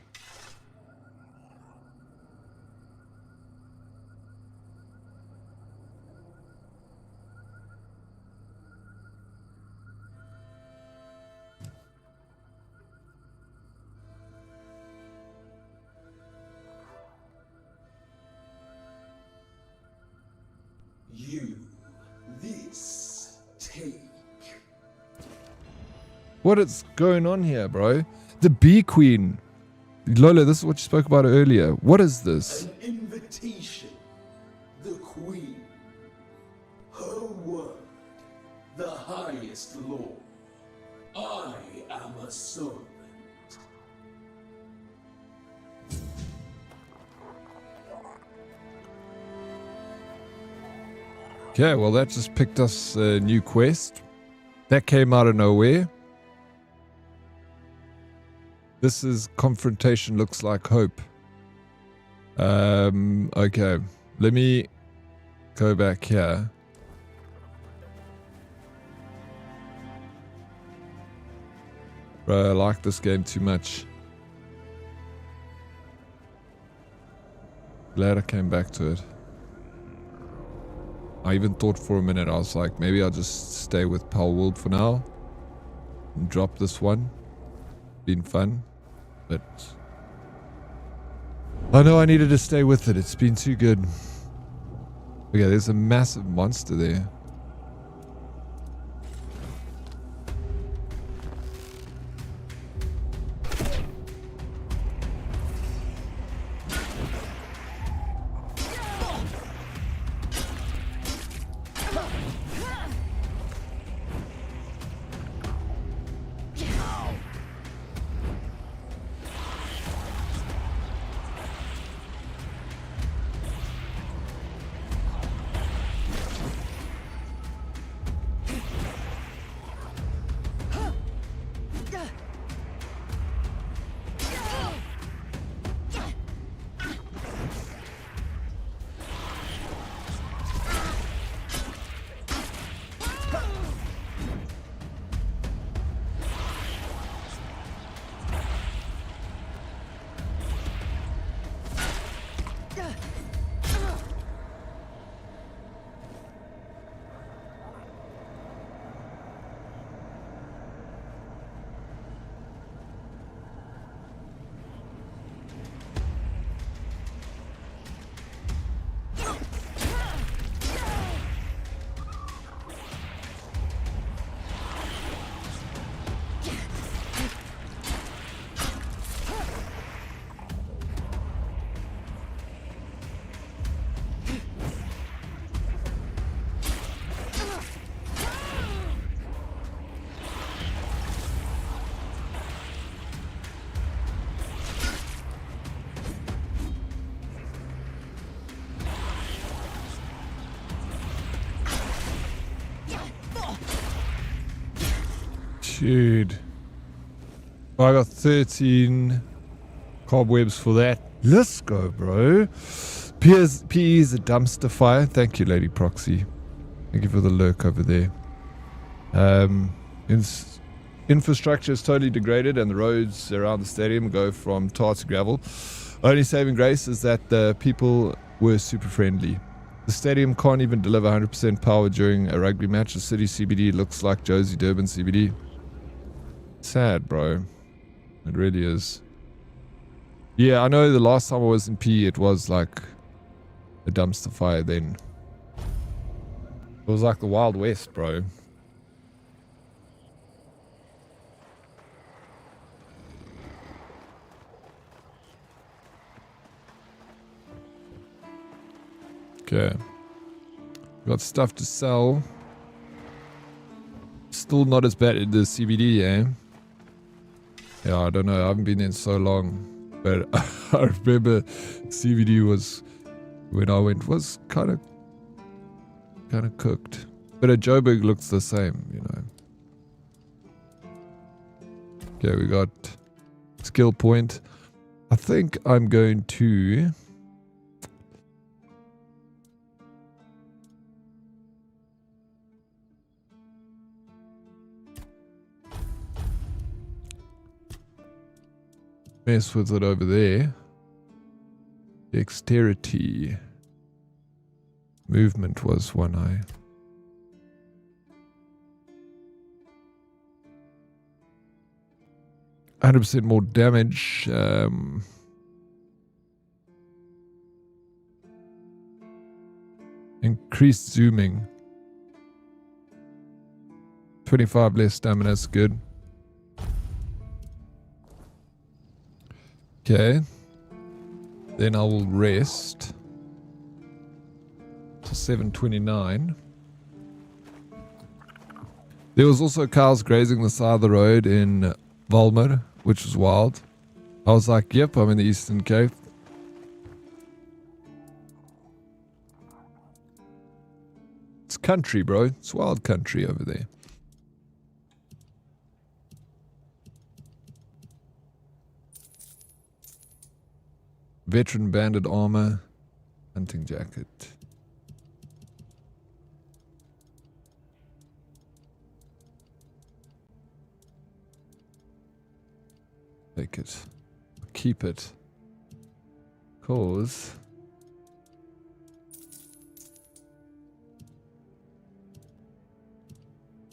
What is going on here, bro? The Bee Queen. Lola, this is what you spoke about earlier. What is this? An invitation. The Queen. Her word. The highest law. I am a servant. Okay, well that just picked us a new quest. That came out of nowhere. This is confrontation looks like hope. Okay. Let me go back here. Bro, I like this game too much. Glad I came back to it. I even thought for a minute, I was like, maybe I'll just stay with Palworld for now. And drop this one. Been fun. But I know I needed to stay with it. It's been too good. Okay, there's a massive monster there. Dude. I got 13 cobwebs for that. Let's go, bro. PE is a dumpster fire. Thank you, Lady Proxy. Thank you for the lurk over there. Infrastructure is totally degraded and the roads around the stadium go from tar to gravel. Only saving grace is that the people were super friendly. The stadium can't even deliver 100% power during a rugby match. The city CBD looks like Josie Durban CBD. Sad, bro. It really is. Yeah, I know the last time I was in P, it was like a dumpster fire then. It was like the Wild West, bro. Okay. Got stuff to sell. Still not as bad at the CBD, eh? Yeah, I don't know. I haven't been in so long. But I remember CBD was, when I went, was kind of cooked. But a Joburg looks the same, you know. Okay, we got skill point. I think I'm going to... mess with it over there. Dexterity. Movement was one eye. %100% more damage. Increased zooming. 25 less stamina is good. Okay. Then I will rest to 7:29. There was also cows grazing the side of the road in Valmer, which was wild. I was like, yep, I'm in the Eastern Cape. It's country, bro. It's wild country over there. Veteran banded armor, hunting jacket. Take it. Keep it. Cause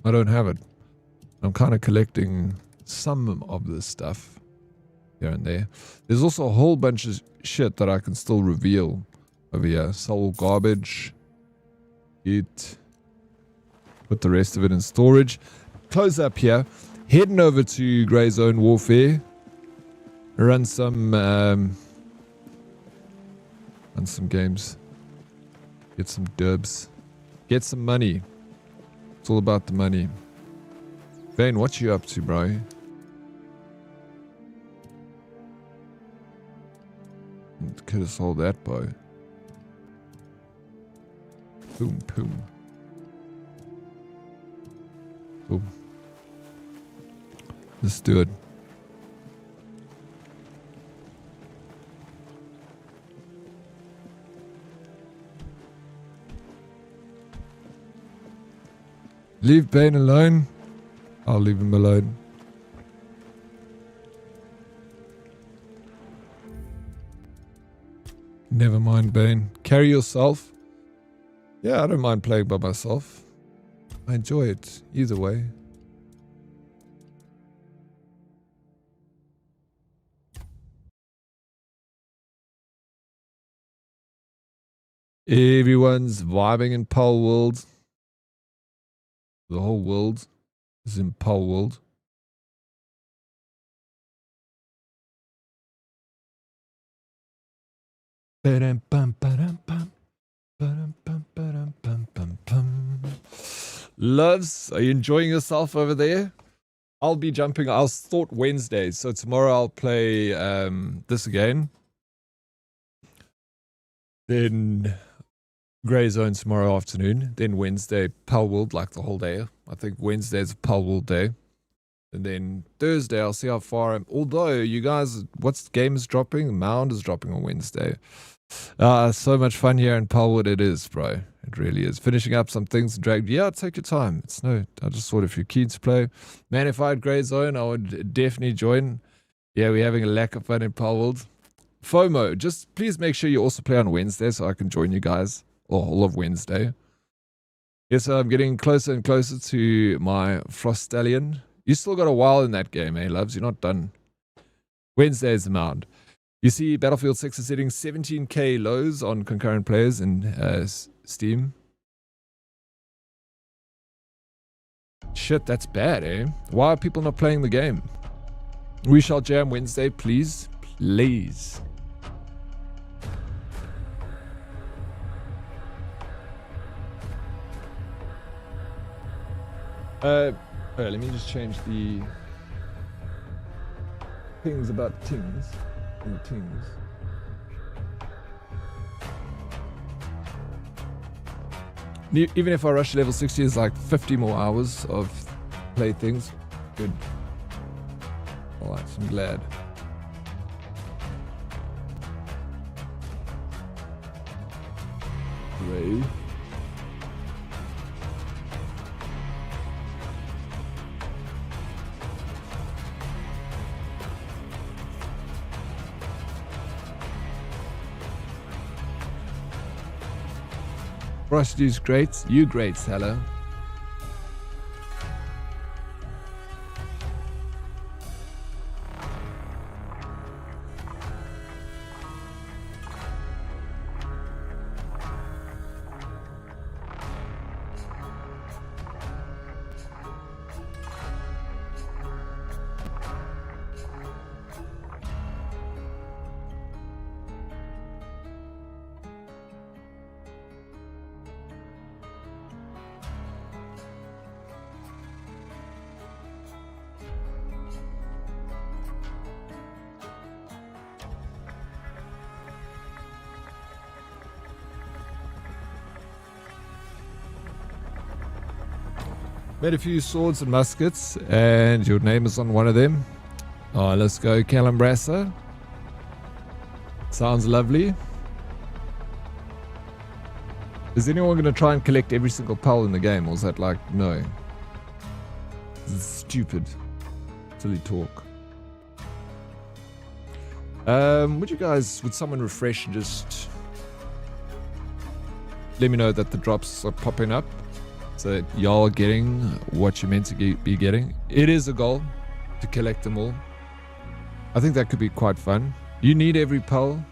I don't have it. I'm kind of collecting some of this stuff here and there. There's also a whole bunch of shit that I can still reveal over here. Soul garbage. Put the rest of it in storage. Close up here. Heading over to Grey Zone Warfare. Run some games. Get some dubs. Get some money. It's all about the money. Vane, what you up to, bro? Could have sold that bow. Boom, boom. Boom. Let's do it. Leave Bane alone. I'll leave him alone. Never mind, Bane. Carry yourself. Yeah, I don't mind playing by myself. I enjoy it either way. Everyone's vibing in Pole World. The whole world is in Pole World. Loves, are you enjoying yourself over there? I'll be jumping. I'll start Wednesday, so tomorrow I'll play this again. Then Grey Zone tomorrow afternoon. Then Wednesday, Pal World, like the whole day. I think Wednesday's a Pal World day. And then Thursday, I'll see how far I'm. Although, you guys, what's game is dropping? Mound is dropping on Wednesday. So much fun here in Pal World it is, bro. It really is. Finishing up some things. Yeah, take your time. It's no. I just thought if you're keen to play. Man, if I had Grey Zone, I would definitely join. Yeah, we're having a lack of fun in Pal World. FOMO, just please make sure you also play on Wednesday so I can join you guys. Or all of Wednesday. Yes, I'm getting closer and closer to my Frostallion. You still got a while in that game, eh, loves? You're not done. Wednesday is the mound. You see Battlefield 6 is hitting 17k lows on concurrent players in Steam. Shit, that's bad, eh? Why are people not playing the game? We shall jam Wednesday, please. Please. Alright, let me just change the things about things and the things. Even if I rush level 60, it's like 50 more hours of play things. Good. Alright, I'm glad. Ray. Prostitutes greats, you greats, hello. Made a few swords and muskets, and your name is on one of them. Oh, let's go, Calambrasa. Sounds lovely. Is anyone going to try and collect every single pal in the game, or is that like, no? This is stupid. Silly talk. Would someone refresh and just let me know that the drops are popping up? So that y'all are getting what you're meant to be getting. It is a goal to collect them all. I think that could be quite fun. You need every pearl.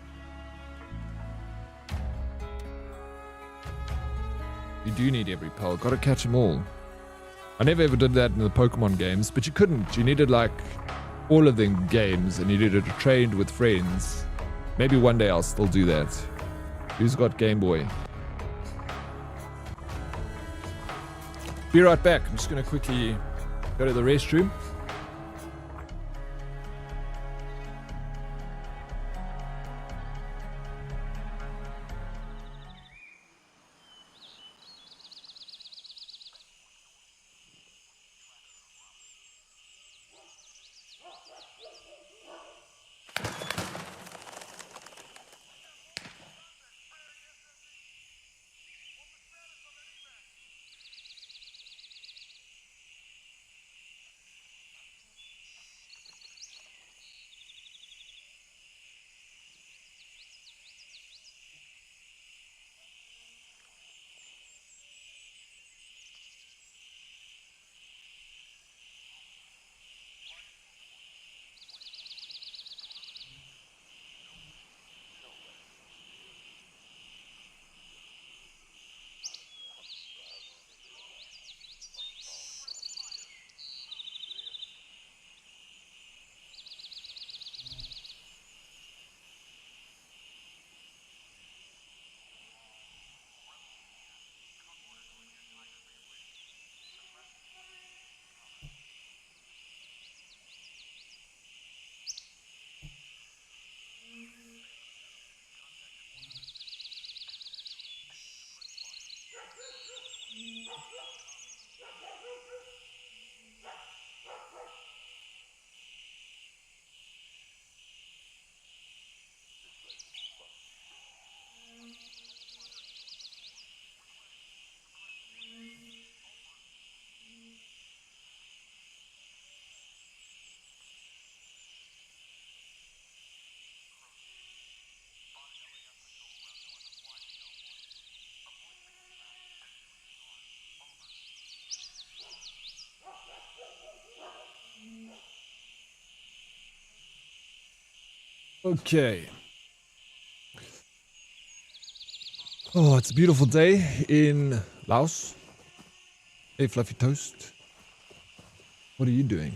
You do need every pearl. Gotta catch them all. I never ever did that in the Pokemon games, but you couldn't. You needed like all of them games, and you needed to trade with friends. Maybe one day I'll still do that. Who's got Game Boy? Be right back. I'm just going to quickly go to the restroom. Okay. Oh, it's a beautiful day in Laos. Hey, Fluffy Toast. What are you doing?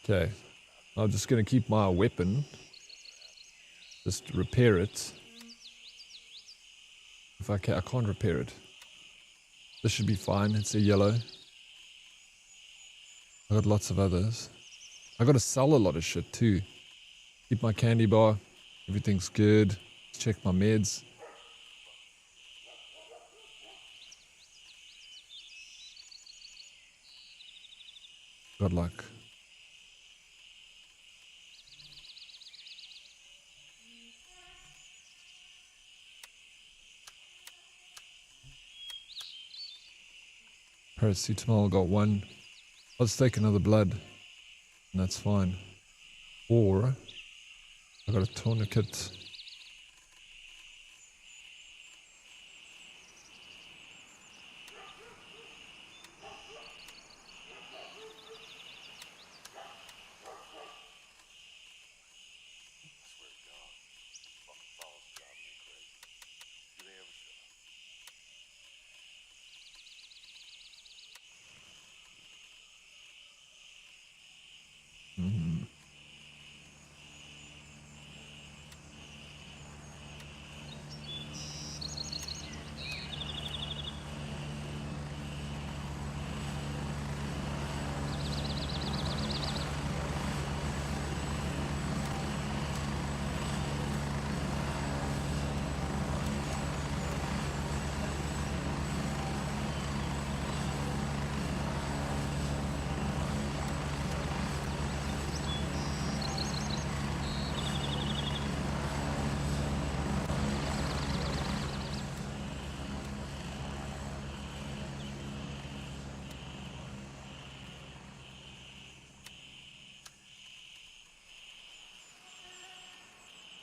Okay. I'm just going to keep my weapon. Just repair it. If I can, I can't repair it. This should be fine. It's a yellow. I got lots of others. I got to sell a lot of shit too. Keep my candy bar. Everything's good. Check my meds. Good luck. Paracetamol, got one. Let's take another blood. And that's fine. Or I got a tourniquet.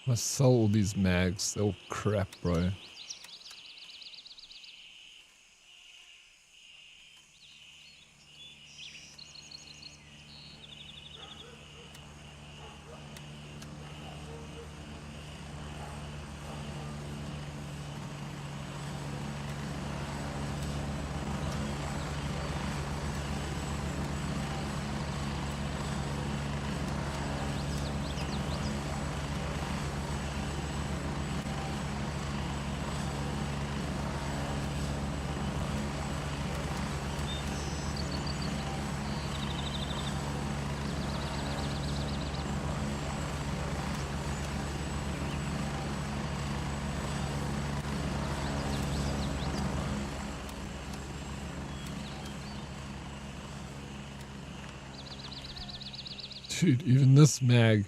I sell all these mags. They're all crap, bro. Dude, even this mag.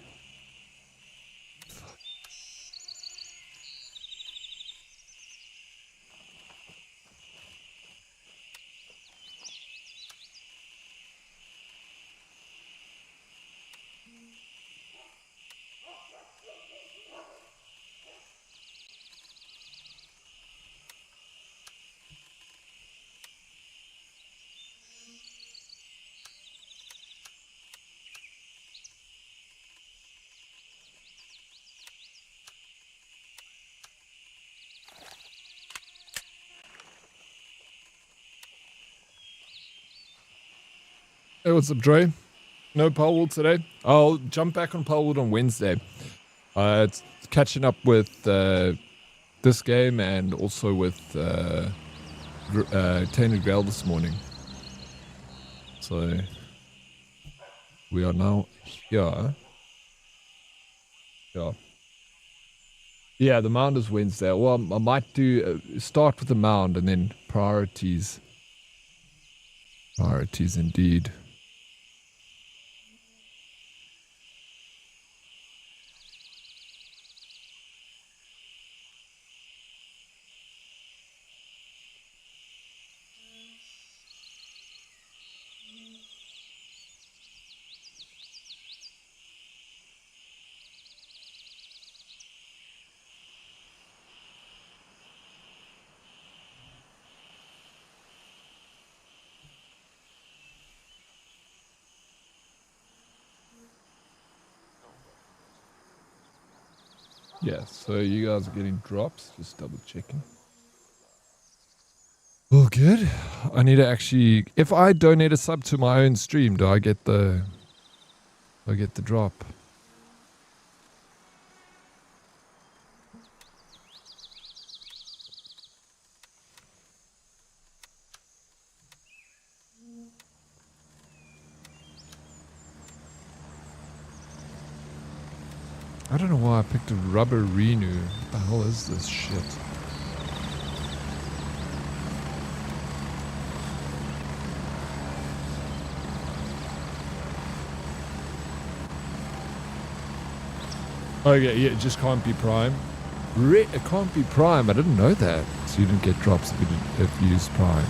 Hey, what's up, Dre? No Powerwood today? I'll jump back on Powerwood on Wednesday. It's catching up with this game and also with Tainted Grail this morning. So we are now here. Yeah, the mound is Wednesday. Well, I might do start with the mound and then priorities. Priorities indeed. Yeah, so you guys are getting drops, just double checking. Well, good. I need to actually, if I donate a sub to my own stream, do I get the drop? I don't know why I picked a rubber Renu. What the hell is this shit? Okay, yeah, it just can't be prime. It can't be prime. I didn't know that. So you didn't get drops if you use prime.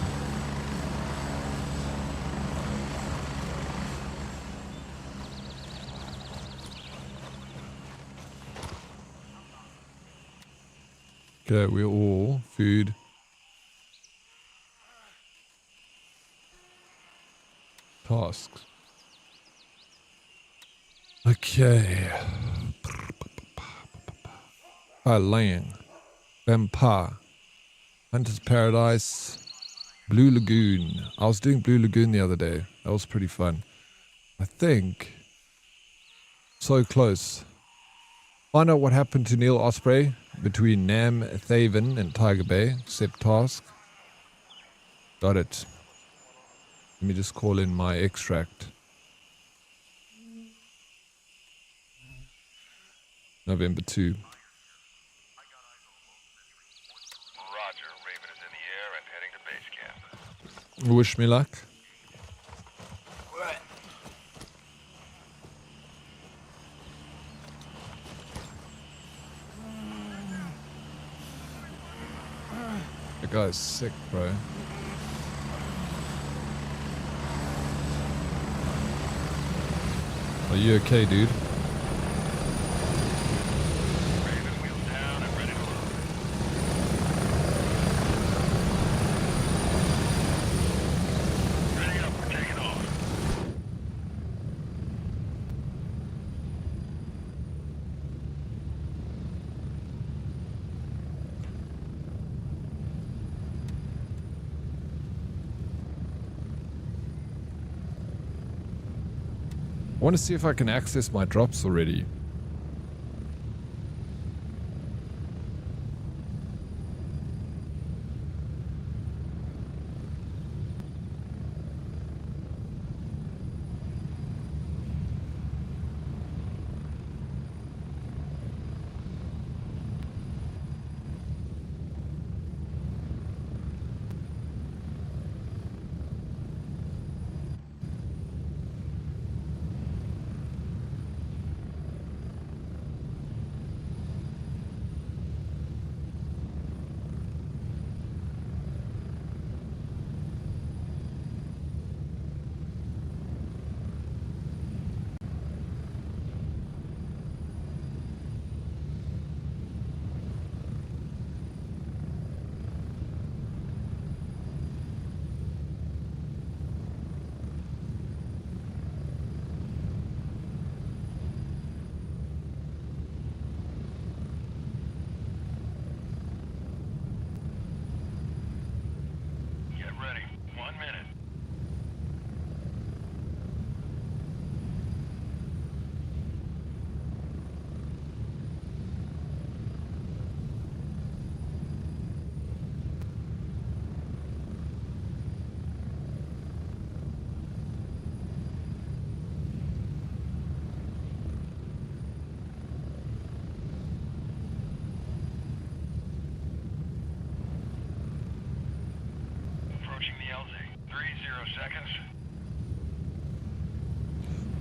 Okay, we're all food. Tasks. Okay. Laying. Vampire. Hunter's Paradise. Blue Lagoon. I was doing Blue Lagoon the other day. That was pretty fun. I think. So close. Find out what happened to Neil Osprey between Nam Thaven and Tiger Bay. Accept task. Got it. Let me just call in my extract. November 2. Roger, Raven is in the air and heading to base camp. Wish me luck. That guy's sick, bro. Are you okay, dude? I want to see if I can access my drops already.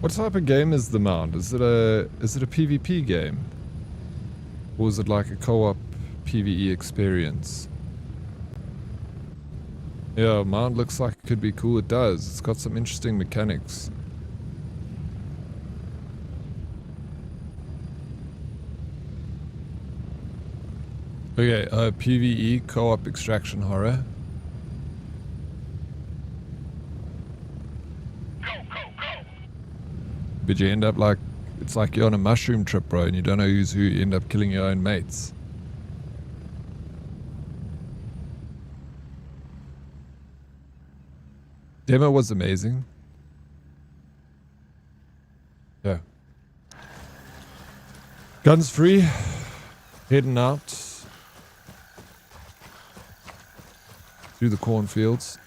What type of game is the Mount? Is it a PvP game? Or is it like a co-op PvE experience? Yeah, Mount looks like it could be cool. It does. It's got some interesting mechanics. Okay, PvE co-op extraction horror. But you end up like, it's like you're on a mushroom trip, bro, and you don't know who's who. You end up killing your own mates. Demo was amazing. Yeah. Guns free. Heading out. Through the cornfields.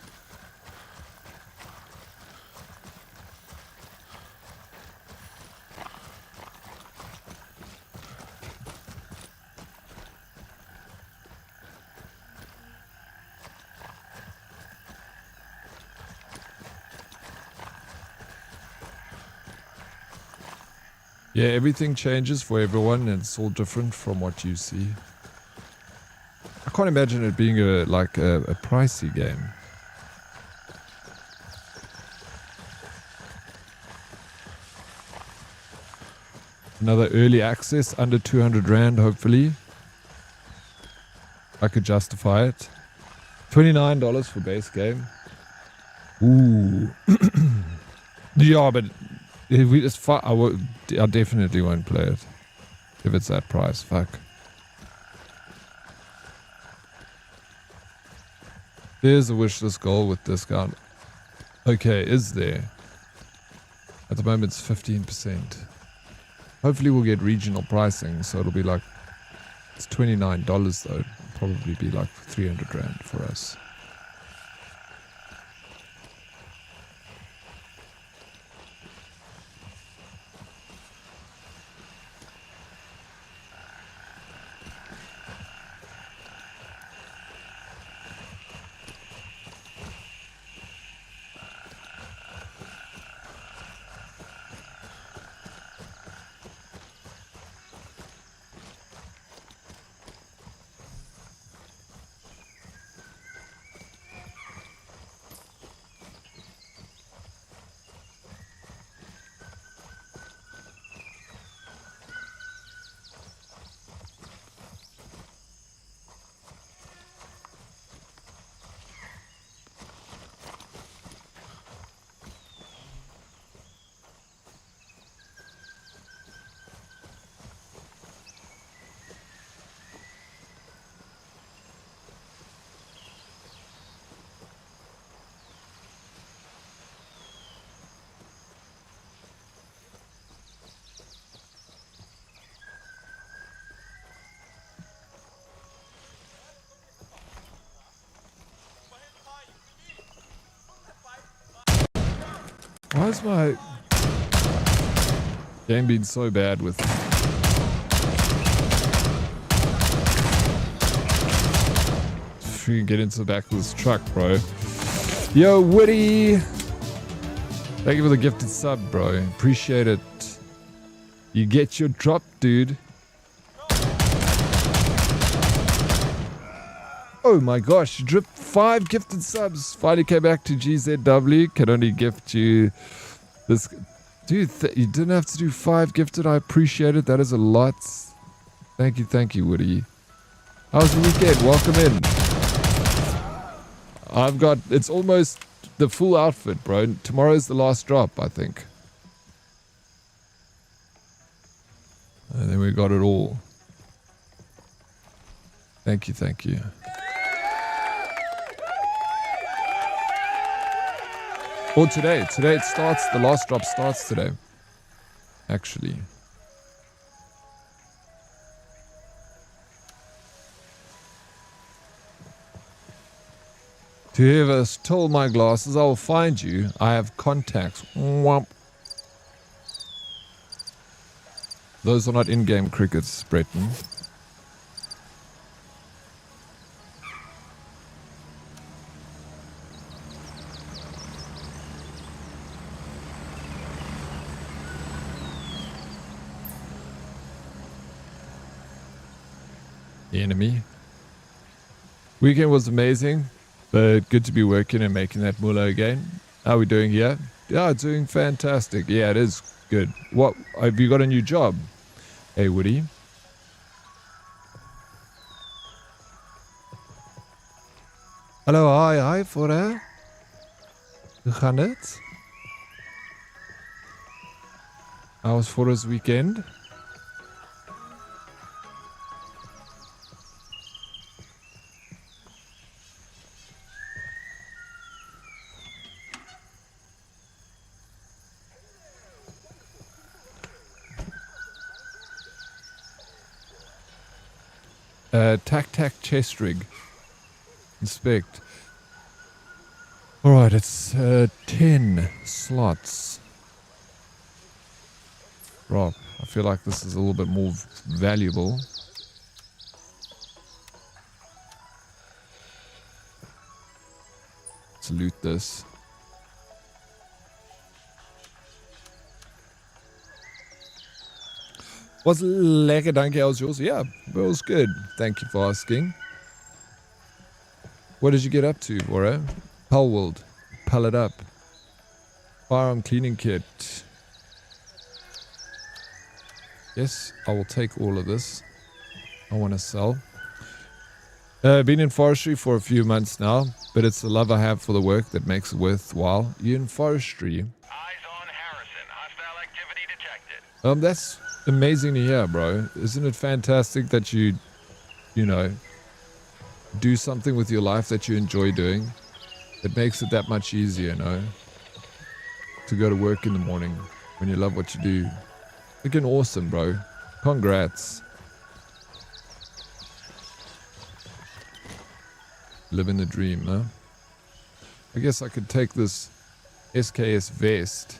Yeah, everything changes for everyone and it's all different from what you see. I can't imagine it being a pricey game. Another early access under 200 Rand, hopefully. I could justify it. $29 for base game. Ooh. Yeah, but if we just I definitely won't play it. If it's that price, fuck. There's a wishlist goal with discount. Okay, is there? At the moment it's 15%. Hopefully we'll get regional pricing, so it'll be like, it's $29 though. It'll probably be like 300 Rand for us. Why is my game being so bad with... If you can get into the back of this truck, bro. Yo, Woody! Thank you for the gifted sub, bro. Appreciate it. You get your drop, dude. Oh my gosh, you dripped 5 gifted subs. Finally came back to GZW. Can only gift you this. Dude, you didn't have to do 5 gifted. I appreciate it. That is a lot. Thank you, Woody. How's your weekend? Welcome in. It's almost the full outfit, bro. Tomorrow's the last drop, I think. And then we got it all. Thank you. Or today it starts, the last drop starts today, actually. To whoever stole my glasses, I will find you. I have contacts. Womp. Those are not in-game crickets, Breton. Enemy. Weekend was amazing, but good to be working and making that moolah again. How are we doing here? Yeah, doing fantastic. Yeah, it is good. What, have you got a new job? Hey, Woody. Hallo, hi, Fora. Hoe gaan het? How was Fora's weekend? Tac chest rig. Inspect. Alright, it's 10 slots. Rob, I feel like this is a little bit more valuable. Let's loot this. Was lekker, dankie. How was yours? Yeah, it was good. Thank you for asking. What did you get up to, Bora? Pulworld. Pull it up. Firearm cleaning kit. Yes, I will take all of this. I want to sell. Been in forestry for a few months now, but it's the love I have for the work that makes it worthwhile. You in forestry? That's amazing to hear, bro. Isn't it fantastic that you know, do something with your life that you enjoy doing? It makes it that much easier, you know, to go to work in the morning when you love what you do. Freaking awesome, bro. Congrats. Living the dream, huh? I guess I could take this SKS vest.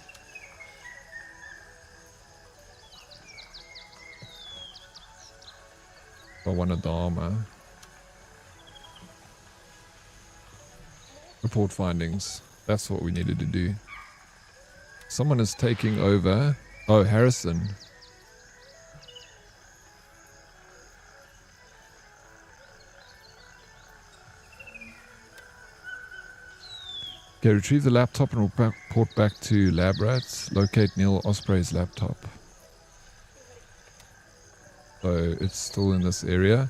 If I want a Dogma. Report findings. That's what we needed to do. Someone is taking over. Oh, Harrison. Okay, retrieve the laptop and report back to lab rats. Locate Neil Osprey's laptop. So it's still in this area.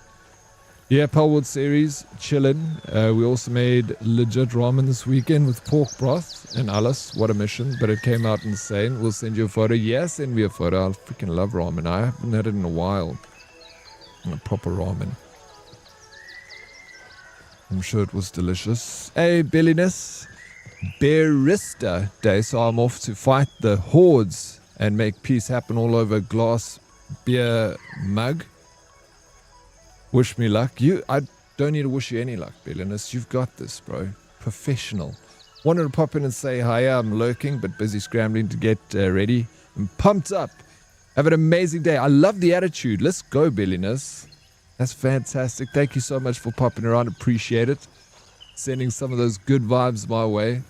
Yeah, Pulwood series, chillin'. We also made legit ramen this weekend with pork broth and Alice. What a mission, but it came out insane. We'll send you a photo. Yeah, send me a photo. I freaking love ramen. I haven't had it in a while. A proper ramen. I'm sure it was delicious. Hey, Billiness. Barista Day, so I'm off to fight the hordes and make peace happen all over glass beer mug. Wish me luck. I don't need to wish you any luck, Billiness. You've got this, bro. Professional. Wanted to pop in and say hi. I'm lurking, but busy scrambling to get ready. I'm pumped up. Have an amazing day. I love the attitude. Let's go, Billiness. That's fantastic. Thank you so much for popping around. Appreciate it. Sending some of those good vibes my way.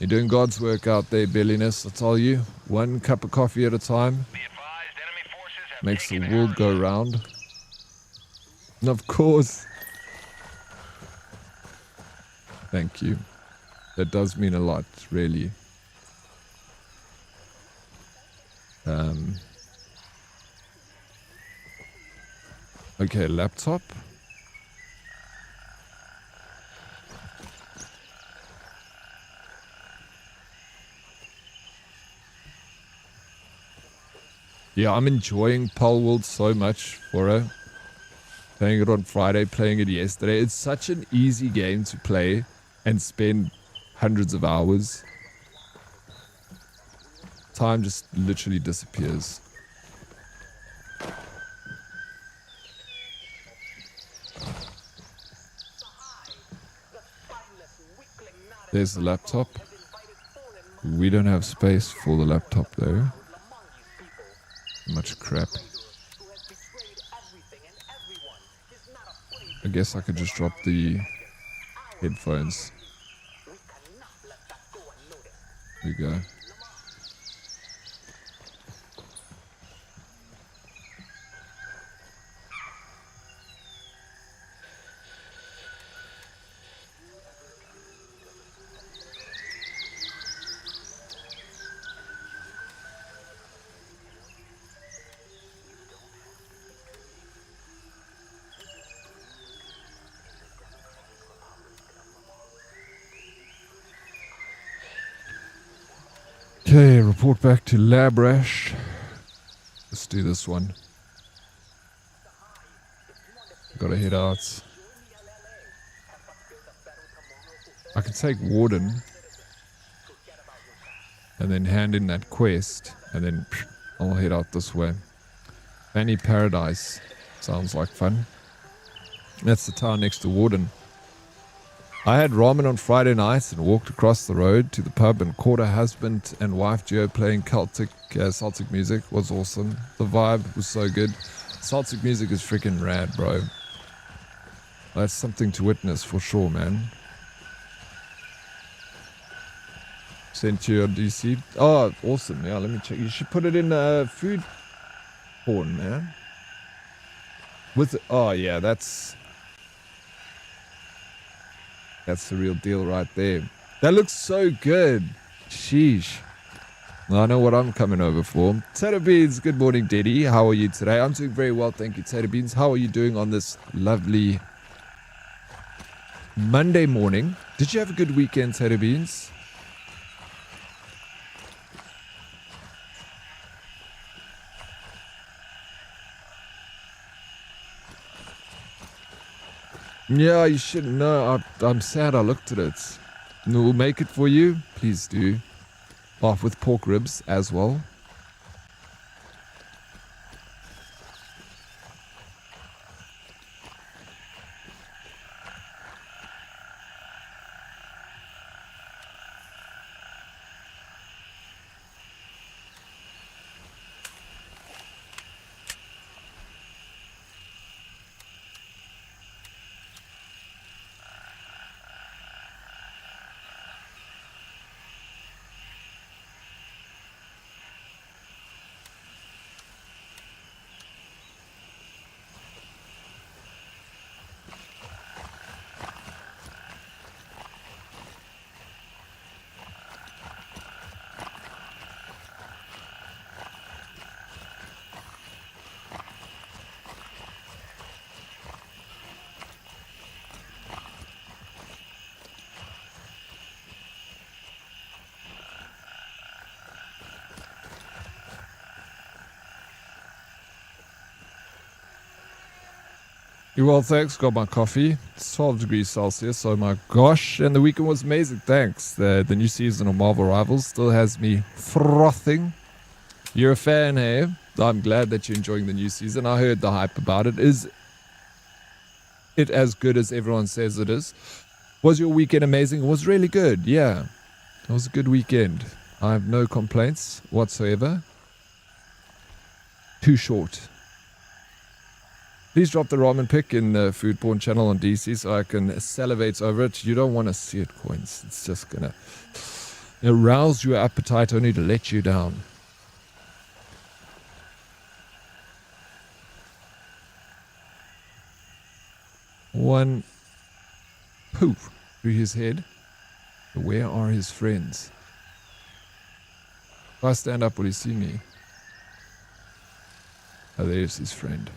You're doing God's work out there, Billiness. I tell you, one cup of coffee at a time makes the world go round. And of course. Thank you. That does mean a lot, really. Okay, laptop. Yeah, I'm enjoying Palworld so much for it. Playing it on Friday, playing it yesterday. It's such an easy game to play and spend hundreds of hours. Time just literally disappears. There's the laptop. We don't have space for the laptop though. Much crap. I guess I could just drop the headphones. There we go. Okay, report back to Labrash. Let's do this one. Gotta head out. I can take Warden and then hand in that quest and then I'll head out this way. Fanny Paradise. Sounds like fun. That's the town next to Warden. I had ramen on Friday night and walked across the road to the pub and caught a husband and wife duo playing Celtic music. It was awesome. The vibe was so good. Celtic music is freaking rad, bro. That's something to witness for sure, man. Sent to your DC. Oh, awesome. Yeah, let me check. You should put it in food porn, man. With oh yeah, that's the real deal right there. That looks so good. Sheesh. I know what I'm coming over for. Tater Beans, good morning, Diddy. How are you today? I'm doing very well, thank you, Tater Beans. How are you doing on this lovely Monday morning? Did you have a good weekend, Tater Beans? Yeah, you shouldn't know. I'm sad I looked at it. We'll make it for you. Please do. Off with pork ribs as well. You well, thanks. Got my coffee. It's 12 degrees Celsius. Oh my gosh. And the weekend was amazing. Thanks. The new season of Marvel Rivals still has me frothing. You're a fan, hey? I'm glad that you're enjoying the new season. I heard the hype about it. Is it as good as everyone says it is? Was your weekend amazing? It was really good. Yeah. It was a good weekend. I have no complaints whatsoever. Too short. Please drop the ramen pic in the food porn channel on DC so I can salivate over it. You don't want to see it, Coins. It's just going to arouse your appetite only to let you down. One poof through his head. Where are his friends? If I stand up, will he see me? Oh, there's his friend.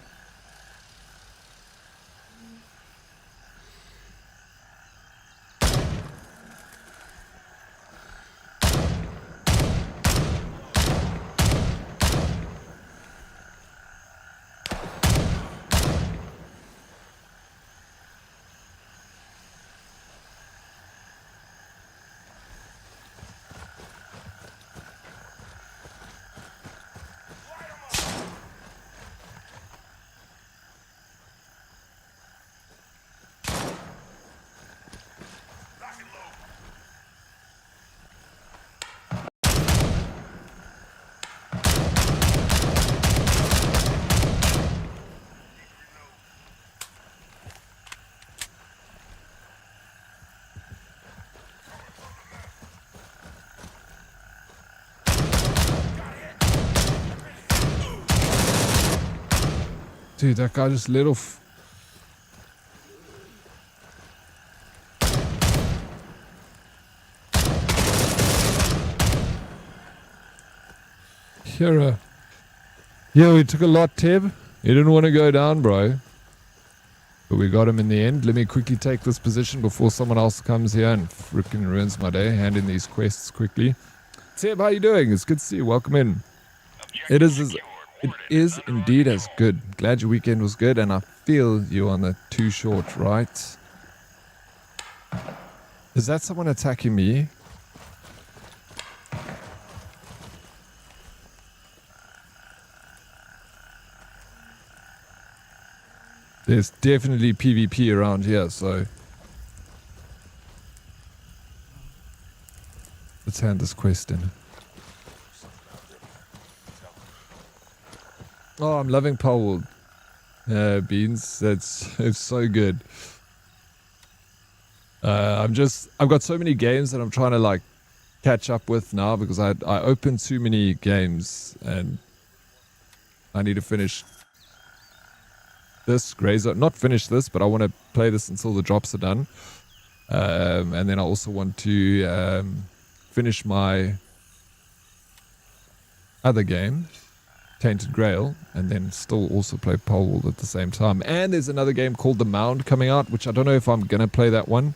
Dude, that guy just lit off. Here, yeah, we took a lot, Teb. He didn't want to go down, bro. But we got him in the end. Let me quickly take this position before someone else comes here and freaking ruins my day. Hand in these quests quickly. Teb, how you doing? It's good to see you. Welcome in. It is indeed as good. Glad your weekend was good, and I feel you on the too short, right? Is that someone attacking me? There's definitely PvP around here, so let's hand this quest in. Oh, I'm loving Pole Beans. It's so good. I've got so many games that I'm trying to like catch up with now because I opened too many games and I need to finish this Grey Zone. Not finish this, but I want to play this until the drops are done. And then I also want to finish my other game, Tainted Grail, and then still also play Palworld at the same time. And there's another game called The Mound coming out, which I don't know if I'm going to play that one.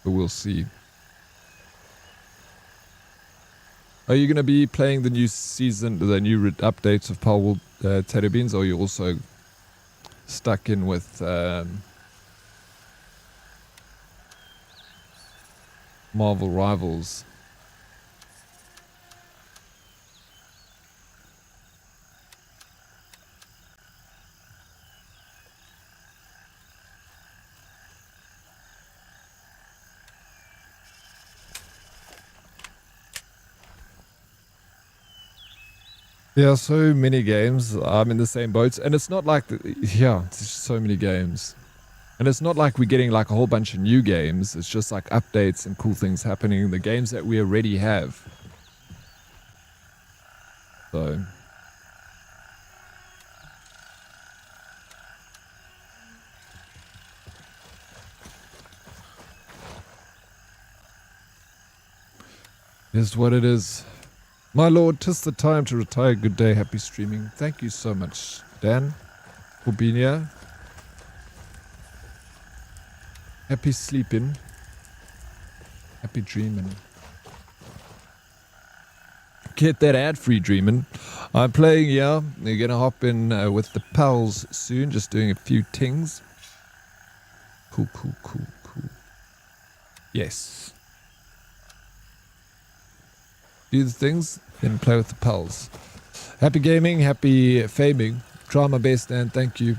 But we'll see. Are you going to be playing the new season, the new updates of Palworld Tater Beans, or are you also stuck in with Marvel Rivals? There are so many games. I'm in the same boat, and it's not like yeah, there's just so many games, and it's not like we're getting like a whole bunch of new games. It's just like updates and cool things happening in the games that we already have. So is what it is. My lord, 'tis the time to retire. Good day, happy streaming. Thank you so much, Dan, for being here. Happy sleeping. Happy dreaming. Get that ad-free dreaming. I'm playing, yeah. You're gonna hop in with the pals soon, just doing a few tings. Cool. Yes. Do the things, then play with the pals. Happy gaming, happy faming. Try my best, and thank you.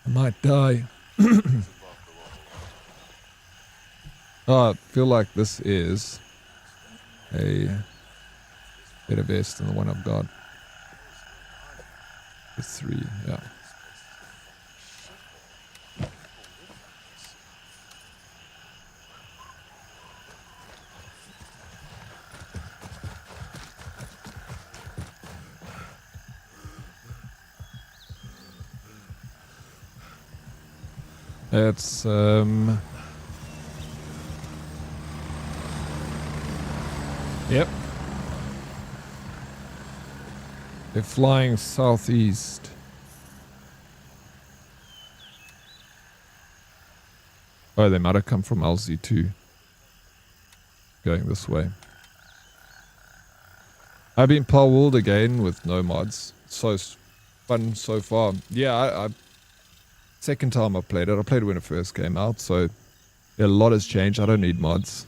I might die. Oh, I feel like this is a better vest than the one I've got. The 3, yeah. It's yep. They're flying southeast. Oh, they might have come from LZ2. Going this way. I've been Palworld again with no mods. So fun so far. Yeah, I second time I played it. I played it when it first came out, so a lot has changed. I don't need mods.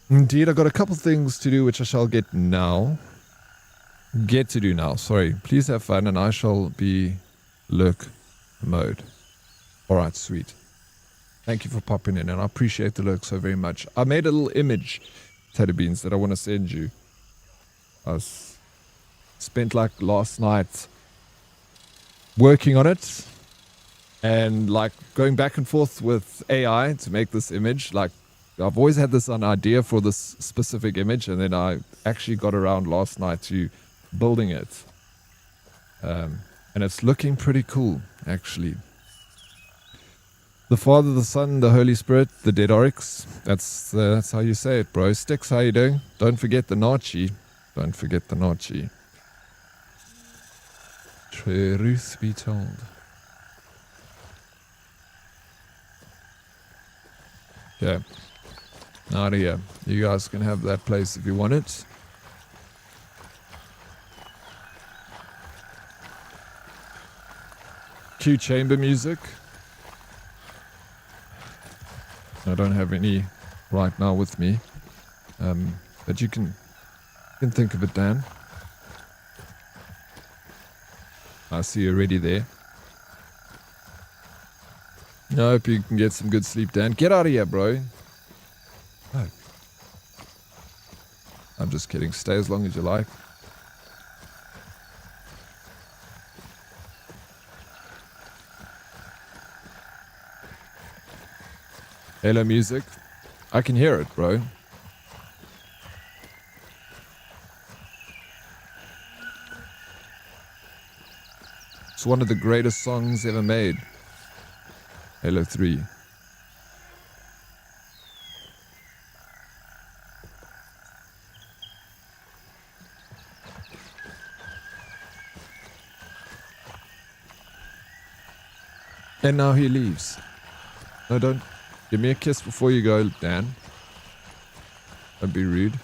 Indeed, I've got a couple things to do, which I shall get to do now. Sorry. Please have fun, and I shall be lurk mode. Alright, sweet. Thank you for popping in, and I appreciate the lurk so very much. I made a little image, Tater Beans, that I want to send you. I spent like last night working on it, and like going back and forth with AI to make this image. Like, I've always had this idea for this specific image, and then I actually got around last night to building it. And it's looking pretty cool, actually. The Father, the Son, the Holy Spirit, the dead Oryx. That's how you say it, bro. Sticks, how you doing? Don't forget the Nachi. Don't forget the Nachi. Truth be told. Okay. Out of here. You guys can have that place if you want it. Cue chamber music. I don't have any right now with me. But you can think of it, Dan. I see you already there. I hope you can get some good sleep, Dan. Get out of here, bro. Oh. I'm just kidding. Stay as long as you like. Halo music. I can hear it, bro. It's one of the greatest songs ever made. Halo 3. And now he leaves. No, don't. Give me a kiss before you go, Dan. Don't be rude.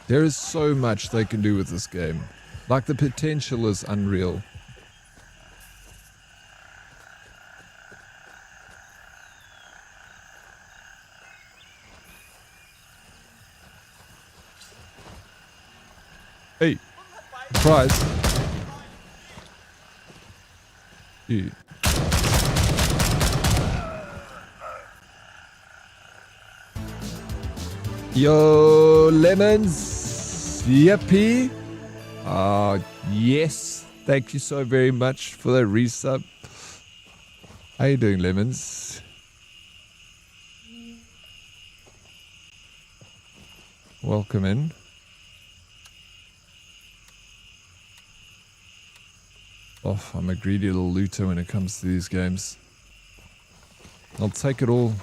There is so much they can do with this game. Like, the potential is unreal. Hey, surprise. Dude. Yo, lemons. Yippee. Yes. Thank you so very much for the resub. How you doing, lemons? Welcome in. Oh, I'm a greedy little looter when it comes to these games. I'll take it all.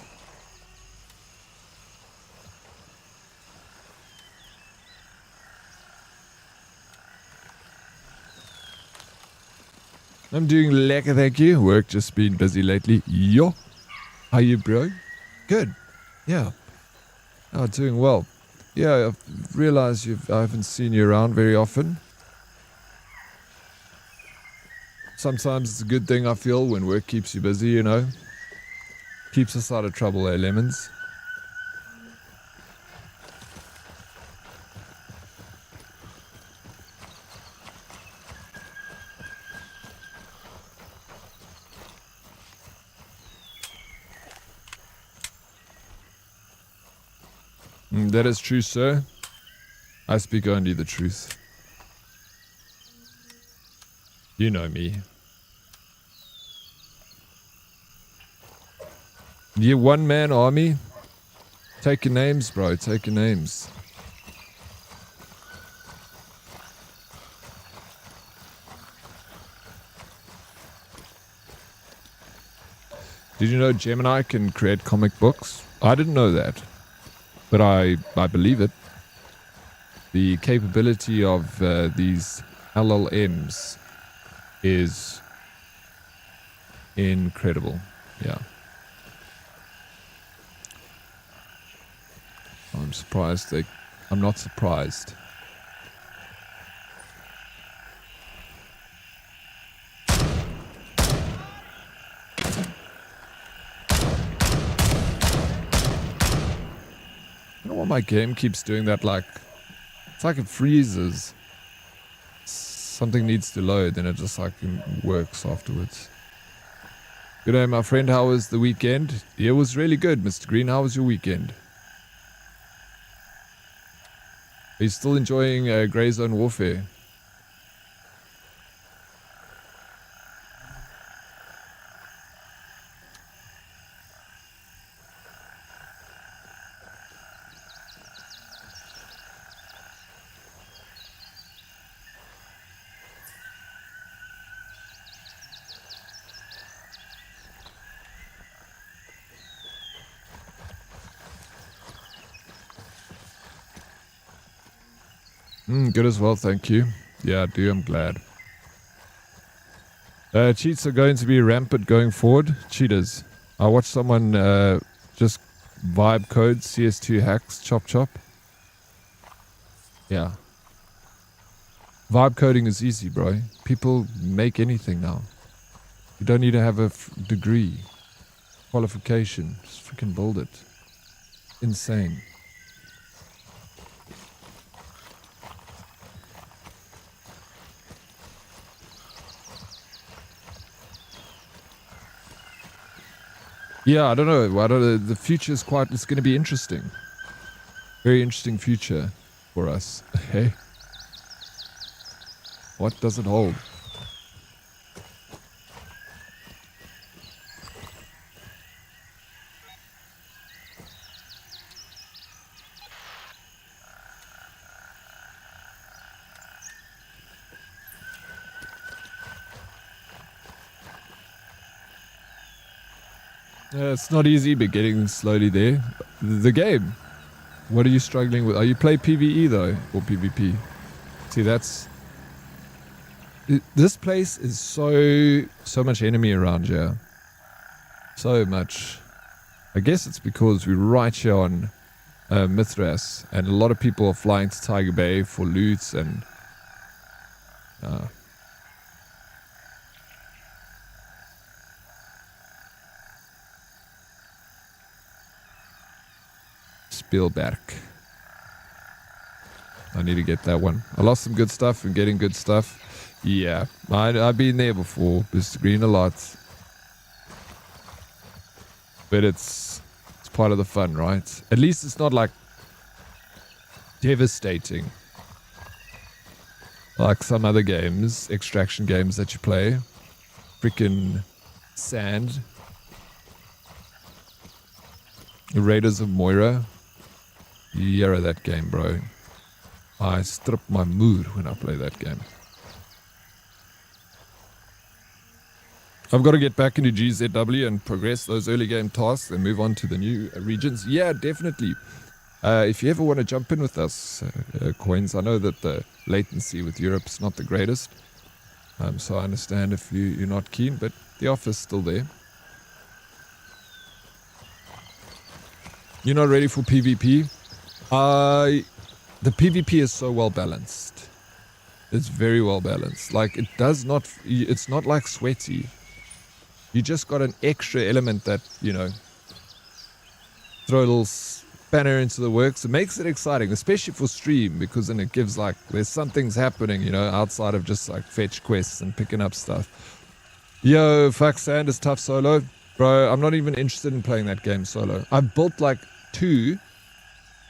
I'm doing lekker, thank you. Work just been busy lately. Yo. How you, bro? Good. Yeah. Oh, doing well. Yeah, I've realized I haven't seen you around very often. Sometimes it's a good thing, I feel, when work keeps you busy, you know. Keeps us out of trouble, eh, lemons? That is true, sir. I speak only the truth. You know me. You one-man army? Take your names, bro. Take your names. Did you know Gemini can create comic books? I didn't know that. But I believe it. The capability of these LLMs is incredible. Yeah. I'm surprised I'm not surprised. I don't know why my game keeps doing that, like, it's like it freezes. Something needs to load, then it just like works afterwards. Good day, my friend. How was the weekend? It was really good, Mr. Green. How was your weekend? Are you still enjoying Grey Zone Warfare? Good as well, thank you. Yeah, I do, I'm glad. Cheats are going to be rampant going forward. Cheaters. I watched someone just vibe code CS2 hacks, chop chop. Yeah. Vibe coding is easy, bro. People make anything now. You don't need to have a degree, qualification. Just freaking build it. Insane. Yeah, I don't know. I don't know. The future is quite. It's going to be interesting. Very interesting future for us. Okay. What does it hold? It's not easy, but getting slowly there. The game. What are you struggling with? Are you play PvE though, or PvP? See, that's... This place is so much enemy around here. So much. I guess it's because we're right here on Mithras, and a lot of people are flying to Tiger Bay for loots and... Spielberg. I need to get that one. I lost some good stuff and getting good stuff. Yeah, I've been there before. Mr. Green a lot. But it's part of the fun, right? At least it's not like devastating. Like some other games, extraction games that you play. Freaking Sand. The Raiders of Moira. Yeah, that game, bro. I strip my mood when I play that game. I've got to get back into GZW and progress those early game tasks and move on to the new regions. Yeah, definitely. If you ever want to jump in with us, Coins, I know that the latency with Europe's not the greatest. So I understand if you're not keen, but the offer's still there. You're not ready for PvP? The PvP is so well balanced. It's very well balanced. Like, it's not like sweaty. You just got an extra element that, you know, throw a little spanner into the works. It makes it exciting, especially for stream, because then it gives, like, there's some things happening, you know, outside of just, like, fetch quests and picking up stuff. Yo, fuck, Sand is tough solo. Bro, I'm not even interested in playing that game solo. I've built, like, 2...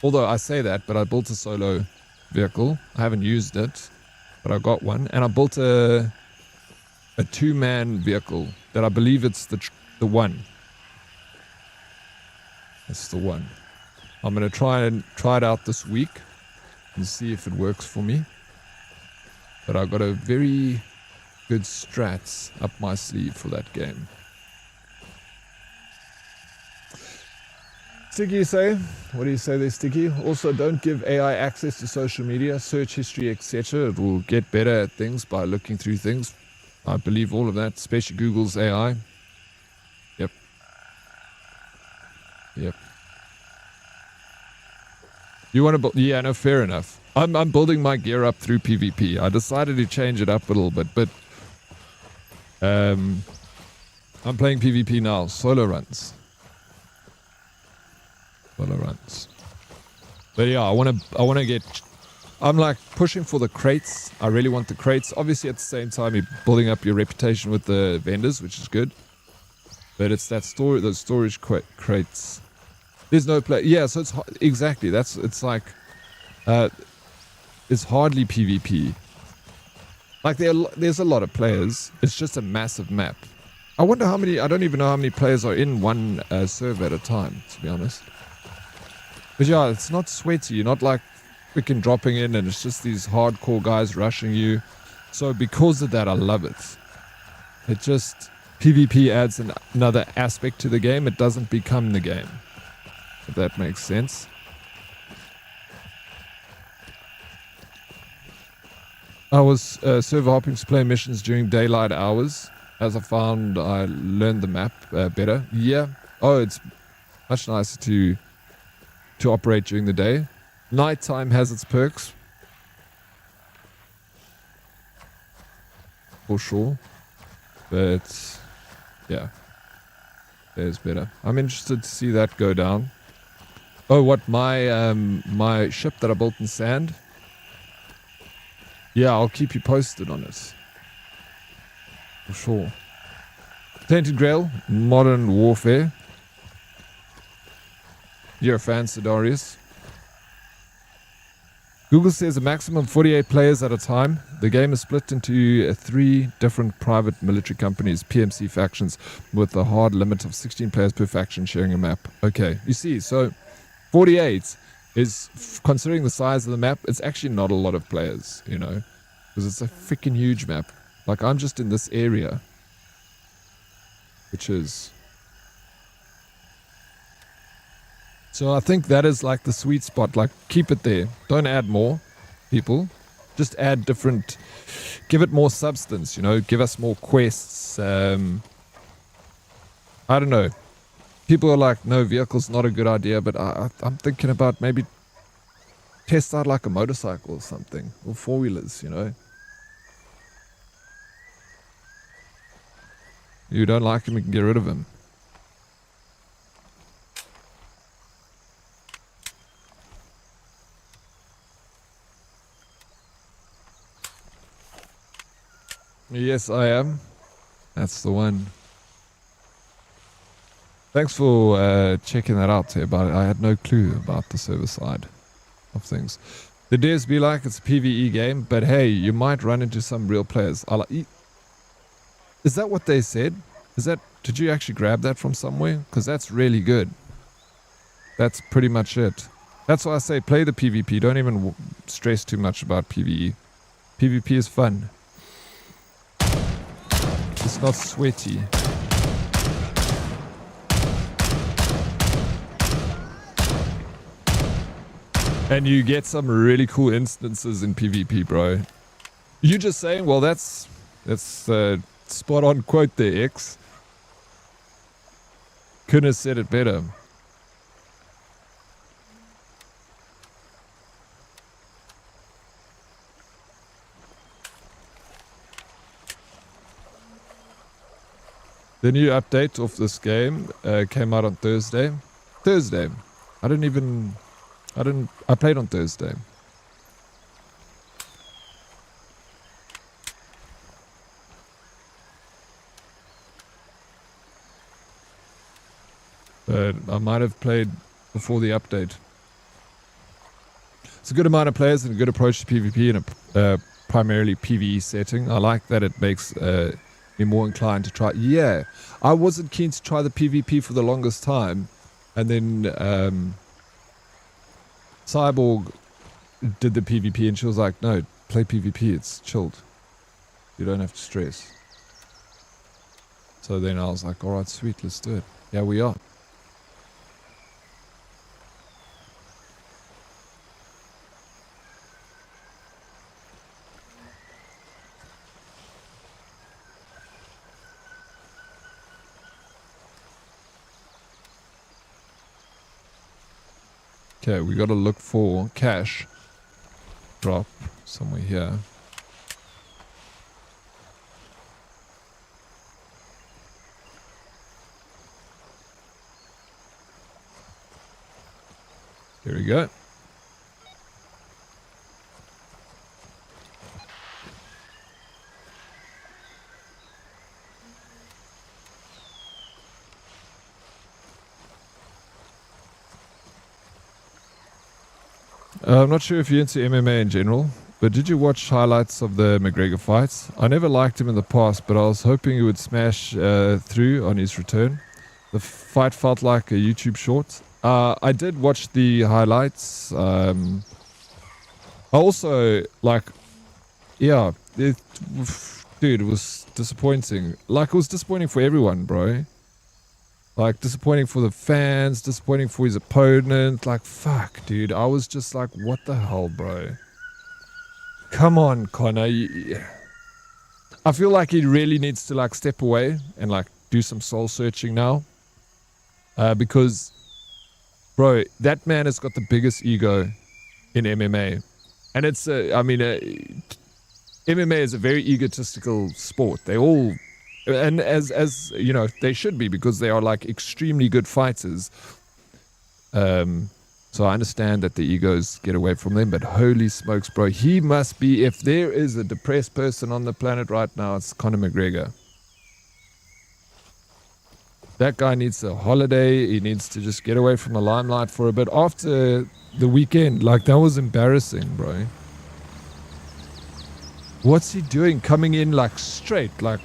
Although I say that, but I built a solo vehicle. I haven't used it, but I got one. And I built a 2-man vehicle that I believe it's the one. It's the one. I'm going to try it out this week and see if it works for me. But I got a very good strats up my sleeve for that game. Sticky, you say? What do you say there, Sticky? Also, don't give AI access to social media, search history, etc. It will get better at things by looking through things. I believe all of that, especially Google's AI. Yep. Yep. You want to build? Yeah, no, fair enough. I'm building my gear up through PvP. I decided to change it up a little bit, but I'm playing PvP now, solo runs. But yeah, I want to get... I'm like pushing for the crates. I really want the crates. Obviously, at the same time, you're building up your reputation with the vendors, which is good. But it's that those storage crates. There's no play. Yeah, so it's exactly. It's like it's hardly PvP. Like there's a lot of players. It's just a massive map. I wonder how many. I don't even know how many players are in one server at a time, to be honest. But yeah, it's not sweaty. You're not like freaking dropping in and it's just these hardcore guys rushing you. So because of that, I love it. It just... PvP adds another aspect to the game. It doesn't become the game. If that makes sense. I was server hopping to play missions during daylight hours. As I found I learned the map better. Yeah. Oh, it's much nicer to operate during the day. Nighttime has its perks. For sure. But yeah. There's better. I'm interested to see that go down. Oh, what my ship that I built in sand? Yeah, I'll keep you posted on it. For sure. Tainted Grail, Modern Warfare. You're a fan, Sidarius. Google says a maximum 48 players at a time. The game is split into 3 different private military companies, PMC factions, with a hard limit of 16 players per faction sharing a map. Okay, you see, so 48 is, considering the size of the map, it's actually not a lot of players, you know, because it's a freaking huge map. Like, I'm just in this area, which is... So I think that is like the sweet spot. Like, keep it there. Don't add more people. Just add different... Give it more substance, you know. Give us more quests. I don't know. People are like, no, vehicle's not a good idea. But I'm thinking about maybe test out like a motorcycle or something. Or four-wheelers, you know. You don't like him, you can get rid of him. Yes, I am. That's the one. Thanks for checking that out here, but I had no clue about the server side of things. The dares be like it's a PvE game, but hey, you might run into some real players. Is that what they said? Did you actually grab that from somewhere? Because that's really good. That's pretty much it. That's why I say play the PvP. Don't even stress too much about PvE. PvP is fun. It's not sweaty. And you get some really cool instances in PvP, bro. You just saying, well, that's spot on quote there, X. Couldn't have said it better. The new update of this game came out on Thursday. I played on Thursday. But I might have played before the update. It's a good amount of players and a good approach to PvP in a primarily PvE setting. I like that it makes me more inclined to try. Yeah, I wasn't keen to try the PvP for the longest time. And then Cyborg did the PvP and she was like, no, play PvP, it's chilled. You don't have to stress. So then I was like, alright, sweet, let's do it. Yeah, we are. Okay, we gotta look for cash drop somewhere here. Here we go. I'm not sure if you're into MMA in general, but did you watch highlights of the McGregor fights? I never liked him in the past, but I was hoping he would smash through on his return. The fight felt like a YouTube short. I did watch the highlights. I also, like, yeah, dude, it was disappointing. Like, it was disappointing for everyone, bro. Like, disappointing for the fans, disappointing for his opponent. Like, fuck, dude. I was just like, what the hell, bro? Come on, Connor. I feel like he really needs to, like, step away and, like, do some soul searching now. Because, bro, that man has got the biggest ego in MMA. And it's, MMA is a very egotistical sport. They all... And as you know, they should be, because they are like extremely good fighters. So I understand that the egos get away from them, but holy smokes, bro, he must be, if there is a depressed person on the planet right now, it's Conor McGregor. That guy needs a holiday. He needs to just get away from the limelight for a bit. After the weekend, like, that was embarrassing, bro. What's he doing? Coming in, like, straight. Like,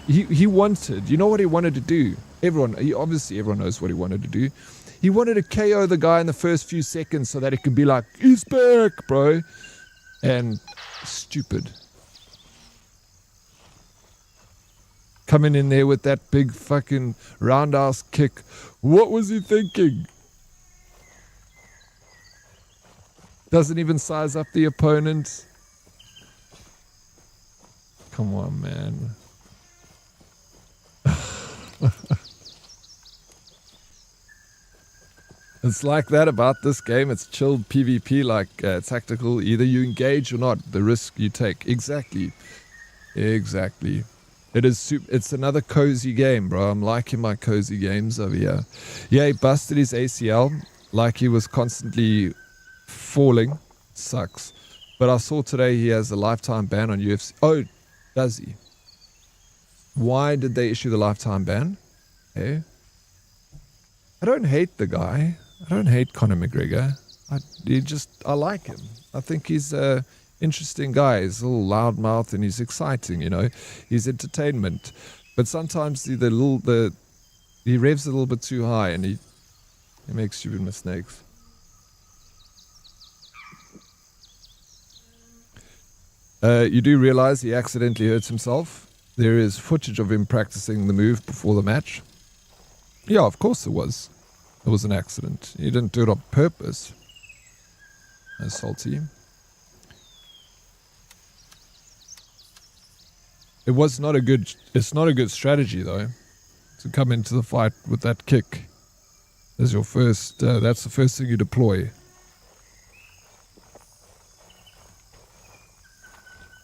he wanted, you know what he wanted to do? Obviously everyone knows what he wanted to do. He wanted to KO the guy in the first few seconds so that it could be like, he's back, bro. And stupid. Coming in there with that big fucking roundhouse kick. What was he thinking? Doesn't even size up the opponent. Come on, man. It's like that about this game. It's chilled PvP, like tactical. Either you engage or not. The risk you take. Exactly. Exactly. It's another cozy game, bro. I'm liking my cozy games over here. Yeah, he busted his ACL. Like he was constantly falling. Sucks. But I saw today he has a lifetime ban on UFC. Oh, does he? Why did they issue the lifetime ban? Hey? I don't hate the guy. I don't hate Conor McGregor. I like him. I think he's a interesting guy. He's a little loudmouth and he's exciting, you know. He's entertainment. But sometimes he revs a little bit too high and he makes stupid mistakes. You do realize he accidentally hurts himself. There is footage of him practicing the move before the match. Yeah, of course it was. It was an accident. He didn't do it on purpose. That's salty. It's not a good strategy though, to come into the fight with that kick. As your first, that's the first thing you deploy.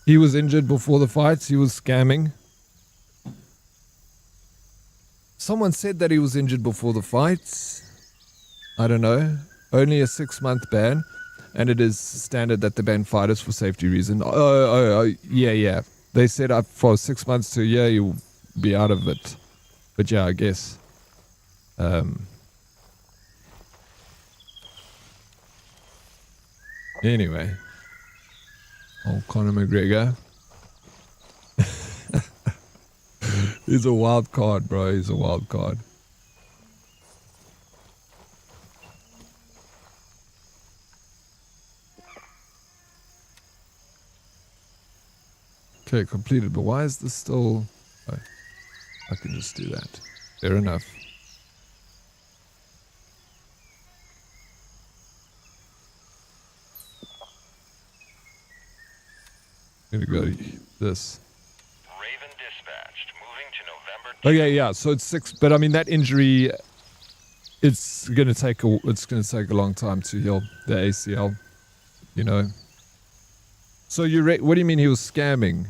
He was injured before the fights. He was scamming. Someone said that he was injured before the fights. I don't know. Only a 6-month ban. And it is standard that they ban fighters for safety reasons. Yeah. They said up for 6 months to a year you'll be out of it. But yeah, I guess. Anyway. Oh, Conor McGregor. He's a wild card, bro. He's a wild card. Okay, completed. But why is this still... Oh, I can just do that. Fair enough. I'm gonna go this. Raven dispatched, moving to November. Okay, yeah. So it's 6, but I mean that injury, it's gonna take a long time to heal the ACL, you know. So what do you mean he was scamming?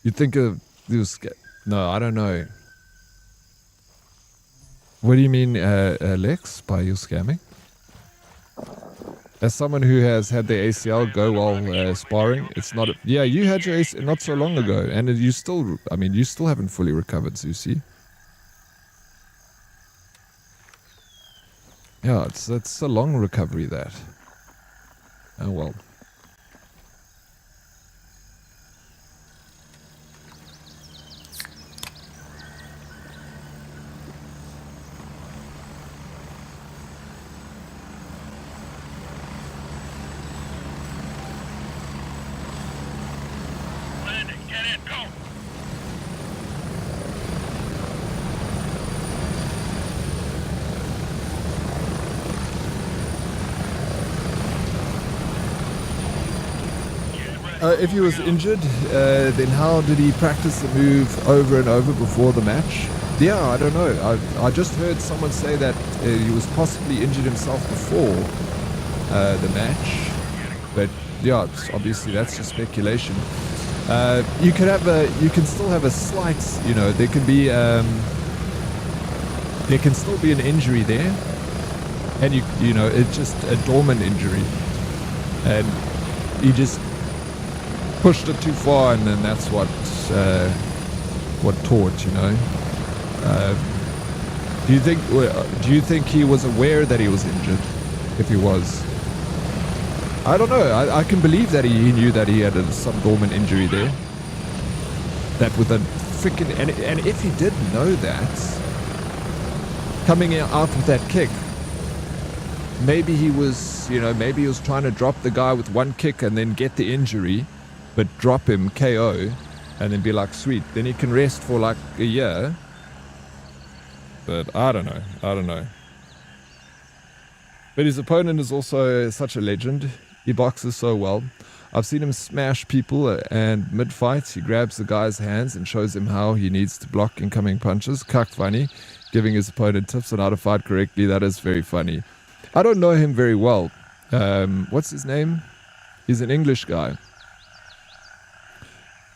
You think he was No, I don't know. What do you mean, Lex, by you scamming? As someone who has had their ACL go while sparring, it's not... Yeah, you had your ACL not so long ago, and you still... I mean, you still haven't fully recovered, so you see. Yeah, it's a long recovery, that. Oh, well. If he was injured, then how did he practice the move over and over before the match? Yeah, I don't know. I just heard someone say that he was possibly injured himself before the match. But yeah, obviously that's just speculation. You can still have a slight, you know, there can still be an injury there, and you know, it's just a dormant injury, and he just pushed it too far, and then that's what taught, you know. Do you think he was aware that he was injured? If he was, I don't know. I can believe that he knew that he had some dormant injury there. That with a freaking and if he did know that, coming out with that kick, maybe he was, maybe he was trying to drop the guy with one kick and then get the injury, but drop him KO, and then be like, sweet, then he can rest for like a year. But I don't know. But his opponent is also such a legend. He boxes so well. I've seen him smash people, and mid-fight, he grabs the guy's hands and shows him how he needs to block incoming punches. Cuck funny, giving his opponent tips on how to fight correctly. That is very funny. I don't know him very well. What's his name? He's an English guy.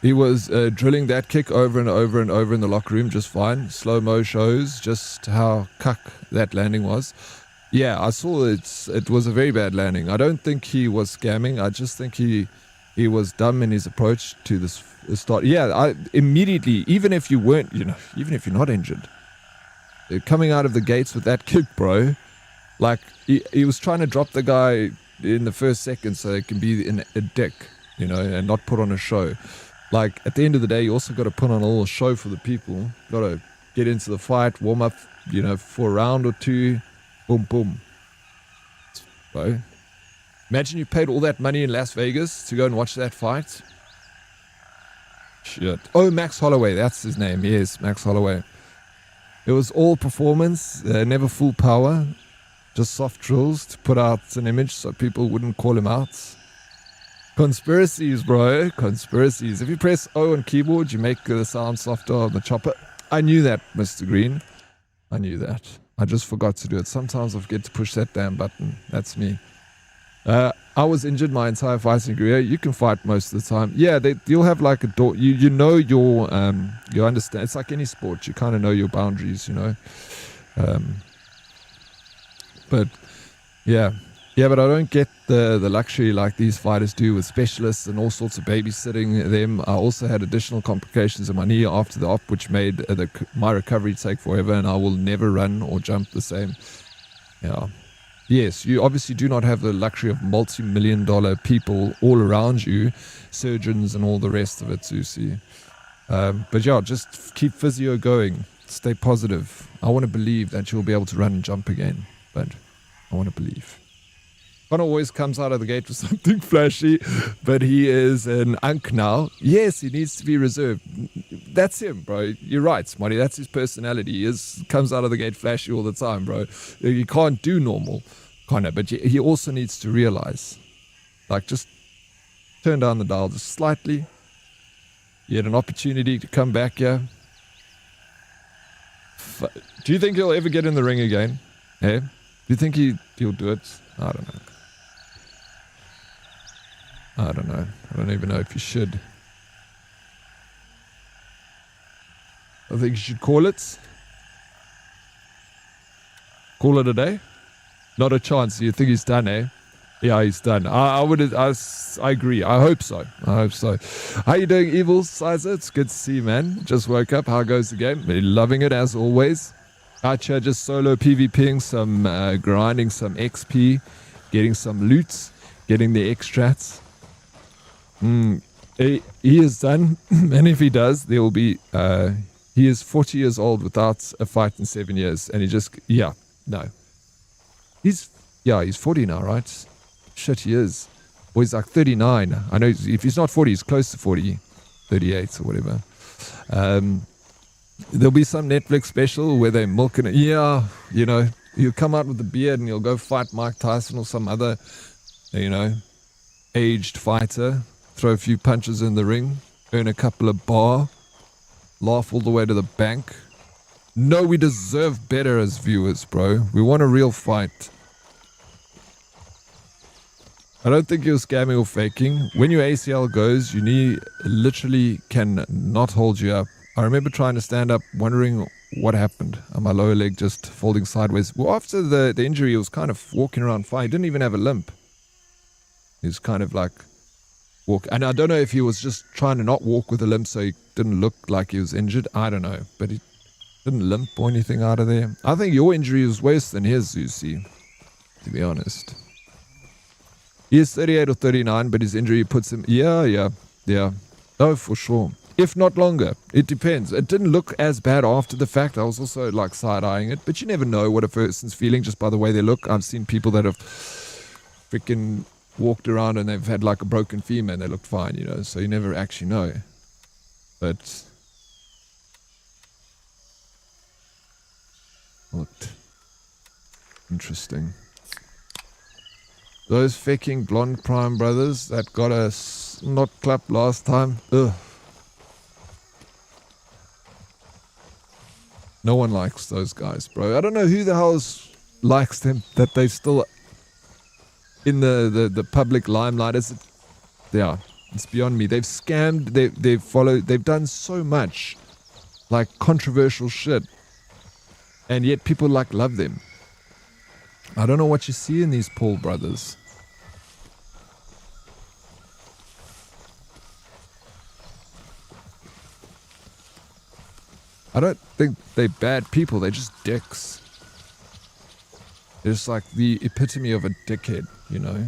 He was drilling that kick over and over and over in the locker room just fine. Slow-mo shows just how cuck that landing was. Yeah, I saw it was a very bad landing. I don't think he was scamming. I just think he was dumb in his approach to this start. Yeah, I immediately, even if you weren't, even if you're not injured, coming out of the gates with that kick, bro, like he was trying to drop the guy in the first second so it can be a dick, and not put on a show. Like, at the end of the day, you also got to put on a little show for the people. Got to get into the fight, warm up, for a round or two. Boom, boom. Bro, imagine you paid all that money in Las Vegas to go and watch that fight. Shit. Oh, Max Holloway, that's his name. Yes, Max Holloway. It was all performance, never full power. Just soft drills to put out an image so people wouldn't call him out. Conspiracies, bro. Conspiracies. If you press O on keyboard, you make the sound softer on the chopper. I knew that, Mr. Green. I knew that. I just forgot to do it. Sometimes I forget to push that damn button. That's me. I was injured my entire fighting career. You can fight most of the time. Yeah, you'll have like a door. You know you understand. It's like any sport. You kind of know your boundaries, But yeah, but I don't get the luxury like these fighters do with specialists and all sorts of babysitting them. I also had additional complications in my knee after the op, which made my recovery take forever, and I will never run or jump the same. Yeah. Yes, you obviously do not have the luxury of multi-million-dollar people all around you, surgeons and all the rest of it, Susie. But yeah, just keep physio going. Stay positive. I want to believe that you'll be able to run and jump again, but I want to believe. Connor always comes out of the gate with something flashy, but he is an unk now. Yes, he needs to be reserved. That's him, bro. You're right, Smarty. That's his personality. He comes out of the gate flashy all the time, bro. You can't do normal, Connor, but he also needs to realize, like, just turn down the dial just slightly. You had an opportunity to come back here. Do you think he'll ever get in the ring again? Hey? Do you think he'll do it? I don't know. I don't even know if you should. I think you should call it. Call it a day. Not a chance. You think he's done, eh? Yeah, he's done. I agree. I hope so. How you doing, Evil Sizer? It's good to see you, man. Just woke up. How goes the game? Loving it as always. Archer just solo PvPing, some grinding some XP, getting some loots, getting the extracts. He is done, and if he does, there will be. He is 40 years old without a fight in 7 years, and he just no. He's 40 now, right? Shit, he is. Or he's like 39. I know if he's not 40, he's close to 40, 38 or whatever. There'll be some Netflix special where they're milking it. Yeah, he'll come out with a beard and he'll go fight Mike Tyson or some other, aged fighter. Throw a few punches in the ring, earn a couple of bar, laugh all the way to the bank. No, we deserve better as viewers, bro. We want a real fight. I don't think you're scamming or faking. When your ACL goes, your knee literally can not hold you up. I remember trying to stand up, wondering what happened. My lower leg just folding sideways. Well, after the injury, he was kind of walking around fine. He didn't even have a limp. He was kind of like walk. And I don't know if he was just trying to not walk with a limp so he didn't look like he was injured. I don't know. But Didn't limp or anything out of there. I think your injury was worse than his, Zusi, to be honest. He is 38 or 39, but his injury puts him... Yeah. Oh, for sure. If not longer. It depends. It didn't look as bad after the fact. I was also like side-eyeing it. But you never know what a person's feeling just by the way they look. I've seen people that have freaking walked around and they've had like a broken femur and they looked fine, you know. So you never actually know. But... looked interesting. Those fucking blonde prime brothers that got a snot clap last time. Ugh. No one likes those guys, bro. I don't know who the hell likes them, that they still in the public limelight. Is it? Yeah, it's beyond me. They've scammed, they've followed, they've done so much like controversial shit, and yet people like love them. I don't know what you see in these Paul brothers. I don't think they're bad people, they're just dicks. They're just like the epitome of a dickhead, you know.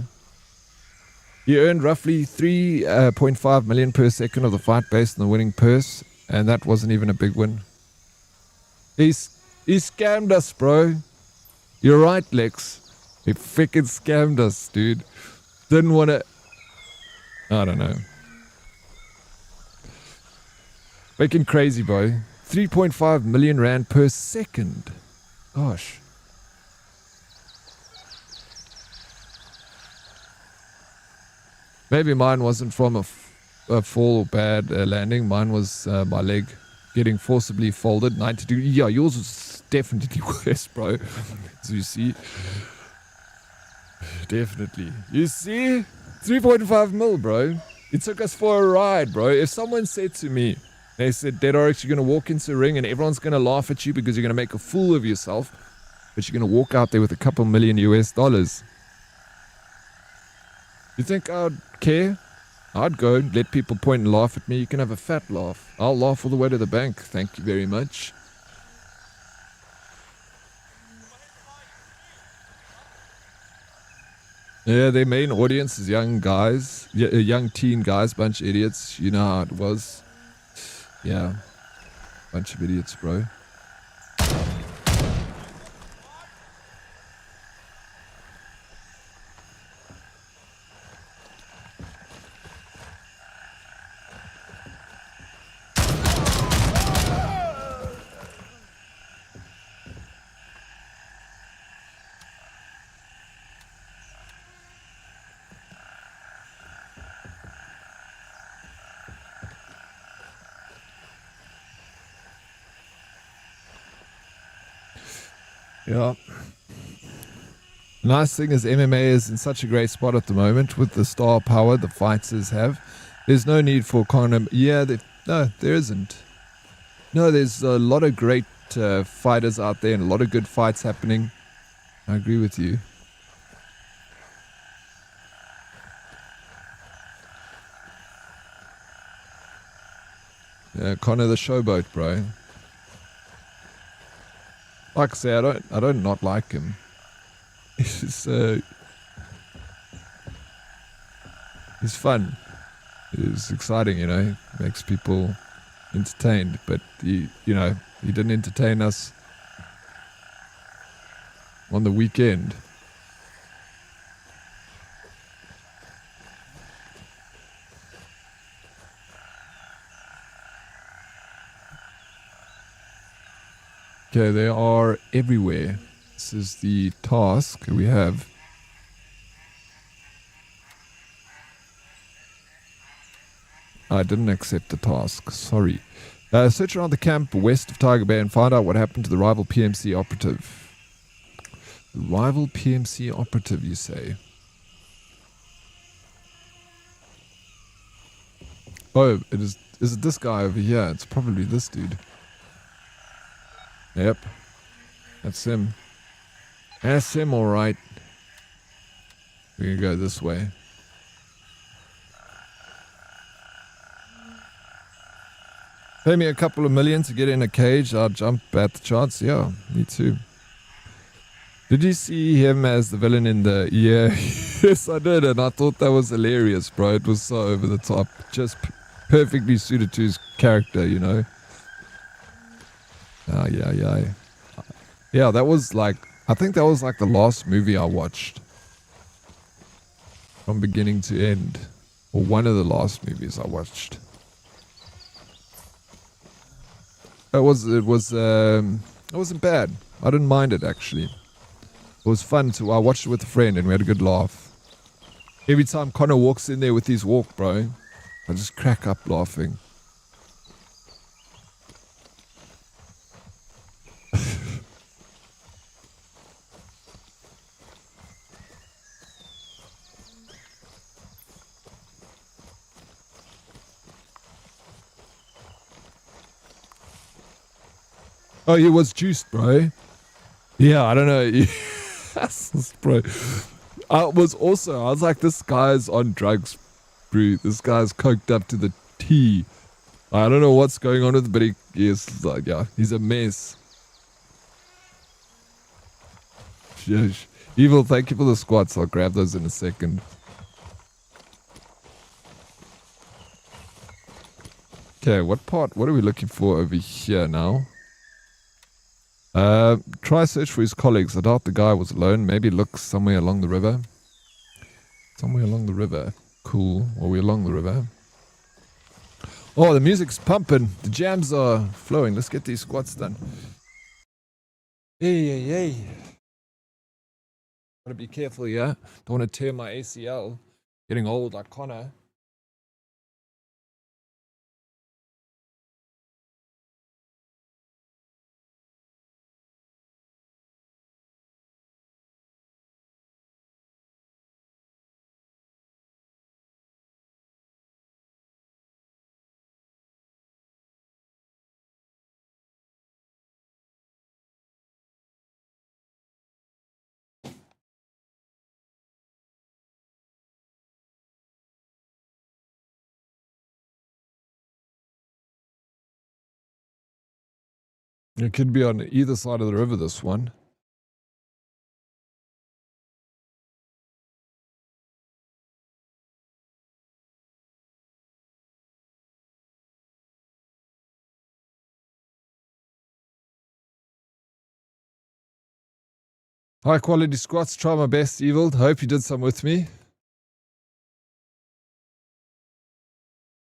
He earned roughly 3.5 million per second of the fight based on the winning purse, and that wasn't even a big win. He scammed us, bro. You're right, Lex. He freaking scammed us, dude. Didn't want to... I don't know. Freaking crazy, bro. 3.5 million rand per second. Gosh. Maybe mine wasn't from a fall or bad landing. Mine was my leg getting forcibly folded. 90 degrees. Yeah, yours was definitely worse, bro. So you see. Definitely. You see? 3.5 mil, bro. It took us for a ride, bro. If someone said to me, they said, Dead Oryx, you're going to walk into a ring and everyone's going to laugh at you because you're going to make a fool of yourself, but you're going to walk out there with a couple million US dollars. You think I'd care? I'd go and let people point and laugh at me. You can have a fat laugh. I'll laugh all the way to the bank. Thank you very much. Yeah, their main audience is young guys. Young teen guys, bunch of idiots. You know how it was. Yeah. Bunch of idiots, bro. Yeah. Nice thing is MMA is in such a great spot at the moment with the star power the fighters have. There's no need for Conor. Yeah, no, there isn't. No, there's a lot of great fighters out there and a lot of good fights happening. I agree with you. Yeah, Conor the Showboat, bro. Like I say, I don't not like him. He's he's fun. He's exciting, you know. Makes people entertained. But he didn't entertain us on the weekend. Okay, they are everywhere. This is the task we have. I didn't accept the task, sorry. Search around the camp west of Tiger Bay and find out what happened to the rival PMC operative. The rival PMC operative, you say? Oh, is it this guy over here? It's probably this dude. Yep. That's him. That's him, alright. We're gonna go this way. Pay me a couple of million to get in a cage, I'll jump at the chance. Yeah, me too. Did you see him as the villain in the... Yeah, yes I did, and I thought that was hilarious, bro. It was so over the top. Just perfectly suited to his character, you know? Ah, yeah. Yeah, that was like... I think that was like the last movie I watched. From beginning to end. Or one of the last movies I watched. It wasn't bad. I didn't mind it, actually. It was fun too. I watched it with a friend and we had a good laugh. Every time Connor walks in there with his walk, bro, I just crack up laughing. Oh, he was juiced, bro. Yeah, I don't know. Yes, bro. I was like, this guy's on drugs, bro. This guy's coked up to the T. I don't know what's going on with him, but he is like, yeah, he's a mess. Shush. Evil, thank you for the squats. I'll grab those in a second. Okay, what are we looking for over here now? Try search for his colleagues. I doubt the guy was alone. Maybe look somewhere along the river. Somewhere along the river. Cool. Are we along the river? Oh, the music's pumping. The jams are flowing. Let's get these squats done. Hey. Gotta be careful, yeah? Don't want to tear my ACL. Getting old like Connor. It could be on either side of the river, this one. High quality squats, try my best, Evil. Hope you did some with me.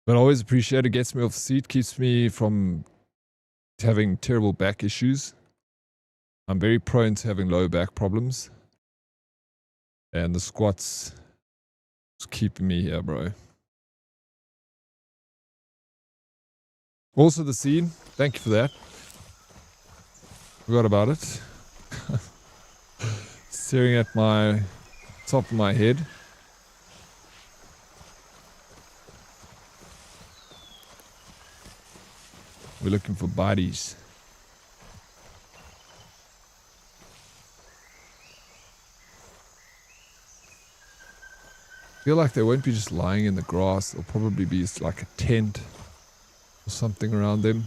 But I always appreciate it. Gets me off the seat, keeps me from having terrible back issues. I'm very prone to having low back problems. And the squats is keeping me here, bro. Also the scene. Thank you for that. Forgot about it. Staring at my top of my head. We're looking for bodies. I feel like they won't be just lying in the grass. There'll probably be like a tent or something around them.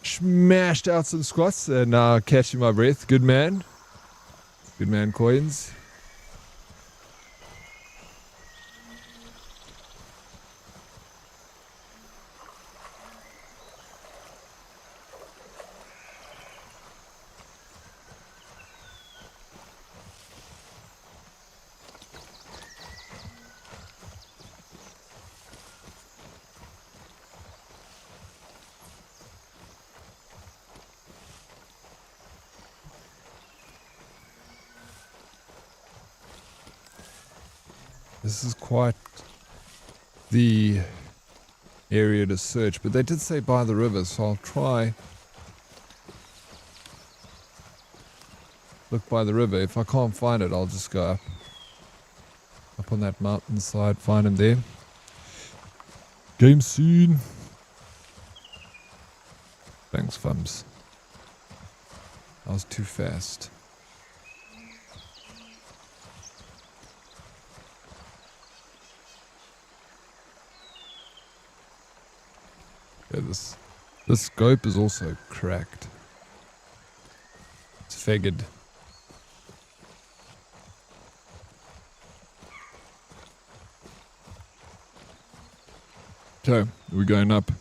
Smashed out some squats and now catching my breath. Good man. Good man, coins. This is quite the area to search, but they did say by the river, so I'll try look by the river. If I can't find it, I'll just go up on that mountainside, find him there. Game scene. Thanks, Fums. I was too fast. Yeah, this The scope is also cracked. It's figured. Okay, we're going up.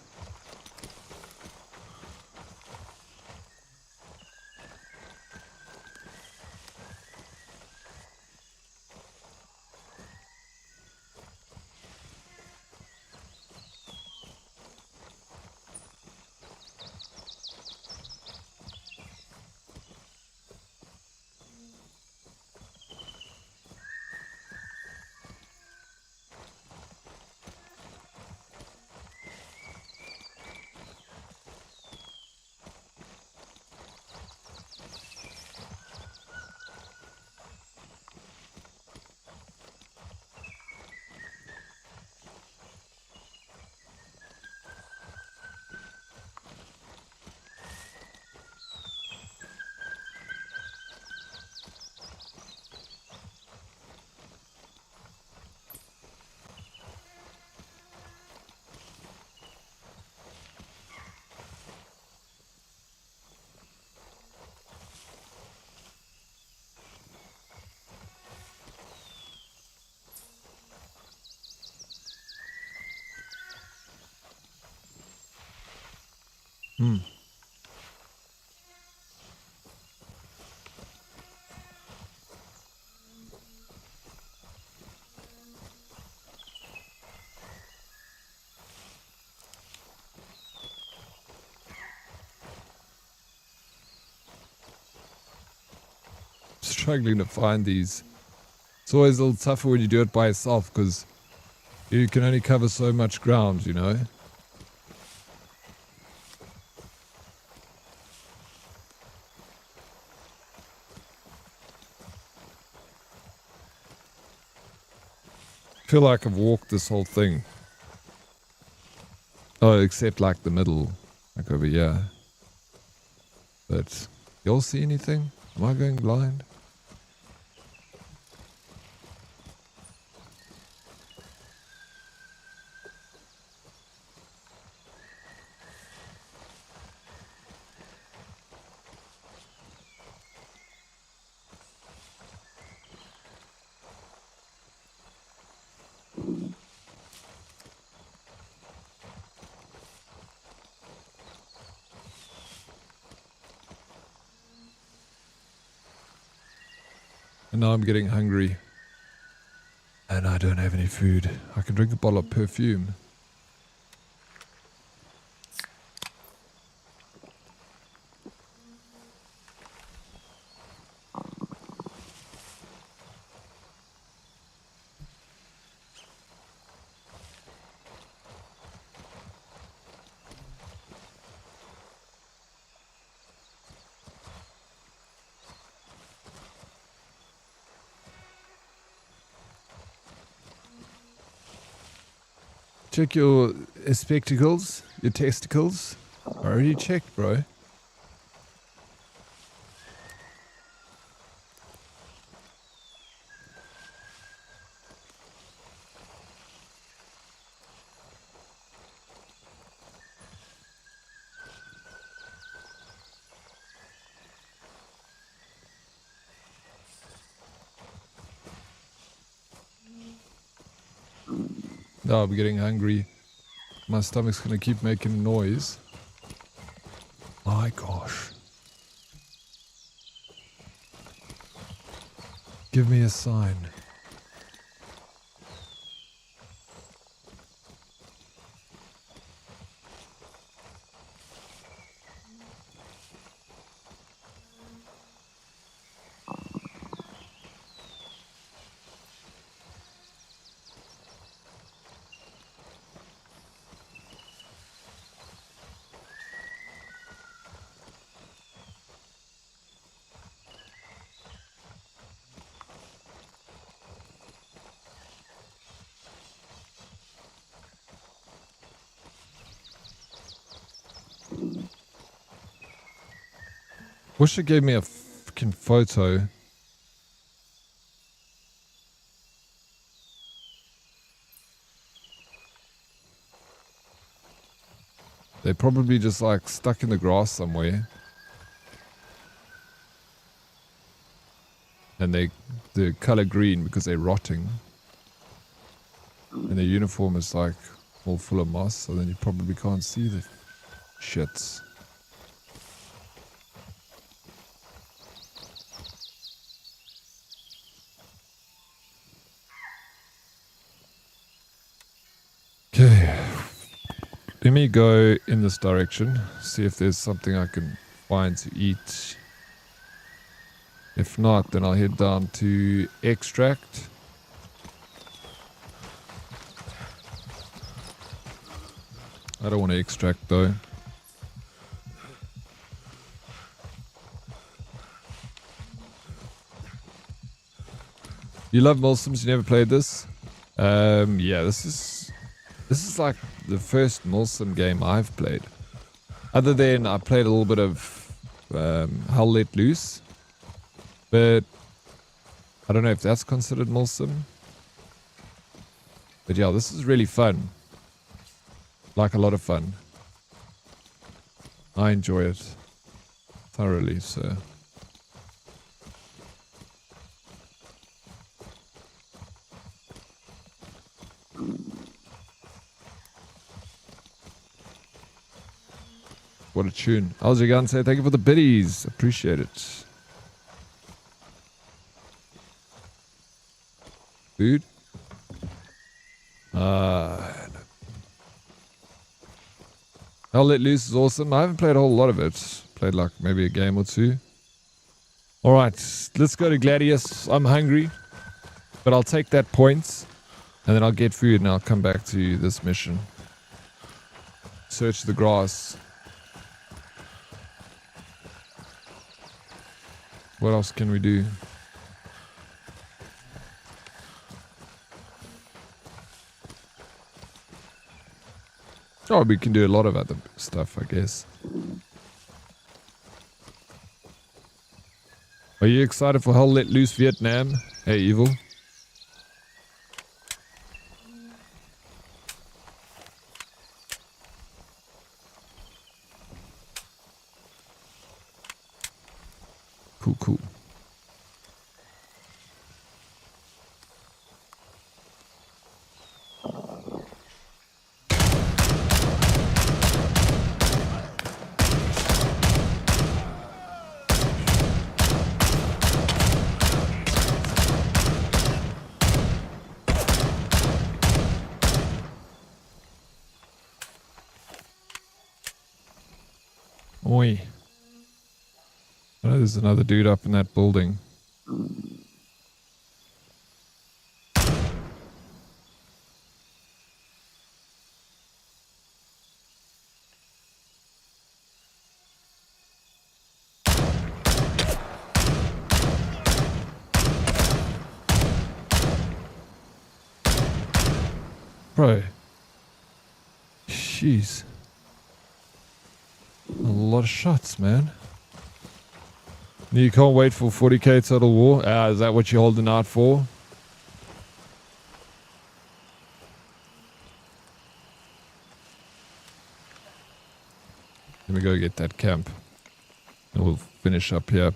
Struggling to find these. It's always a little tougher when you do it by yourself because you can only cover so much ground, you know? I feel like I've walked this whole thing. Oh, except like the middle, like over here. But, y'all see anything? Am I going blind? And now I'm getting hungry. And I don't have any food. I can drink a bottle of perfume. Check your spectacles, your testicles. I already checked, bro. No, I'm getting hungry. My stomach's gonna keep making noise. My gosh. Give me a sign. Wish it gave me a fucking photo. They're probably just like stuck in the grass somewhere. And the color green because they're rotting. And their uniform is like all full of moss, so then you probably can't see the shits. Okay. Let me go in this direction, see if there's something I can find to eat. If not, then I'll head down to extract. I don't want to extract though. You love Milsims, you never played this? Yeah, this is like the first Milsim game I've played. Other than I played a little bit of Hell Let Loose. But I don't know if that's considered Milsim. But yeah, this is really fun. Like a lot of fun. I enjoy it thoroughly, so. What a tune. How's your gun say? Thank you for the biddies. Appreciate it. Food? Hell Let Loose is awesome. I haven't played a whole lot of it. Played like maybe a game or two. Alright, let's go to Gladius. I'm hungry. But I'll take that points. And then I'll get food and I'll come back to this mission. Search the grass. What else can we do? Oh, we can do a lot of other stuff, I guess. Are you excited for Hell Let Loose Vietnam? Hey, Evil. Cool, cool. Oi. I know there's another dude up in that building. Bro. Jeez. A lot of shots, man. You can't wait for 40k Total War? Is that what you're holding out for? Let me go get that camp. And we'll finish up here.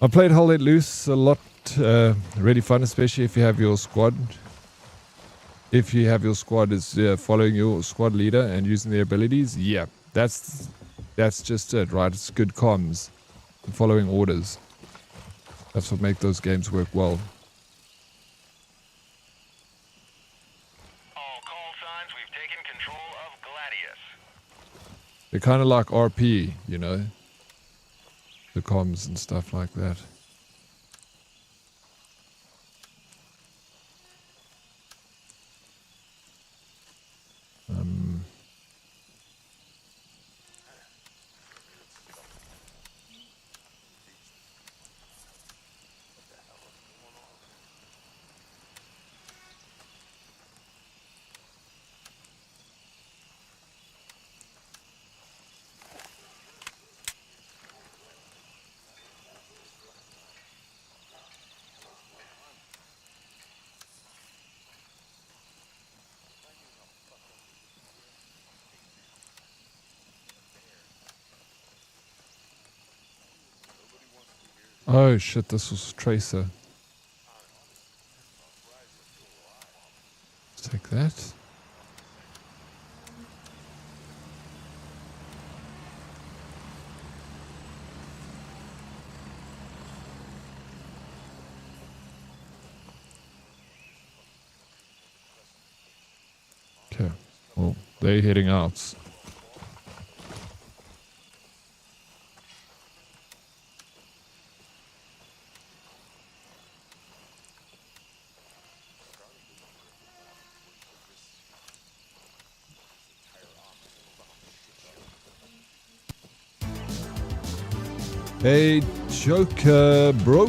I played Hell Let Loose a lot. Really fun, especially if you have your squad. If you have your squad is following your squad leader and using their abilities. Yeah, that's just it, right? It's good comms. Following orders. That's what makes those games work well. All call signs, we've taken control of Gladius. They're kind of like RP, you know? The comms and stuff like that. Oh shit, this was Tracer. Let's take that. Okay, well, they're heading out. Hey, Joker, bro.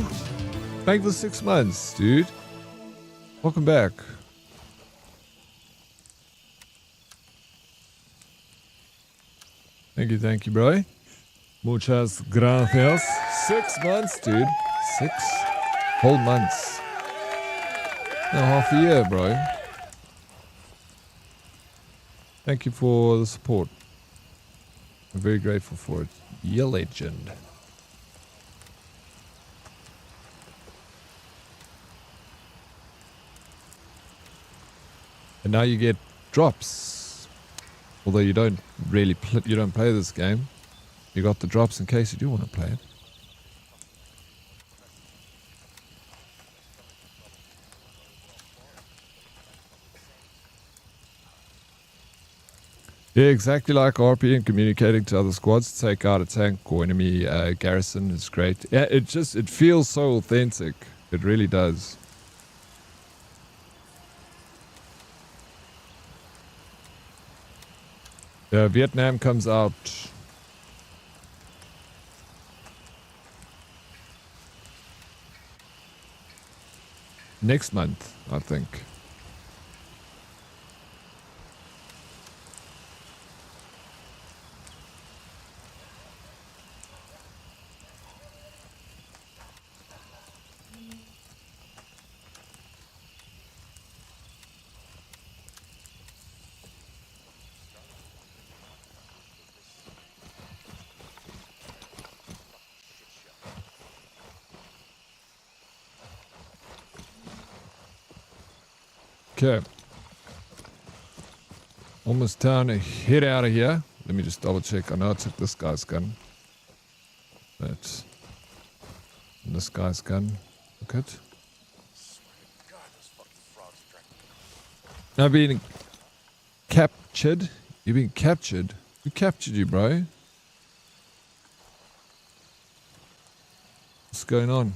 Thank you for 6 months, dude. Welcome back. Thank you, bro. Muchas gracias. 6 months, dude. 6 whole months. No, half a year, bro. Thank you for the support. I'm very grateful for it. You're a legend. And now you get drops. Although you don't really you don't play this game. You got the drops in case you do want to play it. Yeah, exactly like RP and communicating to other squads to take out a tank or enemy garrison is great. Yeah, it feels so authentic. It really does. Vietnam comes out next month, I think. Okay. Almost time to head out of here. Let me just double check. I know I took this guy's gun. But this guy's gun. Look at. Now being captured. You've been captured. Who captured you, bro? What's going on?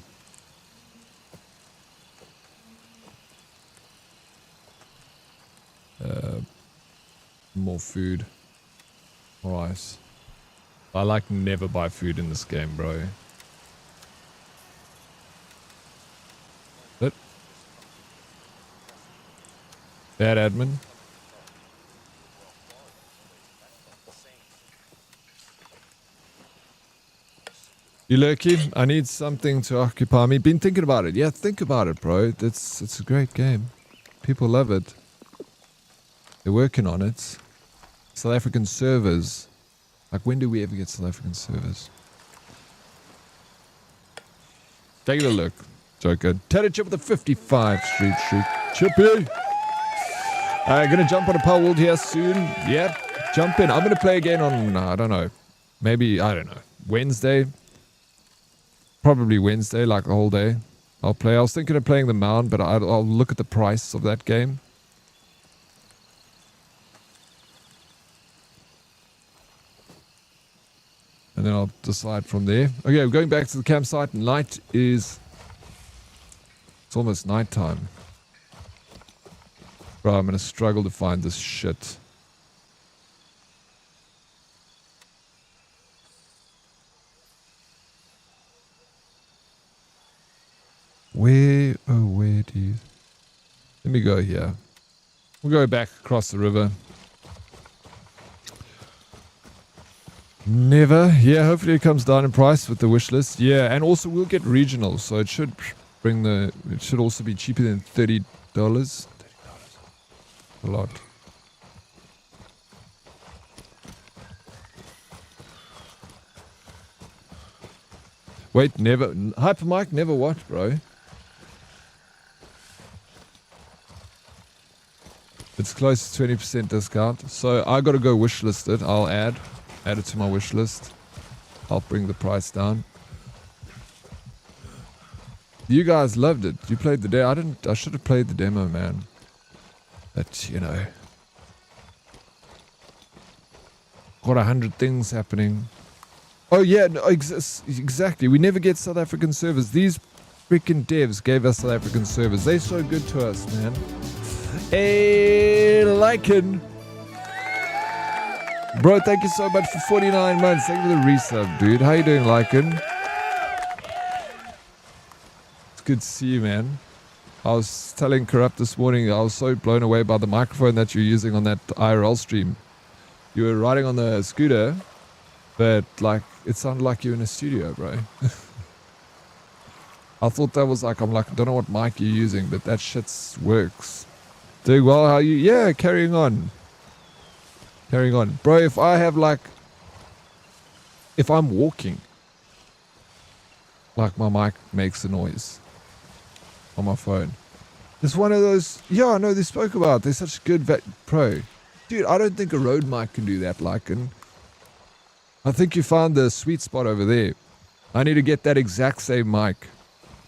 More food. Alright. I like never buy food in this game, bro. But bad admin. You lurky? I need something to occupy me. Been thinking about it. Yeah, think about it, bro. It's a great game. People love it. They're working on it. South African servers. Like, when do we ever get South African servers? Take a look, Joker. Tatted Chip with the 55 Street. Chippy! Gonna jump on a power world here soon. Yep, jump in. I'm gonna play again on, I don't know. Maybe, I don't know. Wednesday. Probably Wednesday, like the whole day. I'll play. I was thinking of playing the Mound, but I'll look at the price of that game. And then I'll decide from there. Okay, I'm going back to the campsite. Night is... It's almost nighttime. Bro, I'm going to struggle to find this shit. Where, oh, where do you... Let me go here. We'll go back across the river. Never. Yeah, hopefully it comes down in price with the wish list. Yeah, and also we'll get regional, so it should bring the... It should also be cheaper than $30. A lot. Wait, never. Hypermic, never what, bro? It's close to 20% discount. So I gotta go wishlist it. I'll add it to my wish list. I'll bring the price down. You guys loved it. You played the demo. I should have played the demo, man. But, you know. Got 100 things happening. Oh, yeah. No, exactly. We never get South African servers. These freaking devs gave us South African servers. They're so good to us, man. Hey, Lycan. Bro, thank you so much for 49 months. Thank you for the resub, dude. How you doing, Lycan? Good to see you, man. I was telling Corrupt this morning, I was so blown away by the microphone that you're using on that IRL stream. You were riding on the scooter, but like it sounded like you're in a studio, bro. I thought that was like, I don't know what mic you're using, but that shit works. Doing well, how you? Yeah, carrying on. Carrying on. Bro, if I'm walking, like my mic makes a noise on my phone. It's one of those, yeah, I know they spoke about. They're such good pro. Dude, I don't think a Rode mic can do that, Lycan. I think you found the sweet spot over there. I need to get that exact same mic.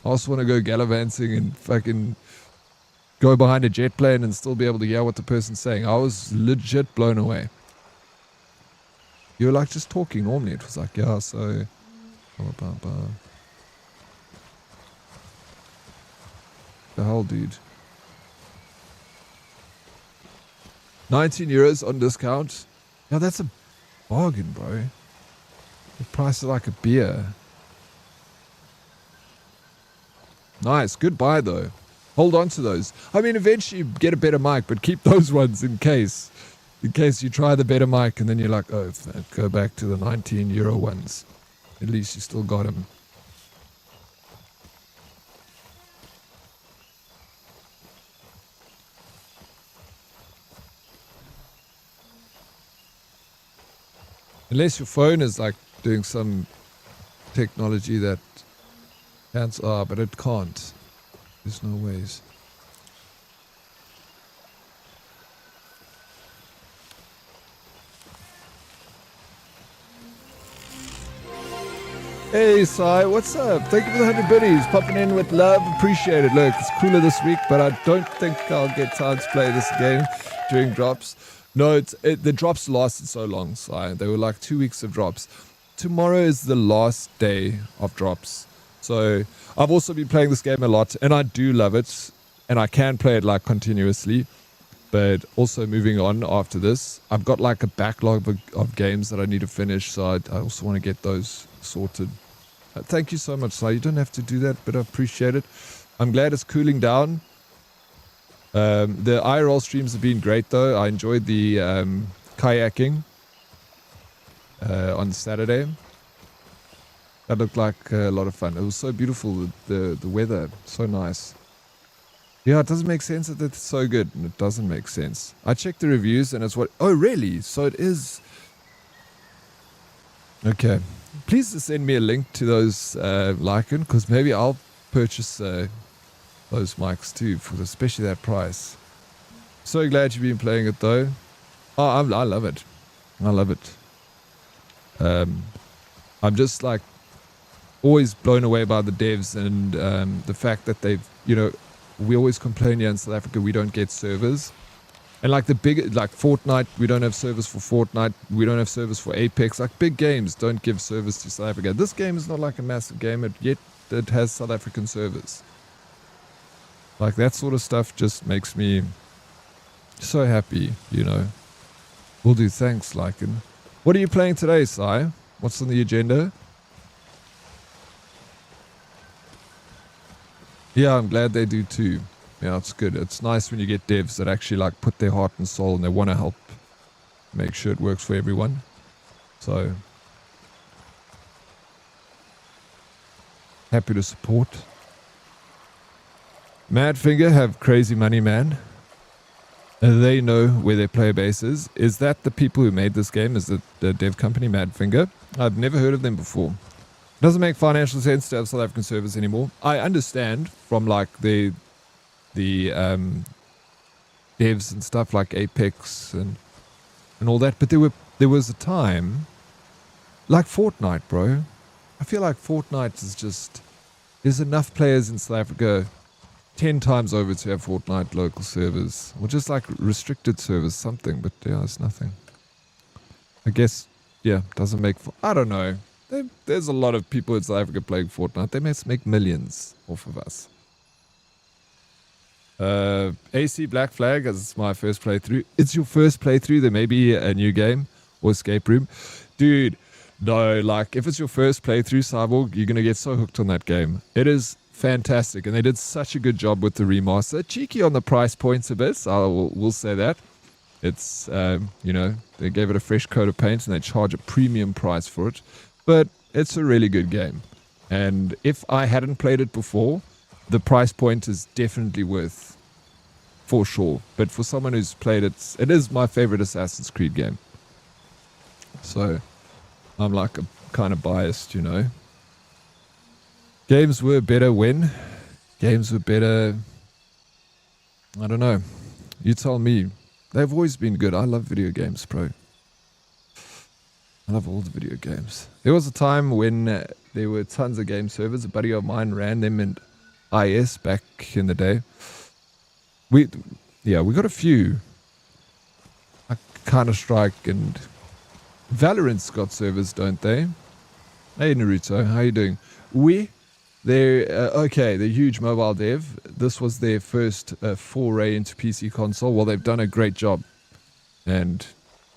I also want to go gallivanting and fucking go behind a jet plane and still be able to hear what the person's saying. I was legit blown away. You were like just talking normally. It was like, yeah, so... The hell, dude. 19 euros on discount. Yeah, that's a bargain, bro. The price is like a beer. Nice. Good buy, though. Hold on to those. I mean, eventually you get a better mic, but keep those ones in case. In case you try the better mic and then you're like, oh, go back to the 19 euro ones. At least you still got them. Unless your phone is like doing some technology that can't, but it can't. There's no ways. Hey, Sai, what's up? Thank you for the 100 biddies. Popping in with love. Appreciate it. Look, it's cooler this week, but I don't think I'll get time to play this game during drops. No, the drops lasted so long, Sai. They were like 2 weeks of drops. Tomorrow is the last day of drops. So I've also been playing this game a lot, and I do love it, and I can play it like continuously. But also moving on after this, I've got like a backlog of games that I need to finish, so I also want to get those sorted. Thank you so much, Sai. You don't have to do that, but I appreciate it. I'm glad it's cooling down. The IRL streams have been great, though. I enjoyed the kayaking on Saturday. That looked like a lot of fun. It was so beautiful, the weather, so nice. Yeah, it doesn't make sense that it's so good, and it doesn't make sense. I checked the reviews, and it's what... Oh, really? So it is... Okay. Please just send me a link to those Lycan, because maybe I'll purchase those mics too, for especially that price. So glad you've been playing it, though. Oh, I love it. I love it. I'm just like always blown away by the devs and the fact that they've, you know, we always complain here in South Africa we don't get servers. And like the big, like Fortnite, we don't have service for Fortnite. We don't have service for Apex. Like big games don't give service to South Africa. This game is not like a massive game, yet it has South African servers. Like that sort of stuff just makes me so happy, you know. Will do. Thanks, Lycan. What are you playing today, Sai? What's on the agenda? Yeah, I'm glad they do too. Yeah, it's good. It's nice when you get devs that actually like put their heart and soul and they want to help make sure it works for everyone. So happy to support. Madfinger have crazy money, man. They know where their player base is. Is that the people who made this game? Is it the dev company Madfinger? I've never heard of them before. doesn't make financial sense to have South African servers anymore. I understand from like the devs and stuff like Apex and all that, but there was a time like Fortnite, bro. I feel like Fortnite is just, there's enough players in South Africa 10 times over to have Fortnite local servers, or just like restricted servers, something, but yeah, it's nothing. I guess, yeah, doesn't make, I don't know. There's a lot of people in South Africa playing Fortnite. They must make millions off of us. AC Black Flag, as it's my first playthrough. It's your first playthrough, there may be a new game or escape room. Dude, no, like if it's your first playthrough, Cyborg, you're going to get so hooked on that game. It is fantastic, and they did such a good job with the remaster. Cheeky on the price points a bit, I will say that. It's, you know, they gave it a fresh coat of paint and they charge a premium price for it. But it's a really good game. And if I hadn't played it before, the price point is definitely worth, for sure. But for someone who's played it, it is my favorite Assassin's Creed game. So I'm like kind of biased, you know. Games were better when? Games were better, I don't know. You tell me. They've always been good. I love video games, bro. I love all the video games. There was a time when there were tons of game servers. A buddy of mine ran them in IS back in the day. We got a few. Like Counter-Strike and Valorant's got servers, don't they? Hey Naruto, how you doing? They're huge mobile dev. This was their first foray into PC console. Well, they've done a great job. And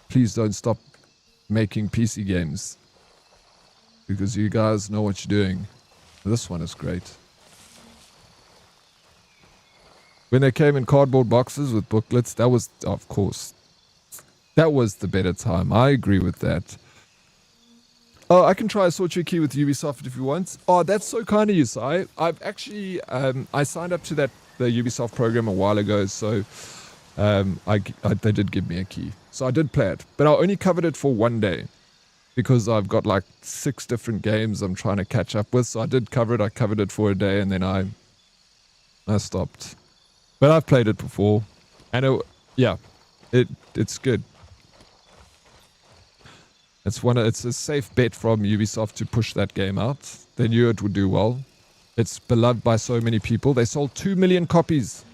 please don't stop making PC games. Because you guys know what you're doing. This one is great. When they came in cardboard boxes with booklets, that was, of course, that was the better time. I agree with that. Oh, I can try a Sword Key with Ubisoft if you want. Oh, that's so kind of you, Si. I've actually, I signed up to the Ubisoft program a while ago, so they did give me a key. So I did play it, but I only covered it for one day because I've got like 6 different games I'm trying to catch up with. So I did cover it. I covered it for a day and then I stopped. But I've played it before, and it's good. It's a safe bet from Ubisoft to push that game out. They knew it would do well. It's beloved by so many people. They sold 2 million copies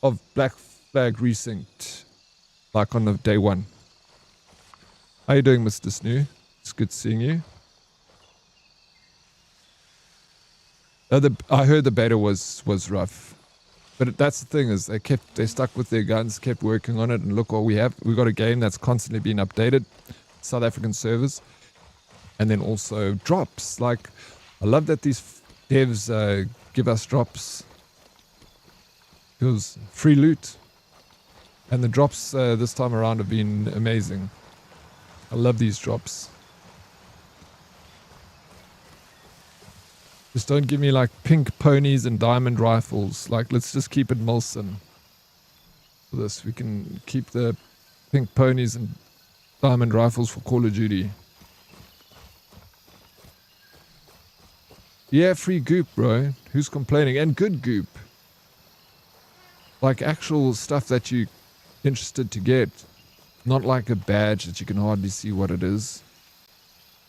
of Black Flag Resynced, like on the day one. How you doing, Mr. Snoo? It's good seeing you. I heard the beta was rough. But that's the thing, is they stuck with their guns, kept working on it, and look what we have. We've got a game that's constantly being updated. South African servers, and then also drops. Like, I love that these devs give us drops. It was free loot, and the drops this time around have been amazing. I love these drops. Just don't give me like pink ponies and diamond rifles. Like, let's just keep it Milson. For this, we can keep the pink ponies and diamond rifles for Call of Duty. Yeah, free goop, bro. Who's complaining? And good goop. Like actual stuff that you're interested to get. Not like a badge that you can hardly see what it is.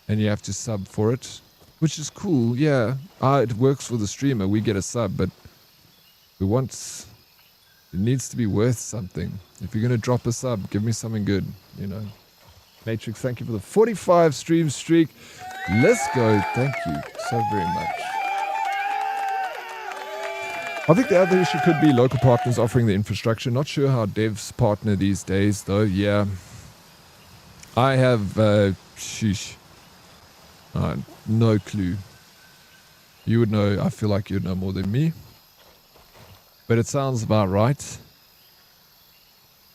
And you have to sub for it. Which is cool, yeah. It works for the streamer. We get a sub, but it needs to be worth something. If you're going to drop a sub, give me something good, you know. Matrix, thank you for the 45 stream streak. Let's go. Thank you so very much. I think the other issue could be local partners offering the infrastructure. Not sure how devs partner these days, though. Yeah. I have, no clue. You would know. I feel like you'd know more than me. But it sounds about right.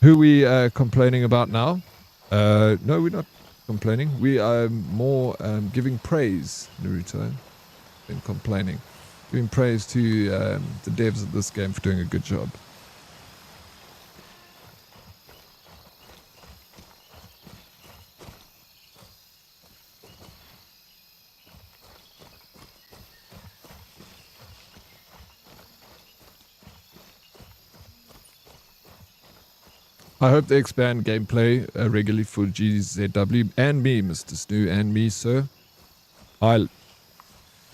Who we complaining about now? No, we're not complaining. We are more giving praise, Naruto, than complaining. Giving praise to the devs of this game for doing a good job. I hope they expand gameplay regularly for GZW and me, Mr. Snoo, and me, sir. I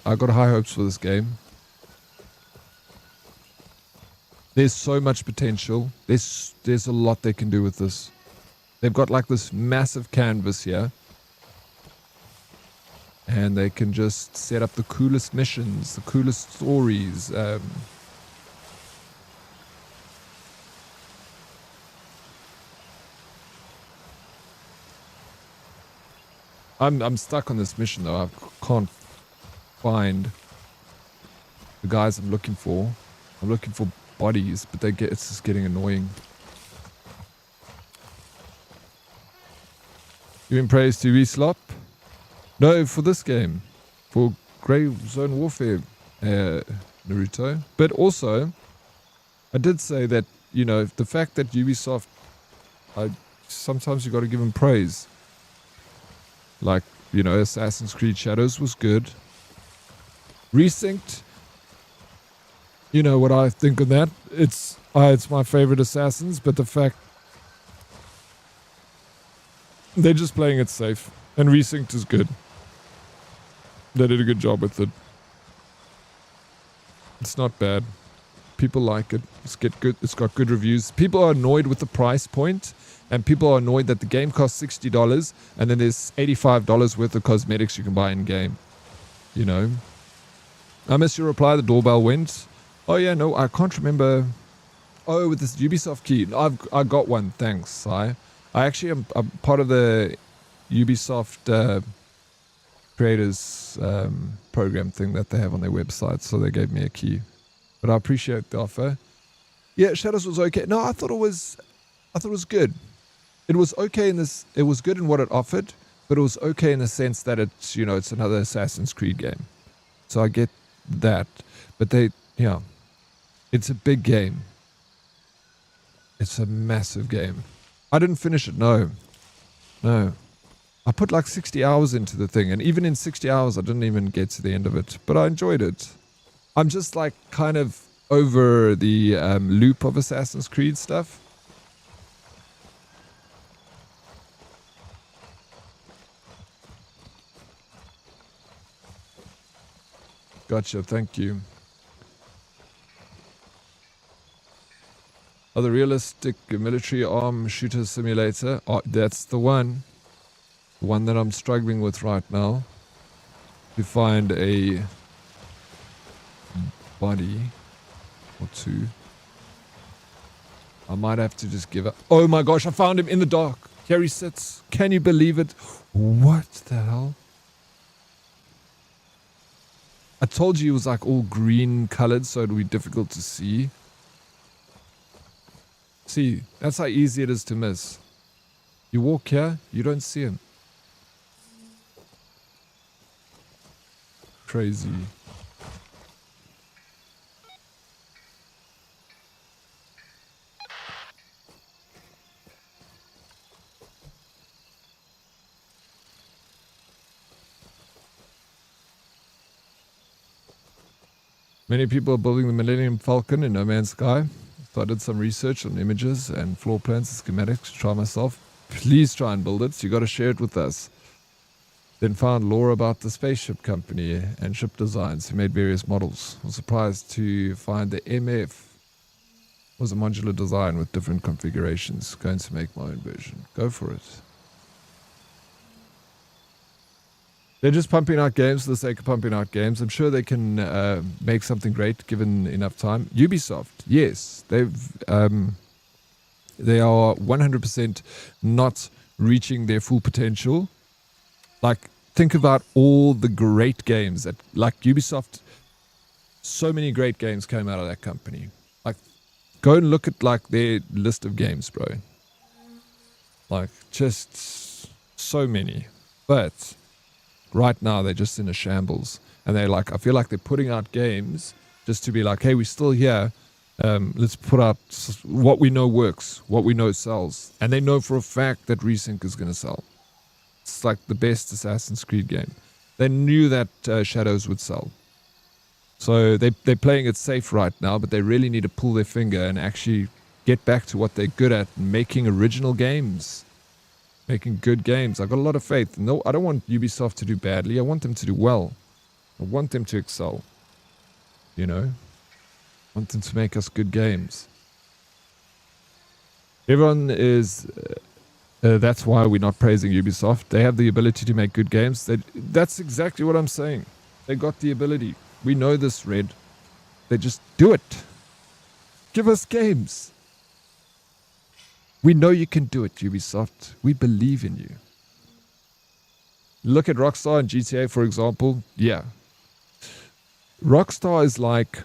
got high hopes for this game. There's so much potential. There's a lot they can do with this. They've got like this massive canvas here. And they can just set up the coolest missions, the coolest stories. I'm stuck on this mission though. I can't find the guys I'm looking for. I'm looking for bodies, but it's just getting annoying. Giving praise to Reslop? No, for this game. For Grey Zone Warfare, Naruto. But also, I did say that, you know, the fact that Ubisoft, sometimes you got to give them praise. Like, you know, Assassin's Creed Shadows was good. Resynced, you know what I think of that. It's my favorite Assassins, but the fact they're just playing it safe. And Resynced is good. They did a good job with it. It's not bad. People like it. It's got good reviews. People are annoyed with the price point, and people are annoyed that the game costs $60 and then there's $85 worth of cosmetics you can buy in game. You know. I missed your reply. The doorbell went. Oh yeah, no, I can't remember. Oh, with this Ubisoft key. I got one. Thanks, Si. I actually am part of the Ubisoft creators program thing that they have on their website, so they gave me a key. But I appreciate the offer. Yeah, Shadows was okay. No, I thought it was good. It was okay in this. It was good in what it offered, but it was okay in the sense that it's, you know, it's another Assassin's Creed game. So I get that, but it's a big game. It's a massive game. I didn't finish it. No. I put like 60 hours into the thing, and even in 60 hours, I didn't even get to the end of it, but I enjoyed it. I'm just like kind of over the loop of Assassin's Creed stuff. Gotcha, thank you. Oh, the realistic military arm shooter simulator. Oh, that's the one. The one that I'm struggling with right now. To find a body or two. I might have to just give up. Oh my gosh, I found him in the dark. Here he sits. Can you believe it? What the hell? I told you it was like all green colored, so it'll be difficult to see. See, that's how easy it is to miss. You walk here, you don't see him. Crazy. Many people are building the Millennium Falcon in No Man's Sky. So I did some research on images and floor plans and schematics to try myself. Please try and build it. You got to share it with us. Then found lore about the spaceship company and ship designs who made various models. I was surprised to find the MF was a modular design with different configurations. Going to make my own version. Go for it. They're just pumping out games for the sake of pumping out games. I'm sure they can make something great given enough time. Ubisoft, yes, they are 100% not reaching their full potential. Like, think about all the great games that, like Ubisoft, so many great games came out of that company. Like, go and look at like their list of games, bro. Like, just so many. But right now they're just in a shambles, and they're like, I feel like they're putting out games just to be like, hey, we're still here. Let's put out what we know works, what we know sells, and they know for a fact that Resync is going to sell. It's like the best Assassin's Creed game. They knew that Shadows would sell, so they're playing it safe right now, but they really need to pull their finger and actually get back to what they're good at, making original games, making good games. I've got a lot of faith. No, I don't want Ubisoft to do badly. I want them to do well. I want them to excel. You know? I want them to make us good games. Everyone is... that's why we're not praising Ubisoft. They have the ability to make good games. That's exactly what I'm saying. They got the ability. We know this, Red. They just do it. Give us games. We know you can do it, Ubisoft. We believe in you. Look at Rockstar and GTA, for example. Yeah. Rockstar is like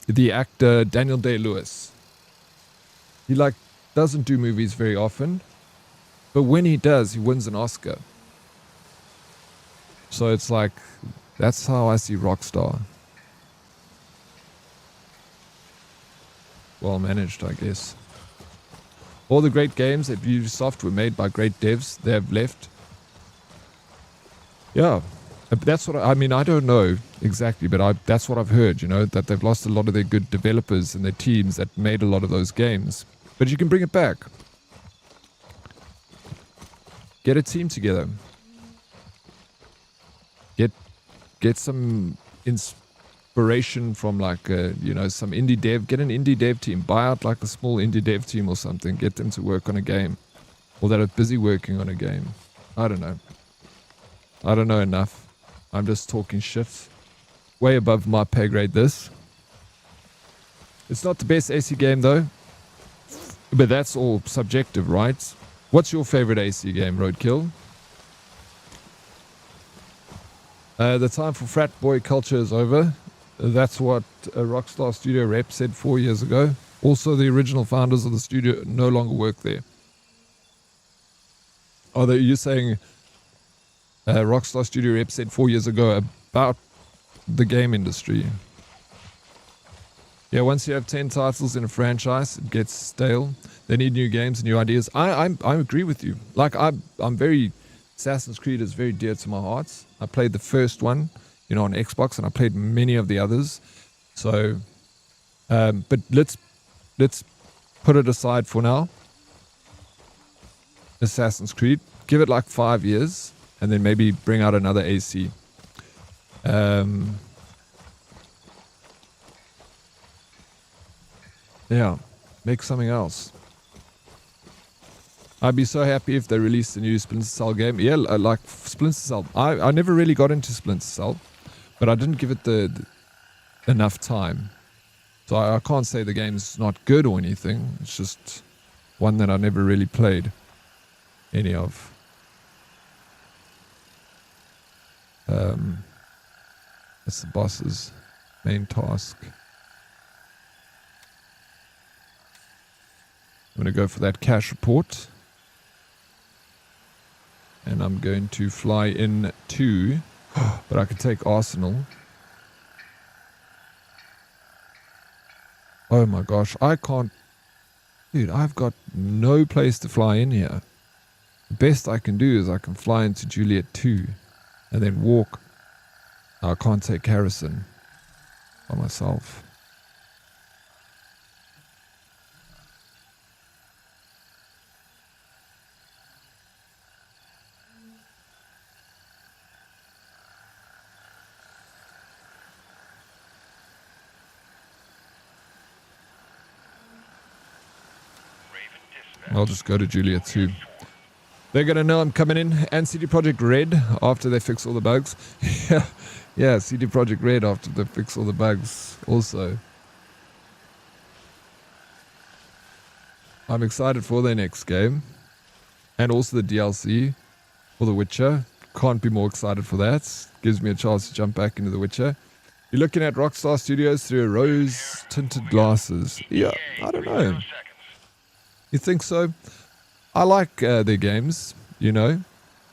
the actor Daniel Day-Lewis. He doesn't do movies very often, but when he does, he wins an Oscar. So it's like, that's how I see Rockstar. Well managed, I guess. All the great games at Ubisoft were made by great devs. They have left. Yeah, that's what I mean. I don't know exactly, but that's what I've heard, you know, that they've lost a lot of their good developers and their teams that made a lot of those games. But you can bring it back. Get a team together. Get some inspiration from you know, some indie dev. Get an indie dev team. Buy out like a small indie dev team or something. Get them to work on a game. Or that are busy working on a game. I don't know. I don't know enough. I'm just talking shit. Way above my pay grade this. It's not the best AC game though. But that's all subjective, right? What's your favorite AC game, Roadkill? The time for frat boy culture is over. That's what a Rockstar Studio rep said 4 years ago. Also, the original founders of the studio no longer work there. Are you saying Rockstar Studio rep said 4 years ago about the game industry? Yeah, once you have 10 titles in a franchise, it gets stale. They need new games and new ideas. I agree with you. Like, I'm very... Assassin's Creed is very dear to my heart. I played the first one, you know, on Xbox, and I played many of the others. So, but let's put it aside for now. Assassin's Creed. Give it like 5 years, and then maybe bring out another AC. Yeah, make something else. I'd be so happy if they released a new Splinter Cell game. Yeah, like Splinter Cell. I never really got into Splinter Cell, but I didn't give it the enough time. So I can't say the game's not good or anything. It's just one that I never really played any of. That's the boss's main task. I'm going to go for that cash report. And I'm going to fly in too. But I could take Arsenal. Oh my gosh, I can't... Dude, I've got no place to fly in here. The best I can do is I can fly into Juliet 2. And then walk. I can't take Harrison by myself. I'll just go to Juliet 2. They're going to know I'm coming in. And CD Projekt Red after they fix all the bugs. Yeah, CD Projekt Red after they fix all the bugs also. I'm excited for their next game. And also the DLC for The Witcher. Can't be more excited for that. Gives me a chance to jump back into The Witcher. You're looking at Rockstar Studios through rose-tinted glasses. Yeah, I don't know. You think so? I like their games, you know.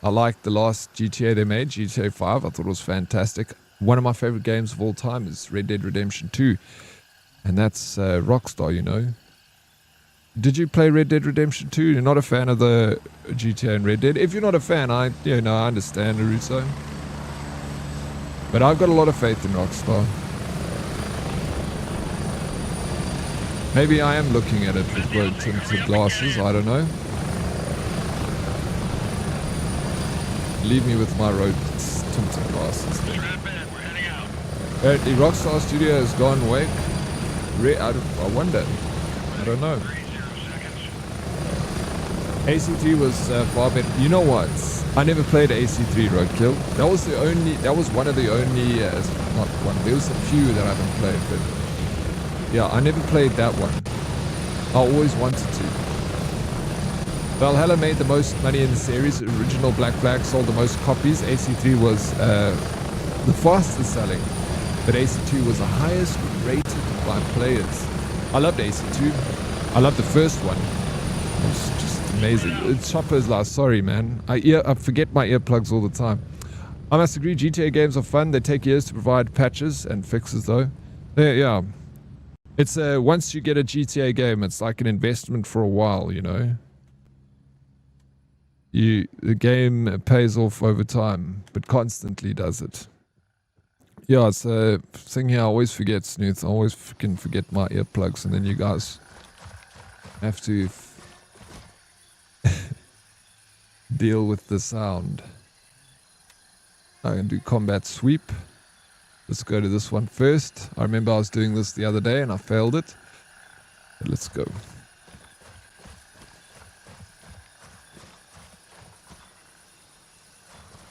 I like the last GTA they made, GTA 5. I thought it was fantastic. One of my favorite games of all time is Red Dead Redemption 2. And that's Rockstar, you know. Did you play Red Dead Redemption 2? You're not a fan of the GTA and Red Dead? If you're not a fan, I understand, Naruto. But I've got a lot of faith in Rockstar. Maybe I am looking at it with rose-tinted glasses, I don't know. Leave me with my rose-tinted glasses. Apparently Rockstar Studio has gone wake. I wonder. I don't know. AC3 was far better. You know what? I never played AC3 Roadkill. That was one of the only, not one, there was a few that I haven't played, but yeah, I never played that one. I always wanted to. Valhalla made the most money in the series. Original Black Flag sold the most copies. AC3 was the fastest selling, but AC2 was the highest rated by players. I loved AC2. I loved the first one. It was just amazing. Chopper's last. Sorry, man. I forget my earplugs all the time. I must agree, GTA games are fun. They take years to provide patches and fixes, though. Yeah. It's once you get a GTA game, it's like an investment for a while, you know. The game pays off over time, but constantly does it. Yeah, it's a thing here I always forget, Snooth. I always can forget my earplugs, and then you guys have to deal with the sound. I can do combat sweep. Let's go to this one first. I remember I was doing this the other day and I failed it. But let's go.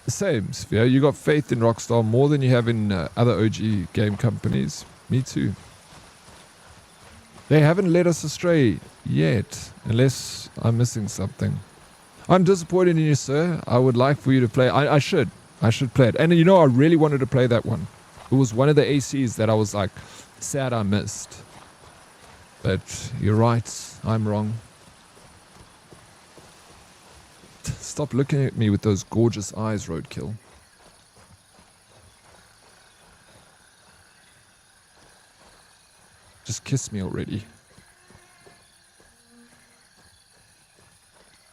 The same, Sphere. You got faith in Rockstar more than you have in other OG game companies. Me too. They haven't led us astray yet, unless I'm missing something. I'm disappointed in you, sir. I would like for you to play. I should play it. And you know, I really wanted to play that one. It was one of the ACs that I was like, sad I missed. But you're right. I'm wrong. Stop looking at me with those gorgeous eyes, Roadkill. Just kiss me already.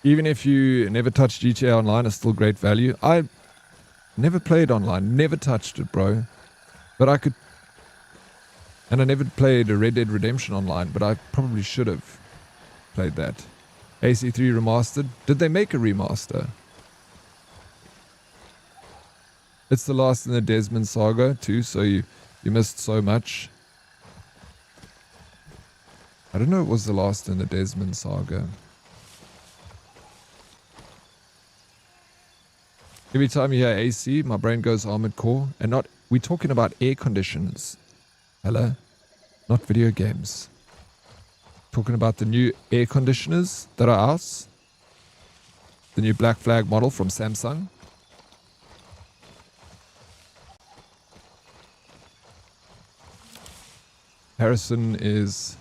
Even if you never touched GTA Online, it's still great value. I never played online, never touched it, bro. But I could... And I never played a Red Dead Redemption Online, but I probably should have played that. AC3 Remastered. Did they make a remaster? It's the last in the Desmond saga too, so you missed so much. I don't know if it was the last in the Desmond saga. Every time you hear AC, my brain goes Armored Core. And not, we're talking about air conditioners. Hello? Not video games. Talking about the new air conditioners that are out. The new Black Flag model from Samsung. Harrison is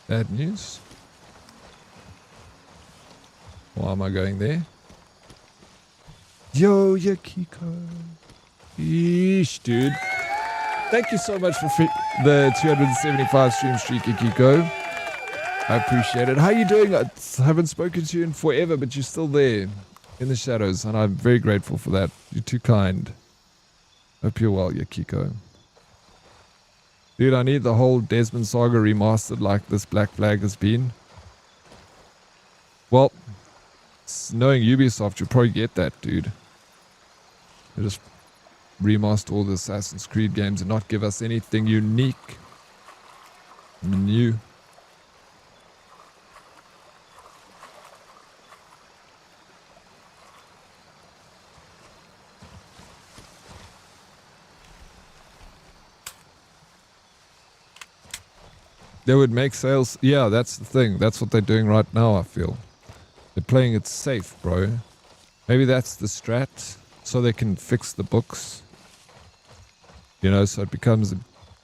bad news. Why am I going there? Yo, Yakiko. Yeesh, dude. Thank you so much for the 275 stream streak, Yakiko. I appreciate it. How you doing? I haven't spoken to you in forever, but you're still there in the shadows, and I'm very grateful for that. You're too kind. Hope you're well, Yakiko. Dude, I need the whole Desmond saga remastered like this Black Flag has been. Well, knowing Ubisoft, you'll probably get that, dude. They just remaster all the Assassin's Creed games and not give us anything unique and new. They would make sales. Yeah, that's the thing. That's what they're doing right now, I feel. They're playing it safe, bro. Maybe that's the strat, so they can fix the books. You know, so it becomes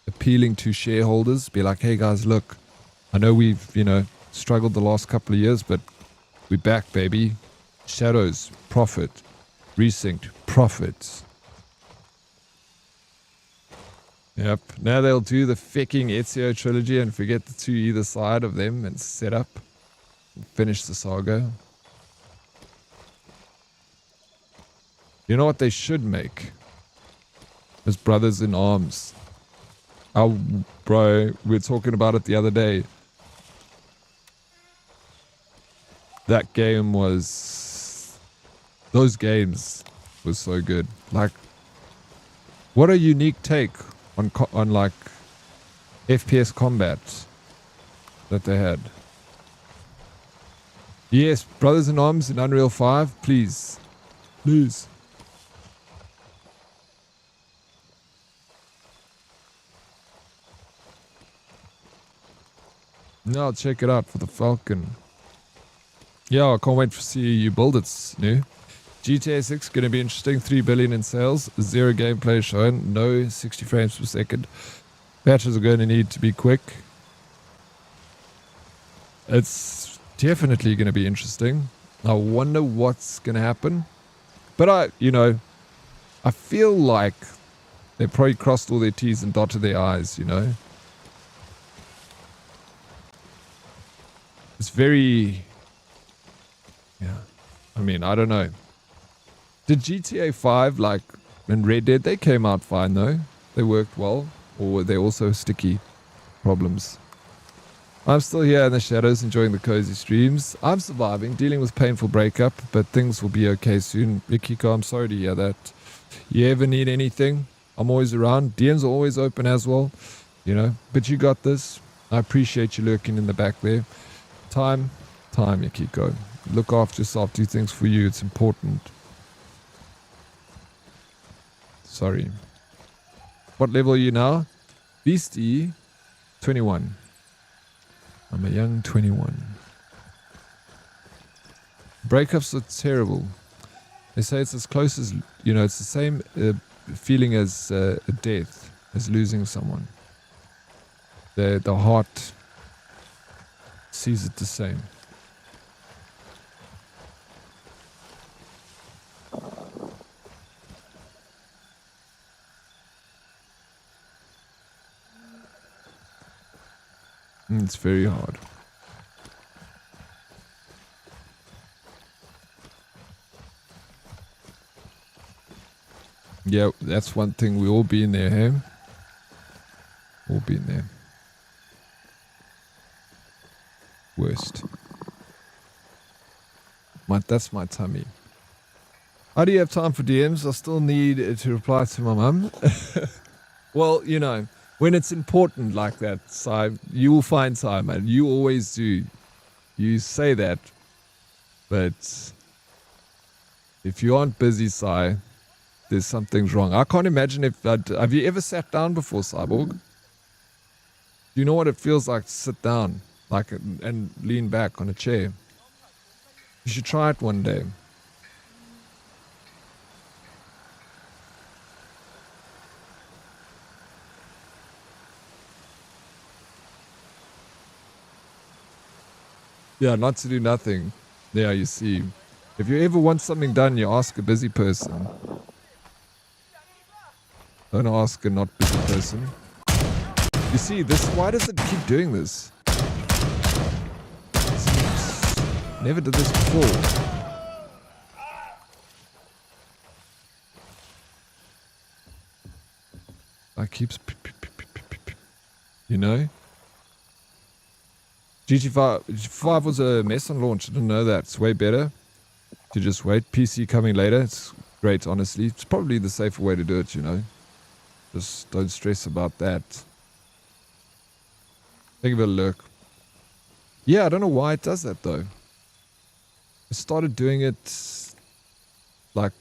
appealing to shareholders. Be like, hey guys, look, I know we've, you know, struggled the last couple of years, but we're back, baby. Shadows, profit. Resynced, profits. Yep. Now they'll do the fucking Ezio trilogy and forget the two either side of them and set up and finish the saga. You know what they should make? As Brothers in Arms. Oh, bro, we were talking about it the other day. that game was... Those games was so good. Like, what a unique take on like FPS combat that they had. Yes, Brothers in Arms in Unreal 5, please. Please. No, I'll check it out for the Falcon. Yeah, I can't wait to see you build it, Snoo. GTA 6 going to be interesting. 3 billion in sales. 0 gameplay shown. No 60 frames per second. Patches are going to need to be quick. It's definitely going to be interesting. I wonder what's going to happen. But I feel like they probably crossed all their T's and dotted their I's, you know. It's very... Yeah. I mean, I don't know. Did GTA 5, like, and Red Dead, they came out fine, though? They worked well? Or were they also sticky problems? I'm still here in the shadows, enjoying the cozy streams. I'm surviving, dealing with painful breakup, but things will be okay soon. Mikiko, I'm sorry to hear that. You ever need anything? I'm always around. DMs are always open as well, you know. But you got this. I appreciate you lurking in the back there. Time, Mikiko. Look after yourself. Do things for you. It's important. Sorry. What level are you now? Beastie, 21. I'm a young 21. Breakups are terrible. They say it's as close as, you know, it's the same feeling as a death, as losing someone. The heart sees it the same. It's very hard. Yeah, that's one thing. We all been there, hey? All been there. Worst. That's my tummy. How do you have time for DMs? I still need to reply to my mum. Well, you know, when it's important like that, Si, you will find time, and you always do. You say that, but if you aren't busy, Si, there's something's wrong. I can't imagine if... have you ever sat down before, Cyborg? Do you know what it feels like to sit down, like, and lean back on a chair? You should try it one day. Yeah, not to do nothing. There, you see. If you ever want something done, you ask a busy person. Don't ask a not busy person. You see, this... Why does it keep doing this? Never did this before. It keeps... You know? GT5 was a mess on launch. I didn't know that. It's way better to just wait. PC coming later. It's great, honestly. It's probably the safer way to do it, you know. Just don't stress about that. Give it a look. Yeah, I don't know why it does that, though. I started doing it like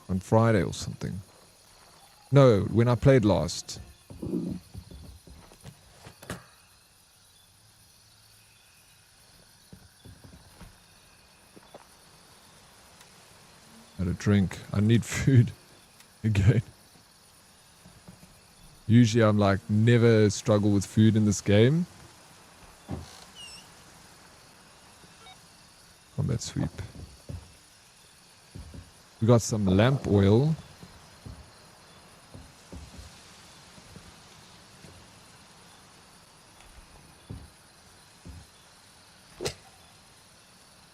on Friday or something. No, when I played last. Had a drink. I need food again. Usually I'm like never struggle with food in this game. Combat sweep. We got some lamp oil.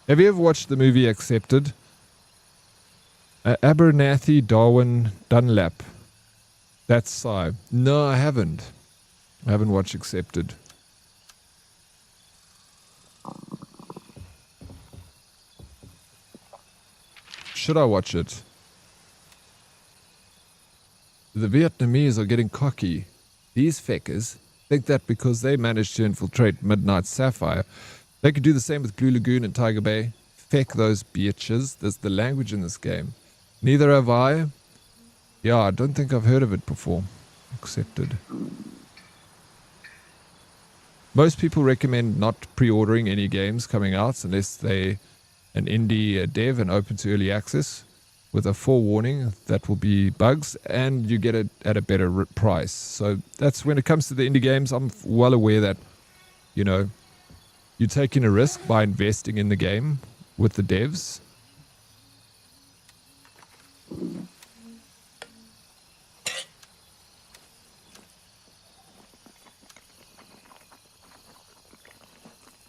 Have you ever watched the movie Accepted? Abernathy Darwin Dunlap. That's Si. No, I haven't. I haven't watched Accepted. should I watch it? The Vietnamese are getting cocky. These feckers think that because they managed to infiltrate Midnight Sapphire, they could do the same with Blue Lagoon and Tiger Bay. Feck those bitches. There's the language in this game. Neither have I. Yeah, I don't think I've heard of it before. Accepted. Most people recommend not pre-ordering any games coming out unless they an indie dev and open to early access with a forewarning that will be bugs and you get it at a better price. So that's when it comes to the indie games, I'm well aware that, you know, you're taking a risk by investing in the game with the devs.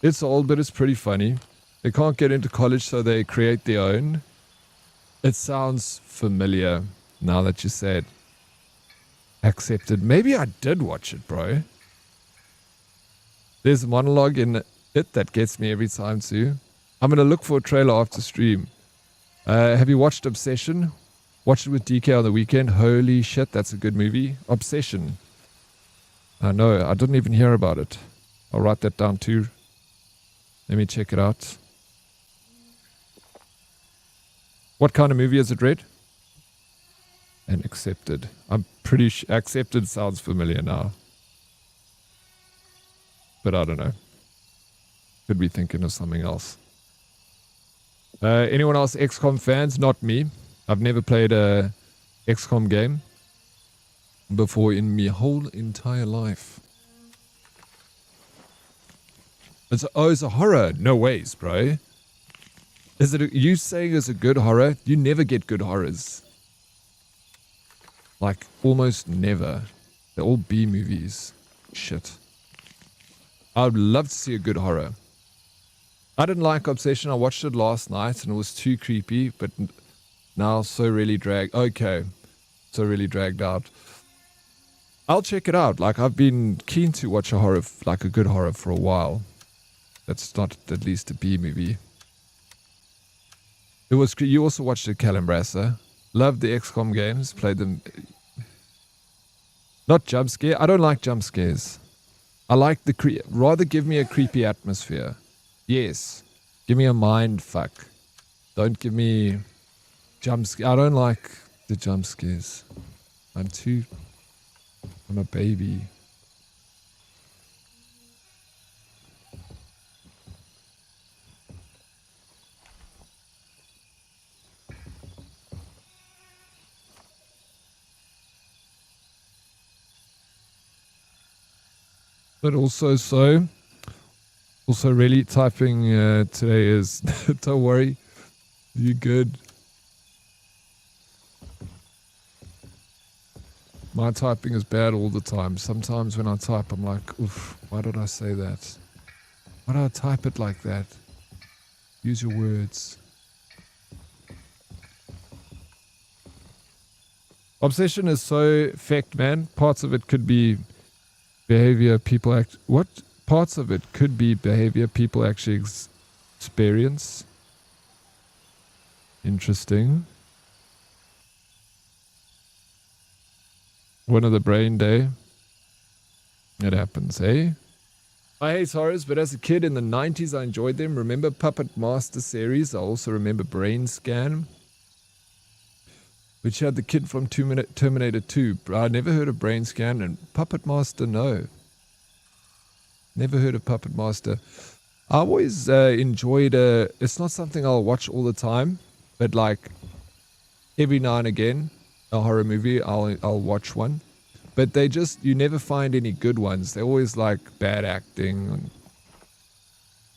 It's old, but it's pretty funny. They can't get into college, so they create their own. It sounds familiar now that you say it. Accepted. Maybe I did watch it, bro. There's a monologue in it that gets me every time too. I'm going to look for a trailer after stream. Have you watched Obsession? Watched it with DK on the weekend. Holy shit, that's a good movie. Obsession. No, I didn't even hear about it. I'll write that down too. Let me check it out. What kind of movie is it, Red? And Accepted. I'm pretty sure Accepted sounds familiar now. But I don't know. Could be thinking of something else. Anyone else XCOM fans? Not me. I've never played a XCOM game before in my whole entire life. It's a horror. No ways, bro. Is it you saying it's a good horror? You never get good horrors. Like, almost never. They're all B movies. Shit. I would love to see a good horror. I didn't like Obsession. I watched it last night and it was too creepy, but now so really so really dragged out. I'll check it out. Like, I've been keen to watch a horror, like a good horror for a while. That's not at least a B movie. It was. You also watched the Calambrasa. Loved the XCOM games. Played them. Not jump scare. I don't like jump scares. I like the rather give me a creepy atmosphere. Yes. Give me a mind fuck. Don't give me jump scare. I don't like the jump scares. I'm a baby. But also really typing today is, don't worry, you good. My typing is bad all the time. Sometimes when I type, I'm like, oof, why did I say that? Why did I type it like that? Use your words. Obsession is so fecked, man. Parts of it could be behavior people what parts of it could be behavior people actually experience. Interesting. One of the brain day. It happens, eh? I hate horrors, but as a kid in the 90s I enjoyed them. Remember Puppet Master series? I also remember Brain Scan, which had the kid from Terminator 2. I never heard of Brain Scan, and Puppet Master, no. Never heard of Puppet Master. I always enjoyed it's not something I'll watch all the time, but like every now and again, a horror movie, I'll watch one. But you never find any good ones. They're always like bad acting and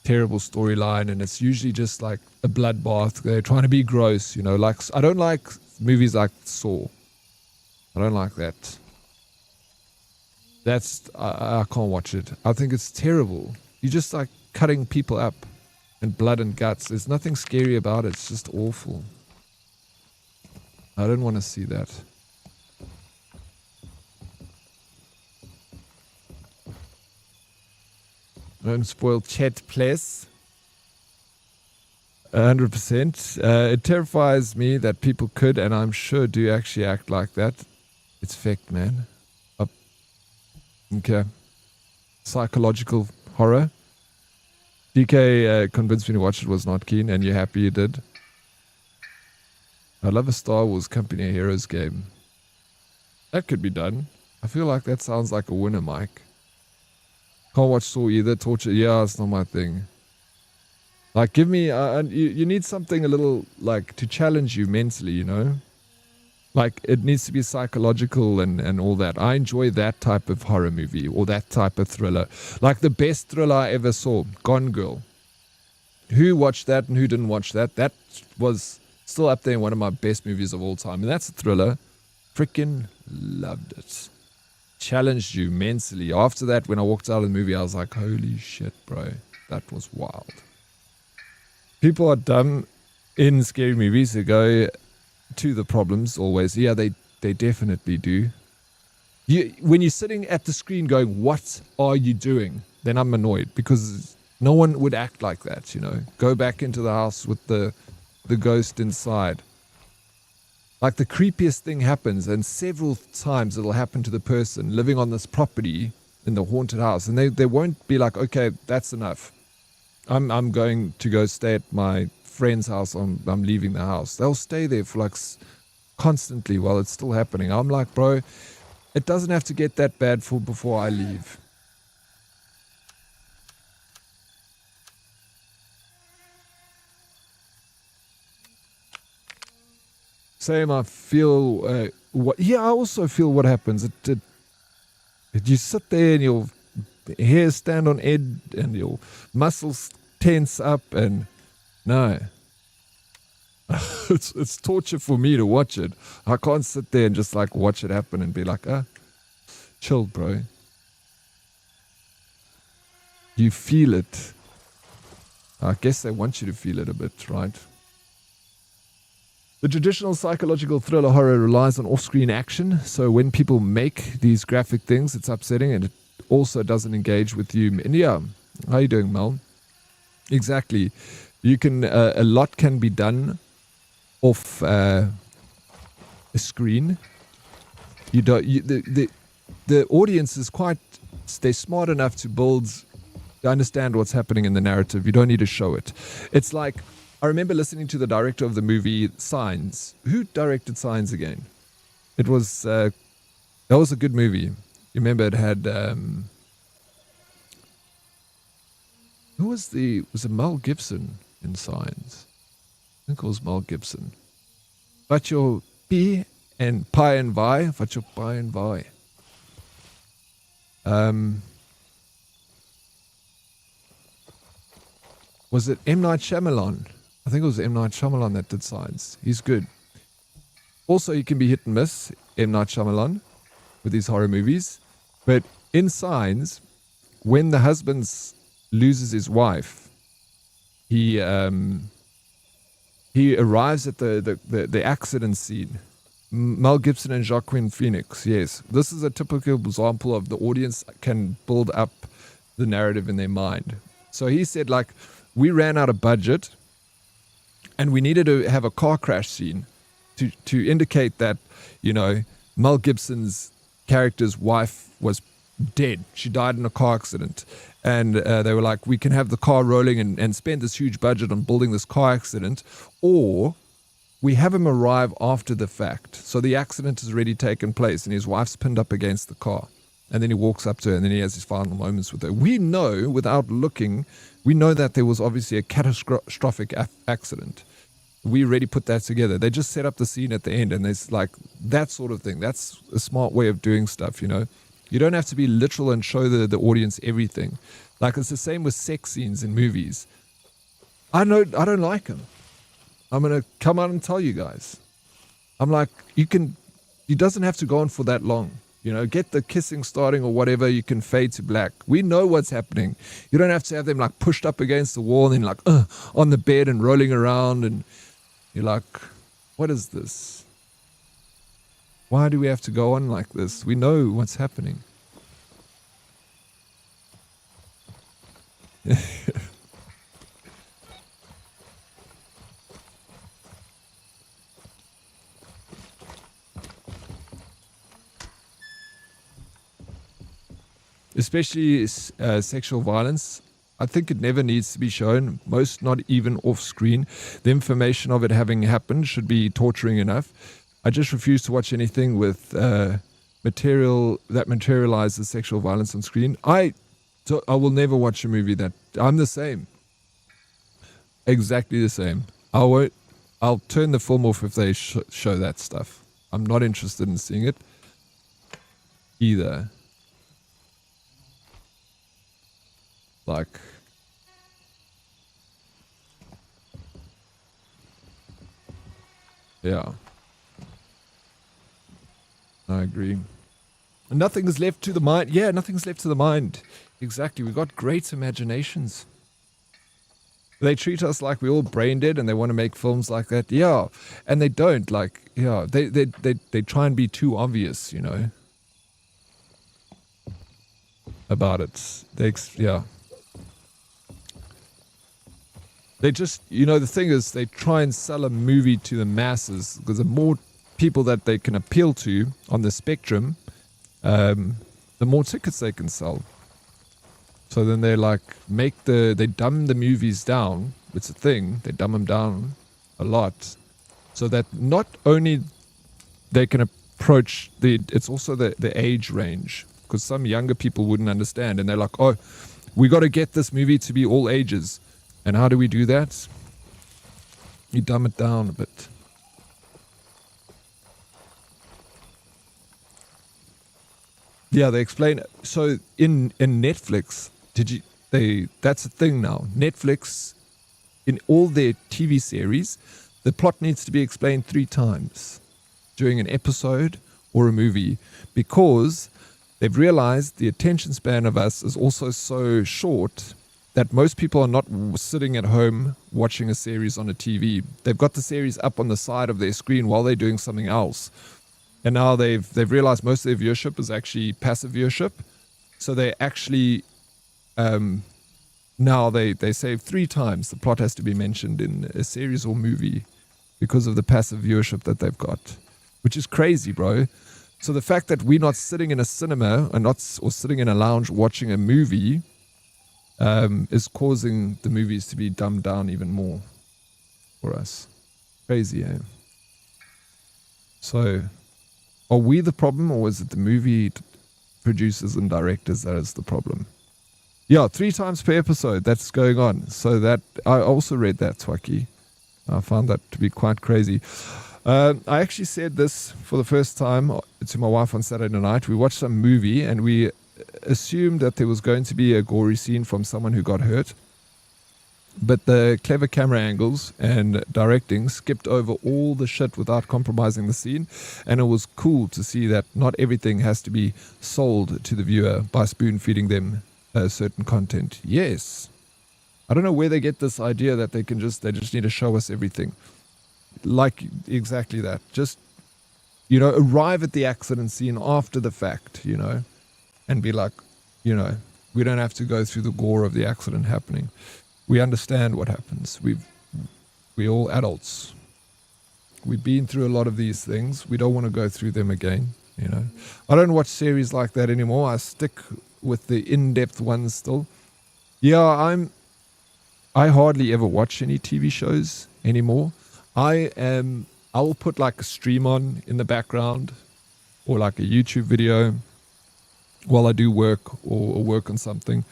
terrible storyline, and it's usually just like a bloodbath. They're trying to be gross, you know, like I don't like movies like Saw. I don't like that. I can't watch it. I think it's terrible. You're just like cutting people up and blood and guts. There's nothing scary about it. It's just awful. I don't want to see that. Don't spoil chat, please. 100%. It terrifies me that people could, and I'm sure do actually act like that. It's fact, man. Okay. Psychological horror. DK convinced me to watch it, was not keen, and you're happy you did. I love a Star Wars Company of Heroes game. That could be done. I feel like that sounds like a winner, Mike. Can't watch Saw either. Torture, yeah, it's not my thing. Like, give me, you need something a little, like, to challenge you mentally, you know? Like, it needs to be psychological and all that. I enjoy that type of horror movie or that type of thriller. Like, the best thriller I ever saw, Gone Girl. Who watched that and who didn't watch that? That was still up there in one of my best movies of all time. And that's a thriller. Freaking loved it. Challenged you mentally. After that, when I walked out of the movie, I was like, holy shit, bro. That was wild. People are dumb in scary movies. They go to the problems always. Yeah, they definitely do. When you're sitting at the screen going, what are you doing? Then I'm annoyed because no one would act like that, you know. Go back into the house with the ghost inside. Like the creepiest thing happens, and several times it'll happen to the person living on this property in the haunted house, and they won't be like, okay, that's enough. I'm going to go stay at my friend's house. I'm leaving the house. They'll stay there for like constantly while it's still happening. I'm like, bro, it doesn't have to get that bad before I leave. Same, I feel I also feel what happens. You sit there and your hair stand on edge and your muscles tense up, and no. it's torture for me to watch it. I can't sit there and just like watch it happen and be like, chill, bro. You feel it. I guess they want you to feel it a bit, right? The traditional psychological thriller horror relies on off-screen action, so when people make these graphic things, it's upsetting, and it also doesn't engage with you. And yeah, how you doing, Mel? Exactly. You can a lot can be done off a screen. You don't. The audience is they're smart enough to understand what's happening in the narrative. You don't need to show it. It's like, I remember listening to the director of the movie Signs. Who directed Signs again? It was that was a good movie. You remember it had was it Mel Gibson in Signs? I think it was Mel Gibson. Wat your P and Pi and Vi, wat your Pi and Vi. Was it M. Night Shyamalan? I think it was M. Night Shyamalan that did Signs. He's good. Also, he can be hit and miss, M. Night Shyamalan, with his horror movies. But in Signs, when the husband loses his wife, he arrives at the accident scene. Mel Gibson and Joaquin Phoenix, yes. This is a typical example of the audience can build up the narrative in their mind. So he said, like, we ran out of budget and we needed to have a car crash scene to indicate that, you know, Mel Gibson's character's wife was dead. She died in a car accident. And they were like, we can have the car rolling and spend this huge budget on building this car accident, or we have him arrive after the fact. So the accident has already taken place and his wife's pinned up against the car. And then he walks up to her and then he has his final moments with her. We know, without looking, we know that there was obviously a catastrophic accident. We already put that together. They just set up the scene at the end, and there's like that sort of thing. That's a smart way of doing stuff, you know. You don't have to be literal and show the audience everything. Like, it's the same with sex scenes in movies. I don't like them. I'm going to come out and tell you guys. I'm like, it doesn't have to go on for that long. You know, get the kissing starting or whatever, you can fade to black. We know what's happening. You don't have to have them like pushed up against the wall and then like on the bed and rolling around, and you're like, what is this? Why do we have to go on like this? We know what's happening. especially sexual violence. I think it never needs to be shown, most not even off screen. The information of it having happened should be torturing enough. I just refuse to watch anything with material that materializes sexual violence on screen. I will never watch a movie that... I'm the same. Exactly the same. I'll turn the film off if they show that stuff. I'm not interested in seeing it either. Like, yeah, I agree. Nothing is left to the mind. Yeah, nothing's left to the mind. Exactly. We've got great imaginations. They treat us like we're all brain dead and they want to make films like that. Yeah. And they don't. Like, yeah, they try and be too obvious, you know, about it. Yeah. They just, you know, the thing is, they try and sell a movie to the masses because the more people that they can appeal to on the spectrum, the more tickets they can sell. So then they like they dumb the movies down. It's a thing. They dumb them down a lot so that not only they can approach it's also the age range, because some younger people wouldn't understand and they're like, oh, we got to get this movie to be all ages. And how do we do that? You dumb it down a bit. Yeah, they explain it. So in Netflix, that's a thing now. Netflix, in all their TV series, the plot needs to be explained 3 times during an episode or a movie, because they've realized the attention span of us is also so short that most people are not sitting at home watching a series on a TV. They've got the series up on the side of their screen while they're doing something else. And now they've realized most of their viewership is actually passive viewership. So they actually, now they say 3 times the plot has to be mentioned in a series or movie because of the passive viewership that they've got, which is crazy, bro. So the fact that we're not sitting in a cinema or sitting in a lounge watching a movie is causing the movies to be dumbed down even more for us. Crazy, eh? So, are we the problem, or is it the movie producers and directors that is the problem? Yeah, 3 times per episode that's going on. So that, I also read that, Twaki. I found that to be quite crazy. I actually said this for the first time to my wife on Saturday night. We watched some movie and we assumed that there was going to be a gory scene from someone who got hurt, but the clever camera angles and directing skipped over all the shit without compromising the scene, and it was cool to see that not everything has to be sold to the viewer by spoon feeding them certain content. Yes, I don't know where they get this idea that they just need to show us everything, like exactly that. Just, you know, arrive at the accident scene after the fact, you know, and be like, you know, we don't have to go through the gore of the accident happening. We understand what happens. We're all adults. We've been through a lot of these things. We don't want to go through them again, you know. I don't watch series like that anymore. I stick with the in-depth ones still. Yeah, I hardly ever watch any TV shows anymore. I will put like a stream on in the background or like a YouTube video while I do work or work on something.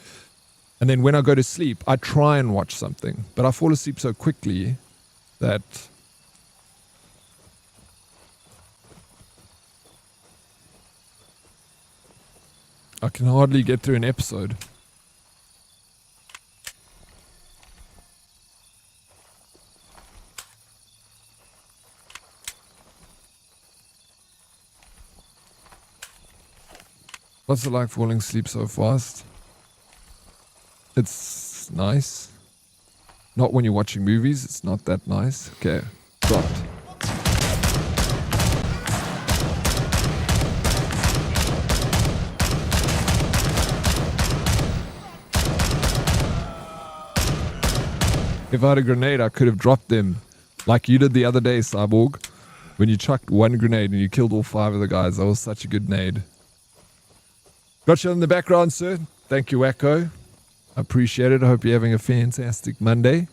And then when I go to sleep, I try and watch something, but I fall asleep so quickly that I can hardly get through an episode. What's it like falling asleep so fast? It's nice. Not when you're watching movies, it's not that nice. Okay, dropped. If I had a grenade, I could have dropped them like you did the other day, Cyborg. When you chucked one grenade and you killed all 5 of the guys. That was such a good nade. Got you in the background, sir. Thank you, Wacko. I appreciate it. I hope you're having a fantastic Monday.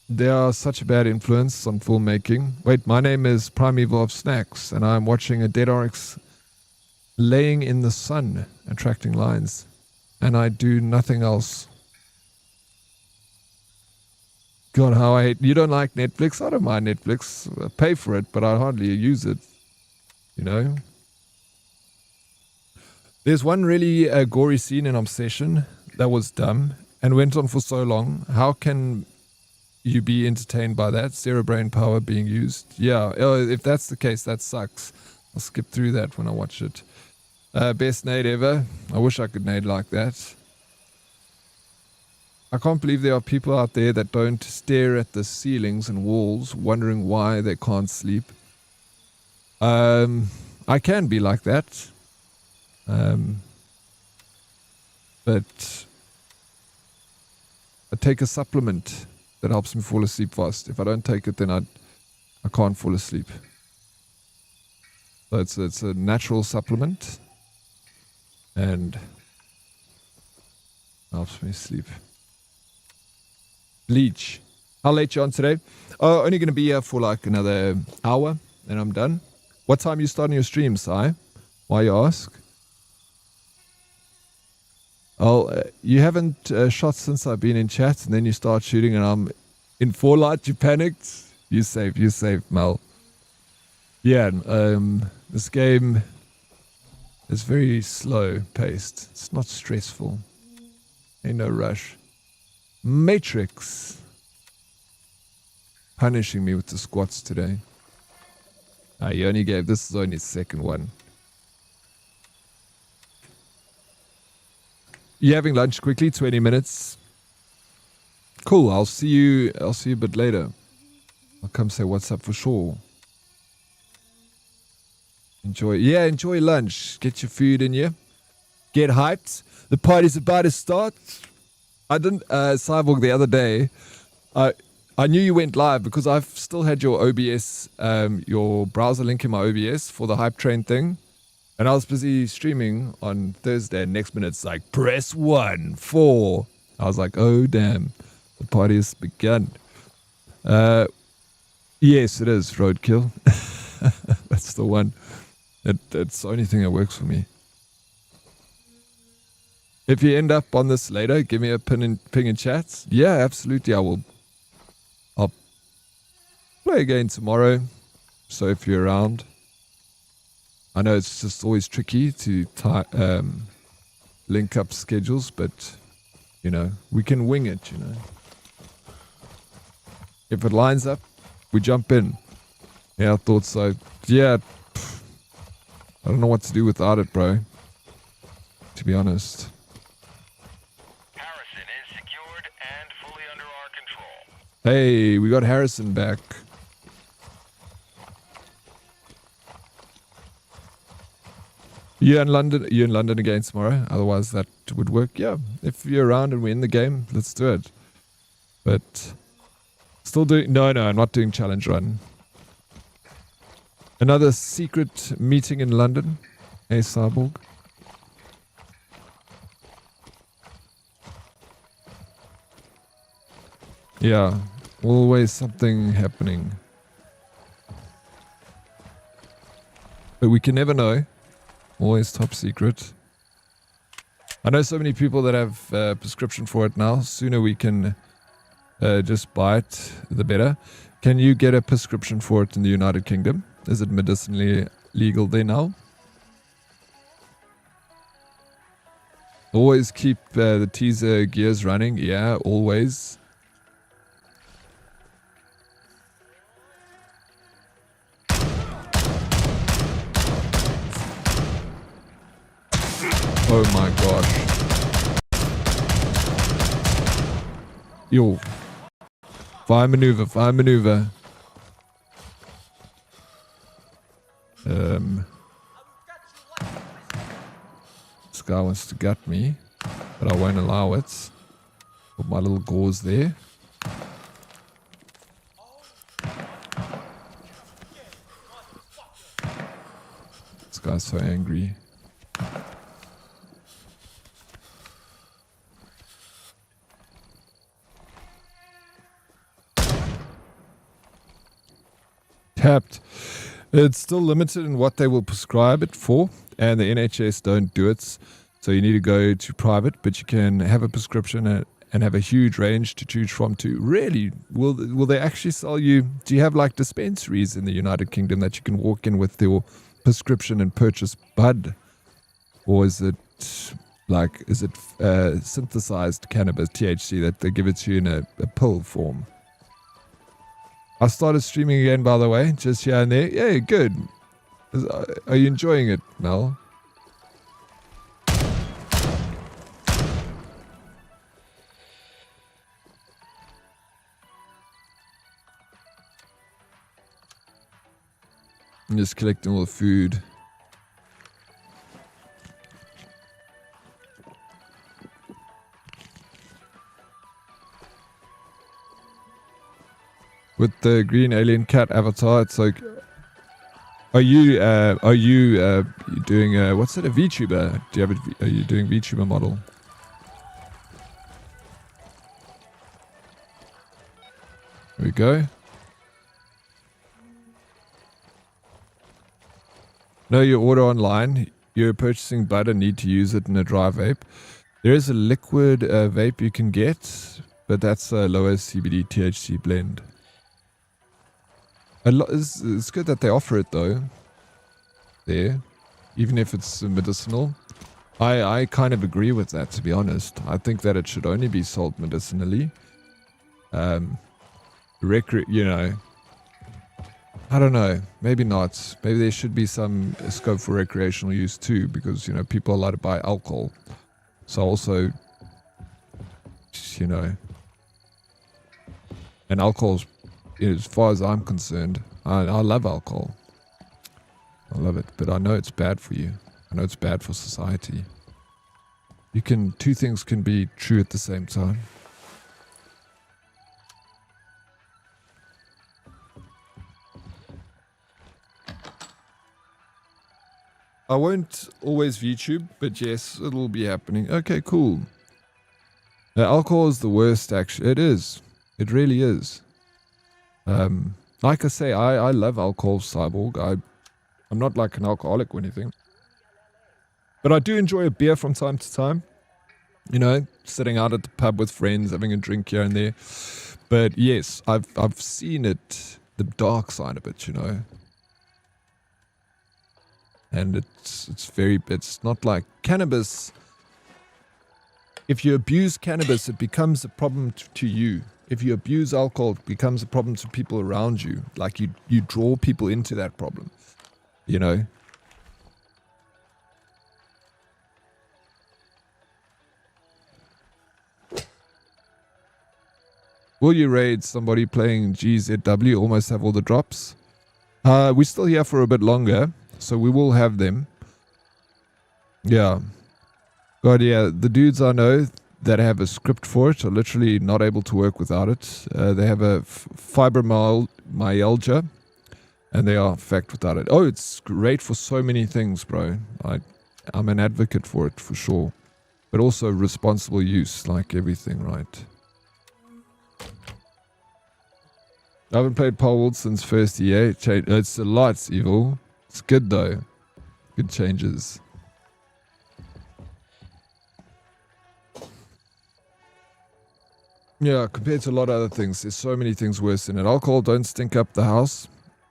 They are such a bad influence on filmmaking. Wait, my name is Primeval of Snacks, and I'm watching a dead Oryx laying in the sun, attracting lions. And I do nothing else. God, how I hate... You don't like Netflix? I don't mind Netflix. I pay for it, but I hardly use it. You know? There's one really gory scene in Obsession that was dumb and went on for so long. How can you be entertained by that? Zero brain power being used? Yeah, if that's the case, that sucks. I'll skip through that when I watch it. Best nade ever. I wish I could nade like that. I can't believe there are people out there that don't stare at the ceilings and walls wondering why they can't sleep. I can be like that. But I take a supplement that helps me fall asleep fast. If I don't take it, then I can't fall asleep. So it's a natural supplement and helps me sleep. Bleach. How late you on today? Oh, only going to be here for like another hour and I'm done. What time are you starting your stream, Si? Why you ask? Oh, you haven't shot since I've been in chat, and then you start shooting and I'm in Fallout. You panicked? You saved, Mel. Yeah, this game is very slow paced. It's not stressful. Ain't no rush. Matrix. Punishing me with the squats today. He only gave, this is only his second one. You having lunch quickly? 20 minutes. Cool. I'll see you a bit later. I'll come say what's up for sure. Enjoy lunch. Get your food in you. Get hyped. The party's about to start. I didn't, Cyborg, the other day, I knew you went live because I've still had your OBS, your browser link in my OBS for the hype train thing. And I was busy streaming on Thursday, and next minute it's like, press 1, 4. I was like, oh damn, the party has begun. Yes, it is, Roadkill. That's the one. It's the only thing that works for me. If you end up on this later, give me a ping in chat. Yeah, absolutely, I will. I'll play again tomorrow, so if you're around. I know it's just always tricky to link up schedules, but, you know, we can wing it, you know. If it lines up, we jump in. Yeah, I thought so. Yeah, I don't know what to do without it, bro. To be honest. Harrison is secured and fully under our control. Hey, we got Harrison back. You're in London again tomorrow. Otherwise, that would work. Yeah, if you're around and we're in the game, let's do it. But still doing... No, I'm not doing challenge run. Another secret meeting in London. Hey, Cyborg. Yeah, always something happening. But we can never know. Always top secret. I know so many people that have a prescription for it now. Sooner we can just buy it, the better. Can you get a prescription for it in the United Kingdom? Is it medicinally legal there now? Always keep the teaser gears running. Yeah, always. Oh my gosh. Yo. Fire maneuver. This guy wants to gut me, but I won't allow it. Put my little gauze there. guy's so angry. Tapped. It's still limited in what they will prescribe it for, and the NHS don't do it. So you need to go to private, but you can have a prescription and have a huge range to choose from too. Really? Will they actually sell you? Do you have like dispensaries in the United Kingdom that you can walk in with your prescription and purchase bud? Or is it synthesized cannabis, THC, that they give it to you in a pill form? I started streaming again, by the way, just here and there. Yeah, good. Are you enjoying it, Mel? I'm just collecting all the food. With the green alien cat avatar, it's like, are you doing what's it, a VTuber? Are you doing VTuber model? There we go. No, you order online. You're purchasing bud and need to use it in a dry vape. There is a liquid vape you can get, but that's a lower CBD THC blend. It's good that they offer it though. There, even if it's medicinal. I kind of agree with that, to be honest. I think that it should only be sold medicinally. You know, I don't know. Maybe not. Maybe there should be some scope for recreational use too, because, you know, people are allowed to buy alcohol. So also, you know, and alcohol's, as far as I'm concerned, I love alcohol. I love it, but I know it's bad for you. I know it's bad for society. Two things can be true at the same time. I won't always VTube, but yes, it'll be happening. Okay, cool. Alcohol is the worst, actually. It is. It really is. Like I say, I love alcohol, Cyborg. I'm not like an alcoholic or anything. But I do enjoy a beer from time to time. You know, sitting out at the pub with friends, having a drink here and there. But yes, I've seen it, the dark side of it, you know. And it's not like cannabis. If you abuse cannabis, it becomes a problem to you. If you abuse alcohol, it becomes a problem to people around you. Like you draw people into that problem, you know. Will you raid somebody playing GZW? Almost have all the drops. We're still here for a bit longer, so we will have them. Yeah. God, yeah, the dudes I know that have a script for it are literally not able to work without it. They have a fibromyalgia, and they are fact without it. Oh, it's great for so many things, bro. I'm an advocate for it, for sure. But also responsible use, like everything, right? I haven't played Palworld since first EA. It's a lot, Evil. It's good, though. Good changes. Yeah, compared to a lot of other things, there's so many things worse in it. Alcohol don't stink up the house,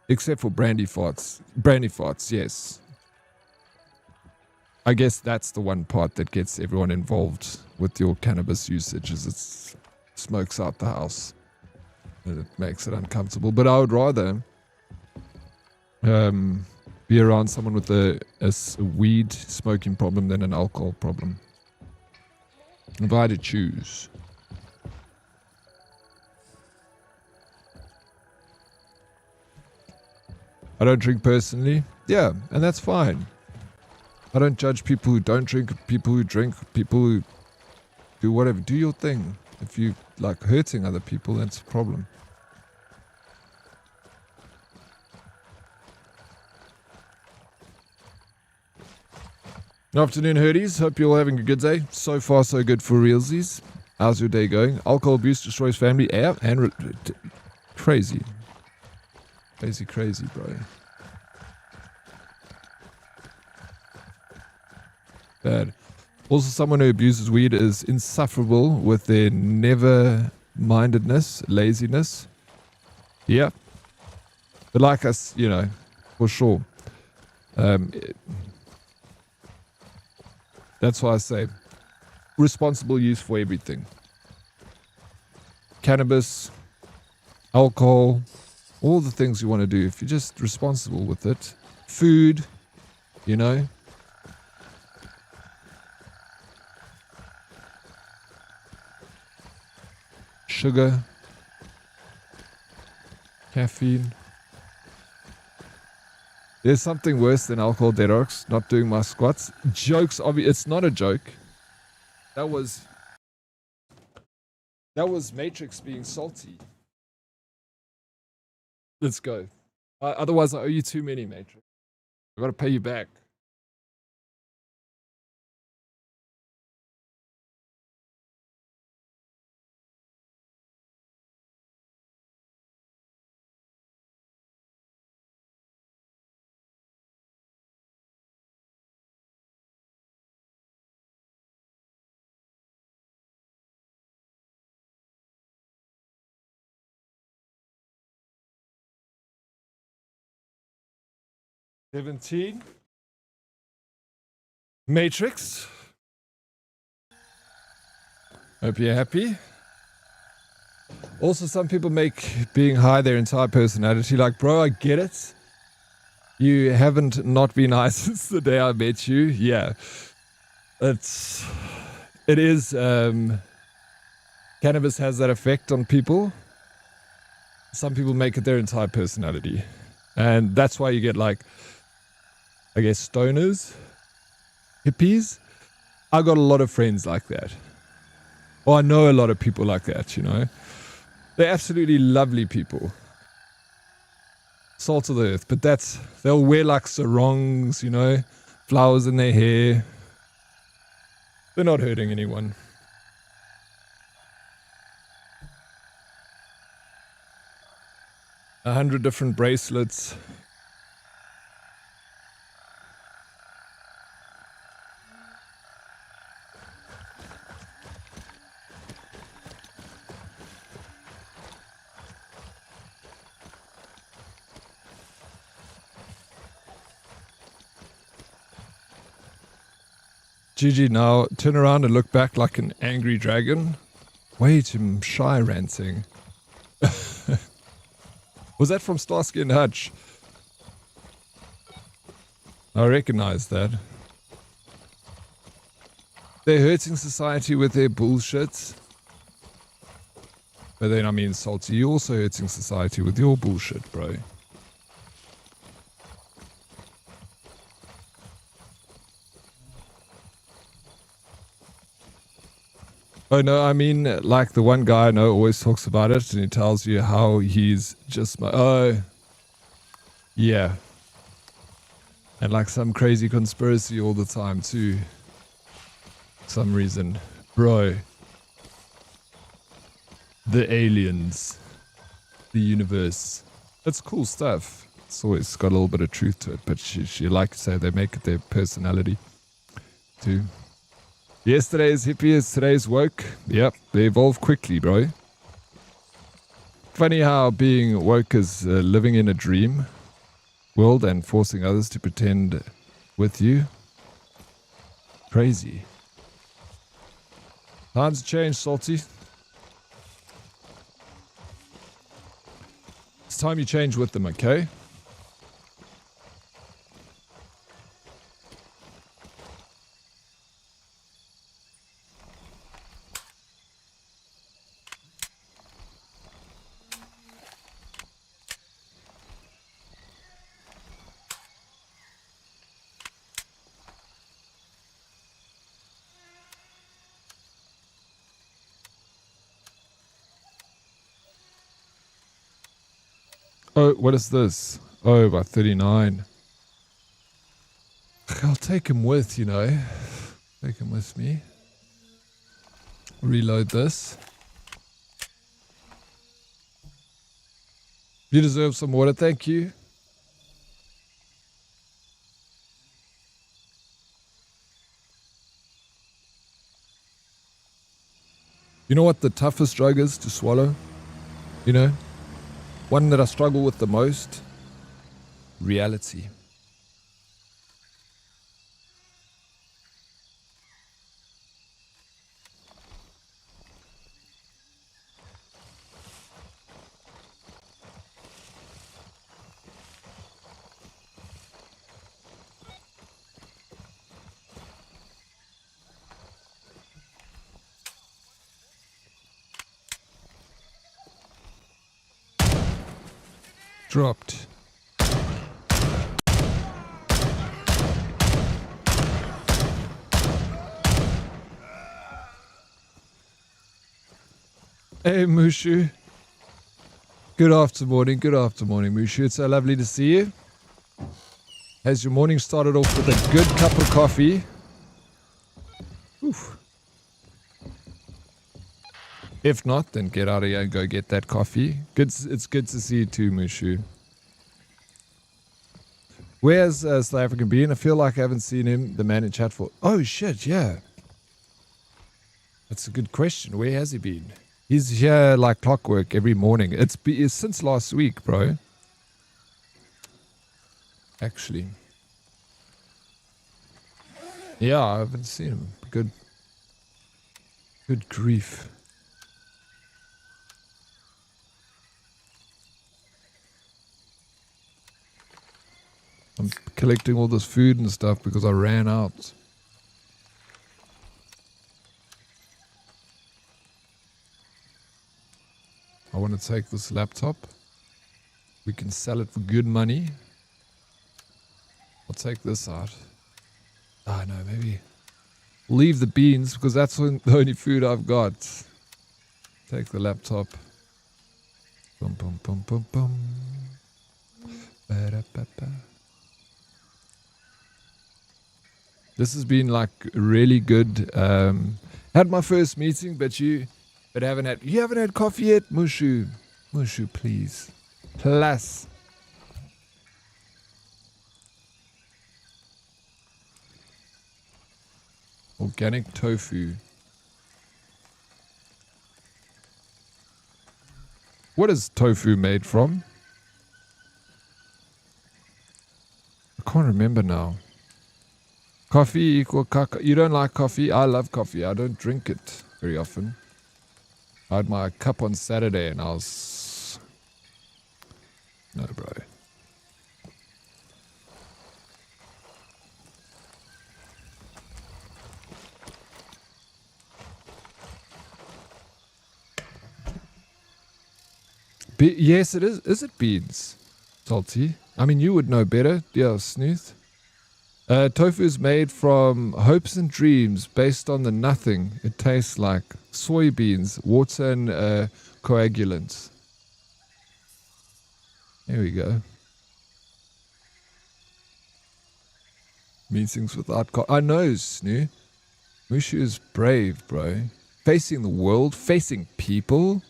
except for brandy farts. Brandy farts, yes. I guess that's the one part that gets everyone involved with your cannabis usage, is it smokes out the house. And it makes it uncomfortable. But I would rather be around someone with a weed smoking problem than an alcohol problem. If I had to choose. I don't drink personally. Yeah, and that's fine. I don't judge people who don't drink, people who drink, people who do whatever. Do your thing. If you like hurting other people, that's a problem. Afternoon, Herdies. Hope you're all having a good day. So far, so good for realsies. How's your day going? Alcohol abuse destroys family. Yeah, and crazy. Crazy, bro. Bad. Also, someone who abuses weed is insufferable with their never-mindedness, laziness. Yeah. But like us, you know, for sure. That's why I say responsible use for everything. Cannabis, alcohol, all the things you want to do. If you're just responsible with it. Food, you know. Sugar. Caffeine. There's something worse than alcohol, Dedox. Not doing my squats. Jokes, obviously. It's not a joke. That was Matrix being salty. Let's go. Otherwise, I owe you too many, Matrix. I gotta pay you back. $17. Matrix. Hope you're happy. Also, some people make being high their entire personality. Like, bro, I get it. You haven't not been high since the day I met you. Yeah. It is, cannabis has that effect on people. Some people make it their entire personality. And that's why you get, like, I guess, stoners, hippies. I got a lot of friends like that. Or I know a lot of people like that, you know. They're absolutely lovely people. Salt of the earth. But they'll wear like sarongs, you know, flowers in their hair. They're not hurting anyone. A 100 different bracelets. GG now, turn around and look back like an angry dragon. Way too shy ranting. Was that from Starsky and Hutch? I recognize that. They're hurting society with their bullshit. But then, I mean, Salty, you're also hurting society with your bullshit, bro. Oh no, I mean, like the one guy I know always talks about it and he tells you how he's just yeah. And like some crazy conspiracy all the time too. For some reason. Bro. The aliens. The universe. That's cool stuff. It's always got a little bit of truth to it, but she like to say they make it their personality too. Yesterday's hippie is today's woke. Yep, they evolve quickly, bro. Funny how being woke is living in a dream world and forcing others to pretend with you. Crazy. Times change, Salty. It's time you change with them, okay? Oh, what is this? Oh, by 39. I'll take him with, you know. Take him with me. Reload this. You deserve some water, thank you. You know what the toughest drug is to swallow? You know? One that I struggle with the most? Reality. Dropped. Hey Mushu. Good afternoon, Mushu. It's so lovely to see you. Has your morning started off with a good cup of coffee? Oof. If not, then get out of here and go get that coffee. It's good to see you too, Mushu. Where's South African Bean? I feel like I haven't seen him, the man in chat for... Oh shit, yeah. That's a good question. Where has he been? He's here like clockwork every morning. It's since last week, bro. Actually. Yeah, I haven't seen him. Good grief. I'm collecting all this food and stuff because I ran out. I want to take this laptop. We can sell it for good money. I'll take this out. Ah, no, maybe leave the beans because that's the only food I've got. Take the laptop. Bum, bum, bum, bum, bum. Ba-da-ba-ba. This has been like really good. Had my first meeting, but you haven't had coffee yet, Mushu. Mushu, please. Plus. Organic tofu. What is tofu made from? I can't remember now. Coffee equal cacao. You don't like coffee? I love coffee. I don't drink it very often. I had my cup on Saturday and I was... No, bro. Yes, it is. Is it beans? Salty. I mean, you would know better. Yeah, Snooth. Tofu is made from hopes and dreams based on the nothing it tastes like. Soybeans, water and coagulants. There we go. Meetings without... I know, Snoo. Mushu is brave, bro. Facing the world, facing people...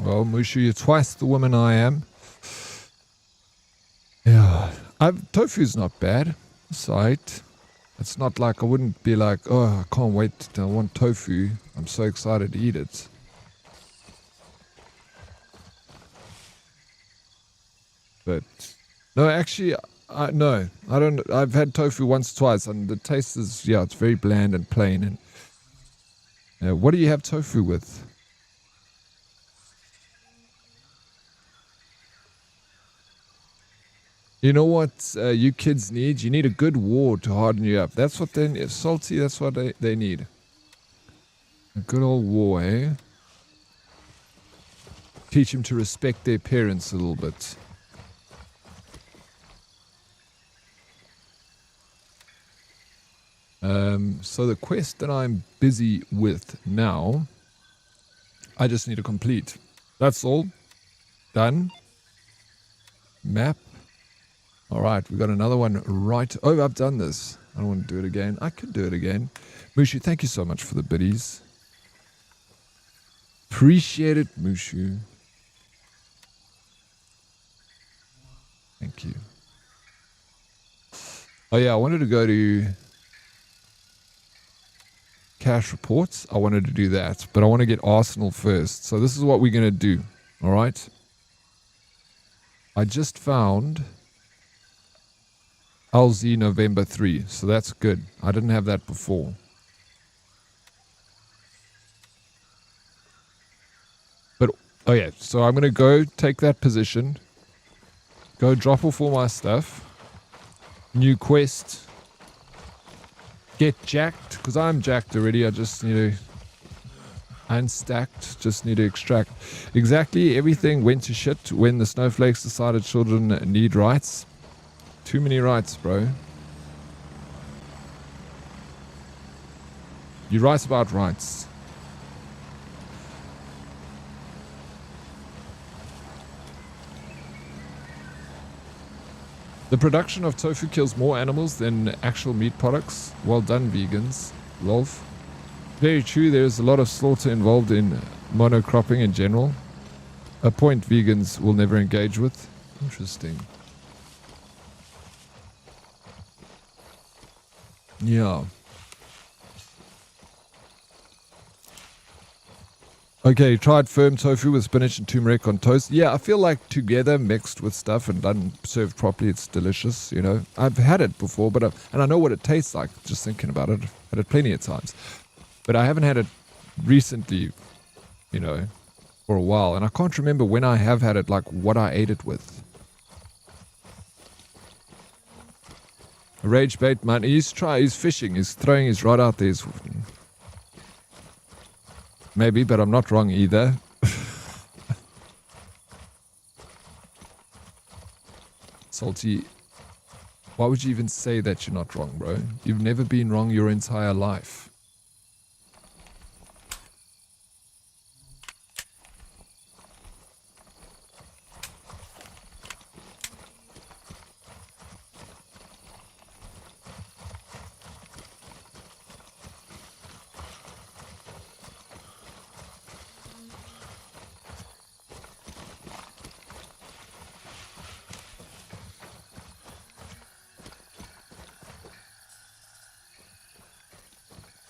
Well, Mushu, you're twice the woman I am. Yeah. Tofu's not bad. It's alright. It's not like I wouldn't be like, oh, I can't wait. I want tofu. I'm so excited to eat it. But, no, actually, no. I don't. I've had tofu once, twice, and the taste is, yeah, it's very bland and plain. And what do you have tofu with? You know what you kids need? You need a good war to harden you up. That's what they need. Salty, that's what they need. A good old war, eh? Teach them to respect their parents a little bit. So the quest that I'm busy with now, I just need to complete. That's all. Done. Map. Alright, we got another one right. Oh, I've done this. I don't want to do it again. I could do it again. Mushu, thank you so much for the biddies. Appreciate it, Mushu. Thank you. Oh yeah, I wanted to go to cash reports. I wanted to do that, but I want to get Arsenal first. So this is what we're going to do. All right. I just found LZ November 3. So that's good. I didn't have that before. But, oh yeah. So I'm going to go take that position. Go drop off all my stuff. New quest. Get jacked. Because I'm jacked already. I just need to unstacked. Just need to extract. Exactly. Everything went to shit when the snowflakes decided children need rights. Too many rights, bro. You write about rights. The production of tofu kills more animals than actual meat products. Well done, vegans. Lolf. Very true, there's a lot of slaughter involved in monocropping in general. A point vegans will never engage with. Interesting. Yeah. Okay, tried firm tofu with spinach and turmeric on toast. Yeah, I feel like together, mixed with stuff and done served properly, it's delicious, you know. I've had it before, but and I know what it tastes like, just thinking about it. I've had it plenty of times. But I haven't had it recently, you know, for a while. And I can't remember when I have had it, like what I ate it with. Rage bait, man. He's fishing. He's throwing his rod out there. Maybe, but I'm not wrong either. Salty. Why would you even say that you're not wrong, bro? You've never been wrong your entire life.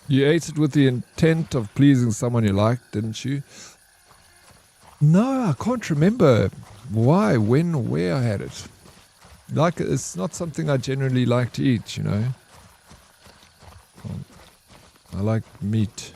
You ate it with the intent of pleasing someone you liked, didn't you? No, I can't remember why, when, where I had it. Like, it's not something I generally like to eat, you know. I like meat.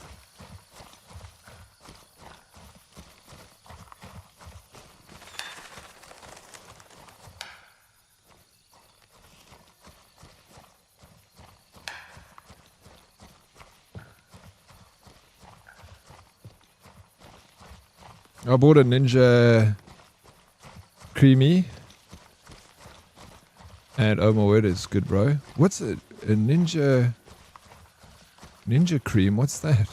I bought a Ninja Creamy. And oh my word, it's good, bro. What's it? A Ninja Cream? What's that?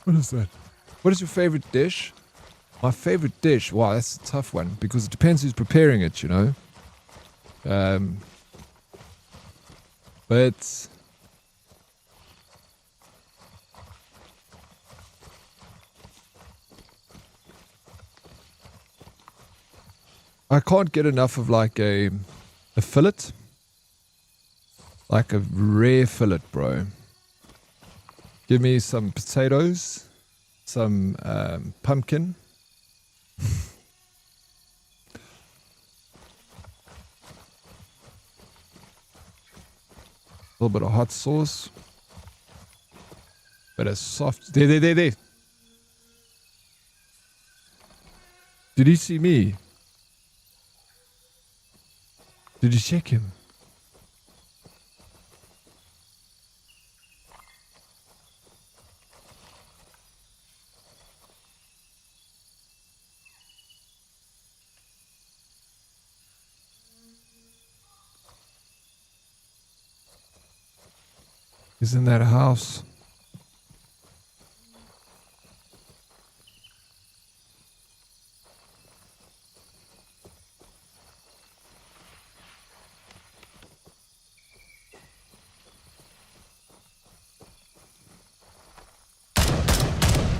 What is that? What is your favorite dish? My favorite dish? Wow, that's a tough one. Because it depends who's preparing it, you know. But... I can't get enough of like a fillet. Like a rare fillet, bro. Give me some potatoes, some pumpkin. A little bit of hot sauce. But a soft... There. Did he see me? Did you check him? He's in that house.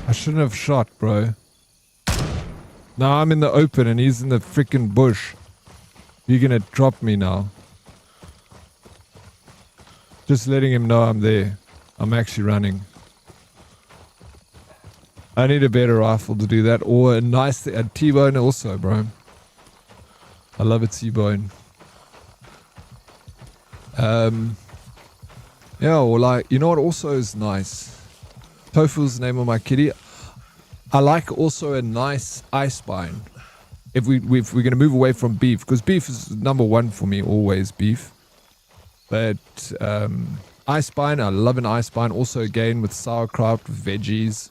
I shouldn't have shot, bro. Now I'm in the open and he's in the freaking bush. You're gonna drop me now. Just letting him know I'm there. I'm actually running. I need a better rifle to do that, or a nice a T-bone also, bro. I love a T-bone. Yeah, or like, you know what also is nice? Tofu's the name of my kitty. I like also a nice ice spine. If we're gonna move away from beef, because beef is number one for me, always beef. But ice spine, I love an ice spine. Also again with sauerkraut, with veggies.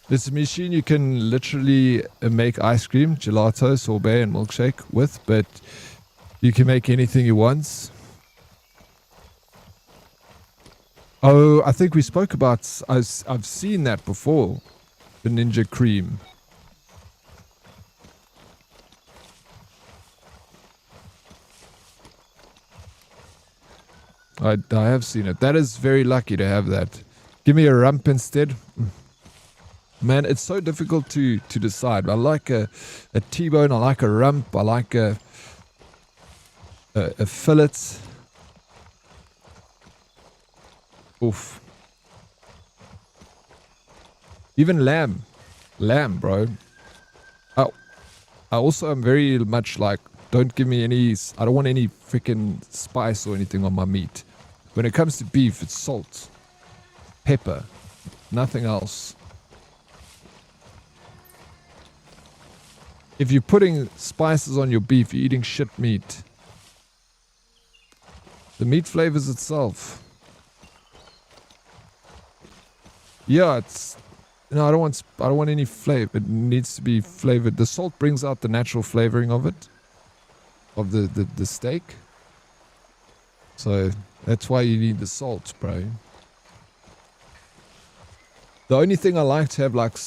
This is a machine you can literally make ice cream, gelato, sorbet, and milkshake with, but you can make anything you want. Oh, I think we spoke about, I've seen that before, the Ninja Cream. I have seen it. That is very lucky to have that. Give me a rump instead. Man, it's so difficult to decide. I like a T-bone. I like a rump. I like a fillet. Oof. Even lamb. Lamb, bro. I also am very much like, don't give me any, I don't want any freaking spice or anything on my meat. When it comes to beef, it's salt, pepper, nothing else. If you're putting spices on your beef, you're eating shit meat. The meat flavors itself. Yeah, it's, no, I don't want any flavor. It needs to be flavored. The salt brings out the natural flavoring of it, of the steak. So that's why you need the salt, bro. The only thing I like to have, like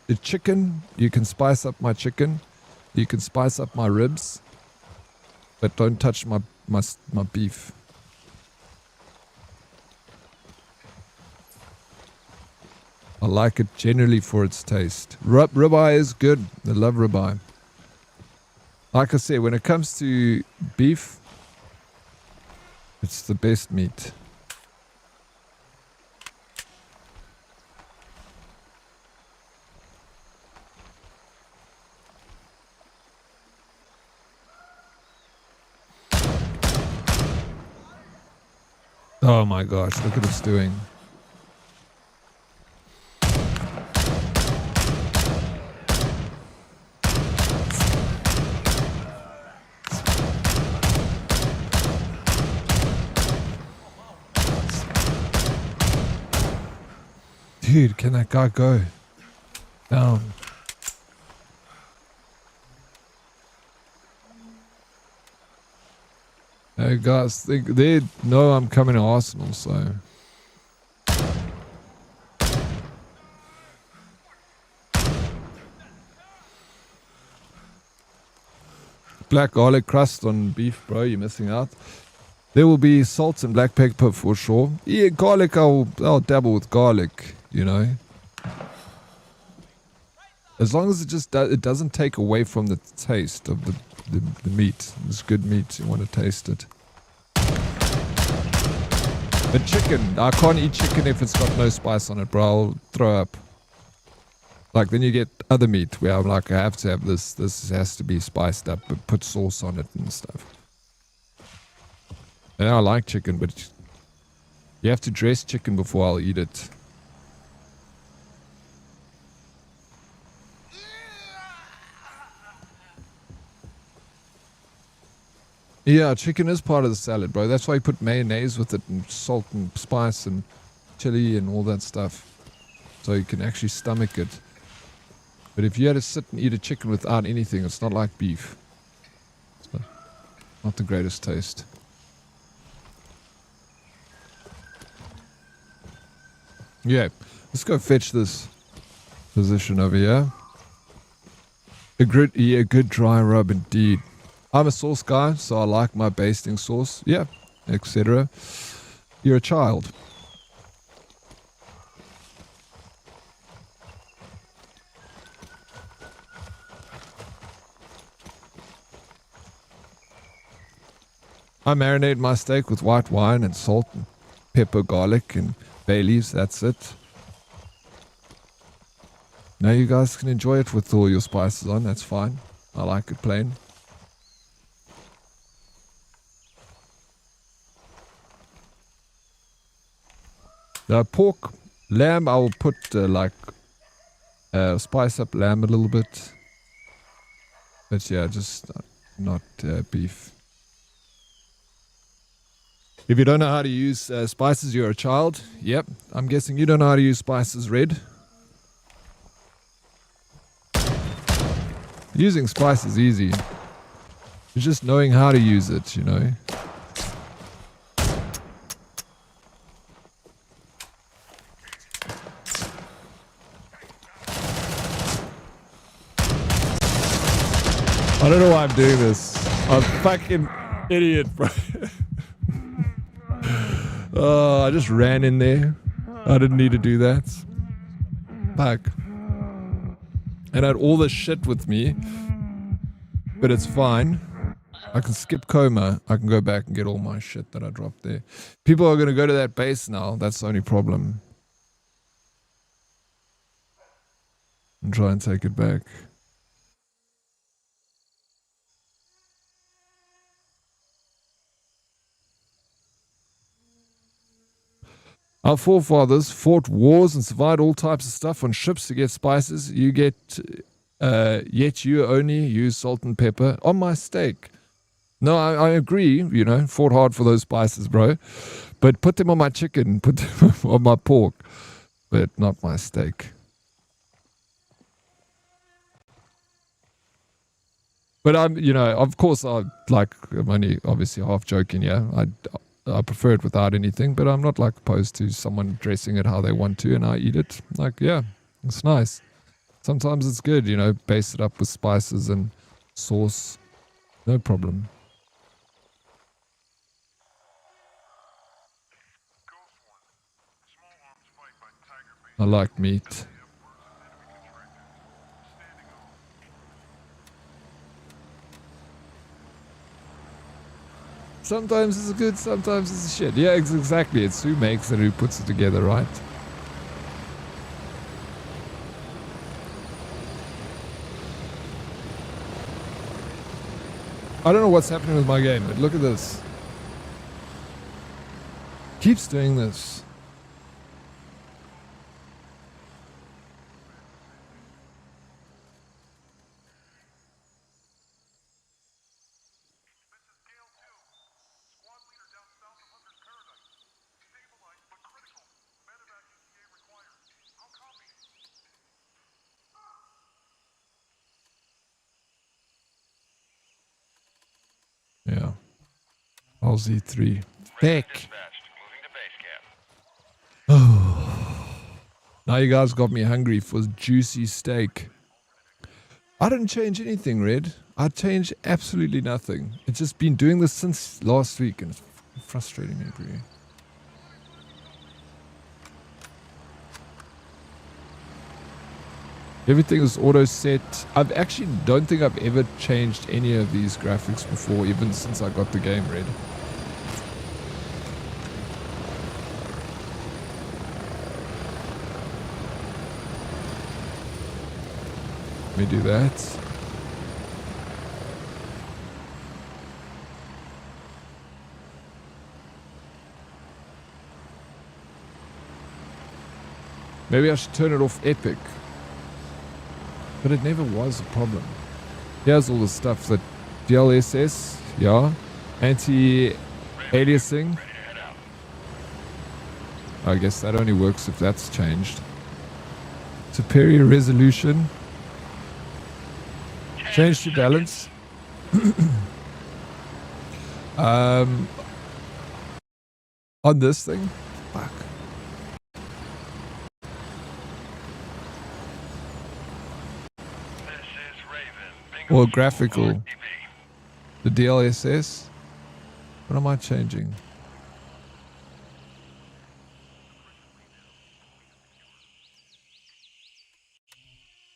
a chicken, you can spice up my chicken. You can spice up my ribs, but don't touch my beef. I like it generally for its taste. Ribeye is good. I love ribeye. Like I said, when it comes to beef, it's the best meat. Oh my gosh, look at it's doing. Dude, can that guy go down? Hey guys, they know I'm coming to Arsenal, so. Black garlic crust on beef, bro, you're missing out. There will be salt and black pepper for sure. Yeah, garlic, I'll dabble with garlic, you know. As long as it doesn't take away from the taste of the meat. It's good meat, you want to taste it. But chicken, I can't eat chicken if it's got no spice on it, bro. I'll throw up. Like, then you get other meat where I'm like, I have to have this. This has to be spiced up, but put sauce on it and stuff. And I like chicken, but you have to dress chicken before I'll eat it. Yeah, chicken is part of the salad, bro. That's why you put mayonnaise with it and salt and spice and chili and all that stuff. So you can actually stomach it. But if you had to sit and eat a chicken without anything, it's not like beef. It's not the greatest taste. Yeah, let's go fetch this position over here. A good dry rub indeed. I'm a sauce guy, so I like my basting sauce. Yeah, etc. You're a child. I marinate my steak with white wine and salt and pepper, garlic, and bay leaves. That's it. Now you guys can enjoy it with all your spices on. That's fine. I like it plain. The pork, lamb, I will put spice up lamb a little bit. But yeah, just not beef. If you don't know how to use spices, you're a child. Yep, I'm guessing you don't know how to use spices, Red. Using spice is easy. It's just knowing how to use it, you know. I don't know why I'm doing this. I'm a fucking idiot, bro. Oh, I just ran in there. I didn't need to do that. Fuck. And I had all this shit with me. But it's fine. I can skip coma. I can go back and get all my shit that I dropped there. People are going to go to that base now. That's the only problem. And try and take it back. Our forefathers fought wars and survived all types of stuff on ships to get spices. You get, yet you only use salt and pepper on my steak. No, I agree, you know, fought hard for those spices, bro. But put them on my chicken, put them on my pork, but not my steak. But I'm, you know, of course, I'm only obviously half joking, yeah. I prefer it without anything, but I'm not like opposed to someone dressing it how they want to and I eat it. Like, yeah, it's nice. Sometimes it's good, you know, base it up with spices and sauce. No problem. I like meat. Sometimes it's good, sometimes it's shit. Yeah, exactly. It's who makes and who puts it together, right? I don't know what's happening with my game, but look at this. Keeps doing this. Yeah. All Z3. Thick. Oh. Now you guys got me hungry for juicy steak. I didn't change anything, Red. I changed absolutely nothing. It's just been doing this since last week and it's frustrating me, really. Everything is auto set. I've actually don't think I've ever changed any of these graphics before, even since I got the game ready. Let me do that. Maybe I should turn it off epic. But it never was a problem. Here's all the stuff that DLSS, yeah. Anti-aliasing. I guess that only works if that's changed. Superior resolution. Change to balance. On this thing. Fuck. Or graphical? The DLSS? What am I changing?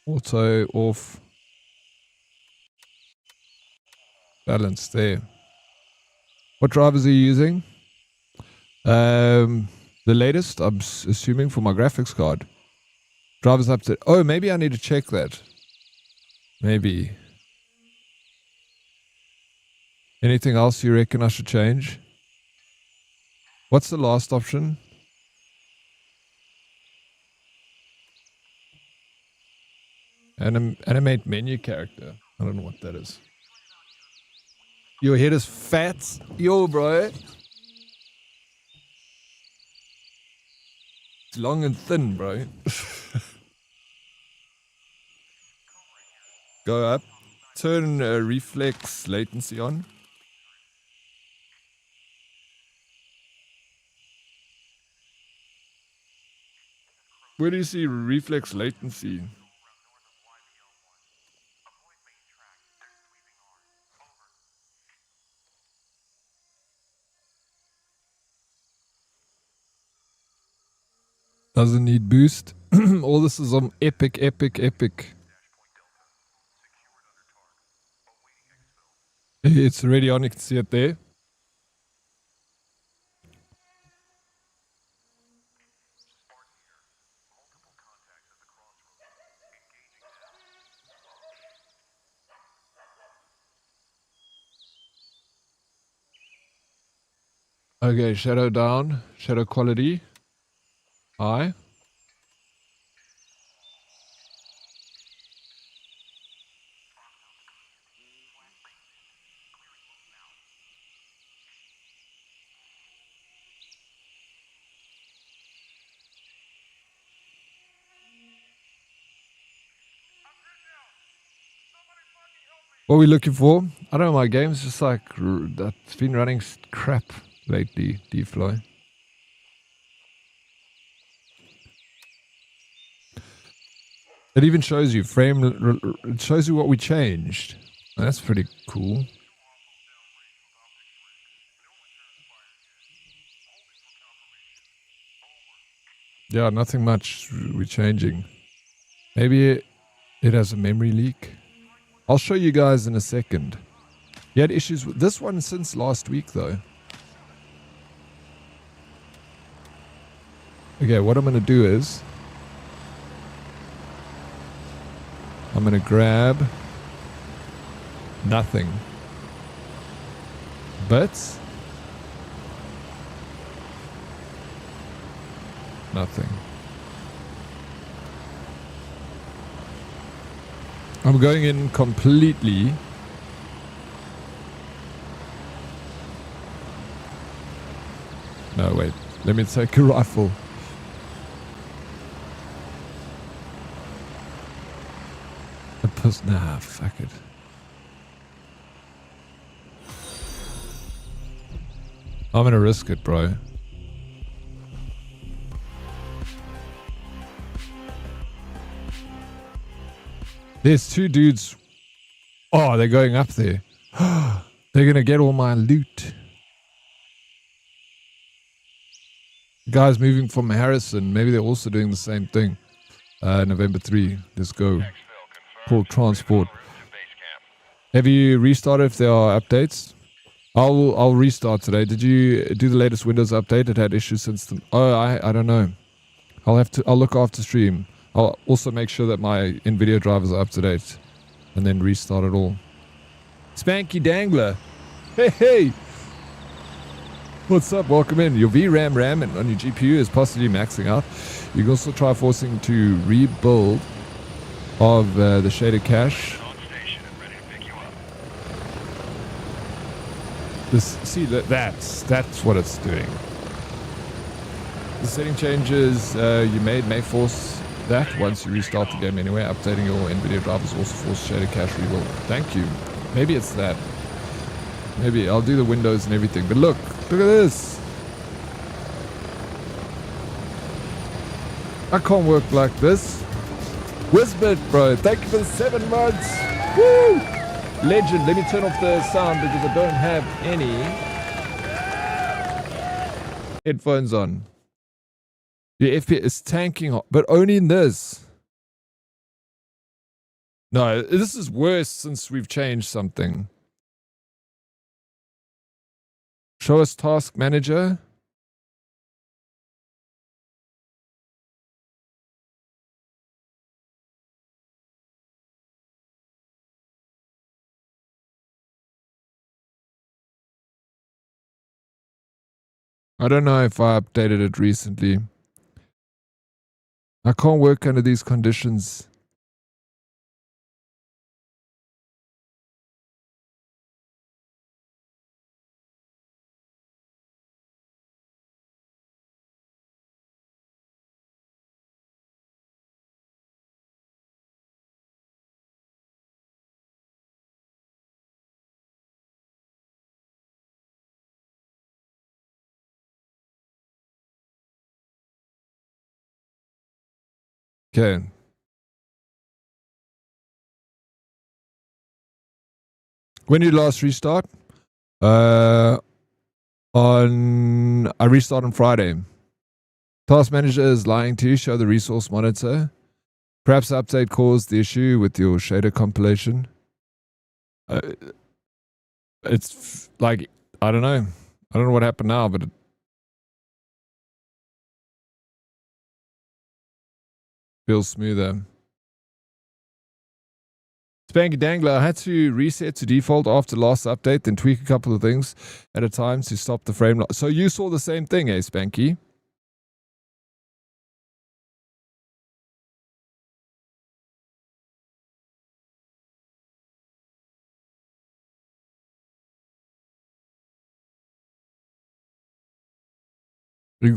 Auto off. Balance there. What drivers are you using? The latest, I'm assuming, for my graphics card. Drivers up to... Oh, maybe I need to check that. Maybe. Anything else you reckon I should change? What's the last option? Animate menu character. I don't know what that is. Your head is fat. Yo, bro. It's long and thin, bro. Go up. Turn reflex latency on. Where do you see reflex latency? Doesn't need boost. All this is on epic. It's already on, you can see it there. Okay, shadow down, shadow quality. High. What are we looking for? I don't know, my game's just like, that's been running crap lately, D-Fly. It even shows you it shows you what we changed. That's pretty cool. Yeah, nothing much we're changing. Maybe it has a memory leak. I'll show you guys in a second. You had issues with this one since last week though. Okay, what I'm going to do is I'm going to grab nothing. But nothing. I'm going in completely. No, wait. Let me take a rifle. Nah, fuck it. I'm gonna risk it, bro. There's two dudes. Oh, they're going up there. They're gonna get all my loot. Guys moving from Harrison. Maybe they're also doing the same thing. November 3. Let's go. Pull transport. Have you restarted if there are updates? I'll restart today. Did you do the latest Windows update? It had issues since the... Oh, I don't know. I'll look after stream. I'll also make sure that my NVIDIA drivers are up to date. And then restart it all. Spanky Dangler. Hey! What's up? Welcome in. Your VRAM RAM on your GPU is possibly maxing out. You can also try forcing to rebuild of the shaded cache. See that's what it's doing. The setting changes you made may force that once you restart the game anyway. Updating your NVIDIA drivers also force shaded cache rebuild. Thank you. Maybe it's that. Maybe I'll do the Windows and everything. But look at this. I can't work like this. Whispered, bro. Thank you for the 7 months. Woo! Legend, let me turn off the sound because I don't have any headphones on. The FPS is tanking, but only in this. No, this is worse since we've changed something. Show us task manager. I don't know if I updated it recently. I can't work under these conditions. Okay. When did you last restart? I restart on Friday. Task manager is lying to you. Show the resource monitor. Perhaps the update caused the issue with your shader compilation. It's like, I don't know. I don't know what happened now, but it feels smoother. Spanky Dangler, I had to reset to default after last update, then tweak a couple of things at a time to stop the frame loss. So you saw the same thing, eh, Spanky?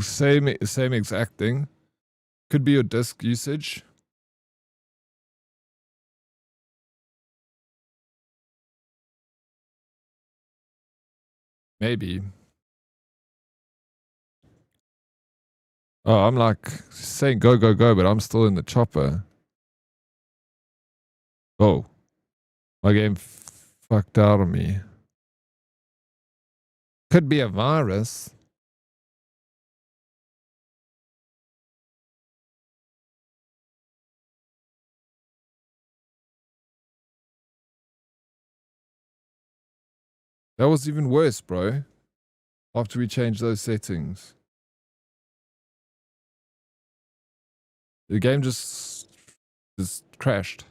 Same exact thing. Could be your disk usage. Maybe. Oh, I'm like saying go, go, go, but I'm still in the chopper. Oh. My game fucked out on me. Could be a virus. That was even worse, bro. After we changed those settings. The game just crashed.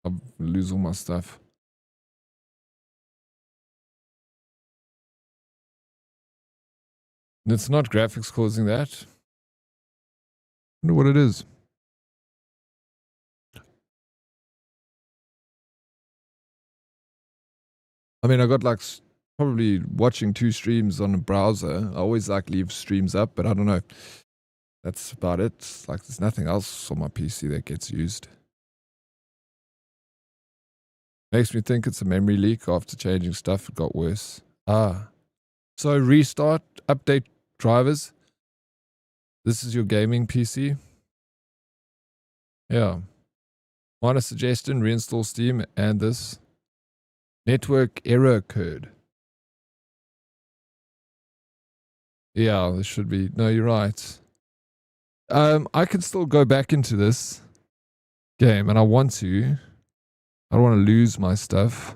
I'll lose all my stuff. And it's not graphics causing that. I wonder what it is. I mean, I got like probably watching 2 streams on a browser. I always like leave streams up, but I don't know. That's about it. Like there's nothing else on my PC that gets used. Makes me think it's a memory leak. After changing stuff, it got worse. So restart, update drivers. This is your gaming PC. Yeah. Minor suggestion, reinstall Steam and this. Network error occurred. Yeah, there should be. No, you're right. I can still go back into this game and I want to. I don't want to lose my stuff.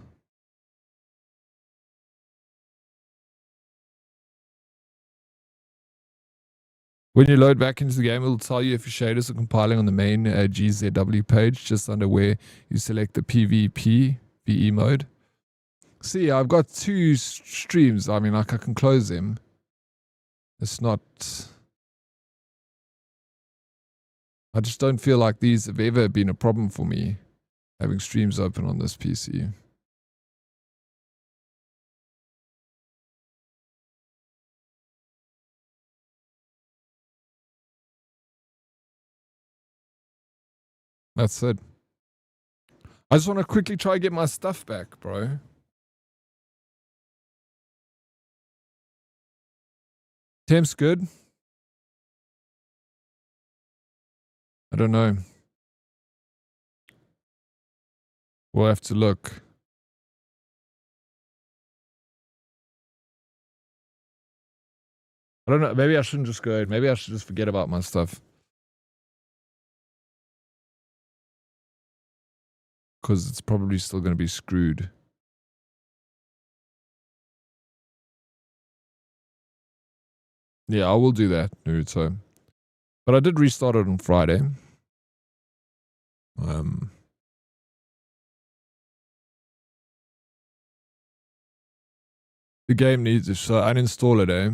When you load back into the game, it'll tell you if your shaders are compiling on the main GZW page, just under where you select the PvP VE mode. See, I've got 2 streams. I mean, like I can close them. It's not... I just don't feel like these have ever been a problem for me, having streams open on this PC. That's it. I just want to quickly try to get my stuff back, bro. Temp's good. I don't know. We'll have to look. I don't know. Maybe I shouldn't just go. Maybe I should just forget about my stuff. Because it's probably still going to be screwed. Yeah, I will do that, Naruto. But I did restart it on Friday. The game needs to uninstall it, eh?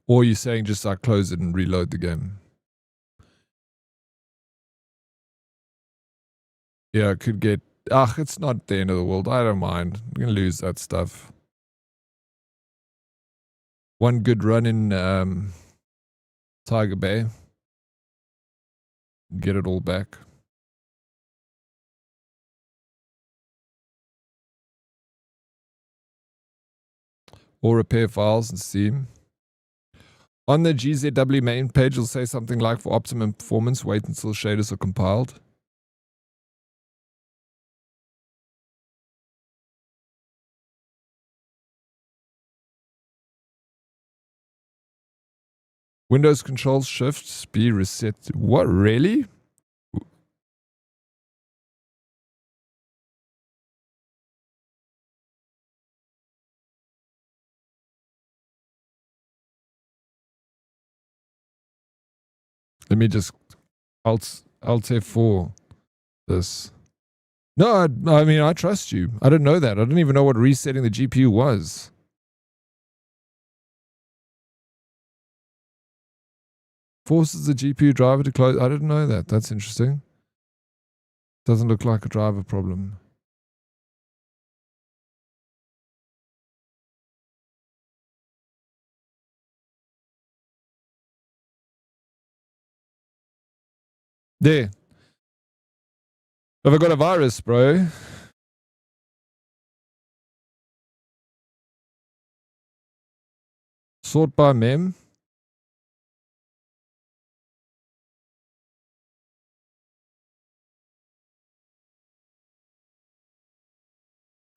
Or you're saying just like close it and reload the game? Yeah, I could get... it's not the end of the world. I don't mind. I'm going to lose that stuff. One good run in Tiger Bay. Get it all back. Or repair files in Steam. On the GZW main page, it'll say something like, for optimum performance, wait until shaders are compiled. Windows controls shift B reset. What, really? Let me just Alt F4 this. No, I mean, I trust you. I didn't know that. I didn't even know what resetting the GPU was. Forces the GPU driver to close. I didn't know that. That's interesting. Doesn't look like a driver problem. There. Have I got a virus, bro? Sort by mem.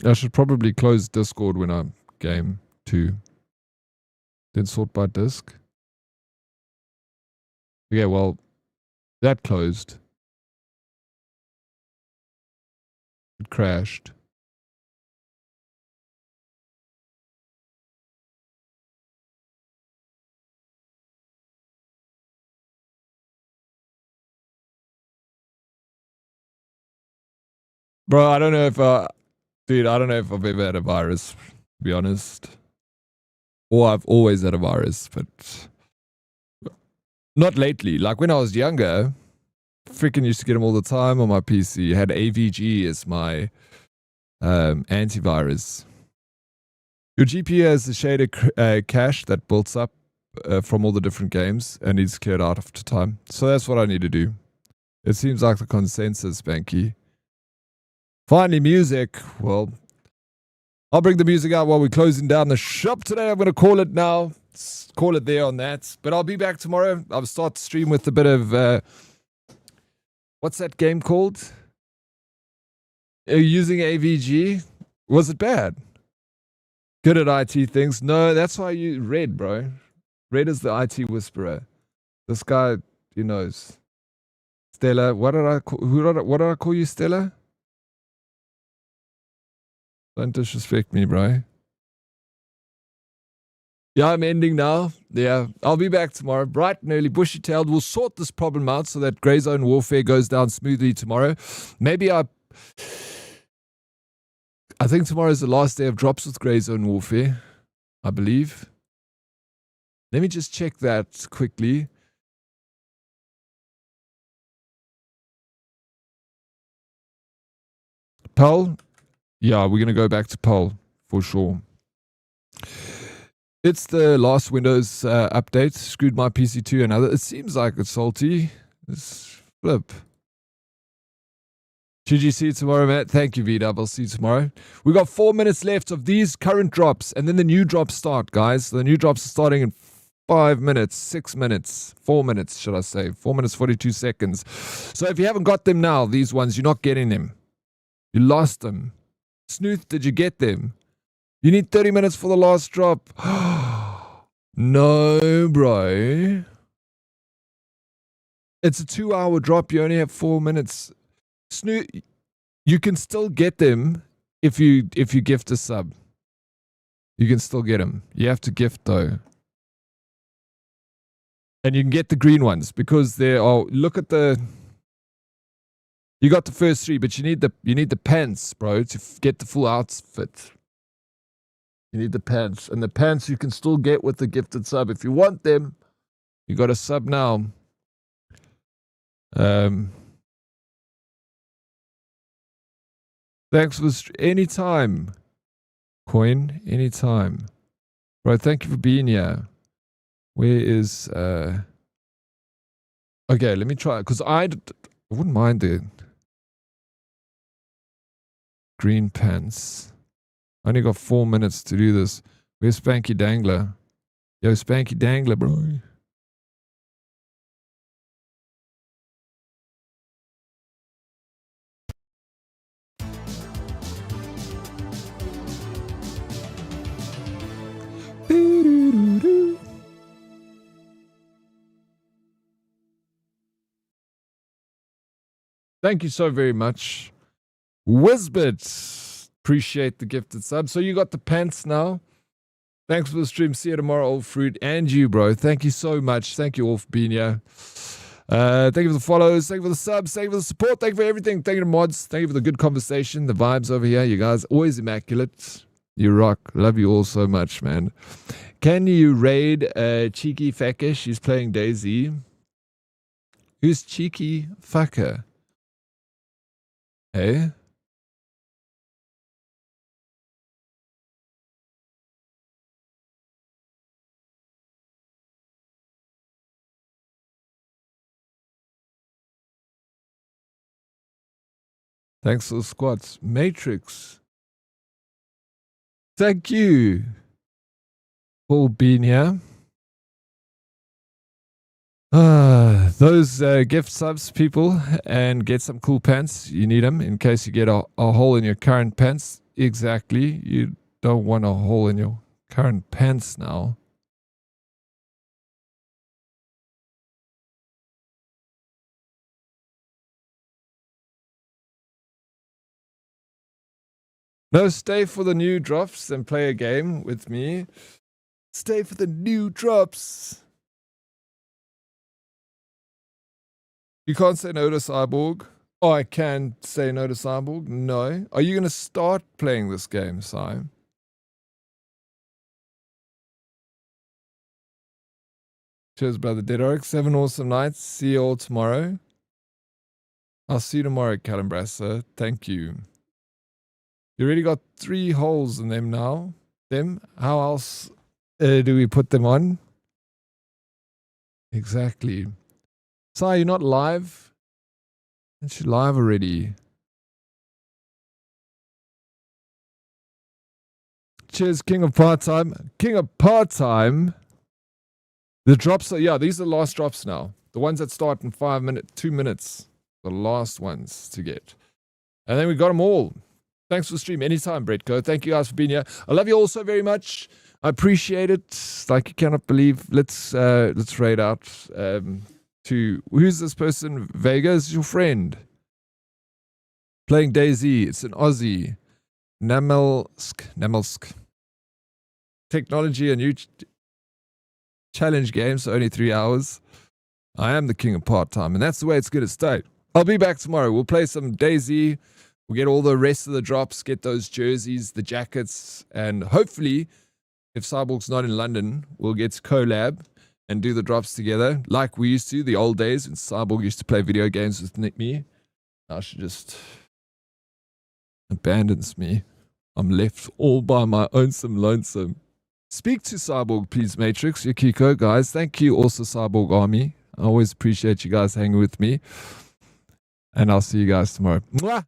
I should probably close Discord when I game too. Then sort by disk. Okay, well, that closed. It crashed. Bro, I don't know if dude, I don't know if I've ever had a virus, to be honest. Or I've always had a virus, but not lately. Like when I was younger, freaking used to get them all the time on my PC. I had AVG as my antivirus. Your GPU has a shader cache that builds up from all the different games and needs cleared out after time. So that's what I need to do. It seems like the consensus, Banky. Finally, music. Well, I'll bring the music out while we're closing down the shop today. I'm going to call it now. Call it there on that. But I'll be back tomorrow. I'll start the stream with a bit of... what's that game called? Using AVG. Was it bad? Good at IT things. No, that's why you... Red, bro. Red is the IT whisperer. This guy, he knows. Stella. What did I call you, Stella? Don't disrespect me, bro. Yeah, I'm ending now. Yeah, I'll be back tomorrow. Bright and early, bushy-tailed. We'll sort this problem out so that Grey Zone Warfare goes down smoothly tomorrow. Maybe I think tomorrow is the last day of drops with Grey Zone Warfare. I believe. Let me just check that quickly. Pearl? Yeah, we're going to go back to Pearl for sure. It's the last Windows update. Screwed my PC too and other. It seems like it's salty. It's flip. GGC tomorrow, Matt. Thank you, VW. I'll see you tomorrow. We got 4 minutes left of these current drops, and then the new drops start, guys. The new drops are starting in 5 minutes, 6 minutes, 4 minutes, should I say. 4 minutes, 42 seconds. So if you haven't got them now, these ones, you're not getting them. You lost them. Snooth, did you get them? You need 30 minutes for the last drop. No, bro. It's a 2-hour drop. You only have 4 minutes. Snooth, you can still get them if you gift a sub. You can still get them. You have to gift though. And you can get the green ones because they are. Look at the. You got the first 3, but you need the pants, bro, to get the full outfit. You need the pants, and the pants you can still get with the gifted sub if you want them. You got a sub now. Thanks for anytime. Coin, anytime. Bro, thank you for being here. Where is... Okay, let me try, because I wouldn't mind the green pants. I only got 4 minutes to do this. Where's Spanky Dangler? Yo, Spanky Dangler, bro. Thank you so very much. Wizbit. Appreciate the gifted sub. So you got the pants now. Thanks for the stream. See you tomorrow, Old Fruit. And you, bro. Thank you so much. Thank you all for being here. Thank you for the follows. Thank you for the subs. Thank you for the support. Thank you for everything. Thank you to mods. Thank you for the good conversation. The vibes over here. You guys always immaculate. You rock. Love you all so much, man. Can you raid Cheeky Fucker? She's playing Daisy. Who's Cheeky Fucker? Hey? Thanks for the squats. Matrix. Thank you. Paul being here. Those gift subs, people, and get some cool pants. You need them in case you get a hole in your current pants. Exactly. You don't want a hole in your current pants now. No, stay for the new drops and play a game with me. Stay for the new drops. You can't say no to Cyborg. Oh, I can say no to Cyborg? No. Are you going to start playing this game, Cy? Cheers, brother. Dead Oryx. 7 awesome nights. See you all tomorrow. I'll see you tomorrow, Calambrasa. Thank you. You already got 3 holes in them now. Them? How else do we put them on? Exactly. Sai, you're not live? Aren't you live already? Cheers, King of Part-Time. King of Part-Time. The drops are, yeah, these are the last drops now. The ones that start in 2 minutes. The last ones to get. And then we got them all. Thanks for the stream. Anytime, Bretko. Thank you guys for being here. I love you all so very much. I appreciate it. Like you cannot believe. Let's raid out to who's this person? Vega is your friend. Playing Daisy. It's an Aussie. Namelsk. Technology, a new challenge game, so only 3 hours. I am the king of part-time, and that's the way it's going to stay. I'll be back tomorrow. We'll play some Daisy. We'll get all the rest of the drops, get those jerseys, the jackets, and hopefully, if Cyborg's not in London, we'll get to collab and do the drops together like we used to, the old days when Cyborg used to play video games with me. Now she just abandons me. I'm left all by my lonesome. Speak to Cyborg, please, Matrix, Yukiko, guys. Thank you also, Cyborg Army. I always appreciate you guys hanging with me. And I'll see you guys tomorrow. Mwah!